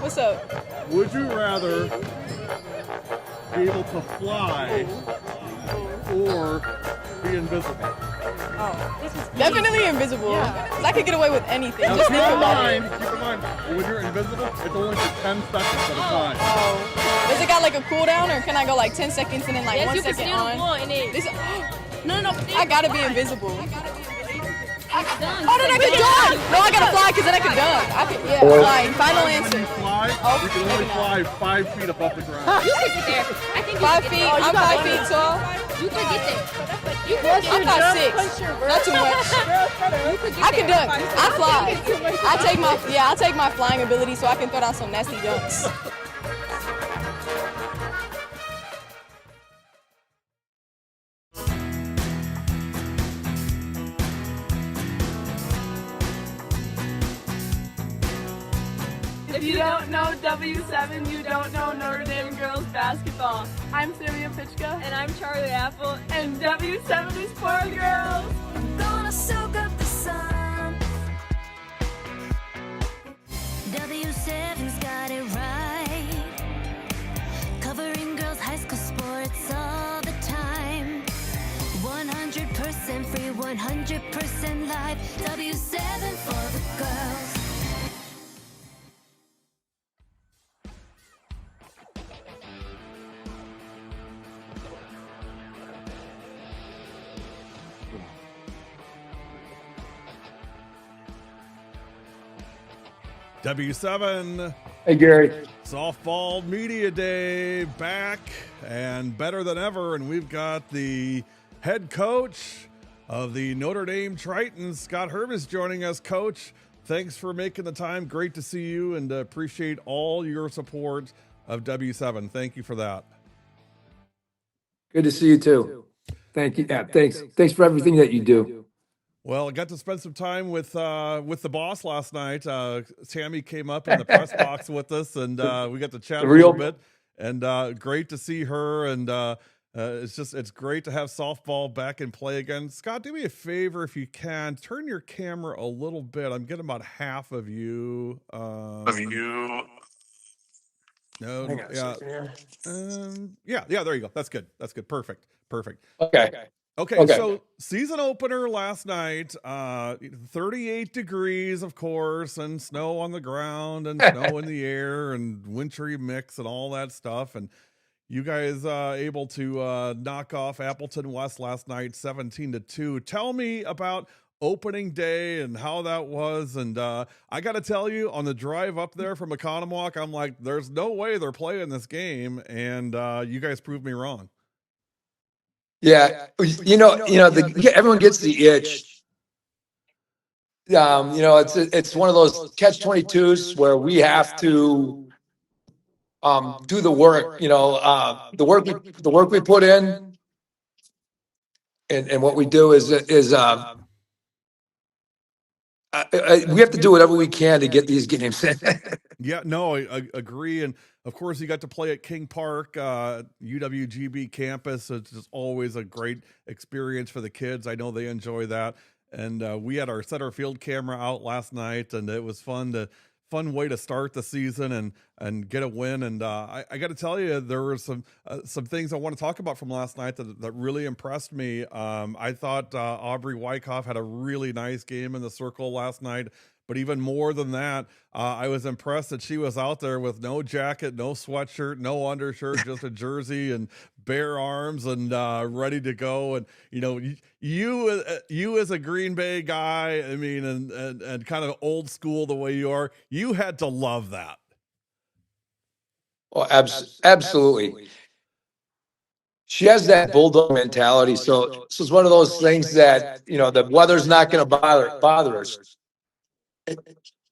Speaker 8: What's up?
Speaker 1: Would you rather be able to fly or be invisible?
Speaker 8: Definitely invisible. 'Cause I could get away with anything.
Speaker 1: Now,
Speaker 8: Just
Speaker 1: keep
Speaker 8: think
Speaker 1: in
Speaker 8: about
Speaker 1: mind,
Speaker 8: it.
Speaker 1: keep in mind, when you're invisible, it's only for 10 seconds at a time.
Speaker 8: Oh. Does it got like a cooldown, or can I go like 10 seconds and then like
Speaker 21: Yes,
Speaker 8: 1
Speaker 21: you can
Speaker 8: second
Speaker 21: stay on the
Speaker 8: on?
Speaker 21: floor and it-
Speaker 8: This-
Speaker 21: No.
Speaker 8: I gotta be invisible. Oh, then I could dunk! No, I gotta fly because then I could dunk. Flying. Final answer.
Speaker 1: When you fly, you can only fly 5 feet above the ground.
Speaker 21: You could get there. I think
Speaker 8: 5 feet. I'm 5 feet tall.
Speaker 21: You could get there. You could
Speaker 8: I'm
Speaker 21: get
Speaker 8: not
Speaker 21: there.
Speaker 8: 6. Not too much.
Speaker 21: You could get
Speaker 8: I can
Speaker 21: there.
Speaker 8: dunk. I fly. I take my flying ability so I can throw down some nasty dunks.
Speaker 7: If you don't know W7, you don't know Notre Dame girls basketball. I'm Sylvia Pitchka. And I'm Charlie Apple. And W7 is for girls.
Speaker 6: I'm gonna soak up the sun. W7's got it right. Covering girls' high school sports all the time. 100% free, 100% live. W7 for the girls.
Speaker 1: W7
Speaker 15: Hey, Gary.
Speaker 1: Softball Media Day back and better than ever. And we've got the head coach of the Notre Dame Tritons, Scott Hermes, joining us. Coach, thanks for making the time. Great to see you and appreciate all your support of W7. Thank you for that.
Speaker 15: Good to see you too. Thank you. Yeah, thanks. Thanks for everything that you do.
Speaker 1: Well, I got to spend some time with the boss last night. Tammy came up in the press box with us, and we got to chat a little bit. And great to see her. And it's great to have softball back in play again. Scott, do me a favor if you can. Turn your camera a little bit. I'm getting about half of you. No,
Speaker 15: Hang on a second here.
Speaker 1: yeah. There you go. That's good. Perfect.
Speaker 15: Okay.
Speaker 1: So season opener last night, 38 degrees, of course, and snow on the ground and snow in the air and wintry mix and all that stuff. And you guys able to knock off Appleton West last night, 17-2. Tell me about opening day and how that was. And I got to tell you, on the drive up there from Economowoc, I'm like, there's no way they're playing this game. And you guys proved me wrong.
Speaker 15: Yeah, everyone gets the itch. It's one of those catch-22s where we have to do the work. The work we put in, and what we do is we have to do whatever we can to get these games in.
Speaker 1: Yeah, no, I agree. And of course, you got to play at King Park, UWGB campus. So it's just always a great experience for the kids. I know they enjoy that. And we had our center field camera out last night, and it was fun way to start the season and get a win. And I got to tell you, there were some things I want to talk about from last night that really impressed me. I thought Aubrey Wyckoff had a really nice game in the circle last night. But even more than that, I was impressed that she was out there with no jacket, no sweatshirt, no undershirt, just a jersey and bare arms and ready to go. And you as a Green Bay guy, I mean, and kind of old school the way you are, you had to love that.
Speaker 15: Oh, absolutely. She has that bulldog mentality. So this is one of those things that the weather's not going to bother us.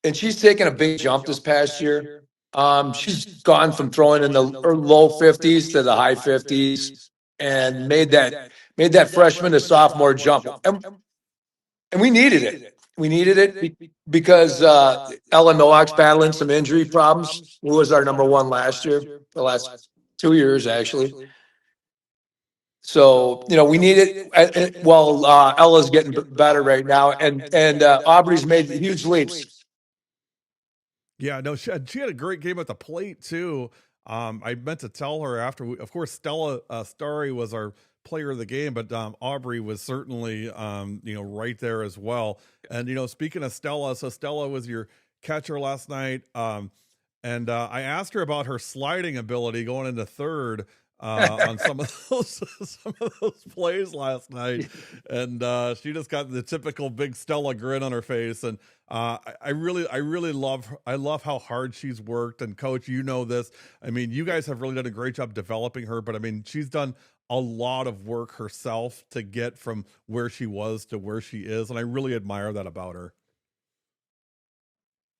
Speaker 15: And she's taken a big jump this past year. She's gone from throwing in the low 50s to the high 50s and made that freshman to sophomore jump. And we needed it. We needed it because Ella Nowak's battling some injury problems. Who was our number one last year, the last 2 years, actually. So, we need it. Well, Ella's getting better right now, and Aubrey's made huge leaps.
Speaker 1: Yeah, no, she had a great game at the plate too. I meant to tell her after, of course, Stella Starry was our player of the game, but Aubrey was certainly, right there as well. And, speaking of Stella, so Stella was your catcher last night. And I asked her about her sliding ability going into third on some of those plays last night, and she just got the typical big Stella grin on her face. And I really love how hard she's worked. And Coach, this. I mean, you guys have really done a great job developing her, but I mean, she's done a lot of work herself to get from where she was to where she is, and I really admire that about her.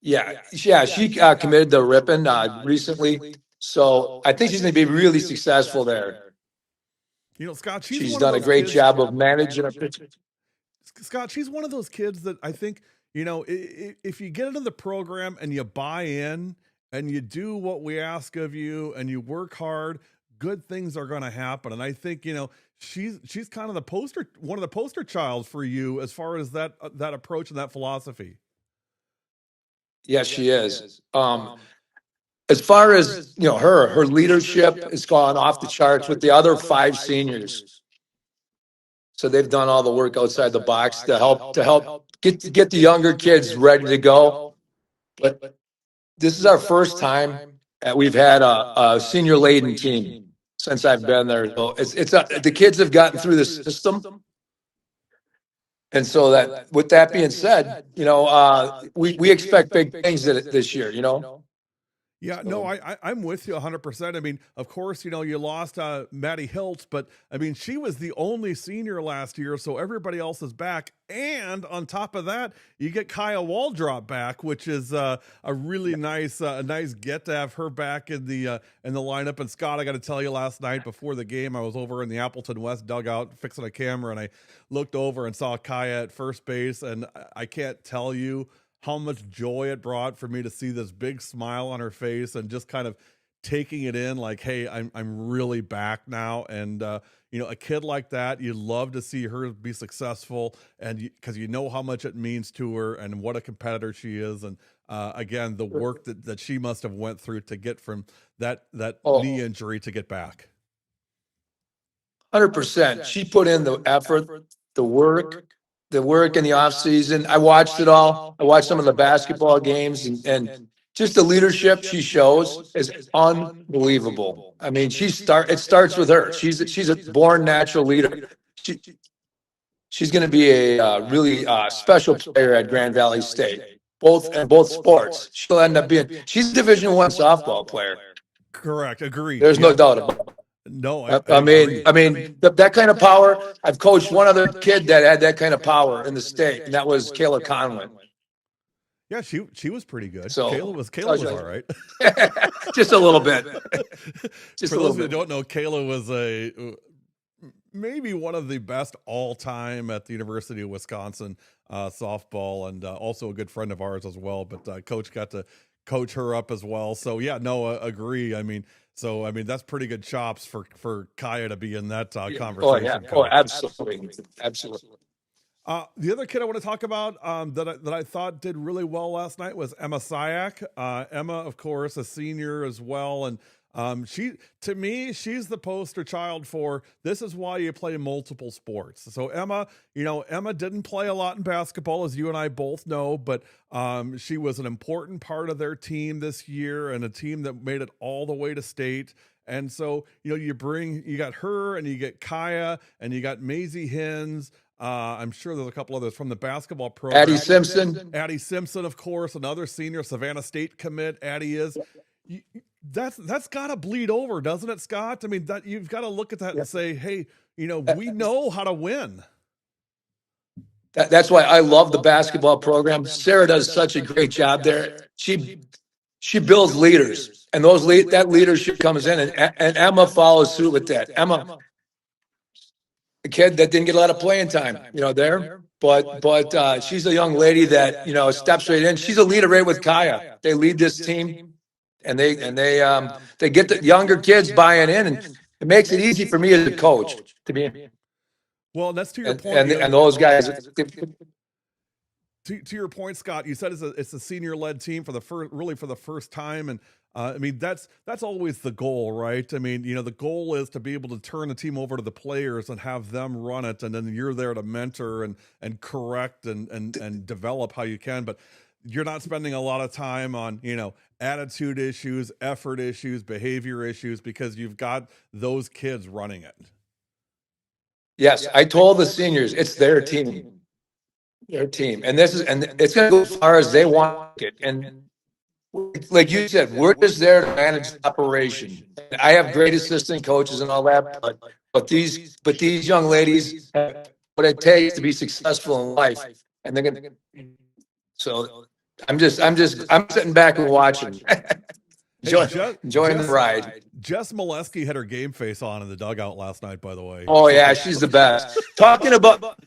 Speaker 15: Yeah. She committed to Ripon recently, so I think she's going to be really successful there.
Speaker 1: Scott,
Speaker 15: she's done a great job of managing her pitch.
Speaker 1: Scott, she's one of those kids that I think, if you get into the program and you buy in and you do what we ask of you and you work hard, good things are going to happen. And I think, she's kind of one of the poster child for you as far as that approach and that philosophy.
Speaker 15: Yes, she is. As far as, her leadership has gone off the charts with the other 5 seniors. So they've done all the work outside the box to help get the younger kids ready to go. But this is our first time that we've had a senior laden team since I've been there. So the kids have gotten through the system. And so that, with that being said, we expect big things this year,
Speaker 1: Yeah, no, I'm with you 100%. I mean, of course, you lost Maddie Hiltz, but I mean, she was the only senior last year, so everybody else is back. And on top of that, you get Kaya Waldrop back, which is a really nice get to have her back in the lineup. And Scott, I got to tell you, last night before the game, I was over in the Appleton West dugout fixing a camera, and I looked over and saw Kaya at first base, and I can't tell you how much joy it brought for me to see this big smile on her face and just kind of taking it in like, hey, I'm really back now. And, a kid like that, you love to see her be successful, and because how much it means to her and what a competitor she is. And again, the work that she must have went through to get from that knee injury to get back.
Speaker 15: 100%. She put in the effort, the work in the off season. I watched it all. I watched some of the basketball games, and just the leadership she shows is unbelievable. I mean, it starts with her. She's a born natural leader. She's going to be a really special player at Grand Valley State, both sports. She'll end up she's a Division I softball player.
Speaker 1: Correct. Agreed.
Speaker 15: There's no doubt about it.
Speaker 1: No,
Speaker 15: I mean, that kind of power. I've coached one other kid that had that kind of power in the state, and that was Kayla Conlon.
Speaker 1: Yeah, she was pretty good.
Speaker 15: So
Speaker 1: Kayla was all right.
Speaker 15: Just a little bit.
Speaker 1: For those who don't know, Kayla was maybe one of the best all time at the University of Wisconsin softball, and also a good friend of ours as well. But Coach got to coach her up as well. So yeah, no, agree. I mean, that's pretty good chops for Kaya to be in that conversation.
Speaker 15: Oh yeah. Oh, absolutely.
Speaker 1: The other kid I want to talk about that I thought did really well last night was Emma Syak. Emma, of course, a senior as well, and she's the poster child for this is why you play multiple sports. So Emma didn't play a lot in basketball, as you and I both know, but she was an important part of their team this year, and a team that made it all the way to state. And so, you got her, and you get Kaya, and you got Maisie Hins. I'm sure there's a couple others from the basketball program.
Speaker 15: Addie Simpson,
Speaker 1: of course, another senior Savannah State commit. Addie is. That's got to bleed over, doesn't it, Scott? I mean, that you've got to look at that and say, hey, we know how to win.
Speaker 15: That's why I love the basketball program. Sarah does such a great job there. She builds leaders, and that leadership comes in, and Emma follows through with that. Emma, a kid that didn't get a lot of playing time, there. But she's a young lady that, steps right in. She's a leader right with Kaya. They lead this team and they get the younger kids buying in, and it makes it easy for me as a coach to be.
Speaker 1: Well, that's to your point.
Speaker 15: And those guys.
Speaker 1: To your point, Scott, you said it's a senior-led team for the first time, and I mean that's always the goal, right? I mean, the goal is to be able to turn the team over to the players and have them run it, and then you're there to mentor and correct and develop how you can, but you're not spending a lot of time on attitude issues, effort issues, behavior issues, because you've got those kids running it.
Speaker 15: Yes, I told the seniors it's their team. Their team, and it's going to go as far as they want it. And like you said, we're just there to manage the operation. I have great assistant coaches and all that, but these young ladies have what it takes to be successful in life, and they're going to. So I'm sitting back and watching, enjoying the ride.
Speaker 1: Jess Molesky had her game face on in the dugout last night, by the way.
Speaker 15: Oh yeah, she's the best. Talking about,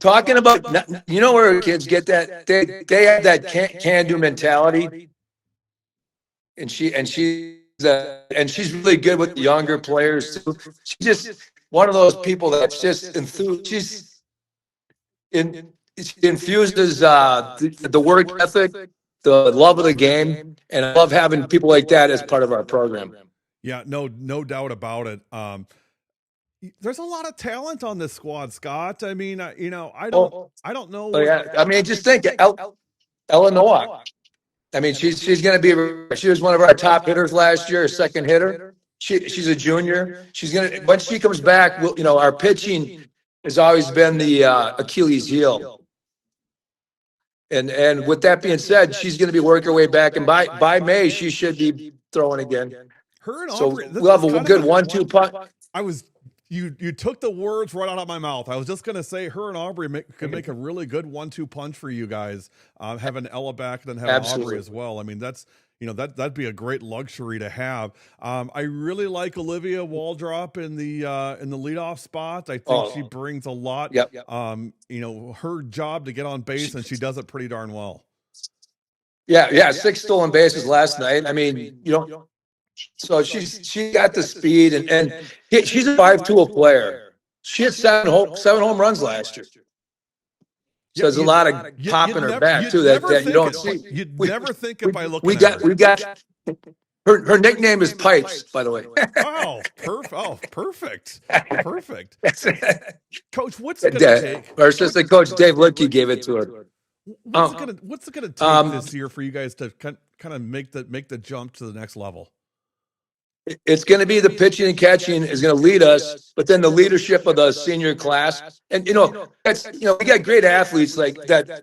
Speaker 15: where kids get that? They have that can-do mentality, and she's really good with the younger players too. She's just one of those people that's just enthused. She infuses the work ethic, the love of the game, and I love having people like that as part of our program.
Speaker 1: Yeah, no doubt about it. There's a lot of talent on this squad, Scott. I mean, I don't know.
Speaker 15: Oh, yeah. I mean, just think, Ella Nowak. I mean, she was one of our top hitters last year, second hitter. She's a junior. Once she comes back, our pitching has always been the Achilles heel. And with that being said, she's going to be working her way back, and by May she should be throwing again.
Speaker 1: Her and
Speaker 15: so
Speaker 1: Aubrey,
Speaker 15: we'll have a good 1-2 punch.
Speaker 1: You took the words right out of my mouth. I was just going to say her and Aubrey could make a really good 1-2 punch for you guys. Having Ella back and then having
Speaker 15: Absolutely.
Speaker 1: Aubrey as well. I mean, that'd be a great luxury to have. I really like Olivia Waldrop in the leadoff spot. I think she brings a lot.
Speaker 15: Yep.
Speaker 1: Her job to get on base, and she does it pretty darn well.
Speaker 15: Yeah, 6 stolen bases last night. I mean, so she got the speed, and she's a 5-tool player. She had 7 home runs last year. So there's a lot of pop in her back too that you don't see.
Speaker 1: You'd never think it by looking.
Speaker 15: We got her nickname is Pipes, by the way.
Speaker 1: Perfect. Coach, what's it gonna take?
Speaker 15: Our assistant coach Dave Lipke gave it to her.
Speaker 1: What's it gonna take this year for you guys to kind of make the jump to the next level?
Speaker 15: It's going to be the pitching and catching is going to lead us, but then the leadership of the senior class, and we got great athletes like that.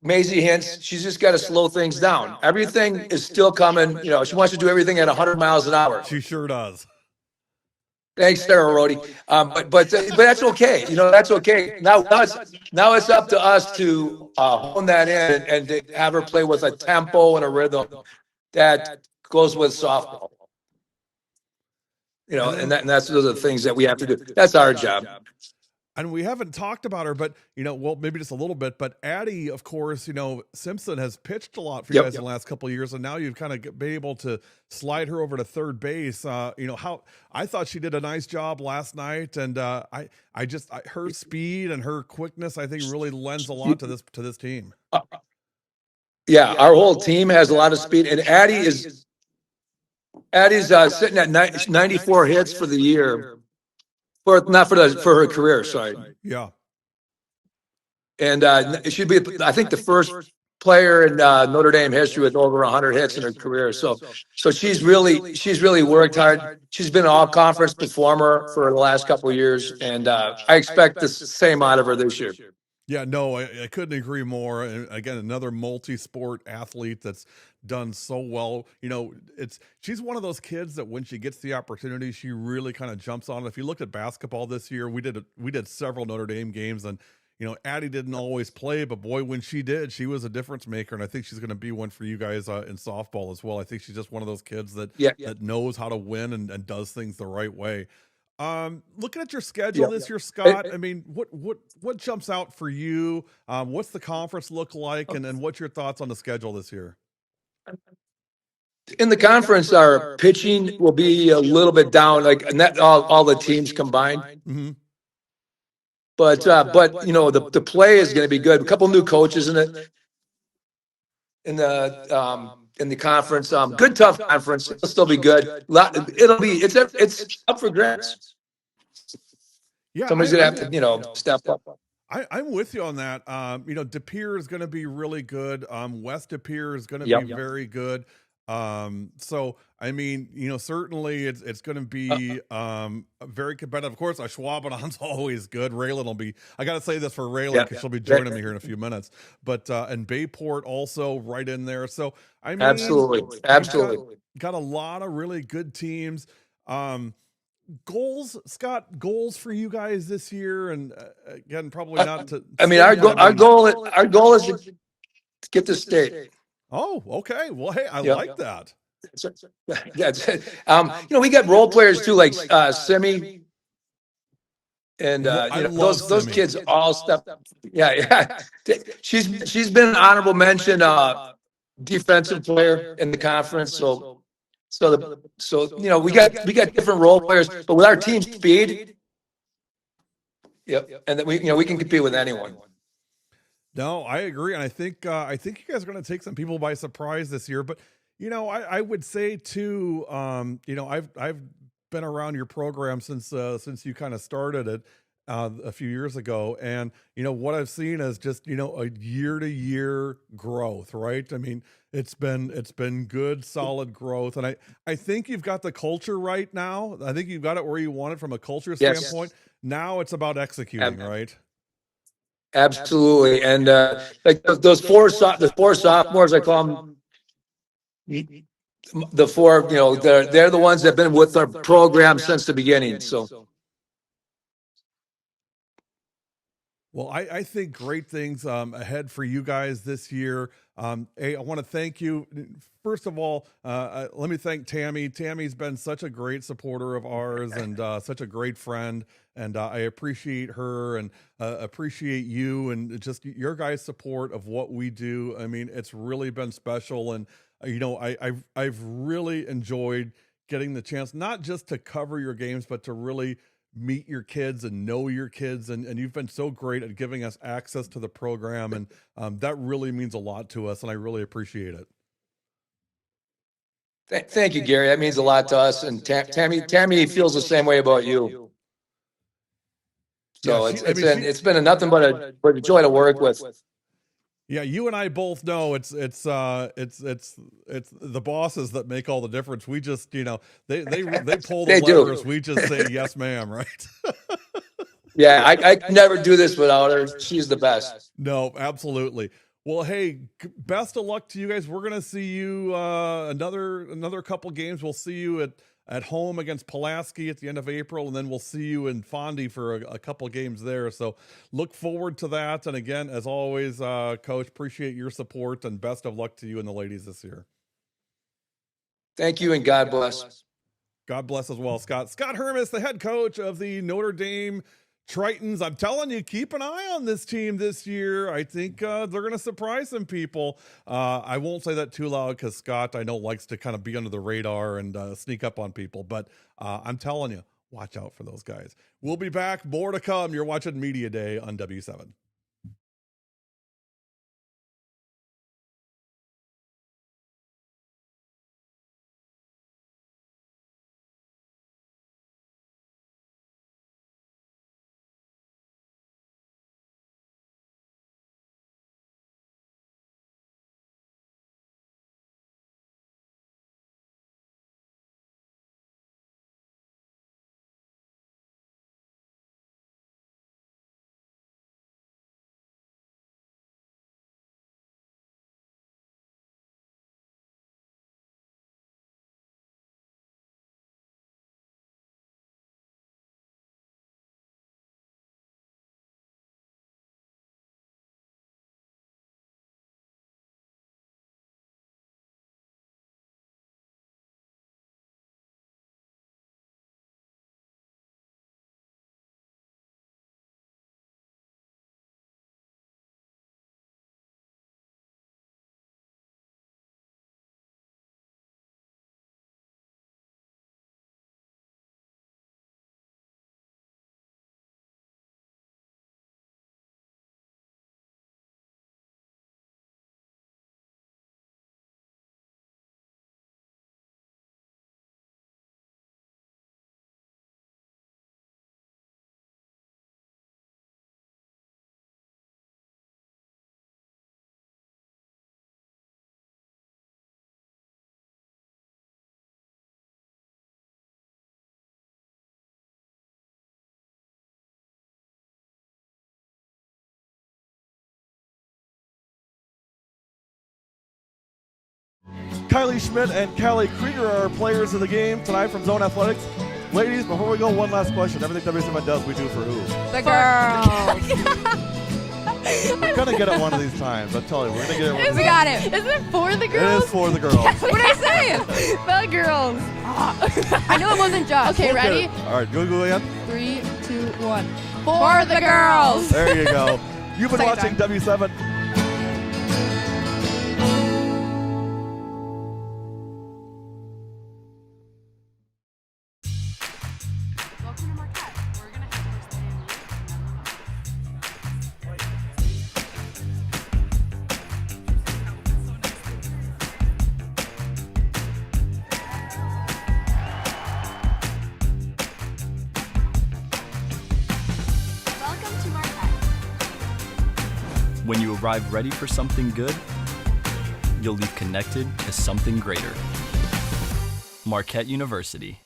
Speaker 15: Maisie Hintz, she's just got to slow things down. Everything is still coming. She wants to do everything at 100 miles an hour.
Speaker 1: She sure does.
Speaker 15: Thanks, Sarah Rhodey. But that's okay. That's okay. Now it's up to us to hone that in and to have her play with a tempo and a rhythm that goes with softball. And that's those are the things that we have to do. That's our job.
Speaker 1: And we haven't talked about her, but maybe just a little bit. But Addie, of course, Simpson has pitched a lot for you guys in the last couple of years, and now you've kind of been able to slide her over to third base. How I thought she did a nice job last night, and her speed and her quickness, I think, really lends a lot to this team.
Speaker 15: Yeah, our whole team has a lot of speed, and Addie's sitting at 94 hits for the year. For her career, sorry.
Speaker 1: Yeah.
Speaker 15: And she'd be, I think, the first player in Notre Dame history with over 100 hits in her career. So she's really worked hard. She's been an all-conference performer for the last couple of years, and I expect the same out of her this year.
Speaker 1: Yeah, no, I couldn't agree more. And again, another multi-sport athlete that's done so well. She's one of those kids that when she gets the opportunity, she really kind of jumps on it. If you looked at basketball this year, we did several Notre Dame games, and Addie didn't always play, but boy, when she did, she was a difference maker. And I think she's going to be one for you guys in softball as well. I think she's just one of those kids that knows how to win and does things the right way. Looking at your schedule
Speaker 15: Yeah.
Speaker 1: this year, Scott, I mean, what jumps out for you? What's the conference look like, and what's your thoughts on the schedule this year?
Speaker 15: In the conference, our pitching will be a little bit down, like not all the teams combined.
Speaker 1: Mm-hmm.
Speaker 15: But you know, the play is going to be good. A couple new coaches in it, in the conference. Good tough conference. It'll still be good. It's up for grabs.
Speaker 1: Yeah,
Speaker 15: Somebody's going to have to step up.
Speaker 1: I'm with you on that. De Pere is going to be really good. West De Pere is going to
Speaker 15: Yep.
Speaker 1: be very good. So I mean, certainly it's going to be very competitive. Of course, Schwabenon's always good. Raylan will be. I got to say this for Raylan because she'll be joining me here in a few minutes. But and Bayport also right in there. So I mean,
Speaker 15: Absolutely.
Speaker 1: got a lot of really good teams. Goals, Scott, goals for you guys this year, and again, probably not to.
Speaker 15: I mean, our goal is to get to state.
Speaker 1: Oh, okay. Well, hey, I like that.
Speaker 15: We got role players too, like Simi, and those
Speaker 1: Simi.
Speaker 15: kids all step. Yeah. She's been an honorable mention defensive player in the conference. So we got different role players, but with our team speed, and that we can compete with anyone.
Speaker 1: No, I agree, and I think you guys are going to take some people by surprise this year. But I would say too, I've been around your program since you kind of started it a few years ago, and what I've seen is just a year to year growth, right? I mean, it's been good, solid growth, and I think you've got the culture right now. I think you've got it where you want it from a culture standpoint. Now it's about executing, right?
Speaker 15: Absolutely, and like those four sophomores, I call them the four. They're the ones that've been with our program since the beginning. So,
Speaker 1: well, I think great things ahead for you guys this year. Hey, I want to thank you. First of all, let me thank Tammy. Tammy's been such a great supporter of ours and such a great friend. And I appreciate her and appreciate you and just your guys' support of what we do. I mean, it's really been special. And, I've really enjoyed getting the chance, not just to cover your games, but to really meet your kids and know your kids. And you've been so great at giving us access to the program. And that really means a lot to us. And I really appreciate it.
Speaker 15: thank you, Gary. That means a lot to us. And Tammy feels the same way about you. So
Speaker 1: Yeah,
Speaker 15: it's been nothing but a joy to work with.
Speaker 1: Yeah, you and I both know it's the bosses that make all the difference. We just they pull the
Speaker 15: They do.
Speaker 1: levers. We just say yes, ma'am, right?
Speaker 15: Yeah, I never do this without her. She's the best.
Speaker 1: No, absolutely. Well, hey, best of luck to you guys. We're gonna see you another couple games. We'll see you at home against Pulaski at the end of April, and then we'll see you in Fondy for a couple games there. So look forward to that. And again, as always, Coach, appreciate your support and best of luck to you and the ladies this year.
Speaker 15: Thank you, and God bless.
Speaker 1: God bless as well, Scott. Scott Hermes, the head coach of the Notre Dame Tritons. I'm telling you, keep an eye on this team this year. I think they're going to surprise some people. I won't say that too loud because Scott, I know, likes to kind of be under the radar and sneak up on people. But I'm telling you, watch out for those guys. We'll be back. More to come. You're watching Media Day on W7. Kylie Schmidt and Callie Krieger are our players of the game tonight from Zone Athletics. Ladies, before we go, one last question. Everything W7 does, we do for who?
Speaker 7: The girls.
Speaker 1: We're going to get it one of these times. I tell you, we're going to get it one of these
Speaker 7: We got it. Isn't it for the girls?
Speaker 1: It is for the girls.
Speaker 7: What did I say? The girls. I knew it wasn't just. Okay,
Speaker 1: Look at
Speaker 7: ready?
Speaker 1: it. All right, go again.
Speaker 7: 3, 2, 1. For the girls.
Speaker 1: There you go. You've been
Speaker 7: Second
Speaker 1: watching
Speaker 7: time.
Speaker 1: W7.
Speaker 6: Welcome to Marquette.
Speaker 16: When you arrive ready for something good, you'll leave connected to something greater. Marquette University.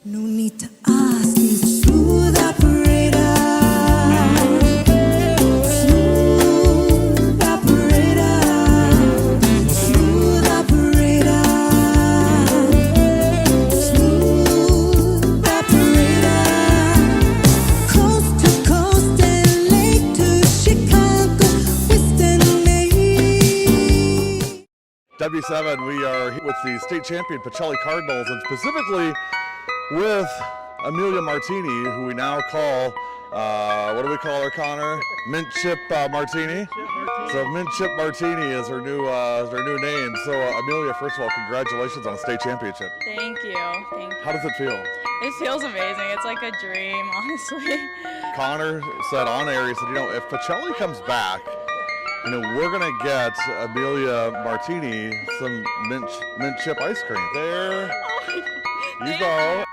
Speaker 6: No need to ask, he's a smooth operator. Smooth operator. Smooth operator. Smooth operator. Coast to coast and lake to Chicago, west and Maine.
Speaker 1: W7, we are here with the state champion Pacelli Cardinals, and specifically with Amelia Martini, who we now call, what do we call her, Connor? Mint Chip Martini. So Mint Chip Martini is her new name. So Amelia, first of all, congratulations on a state championship.
Speaker 5: Thank you. Thank you.
Speaker 1: How does it feel?
Speaker 5: It feels amazing. It's like a dream, honestly.
Speaker 1: Connor said on air, he said, if Pacelli comes back, we're gonna get Amelia Martini some mint chip ice cream. There you go.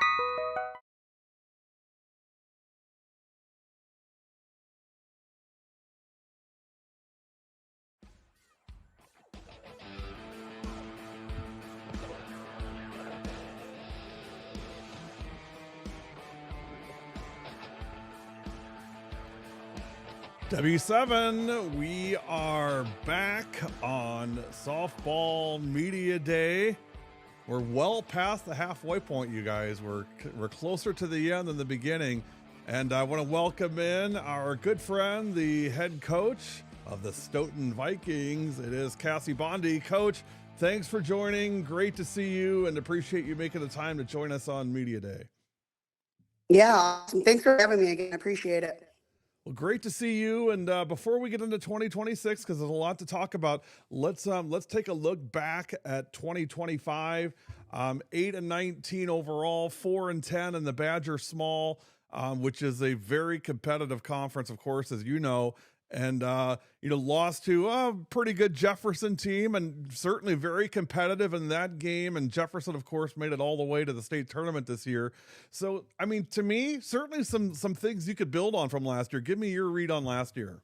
Speaker 1: W7, we are back on Softball Media Day. We're well past the halfway point, you guys. We're closer to the end than the beginning. And I want to welcome in our good friend, the head coach of the Stoughton Vikings. It is Cassie Bondi. Coach, thanks for joining. Great to see you and appreciate you making the time to join us on Media Day.
Speaker 17: Yeah, awesome. Thanks for having me again. I appreciate it.
Speaker 1: Well, great to see you. And before we get into 2026, because there's a lot to talk about, let's take a look back at 2025. 8-19 overall, 4-10 in the Badger Small, which is a very competitive conference, of course, as you know. And lost to a pretty good Jefferson team, and certainly very competitive in that game. And Jefferson, of course, made it all the way to the state tournament this year. So, I mean, to me, certainly some things you could build on from last year. Give me your read on last year.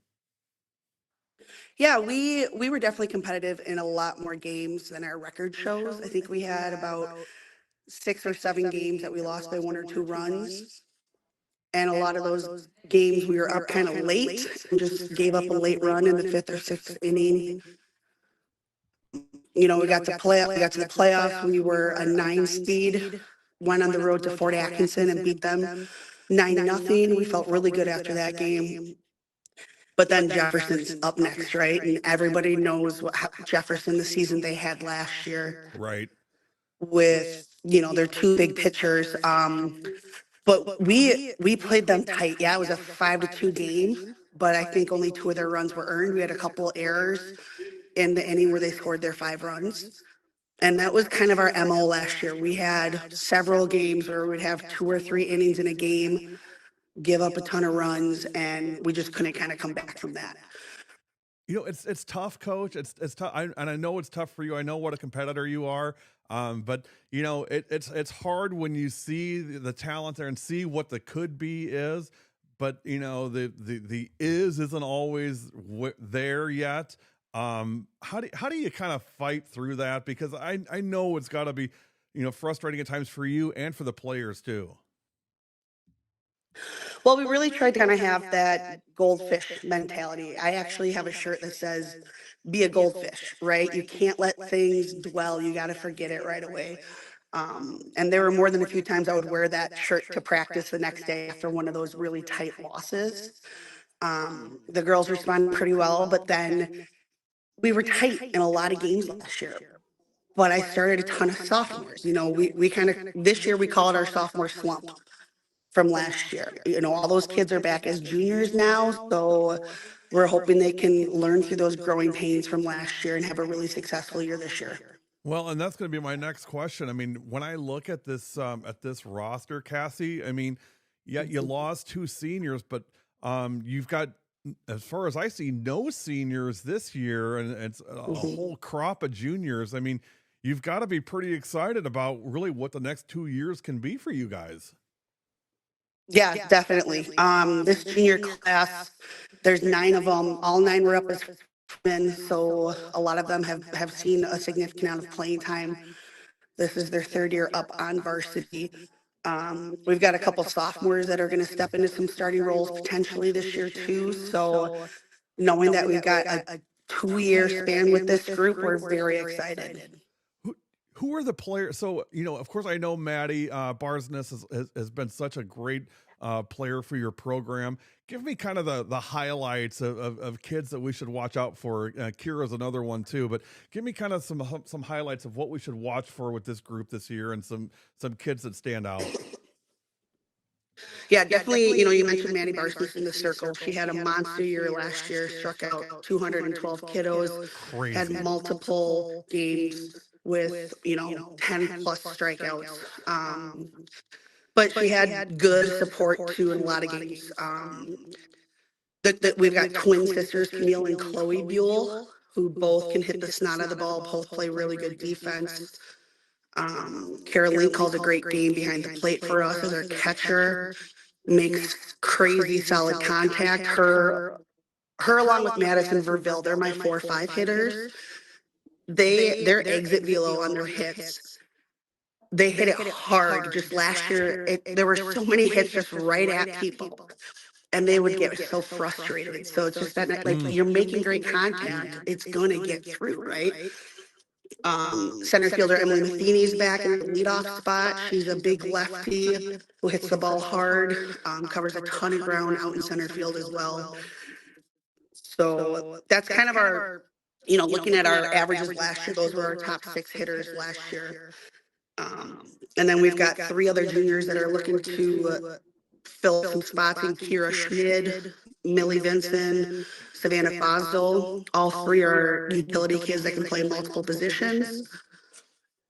Speaker 17: Yeah, we were definitely competitive in a lot more games than our record shows. I think we had about 6 or 7 games that we lost by 1 or 2 runs. And a lot of those games we were up kind of late and just gave up a late run in the 5th or 6th inning. We got to the playoffs. We were a 9 speed, went on the road to Fort Atkinson and beat them 9-0. We felt really good after that game. But then Jefferson's up next, right? And everybody knows what Jefferson, the season they had last year.
Speaker 1: Right.
Speaker 17: With, their 2 big pitchers. But we played them tight. Yeah, it was a 5-2 game, but I think only 2 of their runs were earned. We had a couple errors in the inning where they scored their 5 runs. And that was kind of our MO last year. We had several games where we'd have 2 or 3 innings in a game, give up a ton of runs, and we just couldn't kind of come back from that.
Speaker 1: It's tough, Coach. It's tough, and I know it's tough for you. I know what a competitor you are. But it's hard when you see the talent there and see what the could be is. But the is isn't always there yet. How do you kind of fight through that? Because I know it's got to be frustrating at times for you and for the players too.
Speaker 17: Well, we really tried to kind of have that goldfish mentality. I actually have a shirt that says, be a goldfish, right? You can't let things dwell. You got to forget it right away. And there were more than a few times I would wear that shirt to practice the next day after one of those really tight losses. The girls responded pretty well, but then we were tight in a lot of games last year. But I started a ton of sophomores. We kind of, this year we call it our sophomore slump from last year. All those kids are back as juniors now. So we're hoping they can learn through those growing pains from last year and have a really successful year this year.
Speaker 1: Well, and that's going to be my next question. I mean, when I look at this roster, Cassie, I mean, yeah, you lost 2 seniors, but you've got, as far as I see, no seniors this year, and it's a whole crop of juniors. I mean, you've got to be pretty excited about really what the next 2 years can be for you guys.
Speaker 17: Yeah, definitely. This junior class, there's 9 of them. All 9 were up as freshmen, so a lot of them have seen a significant amount of playing time. This is their 3rd year up on varsity. We've got a couple sophomores that are going to step into some starting roles potentially this year too. So knowing that we've got a 2-year span with this group, we're very excited.
Speaker 1: Who are the players? So, of course, I know Maddie Barsness has been such a great player for your program. Give me kind of the highlights of kids that we should watch out for. Kira's another one too, but give me kind of some highlights of what we should watch for with this group this year and some kids that stand out.
Speaker 17: Yeah, definitely. You mentioned Maddie Barsness in the circle. She had a monster year last year, struck out 212 kiddos,
Speaker 1: Crazy.
Speaker 17: had multiple games with 10 plus strikeouts. But she had good support too in a lot of games. We've got twin sisters, Camille and Chloe Buell, who both can hit the snot of the ball, both play really good defense. Caroline calls a great game behind the plate for us as our catcher, makes crazy solid contact. Her along with Madison Verville, they're my 4 or 5 hitters. Their exit velo on their hits, they hit it hard. Just last year, there were so many hits just right at people, and they would get so frustrated. So it's just that, like, you're making great contact, it's gonna get through, right? Center fielder Emily Matheny's back in the leadoff spot. She's a big lefty who hits the ball hard, covers a ton of ground out in center field as well. So that's kind of our, looking at our averages last year, those were our top 6 hitters last year. And then we've got 3 other juniors that are looking to fill some spots in Kira Schmid, Millie Vinson, Savannah Fosdell. All 3 are utility kids that can play multiple positions.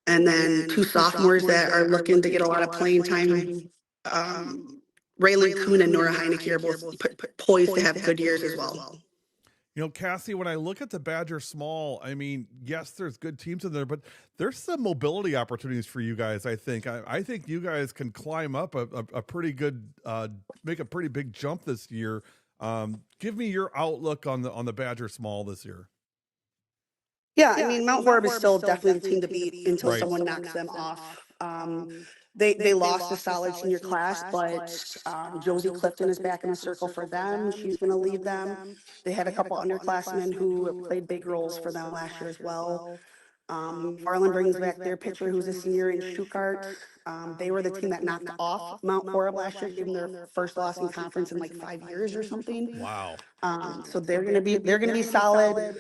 Speaker 17: And then 2 sophomores that are looking to get a lot of playing time. Raylan Kuhn and Nora Heineke are both poised to have good years as well.
Speaker 1: Cassie, when I look at the Badger Small, I mean, yes, there's good teams in there, but there's some mobility opportunities for you guys, I think. I think you guys can climb up a pretty good, make a pretty big jump this year. Give me your outlook on the Badger Small this year.
Speaker 17: Yeah, I mean, Mount Horeb is still definitely the team to beat until someone knocks them off. They lost a solid senior class, but Josie Clifton is back in the circle for them. She's going to lead them. They had a couple underclassmen who played big roles for them last year as well. Marlin brings back their pitcher who's a senior in Schuchart. They were the team that knocked off Mount Horeb last year, giving their first loss in conference in like 5 years or something.
Speaker 1: Wow.
Speaker 17: So they're going to be solid.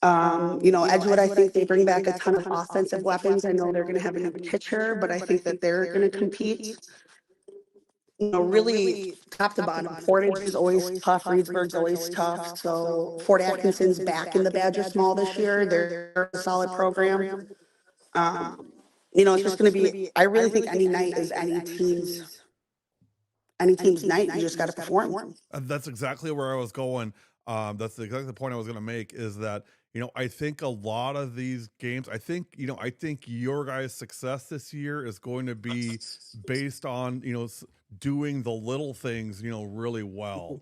Speaker 17: Edgewood, I think they bring back a ton of offensive weapons. I know they're going to have a new pitcher, but I think that they're going to compete. Really top to bottom. Portage is always tough. Reedsburg's always tough. So Fort Atkinson's back in the Badger Small this year. They're a solid program. It's just going to be, I really think any night is any team's night. You just got to perform.
Speaker 1: That's exactly where I was going. That's exactly the point I was going to make, is that, I think a lot of these games, I think your guys' success this year is going to be based on, doing the little things, really well.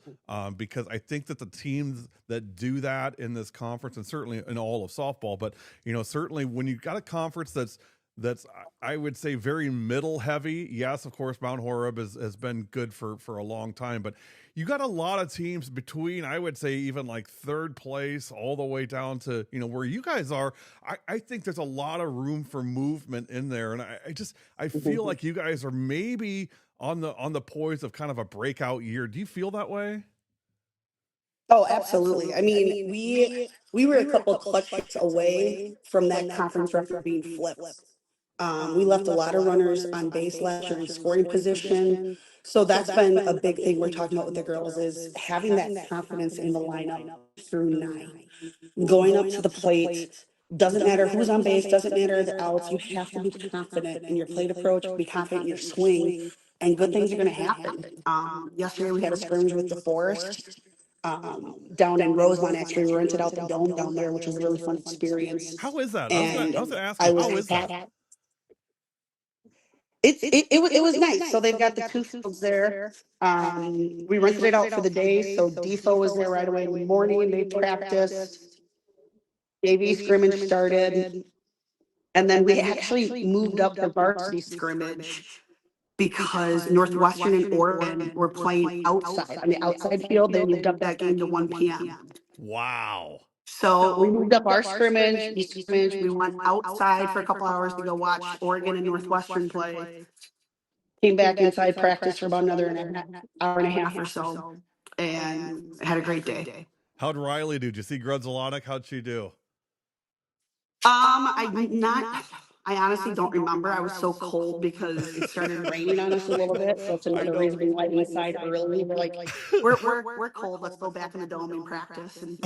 Speaker 1: Because I think that the teams that do that in this conference, and certainly in all of softball, but, certainly when you've got a conference that's I would say very middle heavy. Yes, of course, Mount Horeb has been good for a long time, but you got a lot of teams between, I would say, even like third place all the way down to, where you guys are. I think there's a lot of room for movement in there. And I feel like you guys are maybe on the poise of kind of a breakout year. Do you feel that way?
Speaker 17: Oh, absolutely. I mean, we were a couple clutch hits away from that conference record being flipped. We left a lot of runners on base last year in scoring position. So that's been a big thing we're talking about with the girls, is having that confidence in the lineup through 9. Going up to the plate, doesn't matter who's on base, doesn't matter the outs, you have to be confident in your plate approach, be confident in your swing, and good things are going to happen. Yesterday we had a scrimmage with DeForest. Down in Rosemont, actually, we rented out the dome down there, which was a really fun experience.
Speaker 1: How is that?
Speaker 17: And
Speaker 1: I was gonna ask
Speaker 17: I
Speaker 1: you,
Speaker 17: was
Speaker 1: how is that?
Speaker 17: It was nice. So they've got the 2 fields there. We rented it out for the day. So DFO was there right away in the morning. They practiced. JV scrimmage started. And then we actually moved up the varsity scrimmage because Northwestern and Oregon were playing outside. On the outside field, they moved up that game to 1 p.m.
Speaker 1: Wow.
Speaker 17: So we moved up our scrimmage, we went outside for a couple hours to go watch Oregon and Northwestern play. Came back inside practice for about another hour and a half or so, and had a great day.
Speaker 1: How'd Riley do? Did you see Grudzalonic? How'd she do?
Speaker 17: I honestly don't remember. I was so cold because it started raining on us a little bit. So it's another reason we went inside early. We're like, we're cold. Let's go back in the dome and practice. And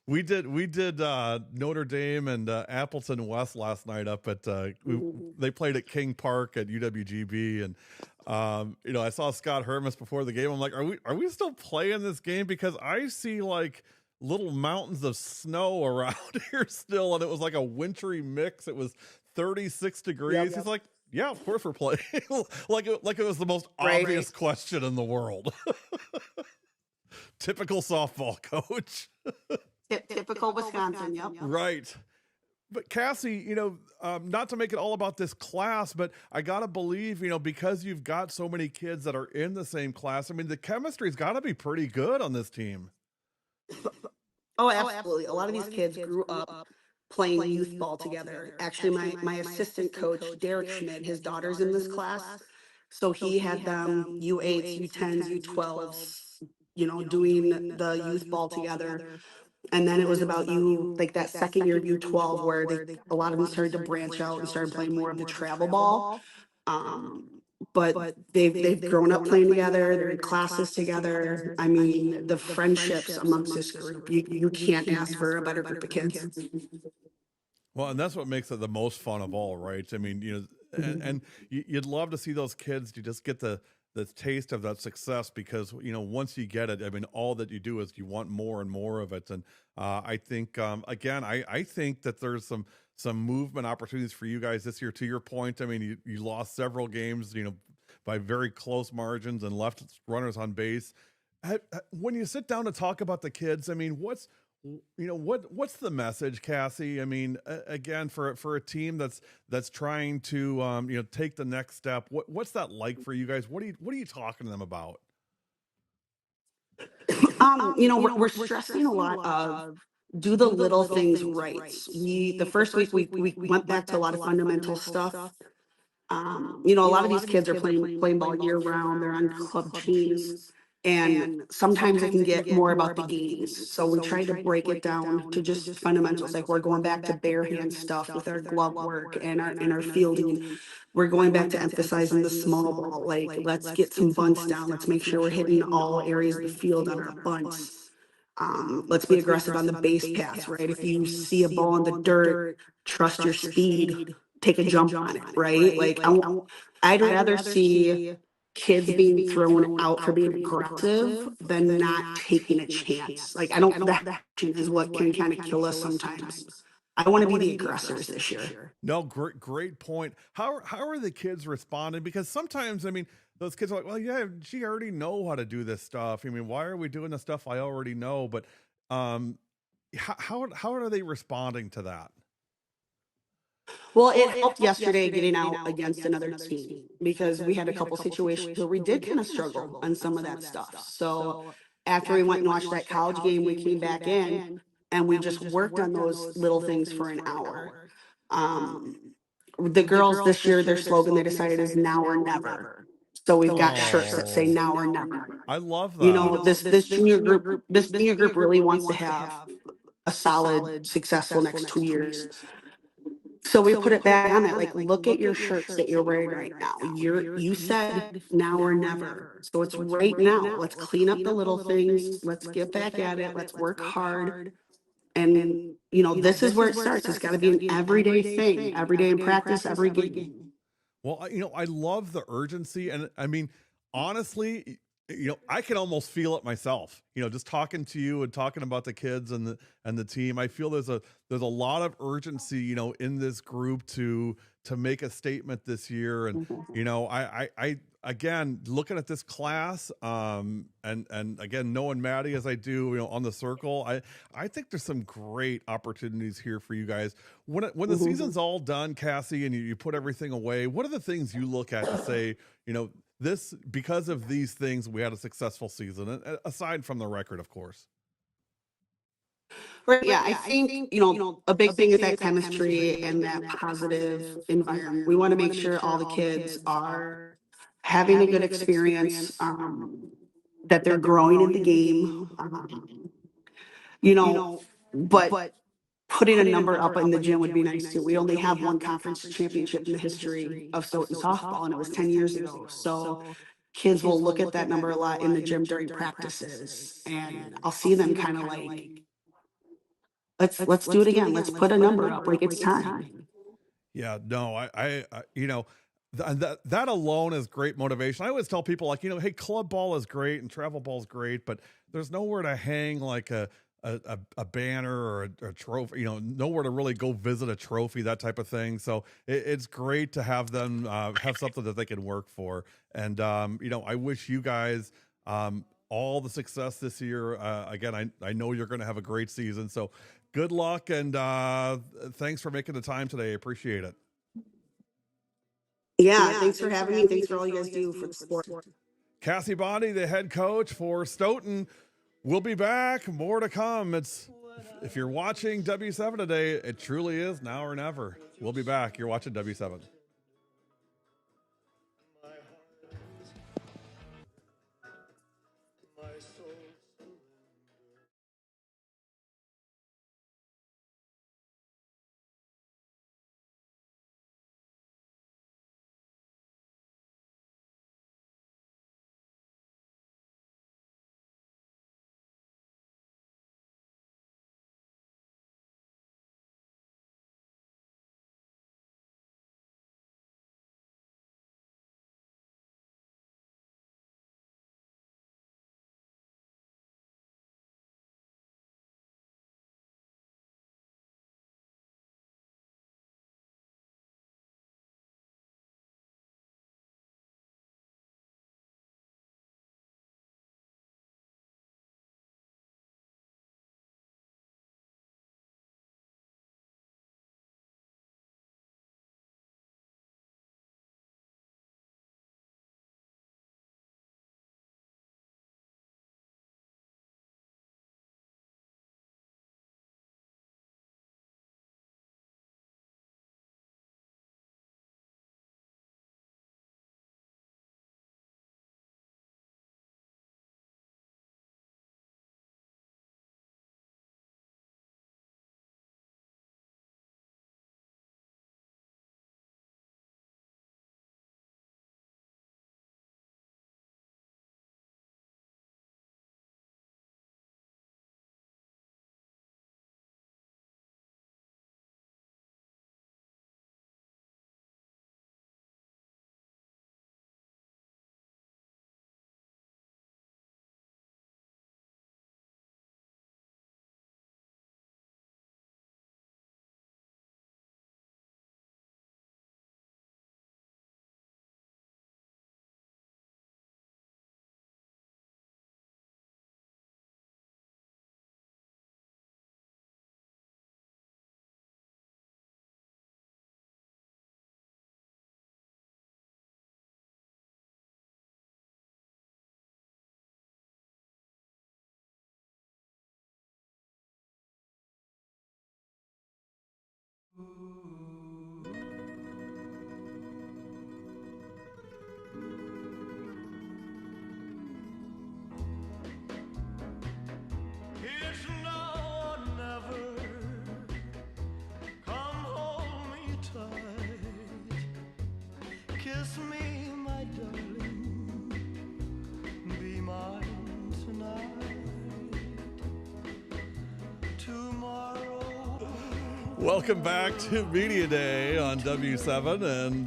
Speaker 1: We did Notre Dame and Appleton West last night up at they played at King Park at UWGB, and I saw Scott Hermes before the game. I'm like, are we still playing this game? Because I see like little mountains of snow around here still, and it was like a wintry mix. It was 36 degrees.
Speaker 17: Yep.
Speaker 1: He's like, yeah, of course we're playing. like it was the most obvious question in the world. Typical softball coach.
Speaker 17: Typical Wisconsin, yep.
Speaker 1: Right. But Cassie, not to make it all about this class, but I got to believe, because you've got so many kids that are in the same class, I mean, the chemistry's got to be pretty good on this team.
Speaker 17: Oh, absolutely. A lot of these kids grew up playing youth ball together. Actually, my assistant coach, Derek Schmidt, his daughter's in this class. So he had them U8s, U10s, U12s, doing the youth ball together. And then it was about that second year of U12 where a lot of them started to branch out and started playing more of the travel ball. But they've grown up playing together. They're in classes together. I mean, the friendships amongst this group, you can't ask for a better group of kids.
Speaker 1: Well, and that's what makes it the most fun of all, right? I mean, and you'd love to see those kids. You just get the taste of that success because, once you get it, I mean, all that you do is you want more and more of it. And I think, again, I think that there's some movement opportunities for you guys this year. To your point, I mean, you lost several games, by very close margins and left runners on base. When you sit down to talk about the kids, I mean, what's the message, Cassie? I mean, again, for a team that's trying to take the next step, what's that like for you guys? What are you talking to them about?
Speaker 17: We're stressing a lot of do the little things right. The first week we went back to a lot of fundamental stuff. A lot of these kids are playing ball year round. They're on club teams. And sometimes it can get more about the games. So we try to break it down to just fundamentals. Like we're going back to bare hand stuff with our glove work and our fielding. We're going back to emphasizing the small ball. Like let's get some bunts down. Let's make sure we're hitting all areas of the field on our bunts. Let's be aggressive on the base pass, right? If you see a ball in the dirt, trust your speed, take a jump on it, right? Like I'd rather see kids being thrown out for being aggressive than not taking a chance. Like, I don't, that is what can kind of kill us sometimes. I want to be the aggressors this year.
Speaker 1: No, great point. How are the kids responding? Because sometimes, I mean, those kids are like, well, yeah, gee, I already know how to do this stuff. I mean, why are we doing the stuff I already know? But how are they responding to that?
Speaker 17: Well, it helped yesterday getting out against another team because we had a couple situations where we did kind of struggle on some of that stuff. So after we went and watched that college game, we came back in and we just worked on those little things for an hour. The girls this year, their slogan they decided is now or never. So we've got shirts that say now or never.
Speaker 1: I love that.
Speaker 17: You know, this junior group really wants to have a solid, successful next 2 years. So we put it back on it, like, look at your shirts that you're wearing right now. You said now or never. So it's right now. Let's clean up the little things. Let's get back at it. Let's work hard. And, you know, this is where it starts. It's got to be an everyday thing, every day in practice, every game.
Speaker 1: Well, I love the urgency. And I mean, honestly, I can almost feel it myself, just talking to you and talking about the kids and the team. I feel there's a lot of urgency, in this group to make a statement this year. And, I again, looking at this class, and again, knowing Maddie as I do, on the circle, I think there's some great opportunities here for you guys. When the season's all done, Cassie, and you put everything away, what are the things you look at to say, this, because of these things, we had a successful season, aside from the record, of course.
Speaker 17: Right. Yeah, I think, a big thing is that chemistry and that positive environment. We want to make sure all the kids are having a good experience, that they're growing in the game, but putting a number up in the gym would be nice too. We only have one conference championship in the history of Stoughton softball, and it was 10 years ago. So kids will look at that number a lot in the gym during practices, and I'll see them kind of like, let's do it again. Let's put a number up. Like, it's time.
Speaker 1: Yeah, no, I that alone is great motivation. I always tell people, like, hey, club ball is great and travel ball is great, but there's nowhere to hang like a banner or a trophy, nowhere to really go visit a trophy, that type of thing. So it's great to have them have something that they can work for. And, I wish you guys all the success this year. Again, I know you're going to have a great season. So good luck. And thanks for making the time today. I appreciate it.
Speaker 17: Yeah, thanks for having me. Thanks for all you guys do for the sport.
Speaker 1: Cassie Bondi, the head coach for Stoughton. We'll be back. More to come. If you're watching W7 today, it truly is now or never. We'll be back. You're watching W7.
Speaker 6: It's now or never. Come hold me tight. Kiss me, my darling. Be mine tonight. Tomorrow.
Speaker 1: Welcome back to Media Day on W7, and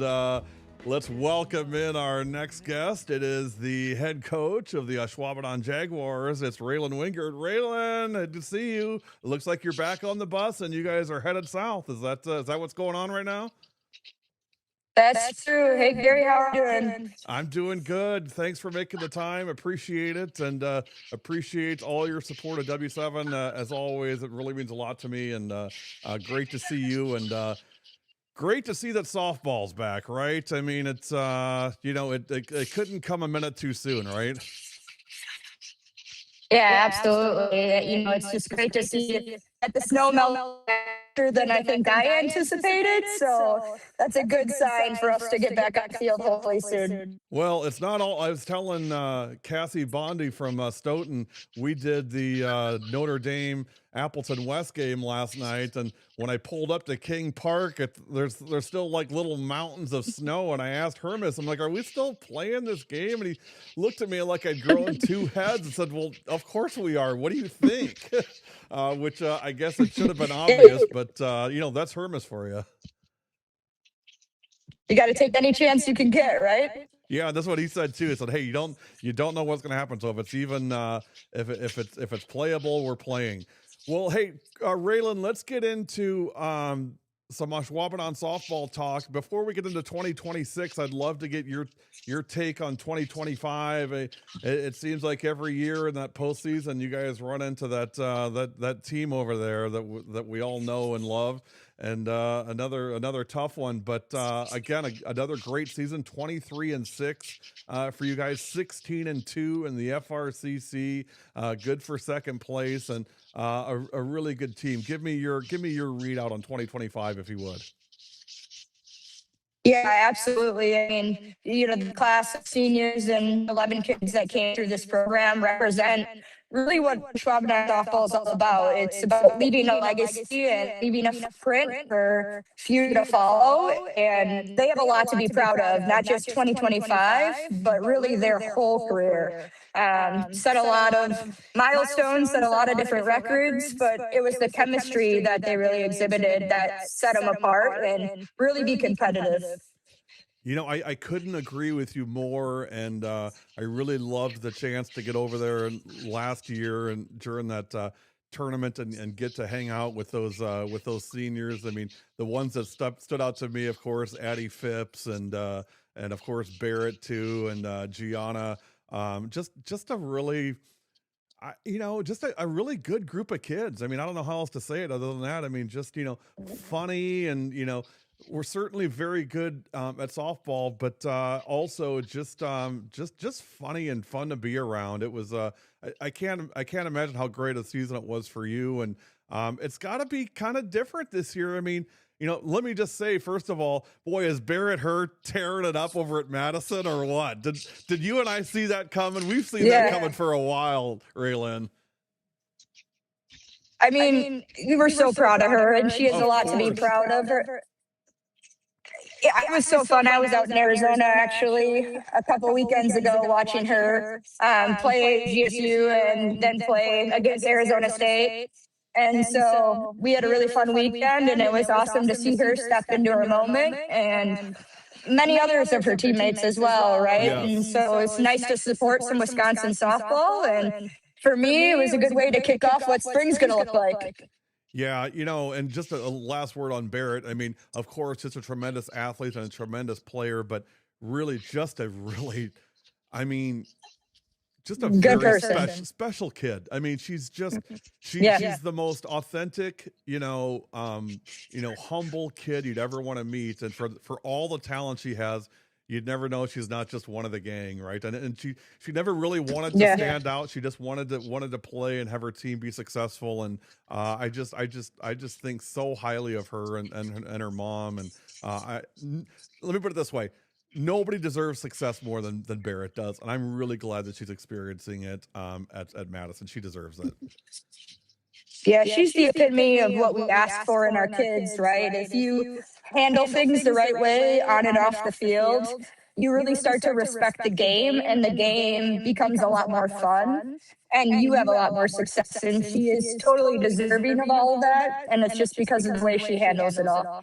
Speaker 1: let's welcome in our next guest. It is the head coach of the Ashwaubenon Jaguars. It's Raylan Wingert. Raylan, good to see you. It looks like you're back on the bus, and you guys are headed south. Is that what's going on right now?
Speaker 3: That's true. Hey, Gary, how are you doing?
Speaker 1: I'm doing good. Thanks for making the time. Appreciate it, and appreciate all your support of W7. As always, it really means a lot to me, and great to see you, and great to see that softball's back, right? I mean, it's, it couldn't come a minute too soon, right?
Speaker 3: Yeah, absolutely. It's just great to see that the snow melted faster than I think I anticipated. So that's a good sign for us to get back on field hopefully soon.
Speaker 1: Well, it's not all. I was telling Cassie Bondi from Stoughton, we did the Notre Dame Appleton West game last night, and when I pulled up to King Park, there's still like little mountains of snow, and I asked Hermes, I'm like, are we still playing this game? And he looked at me like I'd grown two heads and said, well, of course we are. What do you think? Which I guess it should have been obvious, but that's Hermes for you.
Speaker 3: You got to take any chance you can get, right?
Speaker 1: Yeah, that's what he said too. He said, "Hey, you don't know what's going to happen. So if it's even if it's playable, we're playing." Well, hey, Raylan, let's get into some Ashwaubenon softball talk. Before we get into 2026, I'd love to get your take on 2025. It seems like every year in that postseason, you guys run into that team over there that we all know and love. And another tough one, but again, another great season, 23-6 for you guys, 16-2 in the FRCC, good for second place, and a really good team. Give me your readout on 2025, if you would.
Speaker 3: Yeah, absolutely. I mean, the class of seniors and 11 kids that came through this program represent really what Ashwaubenon softball is all about. It's about leaving a legacy and leaving a footprint for few to follow. And they have a lot to be proud of, not just 2025, but really their whole career. Set a lot of milestones, set a lot of different records, but it was the chemistry that they really exhibited that set them apart and really be competitive.
Speaker 1: I couldn't agree with you more, and I really loved the chance to get over there last year and during that tournament and get to hang out with those seniors. I mean, the ones that stood out to me, of course, Addie Phipps and of course Barrett too, and Gianna. Just a really, a really good group of kids. I mean, I don't know how else to say it other than that. I mean, just funny and we're certainly very good at softball, but also just funny and fun to be around. It was I can't imagine how great a season it was for you, and it's got to be kind of different this year. I mean, let me just say, first of all, boy, is Barrett Hurt tearing it up over at Madison or what? Did you and I see that coming? We've seen that coming for a while, Raylan.
Speaker 3: I mean, we were so proud of her, and she has a lot to be proud of. Yeah, it was so fun. I was out in Arizona actually a couple weekends ago watching her play GSU and then play against Arizona State. And so we had a really fun weekend, and it was awesome to see her step into her moment and many others of her teammates as well, right? Yeah. And so it's nice to support some Wisconsin softball. And for me, it was a good way to kick off what spring's going to look like.
Speaker 1: Yeah, and just a last word on Barrett. I mean, of course, just a tremendous athlete and a tremendous player, but really just a
Speaker 3: good
Speaker 1: very
Speaker 3: person.
Speaker 1: special kid. I mean, she's the most authentic, humble kid you'd ever want to meet. And for all the talent she has, you'd never know she's not just one of the gang, right? And she never really wanted to
Speaker 3: Yeah.
Speaker 1: stand out. She just wanted to play and have her team be successful. And I just think so highly of her and her mom. And let me put it this way. Nobody deserves success more than Barrett does, and I'm really glad that she's experiencing it at Madison. She deserves it.
Speaker 3: Yeah, she's the epitome of what we ask for in our kids, right? If you handle things the right way on and off the field, you really start to respect the game, and the game becomes a lot more fun, and you have a lot more success. And she is totally deserving of all of that, and it's just because of the way she handles it all.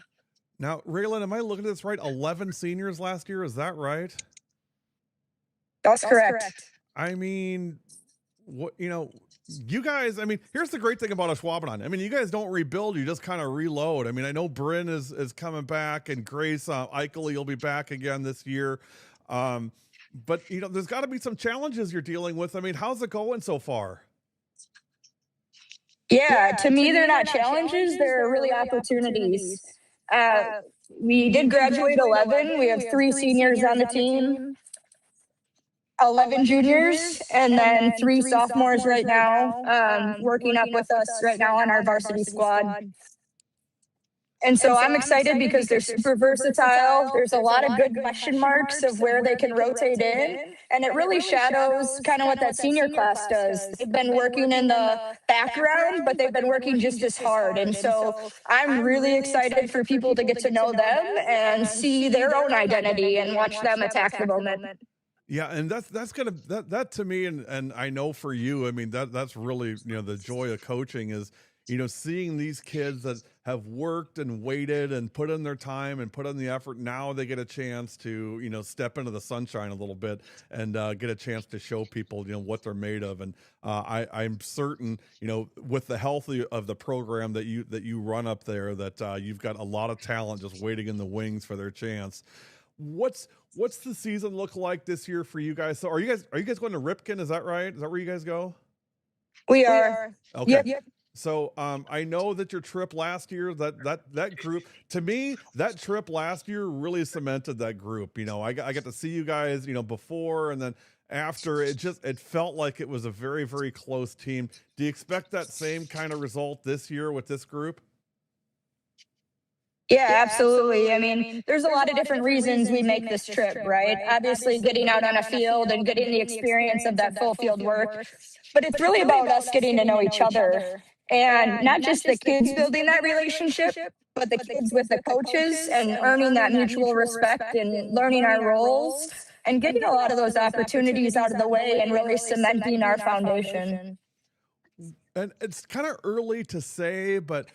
Speaker 1: Now, Raylan, am I looking at this right? 11 seniors last year, is that right?
Speaker 3: That's correct.
Speaker 1: I mean, what you guys, I mean, here's the great thing about Ashwaubenon. I mean, you guys don't rebuild, you just kind of reload. I mean, I know Bryn is coming back, and Grace Eichle will be back again this year. But there's got to be some challenges you're dealing with. I mean, how's it going so far?
Speaker 3: Yeah, to me, they're not challenges, they're really opportunities. We did graduate 11. We have 3 seniors on the team, 11 juniors, and then 3 sophomores right now, working up with us right now on our varsity squad. And so I'm excited because they're super versatile. There's a lot of good question marks of where they can rotate in. And it really shadows kind of what that senior class does. They've been working in the background, but they've been working just as hard. And so I'm really excited for people to get to know them and see their own identity and watch them attack the moment.
Speaker 1: Yeah, and that's gonna that to me, and I know for you, I mean that's really the joy of coaching is seeing these kids that have worked and waited and put in their time and put in the effort. Now they get a chance to step into the sunshine a little bit and get a chance to show people what they're made of. And I'm certain with the health of the program that you run up there that you've got a lot of talent just waiting in the wings for their chance. What's the season look like this year for you guys? So are you guys going to Ripken? Is that right? Is that where you guys go?
Speaker 3: We are.
Speaker 1: Okay.
Speaker 3: Yep.
Speaker 1: So I know that your trip last year, that group, to me, that trip last year really cemented that group. I got to see you guys, before and then after. It felt like it was a very, very close team. Do you expect that same kind of result this year with this group?
Speaker 3: Yeah, absolutely. I mean, there's a lot of different reasons we make this trip, right? Obviously, getting out on a field and getting the experience of that full field work. But it's really about us getting to know each other. And not just the kids building that relationship, but the kids with the coaches and earning that mutual respect and learning our roles and getting a lot of those opportunities out of the way and really cementing our foundation.
Speaker 1: And it's kind of early to say, but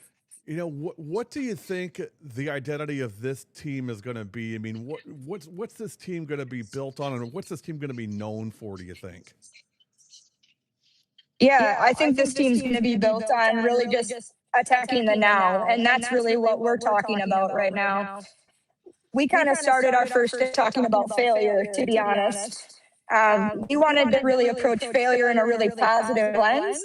Speaker 1: what do you think the identity of this team is going to be? I mean, what's this team going to be built on, and what's this team going to be known for, do you think?
Speaker 3: Yeah, I think this team's going to be built on really just attacking the now. And that's really what we're talking about right now. We kind of started our first day talking about failure, to be honest. We wanted to really approach failure in a really positive lens,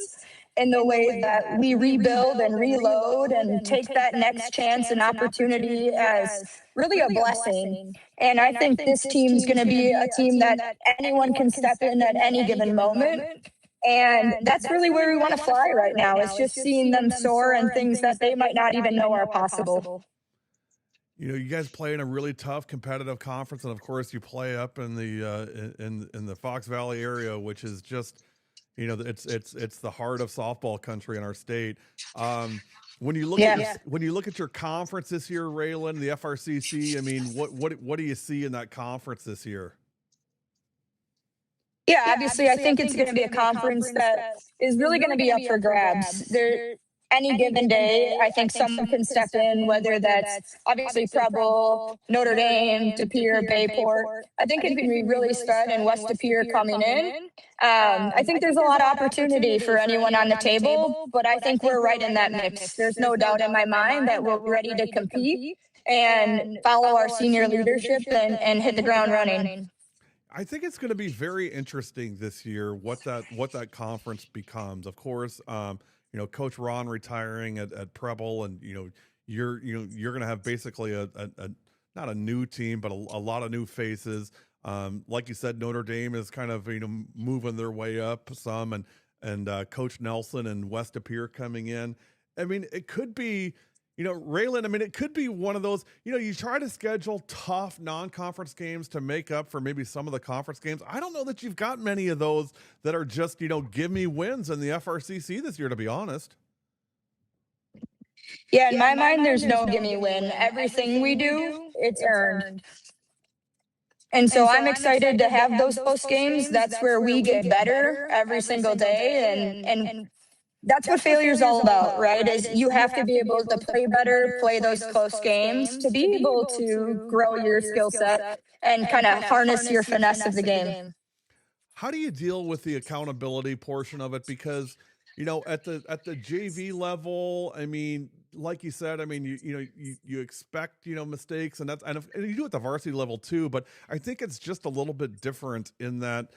Speaker 3: in the way that we rebuild and reload and take that next chance and opportunity as really a blessing. And I think this team's going to be a team that anyone can step in at any given moment. And that's really where we want to fly right now. It's just seeing them soar and things that they might not even know are possible.
Speaker 1: You guys play in a really tough competitive conference, and of course you play up in the in the Fox Valley area, which is just it's the heart of softball country in our state. When you look at your conference this year, Raylan, the FRCC, I mean, what do you see in that conference this year?
Speaker 3: Yeah, obviously, I think it's going to be a conference that is really going to be up for grabs. Any given day, I think someone can step in, whether that's obviously Preble, Notre Dame, De Pere, Bayport. I think it can be really spread, and West De Pere coming in. I think there's a lot of opportunity for anyone on the table, but I think we're right in that mix. There's no doubt in my mind that we're ready to compete and follow our senior leadership and hit the ground running.
Speaker 1: I think it's going to be very interesting this year what that conference becomes. Of course, Coach Ron retiring at Preble, and you're going to have basically a not a new team, but a lot of new faces. Like you said, Notre Dame is kind of moving their way up some, and Coach Nelson and West Appear coming in. I mean, it could be, Raylan. I mean, it could be one of those. You try to schedule tough non-conference games to make up for maybe some of the conference games. I don't know that you've got many of those that are just give me wins in the FRCC this year, to be honest.
Speaker 3: Yeah, in my mind, there's no gimme win. Everything we do, it's earned. And so I'm excited to have those post games. That's where we get better every single day. And that's what failure is all about, right? Is you have to be able to play better, play those close games to be able to grow your skill set and kind of harness your finesse of the game.
Speaker 1: How do you deal with the accountability portion of it? Because, at the JV level, I mean, like you said, I mean, you expect, mistakes, and and you do it at the varsity level too, but I think it's just a little bit different in that,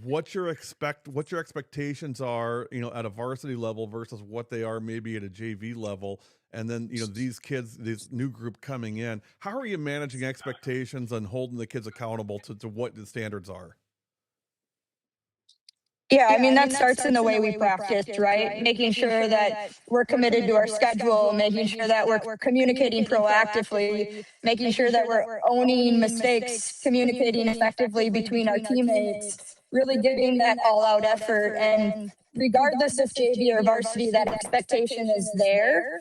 Speaker 1: what your expectations are, at a varsity level versus what they are maybe at a JV level. And then, these kids, this new group coming in, how are you managing expectations and holding the kids accountable to what the standards are?
Speaker 3: Yeah, I mean, that starts in the way we practice, right? Making sure that we're committed to our schedule, making sure that we're communicating proactively, making sure that we're owning mistakes, communicating effectively between our teammates, really giving that all-out effort. And regardless of JV or varsity, that expectation is there.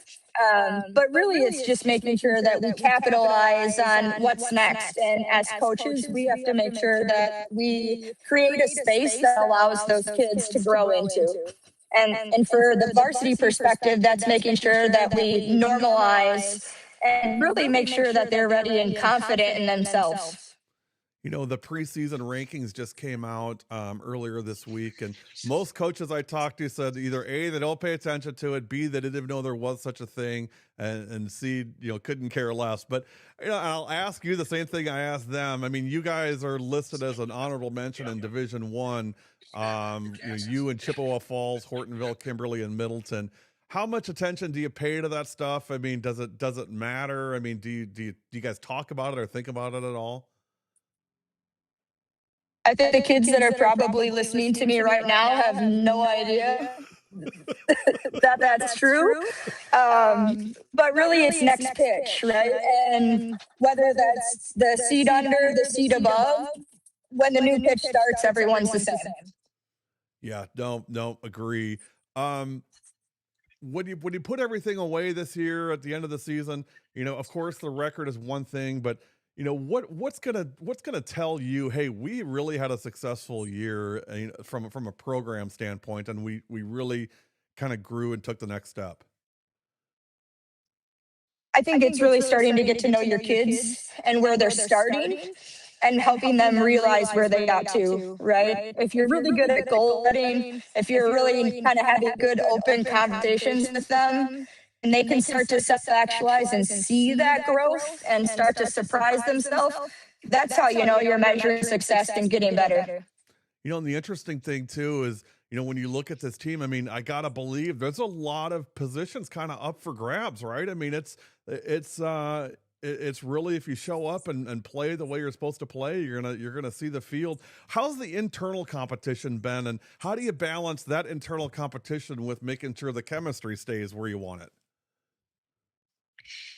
Speaker 3: But really, it's just making sure that we capitalize on what's next. And as coaches, we have to make sure that we create a space that allows those kids to grow into. And for the varsity perspective, that's making sure that we normalize and really make sure that they're ready and confident in themselves.
Speaker 1: The preseason rankings just came out earlier this week, and most coaches I talked to said either A, they don't pay attention to it, B, they didn't even know there was such a thing, and C, couldn't care less. But I'll ask you the same thing I asked them. I mean, you guys are listed as an honorable mention in Division I. You and Chippewa Falls, Hortonville, Kimberly, and Middleton. How much attention do you pay to that stuff? I mean, does it matter? I mean, do you guys talk about it or think about it at all?
Speaker 3: I think the kids that are probably listening to me right now have no idea that that's true. But really, it's next pitch, right? And whether that's the seed under, the seed above, when the new pitch starts, everyone's the same.
Speaker 1: Yeah, no, agree. When you put everything away this year at the end of the season, of course the record is one thing, but what's gonna tell you, hey, we really had a successful year from a program standpoint, and we really kind of grew and took the next step?
Speaker 3: I think it's really starting to get to know your kids and where they're starting and helping them realize where they got to, right? If you're really good at goal setting, if you're really kind of having good open conversations with them, and they can start to self-actualize and see that growth and start to surprise themselves, that's how you're measuring success and getting better.
Speaker 1: And the interesting thing too is, when you look at this team, I mean, I gotta believe there's a lot of positions kind of up for grabs, right? I mean, it's really, if you show up and play the way you're supposed to play, you're gonna see the field. How's the internal competition been, and how do you balance that internal competition with making sure the chemistry stays where you want it?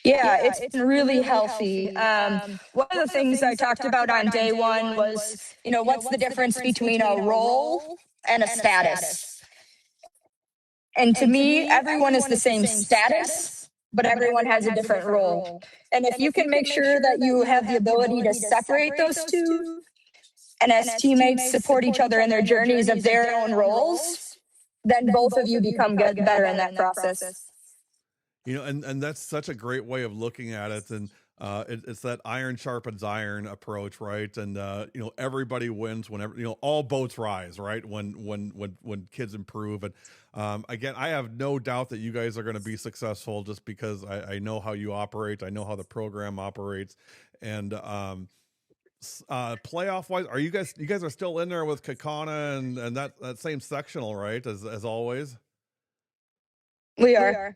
Speaker 3: Yeah, it's really healthy. One of the things I talked about on day one was, what's the difference between a role and a status? And to me, everyone is the same status, but everyone has a different role. And if you can make sure that you have the ability to separate those two, and as teammates support each other in their journeys of their own roles, then both of you become better in that process.
Speaker 1: And that's such a great way of looking at it. And it's that iron sharpens iron approach, right? And everybody wins whenever, all boats rise, right? When kids improve. And again, I have no doubt that you guys are going to be successful, just because I know how you operate. I know how the program operates. And playoff wise, you guys are still in there with Kakana and that same sectional, right? As always.
Speaker 3: We are.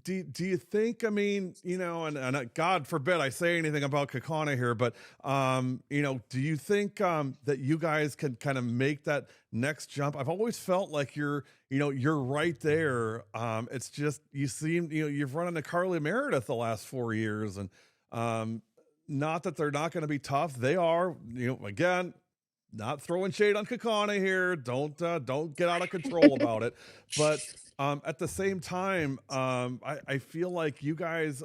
Speaker 1: Do you think, I mean, and God forbid I say anything about Kakana here, but do you think that you guys can kind of make that next jump? I've always felt like you're right there. It's just you seem, you've run into Carly Meredith the last 4 years, and not that they're not going to be tough. They are, again, not throwing shade on Kakana here. Don't get out of control about it. But at the same time, I feel like you guys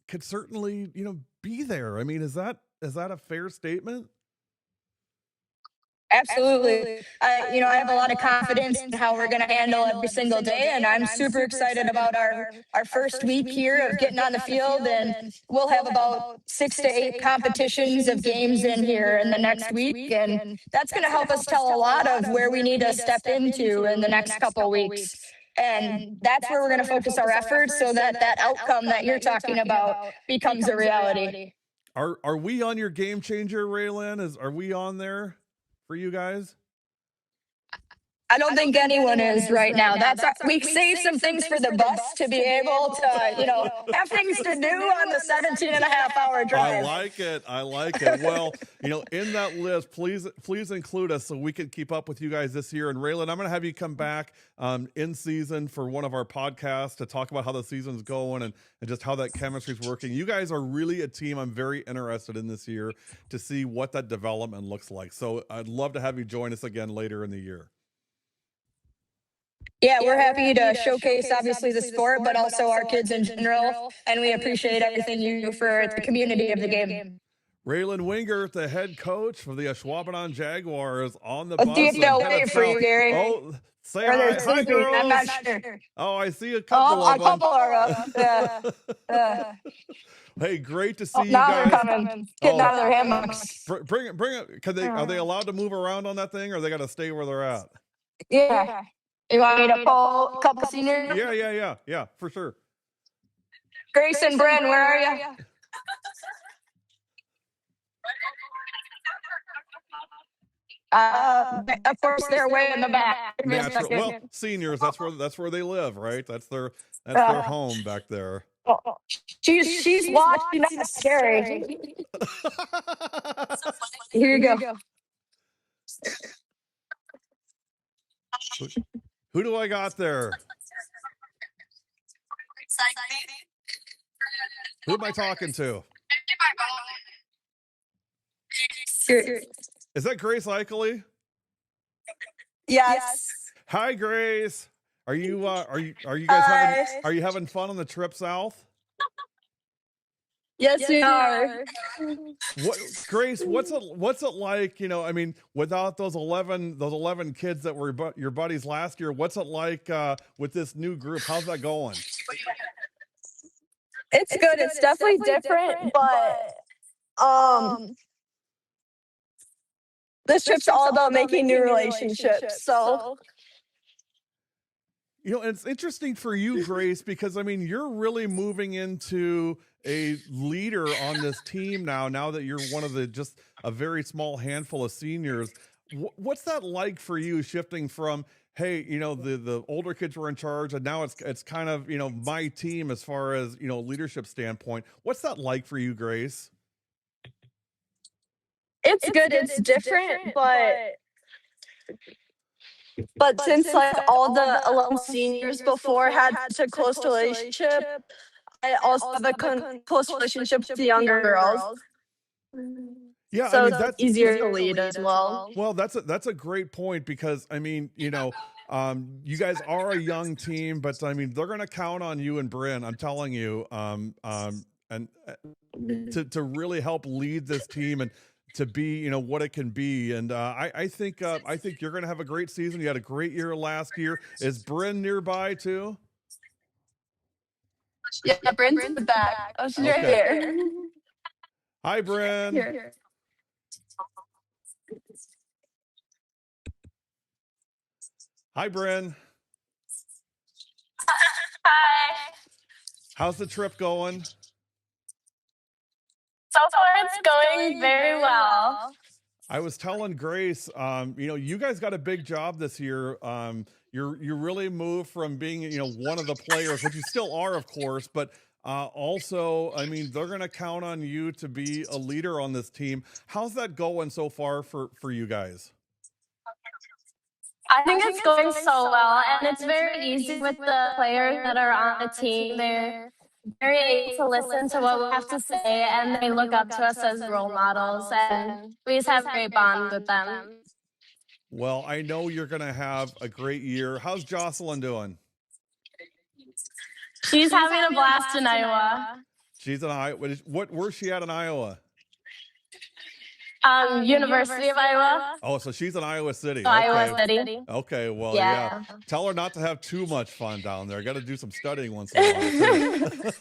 Speaker 1: could certainly, be there. I mean, is that a fair statement?
Speaker 3: Absolutely. I have a lot of confidence in how we're going to handle every single day, and I'm super excited about our first week here of getting on the field, and we'll have about 6 to 8 competitions of games in here in the next week, and that's going to help us tell a lot of where we need to step into in the next couple weeks. And that's where we're going to focus our efforts so that that outcome that you're talking about becomes a reality.
Speaker 1: Are we on your game changer, Raylan? Are we on there for you guys?
Speaker 3: I don't think anyone is right now. We saved some things for the bus to be able to, have things to do on the 17.5-hour drive.
Speaker 1: I like it. Well, in that list, please include us so we can keep up with you guys this year. And Raylan, I'm going to have you come back in season for one of our podcasts to talk about how the season's going and just how that chemistry's working. You guys are really a team I'm very interested in this year to see what that development looks like. So I'd love to have you join us again later in the year.
Speaker 3: Yeah, we're happy to showcase obviously the sport, but also our kids in general. And we appreciate everything you do for the community of the game.
Speaker 1: Raylan Wingert, the head coach for the Ashwaubenon Jaguars, on the
Speaker 3: Oh,
Speaker 1: bus.
Speaker 3: do you know wait for you, Gary?
Speaker 1: Oh, say
Speaker 3: Or
Speaker 1: hi.
Speaker 3: they're
Speaker 1: Hi,
Speaker 3: sleeping.
Speaker 1: girls.
Speaker 3: I'm not sure.
Speaker 1: Oh, I see a couple
Speaker 3: Oh,
Speaker 1: of
Speaker 3: a
Speaker 1: them.
Speaker 3: couple are up.
Speaker 1: Hey, great to see you
Speaker 3: Now
Speaker 1: guys.
Speaker 3: they're coming, getting out of their hammocks.
Speaker 1: Bring it. Are they allowed to move around on that thing, or they got to stay where they're at?
Speaker 3: Yeah. You want me to pull a couple seniors?
Speaker 1: Yeah, for sure.
Speaker 3: Grace and Bren, where are you? Of course, they're way in the back. Give me a
Speaker 1: Natural.
Speaker 3: second.
Speaker 1: Well, seniors. That's where they live, right? That's their home back there.
Speaker 3: She's watching. That's scary. Here you go.
Speaker 1: Who do I got there? Who am I talking to? Is that Grace Eichley?
Speaker 3: Yes.
Speaker 1: Hi, Grace. Are you guys having fun on the trip south?
Speaker 3: Yes, we are.
Speaker 1: Grace, what's it like, I mean, without those 11 kids that were your buddies last year, what's it like with this new group? How's that going?
Speaker 3: It's good. It's definitely different, but this trip's all about making new relationships. So
Speaker 1: it's interesting for you, Grace, because I mean, you're really moving into a leader on this team now that you're one of just a very small handful of seniors. What's that like for you, shifting from, hey, the older kids were in charge, and now it's kind of, my team as far as, leadership standpoint. What's that like for you, Grace?
Speaker 3: it's good. It's different, but since like all the 11 seniors before had such a close relationship, I also have a close relationship with the younger girls.
Speaker 1: Yeah,
Speaker 3: So
Speaker 1: I mean,
Speaker 3: it's
Speaker 1: that's
Speaker 3: easier to lead as well.
Speaker 1: Well, that's a great point, because I mean, you guys are a young team, but I mean, they're going to count on you and Bryn. I'm telling you, and to really help lead this team and to be, what it can be. And I think you're going to have a great season. You had a great year last year. Is Bryn nearby too?
Speaker 3: Yeah, Bryn's in the back. Oh, she's right
Speaker 1: Okay.
Speaker 3: here.
Speaker 1: Hi, Bryn.
Speaker 3: Here.
Speaker 1: Hi, Bryn.
Speaker 2: Hi.
Speaker 1: How's the trip going?
Speaker 2: So far, it's going very well.
Speaker 1: I was telling Grace, you guys got a big job this year. You really moved from being, one of the players, which you still are, of course, but also, I mean, they're going to count on you to be a leader on this team. How's that going so far for you guys?
Speaker 21: I think it's going so well, and it's very easy with the players that are on the team. They're very able to listen to what we have to say, and they look up to us as role models, and we just have a great bond with them.
Speaker 1: Well, I know you're going to have a great year. How's Jocelyn doing?
Speaker 21: She's having a blast in Iowa.
Speaker 1: She's in Iowa. Where's she at in Iowa?
Speaker 21: University of Iowa.
Speaker 1: Oh, so she's in Iowa City.
Speaker 21: So Iowa City.
Speaker 1: Okay, well,
Speaker 21: Yeah.
Speaker 1: yeah. Tell her not to have too much fun down there. Got to do some studying once in a while, too.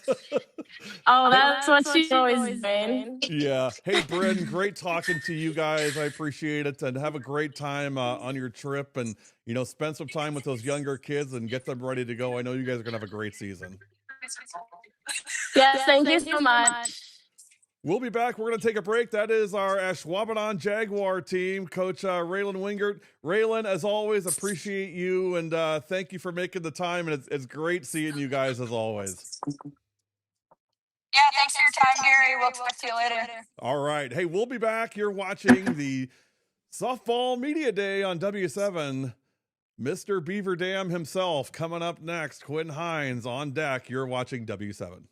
Speaker 21: Oh, that's what she's always doing.
Speaker 1: Yeah. Hey, Bryn, great talking to you guys. I appreciate it. And have a great time on your trip. And, spend some time with those younger kids and get them ready to go. I know you guys are going to have a great season.
Speaker 21: Yes, thank you so much.
Speaker 1: We'll be back. We're going to take a break. That is our Ashwaubenon Jaguar team, Coach Raylan Wingert. Raylan, as always, appreciate you, and thank you for making the time, and it's great seeing you guys as always.
Speaker 3: Yeah, thanks for your time, Gary. We'll talk to you later.
Speaker 1: All right. Hey, we'll be back. You're watching the Softball Media Day on W7. Mr. Beaver Dam himself coming up next. Quinn Hines on deck. You're watching W7.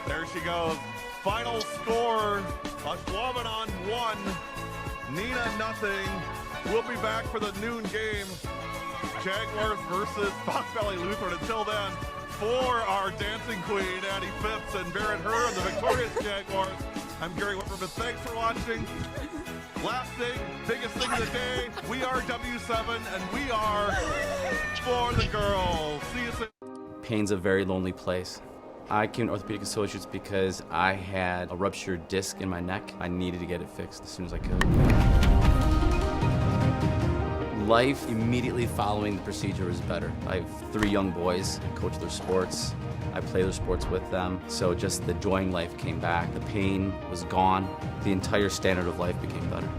Speaker 1: There she goes. Final score, Ashwaubenon 1, Neenah nothing. We'll be back for the noon game. Jaguars versus Fox Valley Lutheran. Until then, for our dancing queen, Addie Phipps and Barrett Herr and the victorious Jaguars, I'm Gary Whipperman. Thanks for watching. Last thing, biggest thing of the day, we are W7 and we are for the girls. See you soon.
Speaker 2: Pain's a very lonely place. I came to Orthopedic Associates because I had a ruptured disc in my neck. I needed to get it fixed as soon as I could. Life immediately following the procedure was better. I have 3 young boys. I coach their sports. I play their sports with them. So just the joy in life came back. The pain was gone. The entire standard of life became better.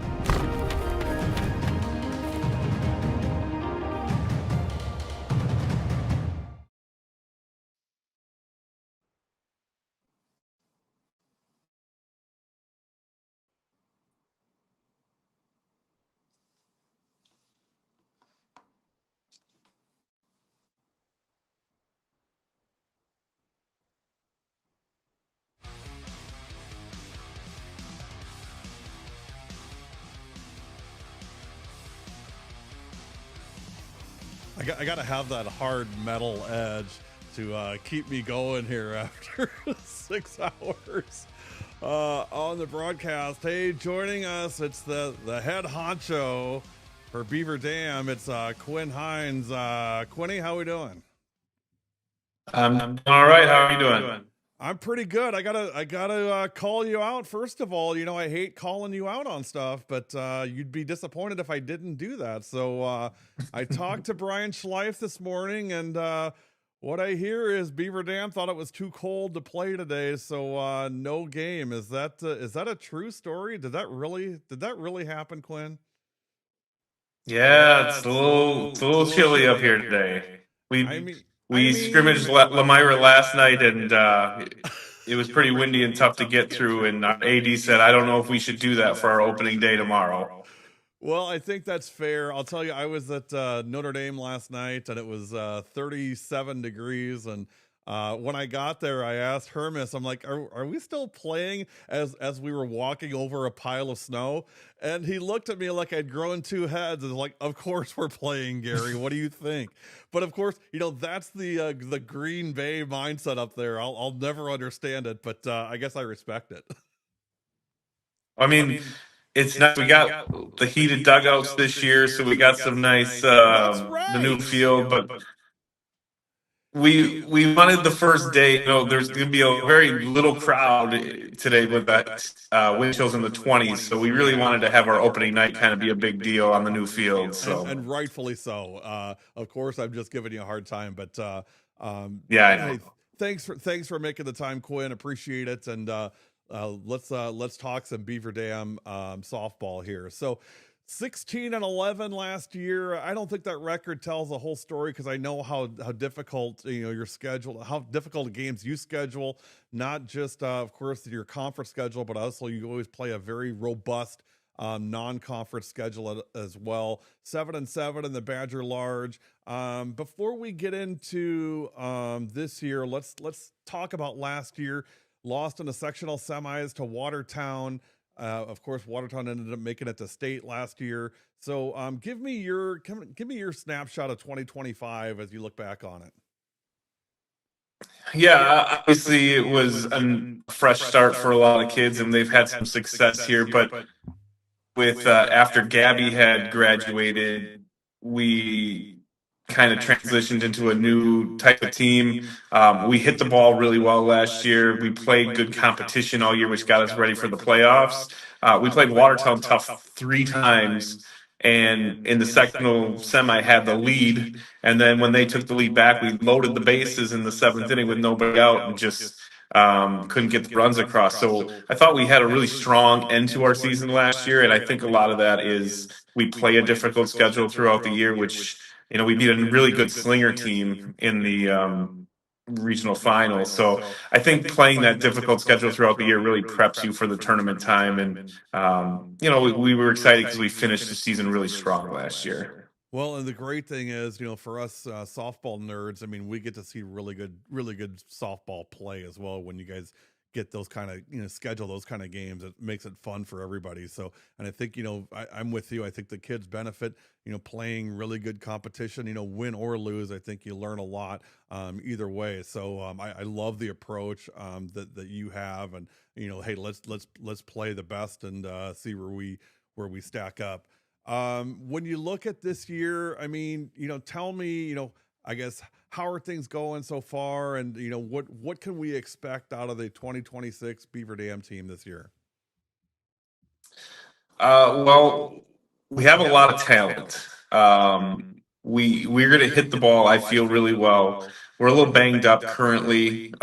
Speaker 1: I got to have that hard metal edge to keep me going here after 6 hours on the broadcast. Hey, joining us, it's the head honcho for Beaver Dam. It's Quinn Hines. Quinny, how we doing?
Speaker 18: I'm all right. How are you doing?
Speaker 1: I'm pretty good. I gotta call you out. First of all, I hate calling you out on stuff, but you'd be disappointed if I didn't do that. So I talked to Brian Schleif this morning, and what I hear is Beaver Dam thought it was too cold to play today, so no game. Is that a true story? Did that really happen, Quinn?
Speaker 18: Yeah, it's a little chilly up here today. We scrimmaged Lamira last night, and it was pretty windy and tough to get through. And our AD said, "I don't know if we should do that for our opening day tomorrow."
Speaker 1: Well, I think that's fair. I'll tell you, I was at Notre Dame last night, and it was 37 degrees. And when I got there, I asked Hermes, I'm like, are we still playing as we were walking over a pile of snow? And he looked at me like I'd grown 2 heads and was like, of course we're playing, Gary. What do you think? But of course, that's the Green Bay mindset up there. I'll never understand it, but I guess I respect it.
Speaker 18: I mean, it's nice. We got the heated dugouts this year, so we got some nice the new field, but we wanted the first day. You know, there's going to be a very little crowd today with that wind chills in the 20s. So we really wanted to have our opening night kind of be a big deal on the new field. So
Speaker 1: and rightfully so. Of course, I'm just giving you a hard time, but
Speaker 18: yeah, I know.
Speaker 1: hey, thanks for making the time, Quinn. Appreciate it, and let's talk some Beaver Dam softball here. So 16-11 last year. I don't think that record tells the whole story because I know how difficult your schedule, how difficult the games you schedule, not just of course your conference schedule, but also you always play a very robust non-conference schedule as well. 7-7 in the Badger Large. Before we get into this year, let's talk about last year. Lost in the sectional semis to Watertown. Of course, Watertown ended up making it to state last year. So give me your snapshot of 2025 as you look back on it.
Speaker 18: Yeah, obviously it was a fresh start for a lot of kids, and they've had some success here. But with after Gabby had graduated, we kind of transitioned into a new type of team. We hit the ball really well last year. We played good competition all year, which got us ready for the playoffs. We played Watertown tough 3 times, and in the sectional semi had the lead. And then when they took the lead back, we loaded the bases in the 7th inning with nobody out and just couldn't get the runs across. So I thought we had a really strong end to our season last year, and I think a lot of that is we play a difficult schedule throughout the year, which we beat a really good Slinger team in the regional finals. So I think playing that difficult schedule throughout the year really preps you for the tournament time. And we were excited because we finished the season really strong last year.
Speaker 1: Well, and the great thing is, for us softball nerds, I mean, we get to see really good softball play as well when you guys get those kind of, schedule those kind of games. It makes it fun for everybody. So, and I think, I'm with you. I think the kids benefit, playing really good competition, win or lose. I think you learn a lot either way. So I love the approach that you have, and, hey, let's play the best and see where we stack up. When you look at this year, I mean, tell me, I guess, how are things going so far, and what can we expect out of the 2026 Beaver Dam team this year?
Speaker 18: Well, we have a lot of talent. We're going to hit the ball, I feel, really well. We're a little banged up currently.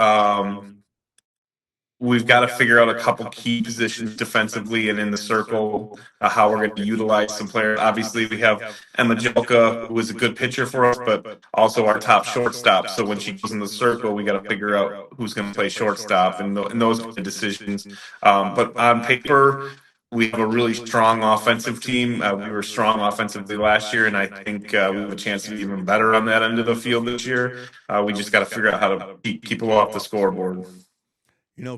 Speaker 18: We've got to figure out a couple key positions defensively and in the circle, how we're going to utilize some players. Obviously, we have Emma Jelka, who is a good pitcher for us, but also our top shortstop. So when she goes in the circle, we got to figure out who's going to play shortstop and those kind of decisions. But on paper, we have a really strong offensive team. We were strong offensively last year, and I think we have a chance to be even better on that end of the field this year. We just got to figure out how to keep people off the scoreboard.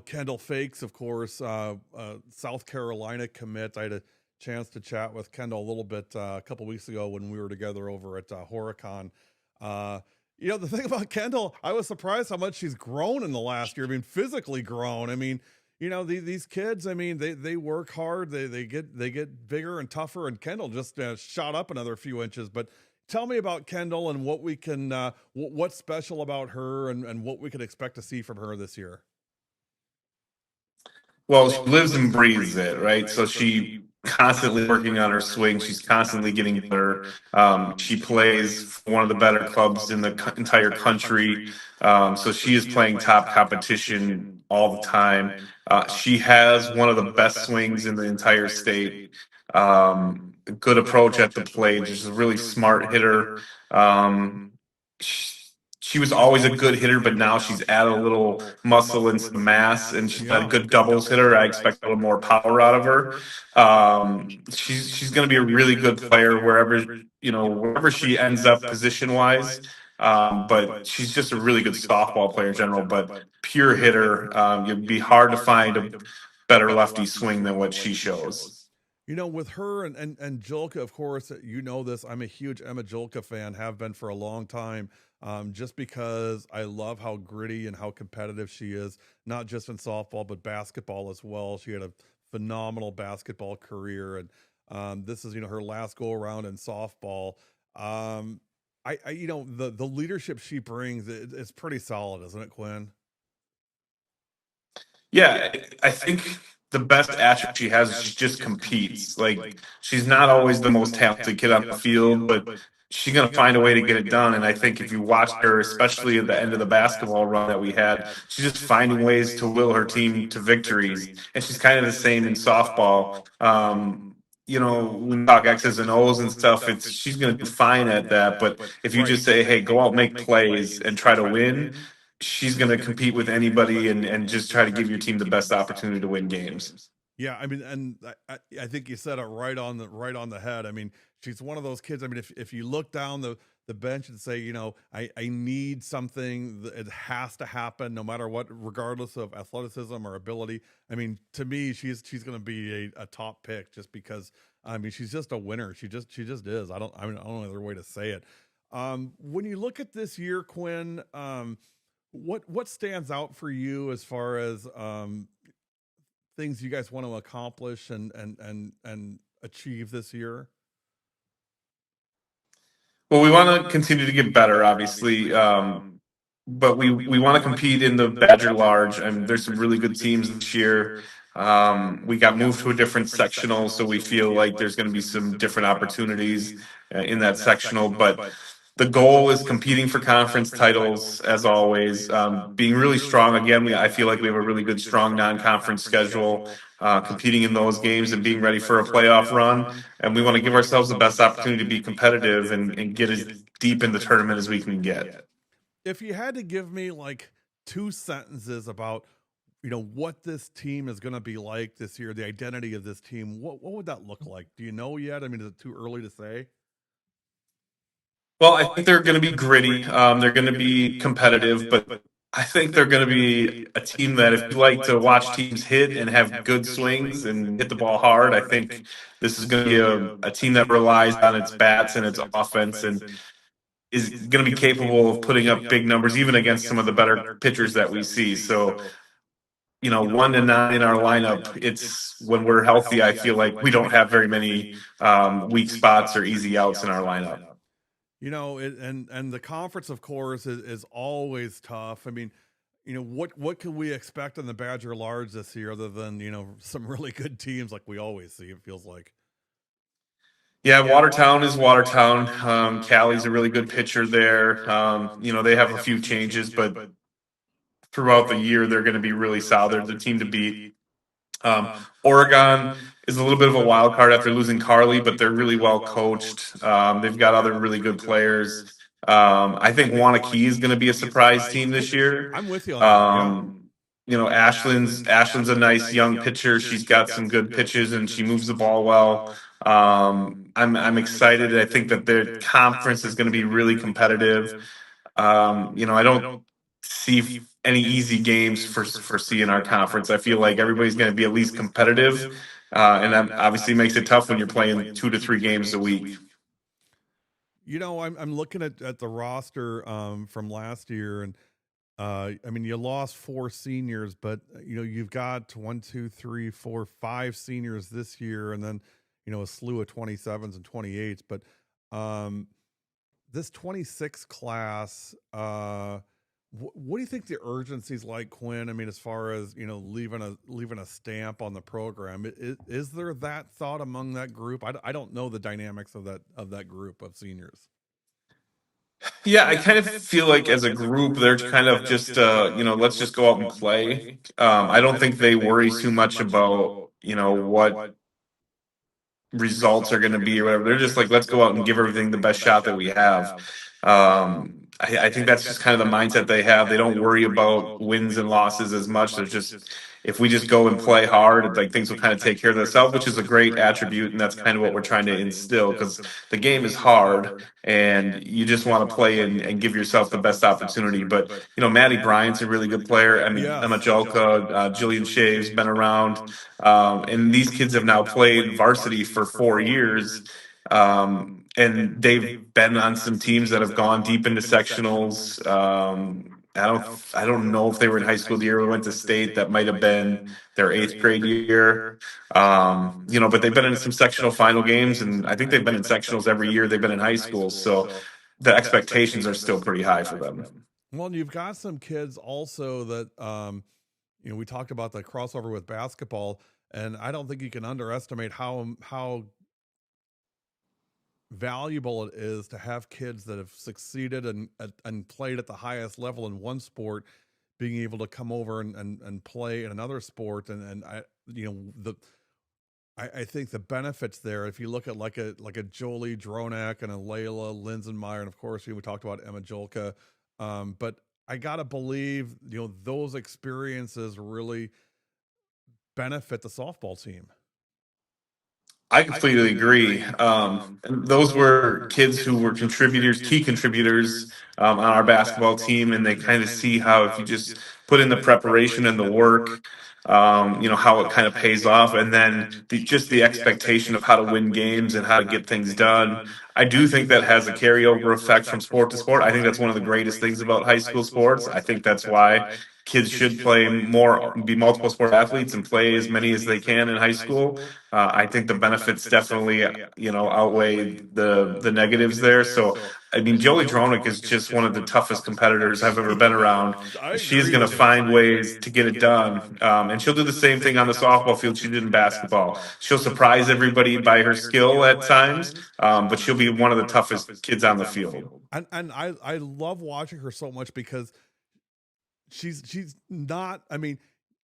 Speaker 1: Kendall Fakes, of course, South Carolina commit. I had a chance to chat with Kendall a little bit a couple weeks ago when we were together over at Horicon. The thing about Kendall, I was surprised how much she's grown in the last year. I mean, physically grown. I mean, these kids, I mean, they work hard. They get bigger and tougher. And Kendall just shot up another few inches. But tell me about Kendall and what we can, what's special about her and what we can expect to see from her this year.
Speaker 18: Well, she lives and breathes it, right? So she constantly working on her swing. She's constantly getting better. She plays for one of the better clubs in the entire country. So she is playing top competition all the time. She has one of the best swings in the entire state. Good approach at the plate. She's a really smart hitter. She was always a good hitter, but now she's added a little muscle and some mass, and she's a good doubles hitter. I expect a little more power out of her. She's going to be a really good player wherever she ends up position wise. But she's just a really good softball player in general. But pure hitter, it'd be hard to find a better lefty swing than what she shows.
Speaker 1: With her and Julka, of course, this. I'm a huge Emma Julka fan, have been for a long time. Just because I love how gritty and how competitive she is, not just in softball, but basketball as well. She had a phenomenal basketball career, and this is, her last go around in softball. the leadership she brings is pretty solid, isn't it, Quinn?
Speaker 18: Yeah, I think the best attribute she has is she just competes. Like she's not always the most talented kid on the field, but she's gonna find a way to get it done. And I think if you watch her, especially at the end of the basketball run that we had, she's just finding ways to will her team to victories. And she's kind of the same in softball. When we talk X's and O's and stuff, it's she's gonna do fine at that. But if you just say, hey, go out, make plays and try to win, she's going to compete with anybody and just try to give your team the best opportunity to win games.
Speaker 1: Yeah, I mean, and I think you said it right on the head. I mean, she's one of those kids. I mean, if you look down the bench and say, I need something, it has to happen no matter what, regardless of athleticism or ability. I mean, to me, she's going to be a top pick just because. I mean, she's just a winner. She just is. I don't know other way to say it. When you look at this year, Quinn, what stands out for you as far as things you guys want to accomplish and achieve this year?
Speaker 18: Well, we want to continue to get better, obviously, but we want to compete in the Badger Large, and there's some really good teams this year. We got moved to a different sectional, so we feel like there's going to be some different opportunities in that sectional, but the goal is competing for conference titles, as always, being really strong. Again, I feel like we have a really good, strong non-conference schedule, competing in those games and being ready for a playoff run. And we want to give ourselves the best opportunity to be competitive and get as deep in the tournament as we can get.
Speaker 1: If you had to give me like 2 sentences about, what this team is going to be like this year, the identity of this team, what would that look like? Do you know yet? I mean, is it too early to say?
Speaker 18: Well, I think they're going to be gritty. They're going to be competitive, but I think they're going to be a team that if you like to watch teams hit and have good swings and hit the ball hard, I think this is going to be a team that relies on its bats and its offense and is going to be capable of putting up big numbers, even against some of the better pitchers that we see. So, 1 to 9 in our lineup, it's when we're healthy, I feel like we don't have very many weak spots or easy outs in our lineup.
Speaker 1: And the conference, of course, is always tough. I mean, what can we expect in the Badger Large this year other than, some really good teams like we always see, it feels like.
Speaker 18: Yeah, Watertown is Watertown. Callie's a really good pitcher there. They have a few changes, but throughout the year, they're going to be really solid. They're the team to beat. Oregon is a little bit of a wild card after losing Carly, but they're really well coached. They've got other really good players. I think Wanakee is going to be a surprise team this year.
Speaker 1: I'm with you on that.
Speaker 18: Ashland's a nice young pitcher. She's got some good pitches and she moves the ball well. I'm excited. I think that their conference is going to be really competitive. I don't see any easy games for C in our conference. I feel like everybody's going to be at least competitive, and that obviously makes it tough when you're playing 2 to 3 games a week.
Speaker 1: I'm looking at the roster from last year, and I mean, you lost 4 seniors, but you've got 1, 2, 3, 4, 5 seniors this year, and then a slew of 27s and 28s. But this 26 class, what do you think the urgency's like, Quinn? I mean, as far as leaving a stamp on the program, is there that thought among that group? I don't know the dynamics of that group of seniors.
Speaker 18: Yeah, I kind of feel like as a group, they're kind of just let's just go out and play. I don't think they worry too much about what results are going to be or whatever. They're just like, let's go out and give everything the best shot that we have. I think that's just kind of the mindset they have. They don't worry about wins and losses as much. They're just, if we just go and play hard, like things will kind of take care of themselves, which is a great attribute. And that's kind of what we're trying to instill, because the game is hard and you just want to play and give yourself the best opportunity. But, Maddie Bryant's a really good player. I mean, Emma Jolka, Jillian Shave's been around. And these kids have now played varsity for 4 years. And they've been on some teams that have gone deep into sectionals. I don't know if they were in high school the year we went to state. That might have been their 8th grade year. But they've been in some sectional final games, and I think they've been in sectionals every year they've been in high school. So the expectations are still pretty high for them.
Speaker 1: Well, and you've got some kids also that, we talked about the crossover with basketball, and I don't think you can underestimate how valuable it is to have kids that have succeeded and played at the highest level in one sport, being able to come over and play in another sport. And I think the benefits there, if you look at like a Jolie Dronak and a Layla Linsenmeyer, and of course, we talked about Emma Jolka, but I gotta believe, those experiences really benefit the softball team.
Speaker 18: I completely agree. And those were kids who were key contributors on our basketball team, and they kind of see how if you just put in the preparation and the work, how it kind of pays off, and then just the expectation of how to win games and how to get things done. I do think that has a carryover effect from sport to sport. I think that's one of the greatest things about high school sports. I think that's why kids should play more, be multiple sport athletes, and play as many as they can in high school. I think the benefits definitely, outweigh the negatives there. So, I mean, Jolie Dronak is just one of the toughest competitors I've ever been around. She's going to find ways to get it done. And she'll do the same thing on the softball field she did in basketball. She'll surprise everybody by her skill at times, but she'll be one of the toughest kids on the field.
Speaker 1: And I love watching her so much because she's not, I mean,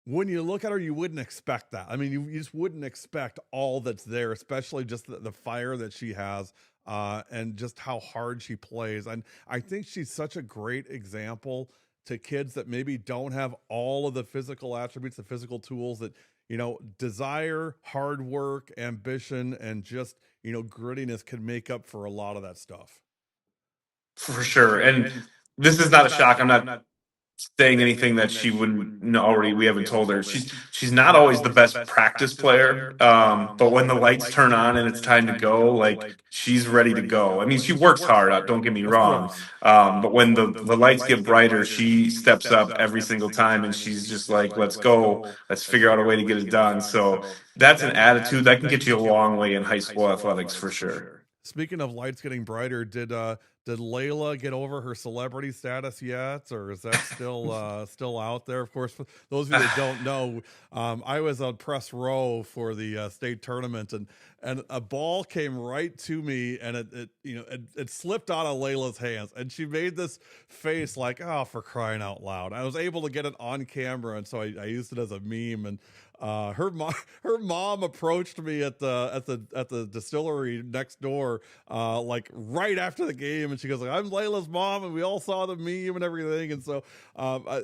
Speaker 1: when you look at her, you wouldn't expect that. I mean, you just wouldn't expect all that's there, especially just the fire that she has, and just how hard she plays. And I think she's such a great example to kids that maybe don't have all of the physical attributes, the physical tools that, desire, hard work, ambition, and just, grittiness can make up for a lot of that stuff.
Speaker 18: For sure. And this is not a shock. I'm not saying anything that she wouldn't know already. We haven't told her. She's not always the best practice player, but when the lights turn on and it's time to go, like, she's ready to go. I mean, she works hard. Don't get me wrong, but when the lights get brighter, she steps up every single time, and she's just like, "Let's go. Let's figure out a way to get it done." So that's an attitude that can get you a long way in high school athletics for sure.
Speaker 1: Speaking of lights getting brighter, did Layla get over her celebrity status yet, or is that still out there? Of course, for those of you that don't know, I was on press row for the state tournament, and a ball came right to me, and it slipped out of Layla's hands, and she made this face like, "Oh, for crying out loud!" I was able to get it on camera, and so I used it as a meme. And her mom approached me at the distillery next door, like right after the game, and she goes like, "I'm Layla's mom," and we all saw the meme and everything. And so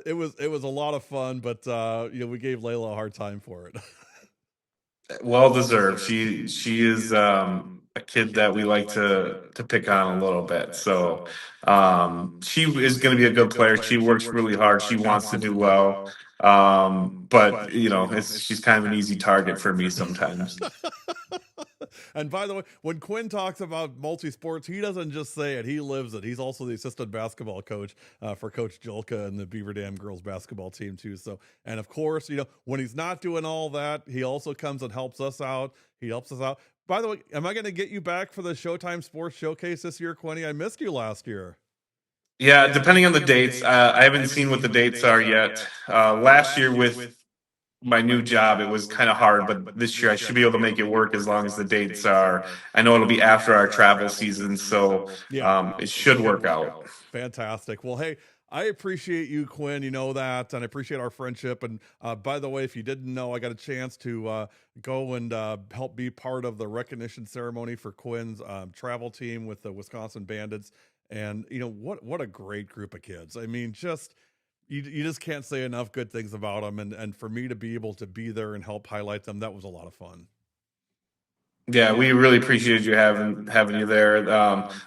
Speaker 1: it was a lot of fun, but we gave Layla a hard time for it.
Speaker 18: Well deserved. She is a kid that we like to pick on a little bit. So she is going to be a good player. She works really hard. She wants to do well. But she's kind of an easy target for me sometimes.
Speaker 1: And by the way, when Quinn talks about multi-sports, he doesn't just say it, he lives it. He's also the assistant basketball coach for Coach Jolka and the Beaver Dam girls basketball team too. So, and of course, when he's not doing all that, he also comes and helps us out. He helps us out. By the way, am I going to get you back for the Showtime Sports Showcase this year, Quinny? I missed you last year.
Speaker 18: Yeah, depending on the dates. I haven't seen what the dates are yet. Last year with my new job, it was kind of hard, but this year I should be able to make it work as long as the dates are. I know it'll be after our travel season, so it should work out.
Speaker 1: Fantastic. Well, hey, I appreciate you, Quinn. You know that, and I appreciate our friendship. And by the way, if you didn't know, I got a chance to go and help be part of the recognition ceremony for Quinn's travel team with the Wisconsin Bandits. And what a great group of kids. I mean, you just can't say enough good things about them. And for me to be able to be there and help highlight them, that was a lot of fun.
Speaker 18: Yeah, we really appreciated you having you there.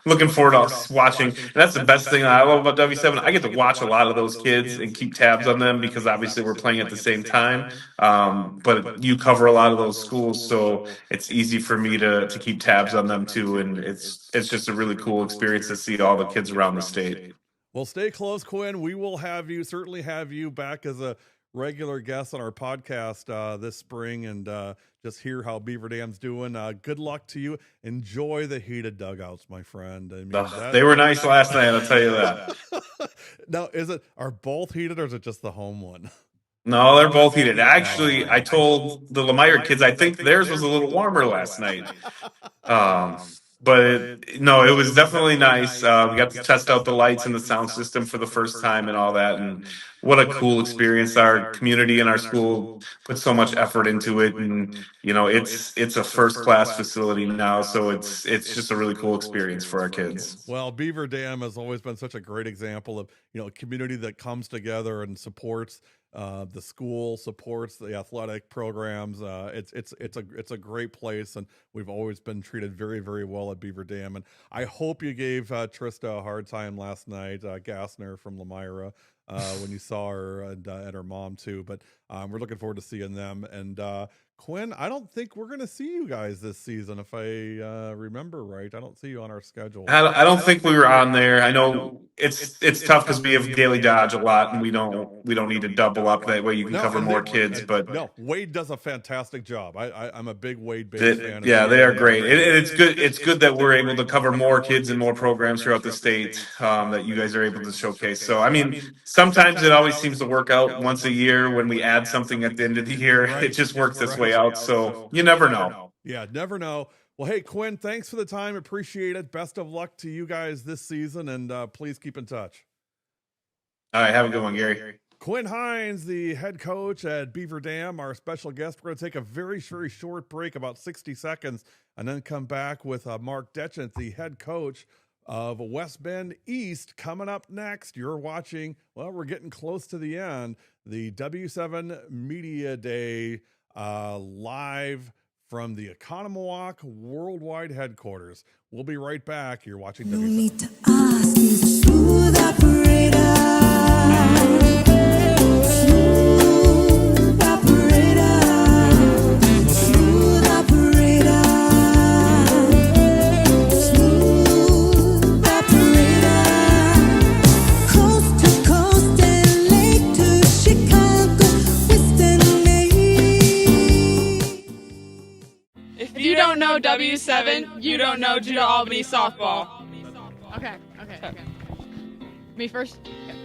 Speaker 18: Looking forward to us watching. And that's the best thing I love about W7. I get to watch a lot of those kids and keep tabs on them because obviously we're playing at the same time. But you cover a lot of those schools, so it's easy for me to keep tabs on them too. And it's just a really cool experience to see all the kids around the state.
Speaker 1: Well, stay close, Quinn. We will certainly have you back as a regular guest on our podcast this spring and just hear how Beaver Dam's doing. Good luck to you. Enjoy the heated dugouts, my friend. I mean,
Speaker 18: They were nice last night, I'll tell you that.
Speaker 1: Now, are both heated or is it just the home one?
Speaker 18: No, they're both heated. Actually, I told the Lemire kids I think theirs was a little warmer last night. No, it was definitely nice. We got to test out the lights and the sound system for the first time and all that. And what a cool experience. Our community and our school put so much effort into it. And, you know, it's a first class facility now. So it's just a really cool experience for our kids.
Speaker 1: Well, Beaver Dam has always been such a great example of, you know, a community that comes together and supports the school, supports the athletic programs. It's a great place, and we've always been treated very, very well at Beaver Dam. And I hope you gave Trista a hard time last night, Gassner from Lemira, when you saw her and her mom too. But we're looking forward to seeing them. And Quinn, I don't think we're going to see you guys this season, if I remember right. I don't see you on our schedule.
Speaker 18: I don't think we were on there. I know it's tough because we have Daily Dodge a lot, and we don't need to double up. That way you can cover more kids. But
Speaker 1: no, Wade does a fantastic job. I'm a big Wade-based fan.
Speaker 18: Yeah, they are great. It's good. It's good that we're able to cover more kids and more programs throughout the state that you guys are able to showcase. So, I mean, sometimes it always seems to work out once a year when we add something at the end of the year. It just works its way out. So you never know.
Speaker 1: Yeah, never know. Well, hey, Quinn, thanks for the time. Appreciate it. Best of luck to you guys this season, and please keep in touch.
Speaker 18: All right, have a good one, Gary.
Speaker 1: Quinn Hines, the head coach at Beaver Dam, our special guest. We're going to take a very, very short break, about 60 seconds, and then come back with Mark Detchent, the head coach of West Bend East, coming up next. You're watching, well, we're getting close to the end, the W7 Media Day live from the Economowalk Worldwide Headquarters. We'll be right back. You're watching W7.
Speaker 6: Need to ask, he's a smooth operator. Smooth operator. Smooth operator. Smooth operator. Coast to coast and lake to Chicago, West and Maine.
Speaker 8: If you don't know W7, you don't know Judah Albany softball.
Speaker 7: Okay. Me first? Okay.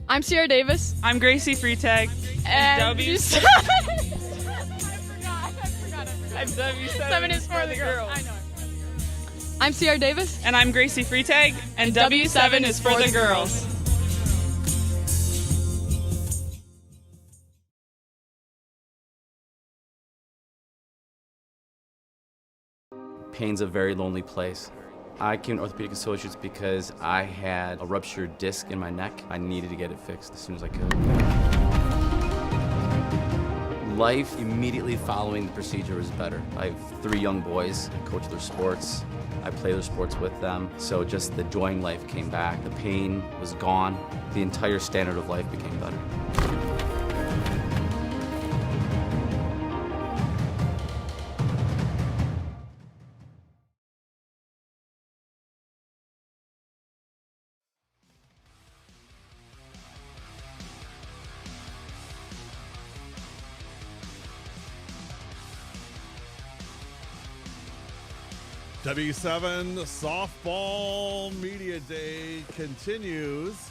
Speaker 7: I'm Sierra Davis.
Speaker 8: I'm Gracie Freetag.
Speaker 7: And
Speaker 8: W7.
Speaker 7: I forgot.
Speaker 8: And W7
Speaker 7: 7 is for the girls. I know. I'm Sierra Davis.
Speaker 8: And I'm Gracie Freetag. And W7 is for the girls.
Speaker 2: Pain's a very lonely place. I came to Orthopedic Associates because I had a ruptured disc in my neck. I needed to get it fixed as soon as I could. Life immediately following the procedure was better. I have 3 young boys. I coach their sports. I play their sports with them. So just the joy in life came back. The pain was gone. The entire standard of life became better.
Speaker 1: W7 Softball Media Day continues.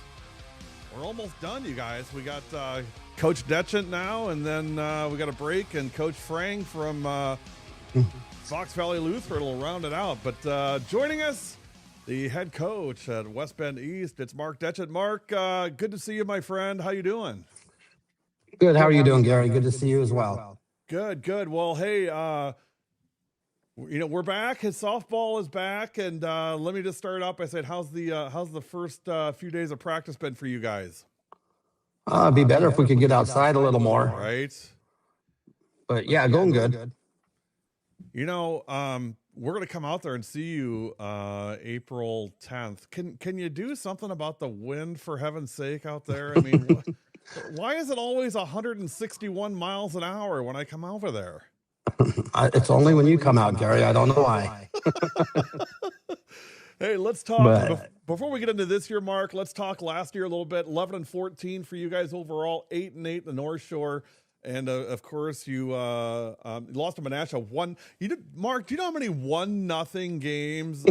Speaker 1: We're almost done, you guys. We got Coach Detchent now, and then we got a break, and Coach Frang from Fox Valley Lutheran will round it out. But joining us, the head coach at West Bend East, it's Mark Detchent. Mark, good to see you, my friend. How you doing?
Speaker 4: Good. How are you doing, Gary? Good to see you as well.
Speaker 1: Good. Well, hey, you know, we're back. His softball is back, and let me just start up. I said, how's the first few days of practice been for you guys?
Speaker 4: It'd be better if we could get outside a little more.
Speaker 1: Right.
Speaker 4: But yeah, going good.
Speaker 1: You know, we're gonna come out there and see you April 10th. Can you do something about the wind, for heaven's sake, out there? I mean, why is it always 161 miles an hour when I come over there?
Speaker 4: It's only when you come out, Gary. I don't know why.
Speaker 1: Hey, let's talk. Before we get into this year, Mark, let's talk last year a little bit. 11-14 for you guys overall, 8-8 the North Shore. And of course, you lost to Menasha. Mark, do you know how many 1-0 games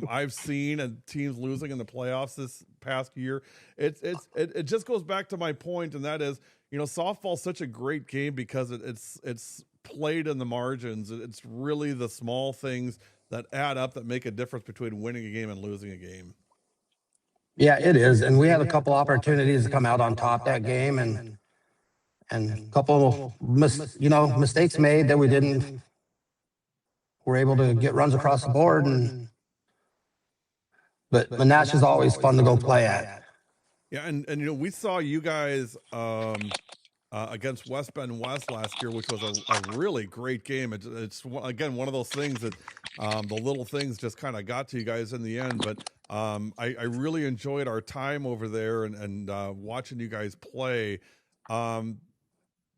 Speaker 1: I've seen and teams losing in the playoffs this past year? It just goes back to my point, and that is, softball's such a great game because it's played in the margins. It's really the small things that add up that make a difference between winning a game and losing a game.
Speaker 4: Yeah, it is. And we had a couple opportunities to come out on top that game, and a couple mistakes made that we're able to get runs across the board. But Menasha is always fun to go play at.
Speaker 1: Yeah, and we saw you guys against West Bend West last year, which was a really great game. It's again one of those things that the little things just kind of got to you guys in the end. But I really enjoyed our time over there and watching you guys play.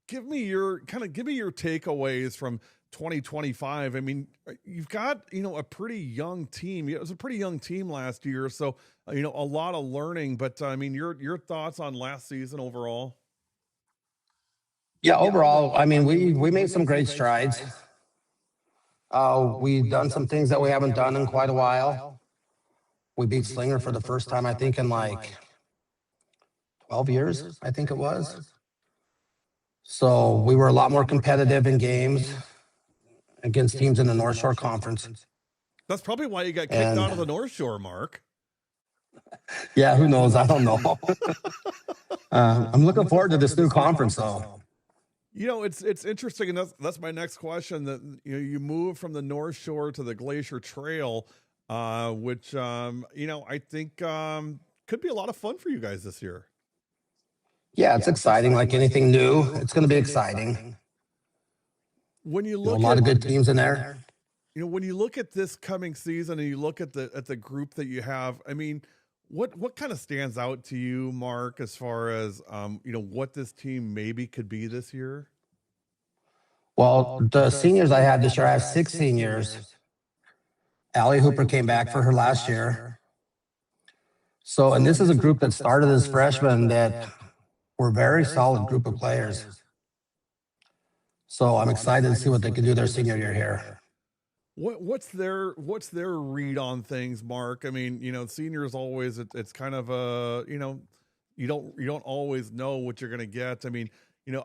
Speaker 1: Give me your takeaways from 2025. I mean, you've got, a pretty young team. It was a pretty young team last year. So, a lot of learning, but I mean, your thoughts on last season overall?
Speaker 4: Yeah, overall, I mean, we made some great strides. We've done some things that we haven't done in quite a while. We beat Slinger for the first time, I think, in like 12 years, I think it was. So we were a lot more competitive in games against teams in the North Shore Conference.
Speaker 1: That's probably why you got kicked out of the North Shore, Mark.
Speaker 4: Yeah, who knows? I don't know. I'm looking forward to this new conference, though.
Speaker 1: It's interesting, and that's my next question. That you move from the North Shore to the Glacier Trail, which I think could be a lot of fun for you guys this year.
Speaker 4: Yeah, it's exciting. Like anything new, it's going to be exciting.
Speaker 1: When you look
Speaker 4: a lot of good teams in there.
Speaker 1: When you look at this coming season and you look at the group that you have, I mean, what kind of stands out to you, Mark, as far as what this team maybe could be this year?
Speaker 4: Well, the seniors I had this year, I have 6 seniors. Allie Hooper came back for her last year. So, and this is a group that started as freshmen that were a very solid group of players. So I'm excited to see what they can do their senior year here.
Speaker 1: What's their read on things, Mark? I mean, seniors always, it's kind of you don't always know what you're going to get. I mean,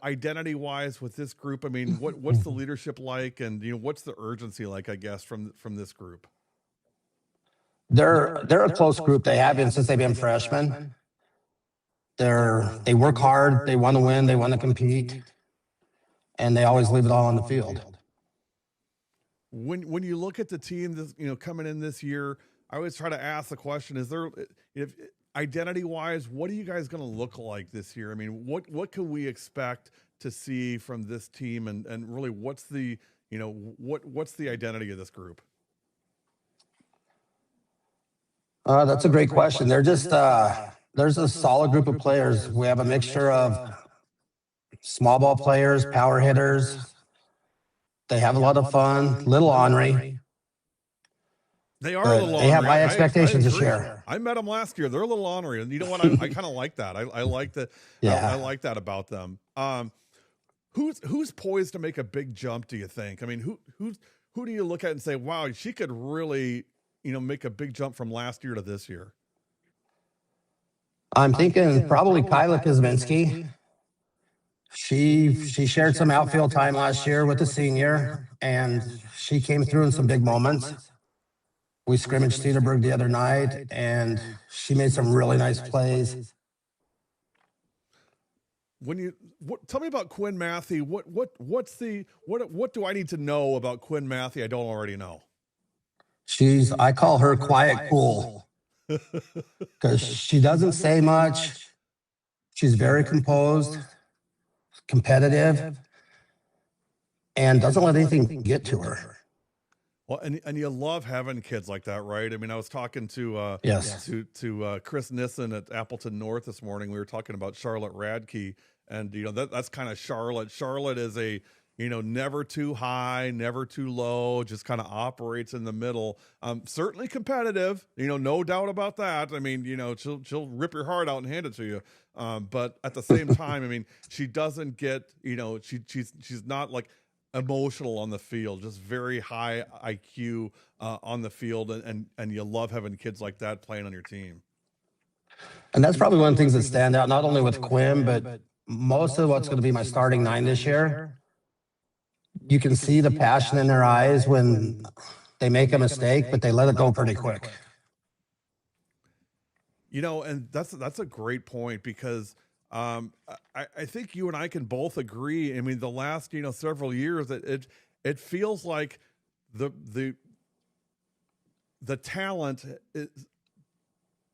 Speaker 1: identity wise with this group, I mean, what's the leadership like, and what's the urgency like, I guess, from this group?
Speaker 4: They're a close group. They have been since they've been freshmen. They work hard. They want to win. They want to compete, and they always leave it all on the field.
Speaker 1: When you look at the team this coming in this year, I always try to ask the question: if identity wise, what are you guys going to look like this year? I mean, what can we expect to see from this team, and really what's the what's the identity of this group?
Speaker 4: That's a great question. They're just there's a solid group of players. We have a mixture of small ball players, power hitters. They have a lot of fun, little ornery.
Speaker 1: They are a little ornery.
Speaker 4: They have high expectations this year.
Speaker 1: I met them last year. They're a little ornery, and you know what? I kind of like that. I like that. I like that about them. Who's poised to make a big jump, do you think? I mean, who do you look at and say, wow, she could really make a big jump from last year to this year?
Speaker 4: I'm thinking probably Kyla Kuzminski. She shared some outfield time last year with the senior, and she came through in some big moments. We scrimmaged Cedarburg the other night, and she made some really nice plays.
Speaker 1: Tell me about Quinn Matthew. What do I need to know about Quinn Matthew I don't already know?
Speaker 4: I call her quiet cool, because she doesn't say much. She's very composed, competitive, and doesn't let anything get to her.
Speaker 1: Well, and you love having kids like that, right? I mean, I was talking to Chris Nissen at Appleton North this morning. We were talking about Charlotte Radke, and that's kind of Charlotte. Charlotte is a never too high, never too low, just kind of operates in the middle. Certainly competitive, no doubt about that. I mean, she'll rip your heart out and hand it to you. But at the same time, I mean, she doesn't get, she's not like emotional on the field, just very high IQ on the field. And you love having kids like that playing on your team.
Speaker 4: And that's probably one of the things that stand out, not only with Quinn, but most of what's going to be my starting 9 this year. You can see the passion in their eyes when they make a mistake, but they let it go pretty quick.
Speaker 1: And that's a great point, because I think you and I can both agree. I mean, the last several years, it feels like the talent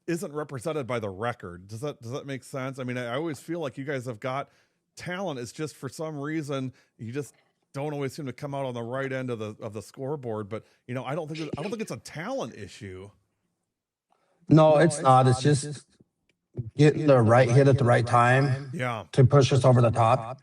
Speaker 1: isn't represented by the record. Does that make sense? I mean, I always feel like you guys have got talent. It's just for some reason you just don't always seem to come out on the right end of the scoreboard. But I don't think it's a talent issue.
Speaker 4: No, it's not. It's just getting the right hit at the right time.
Speaker 1: Yeah.
Speaker 4: To push us over the top.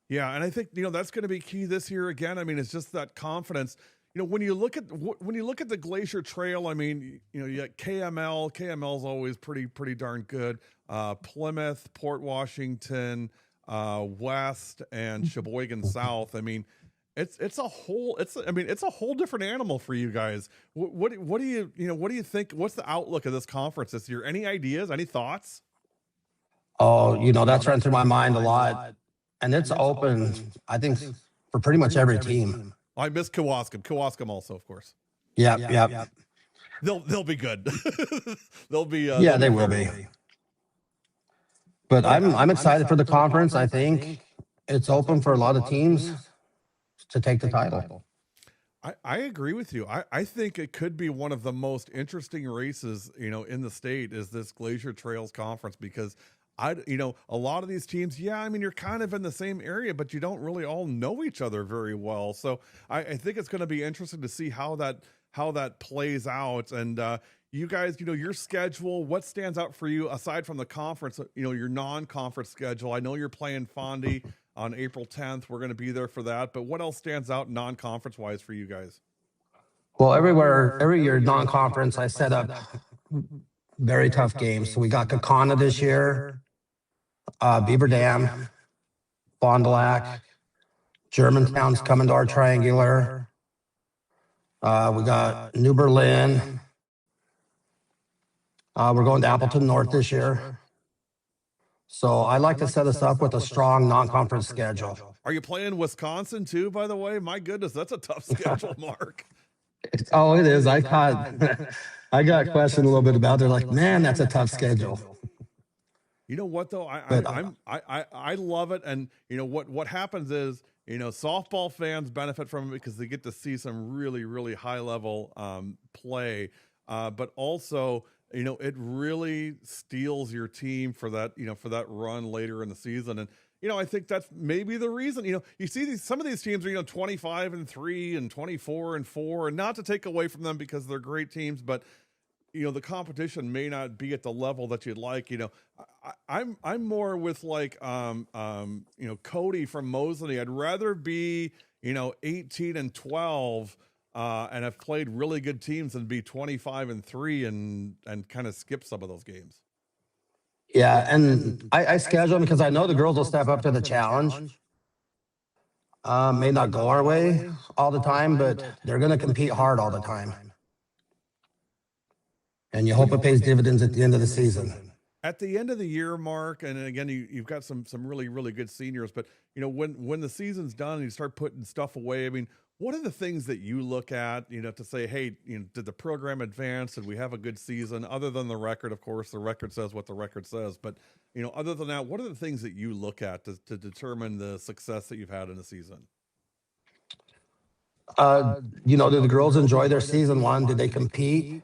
Speaker 1: Yeah, and I think that's going to be key this year again. I mean, it's just that confidence. When you look at the Glacier Trail, I mean, you got KML. KML is always pretty darn good. Plymouth, Port Washington, West, and Sheboygan South. I mean, it's a whole different animal for you guys. What do you think? What's the outlook of this conference this year? Any ideas? Any thoughts?
Speaker 4: Oh, that's run through my mind a lot, and it's open, I think, for pretty much every team.
Speaker 1: I miss Kewaskum. Kewaskum also, of course.
Speaker 4: Yeah.
Speaker 1: They'll be good. They'll be.
Speaker 4: They will be. But I'm excited for the conference. I think it's open for a lot of teams to take the title.
Speaker 1: I agree with you. I think it could be one of the most interesting races, in the state, is this Glacier Trails Conference, because a lot of these teams, I mean, you're kind of in the same area, but you don't really all know each other very well. So I think it's going to be interesting to see how that plays out. And you guys, your schedule, what stands out for you aside from the conference, your non-conference schedule? I know you're playing Fondy on April 10th. We're going to be there for that. But what else stands out non-conference wise for you guys?
Speaker 4: Well, every year non-conference, I set up very tough games. So we got Kakana this year, Beaver Dam, Fond du Lac, Germantown's coming to our triangular. We got New Berlin. We're going to Appleton North this year. So I like to set us up with a strong non-conference schedule.
Speaker 1: Are you playing Wisconsin too, by the way? My goodness, that's a tough schedule, Mark.
Speaker 4: It is. I got questioned a little bit about it. They're like, man, that's a tough schedule.
Speaker 1: You know what though? I love it. And what happens is, softball fans benefit from it because they get to see some really, really high level play. But also, it really steals your team for that, for that run later in the season. And, I think that's maybe the reason, you see some of these teams are, 25-3 and 24-4, and not to take away from them because they're great teams, but the competition may not be at the level that you'd like. I'm more with like, Cody from Mosley. I'd rather be, 18-12, and have played really good teams than be 25-3 and kind of skip some of those games.
Speaker 4: Yeah, and I schedule them because I know the girls will step up to the challenge. May not go our way all the time, but they're going to compete hard all the time. And you hope it pays dividends at the end of the season.
Speaker 1: At the end of the year, Mark, and again, you've got some really, really good seniors, but when the season's done and you start putting stuff away, I mean, what are the things that you look at, to say, hey, did the program advance? Did we have a good season? Other than the record, of course, the record says what the record says. But, other than that, what are the things that you look at to determine the success that you've had in the season?
Speaker 4: Did the girls enjoy their season one? Did they compete?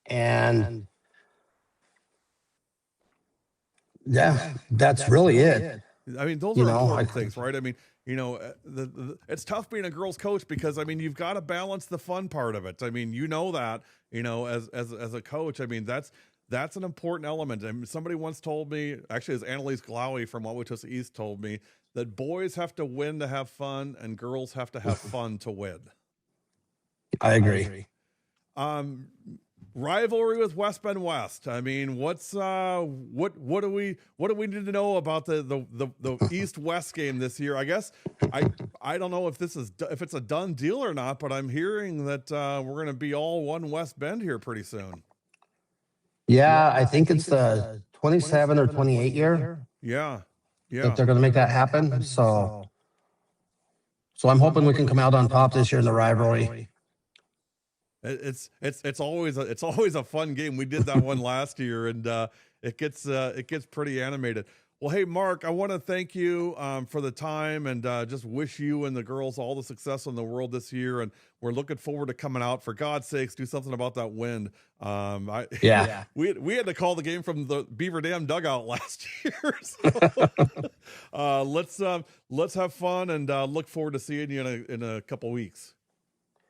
Speaker 4: And yeah, that's really it.
Speaker 1: I mean, those are important things, right? I mean, it's tough being a girls coach because, I mean, you've got to balance the fun part of it. I mean, that, as a coach, I mean, that's an important element. And somebody once told me, actually, as Annalise Glaui from Wauwatosa East told me, that boys have to win to have fun and girls have to have fun to win.
Speaker 4: I agree.
Speaker 1: Rivalry with West Bend West. I mean, what do we need to know about the East West game this year? I guess I don't know if it's a done deal or not, but I'm hearing that we're going to be all one West Bend here pretty soon.
Speaker 4: Yeah, I think it's the 27 or 28 year.
Speaker 1: Yeah.
Speaker 4: That they're going to make that happen. So I'm hoping we can come out on top this year in the rivalry.
Speaker 1: It's always a fun game. We did that one last year, and it gets pretty animated. Well, hey Mark, I want to thank you for the time, and just wish you and the girls all the success in the world this year. And we're looking forward to coming out. For God's sakes, do something about that wind. We had to call the game from the Beaver Dam dugout last year. So, let's have fun, and look forward to seeing you in a couple weeks.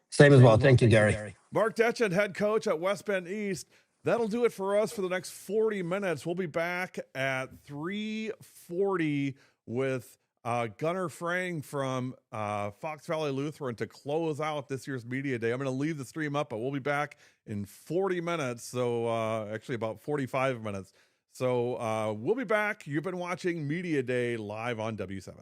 Speaker 4: Same as well. Thank you, Gary.
Speaker 1: Mark Detchen, head coach at West Bend East. That'll do it for us for the next 40 minutes. We'll be back at 3:40 with Gunnar Frang from Fox Valley Lutheran to close out this year's Media Day. I'm going to leave the stream up, but we'll be back in 40 minutes. So actually about 45 minutes. So we'll be back. You've been watching Media Day live on W7.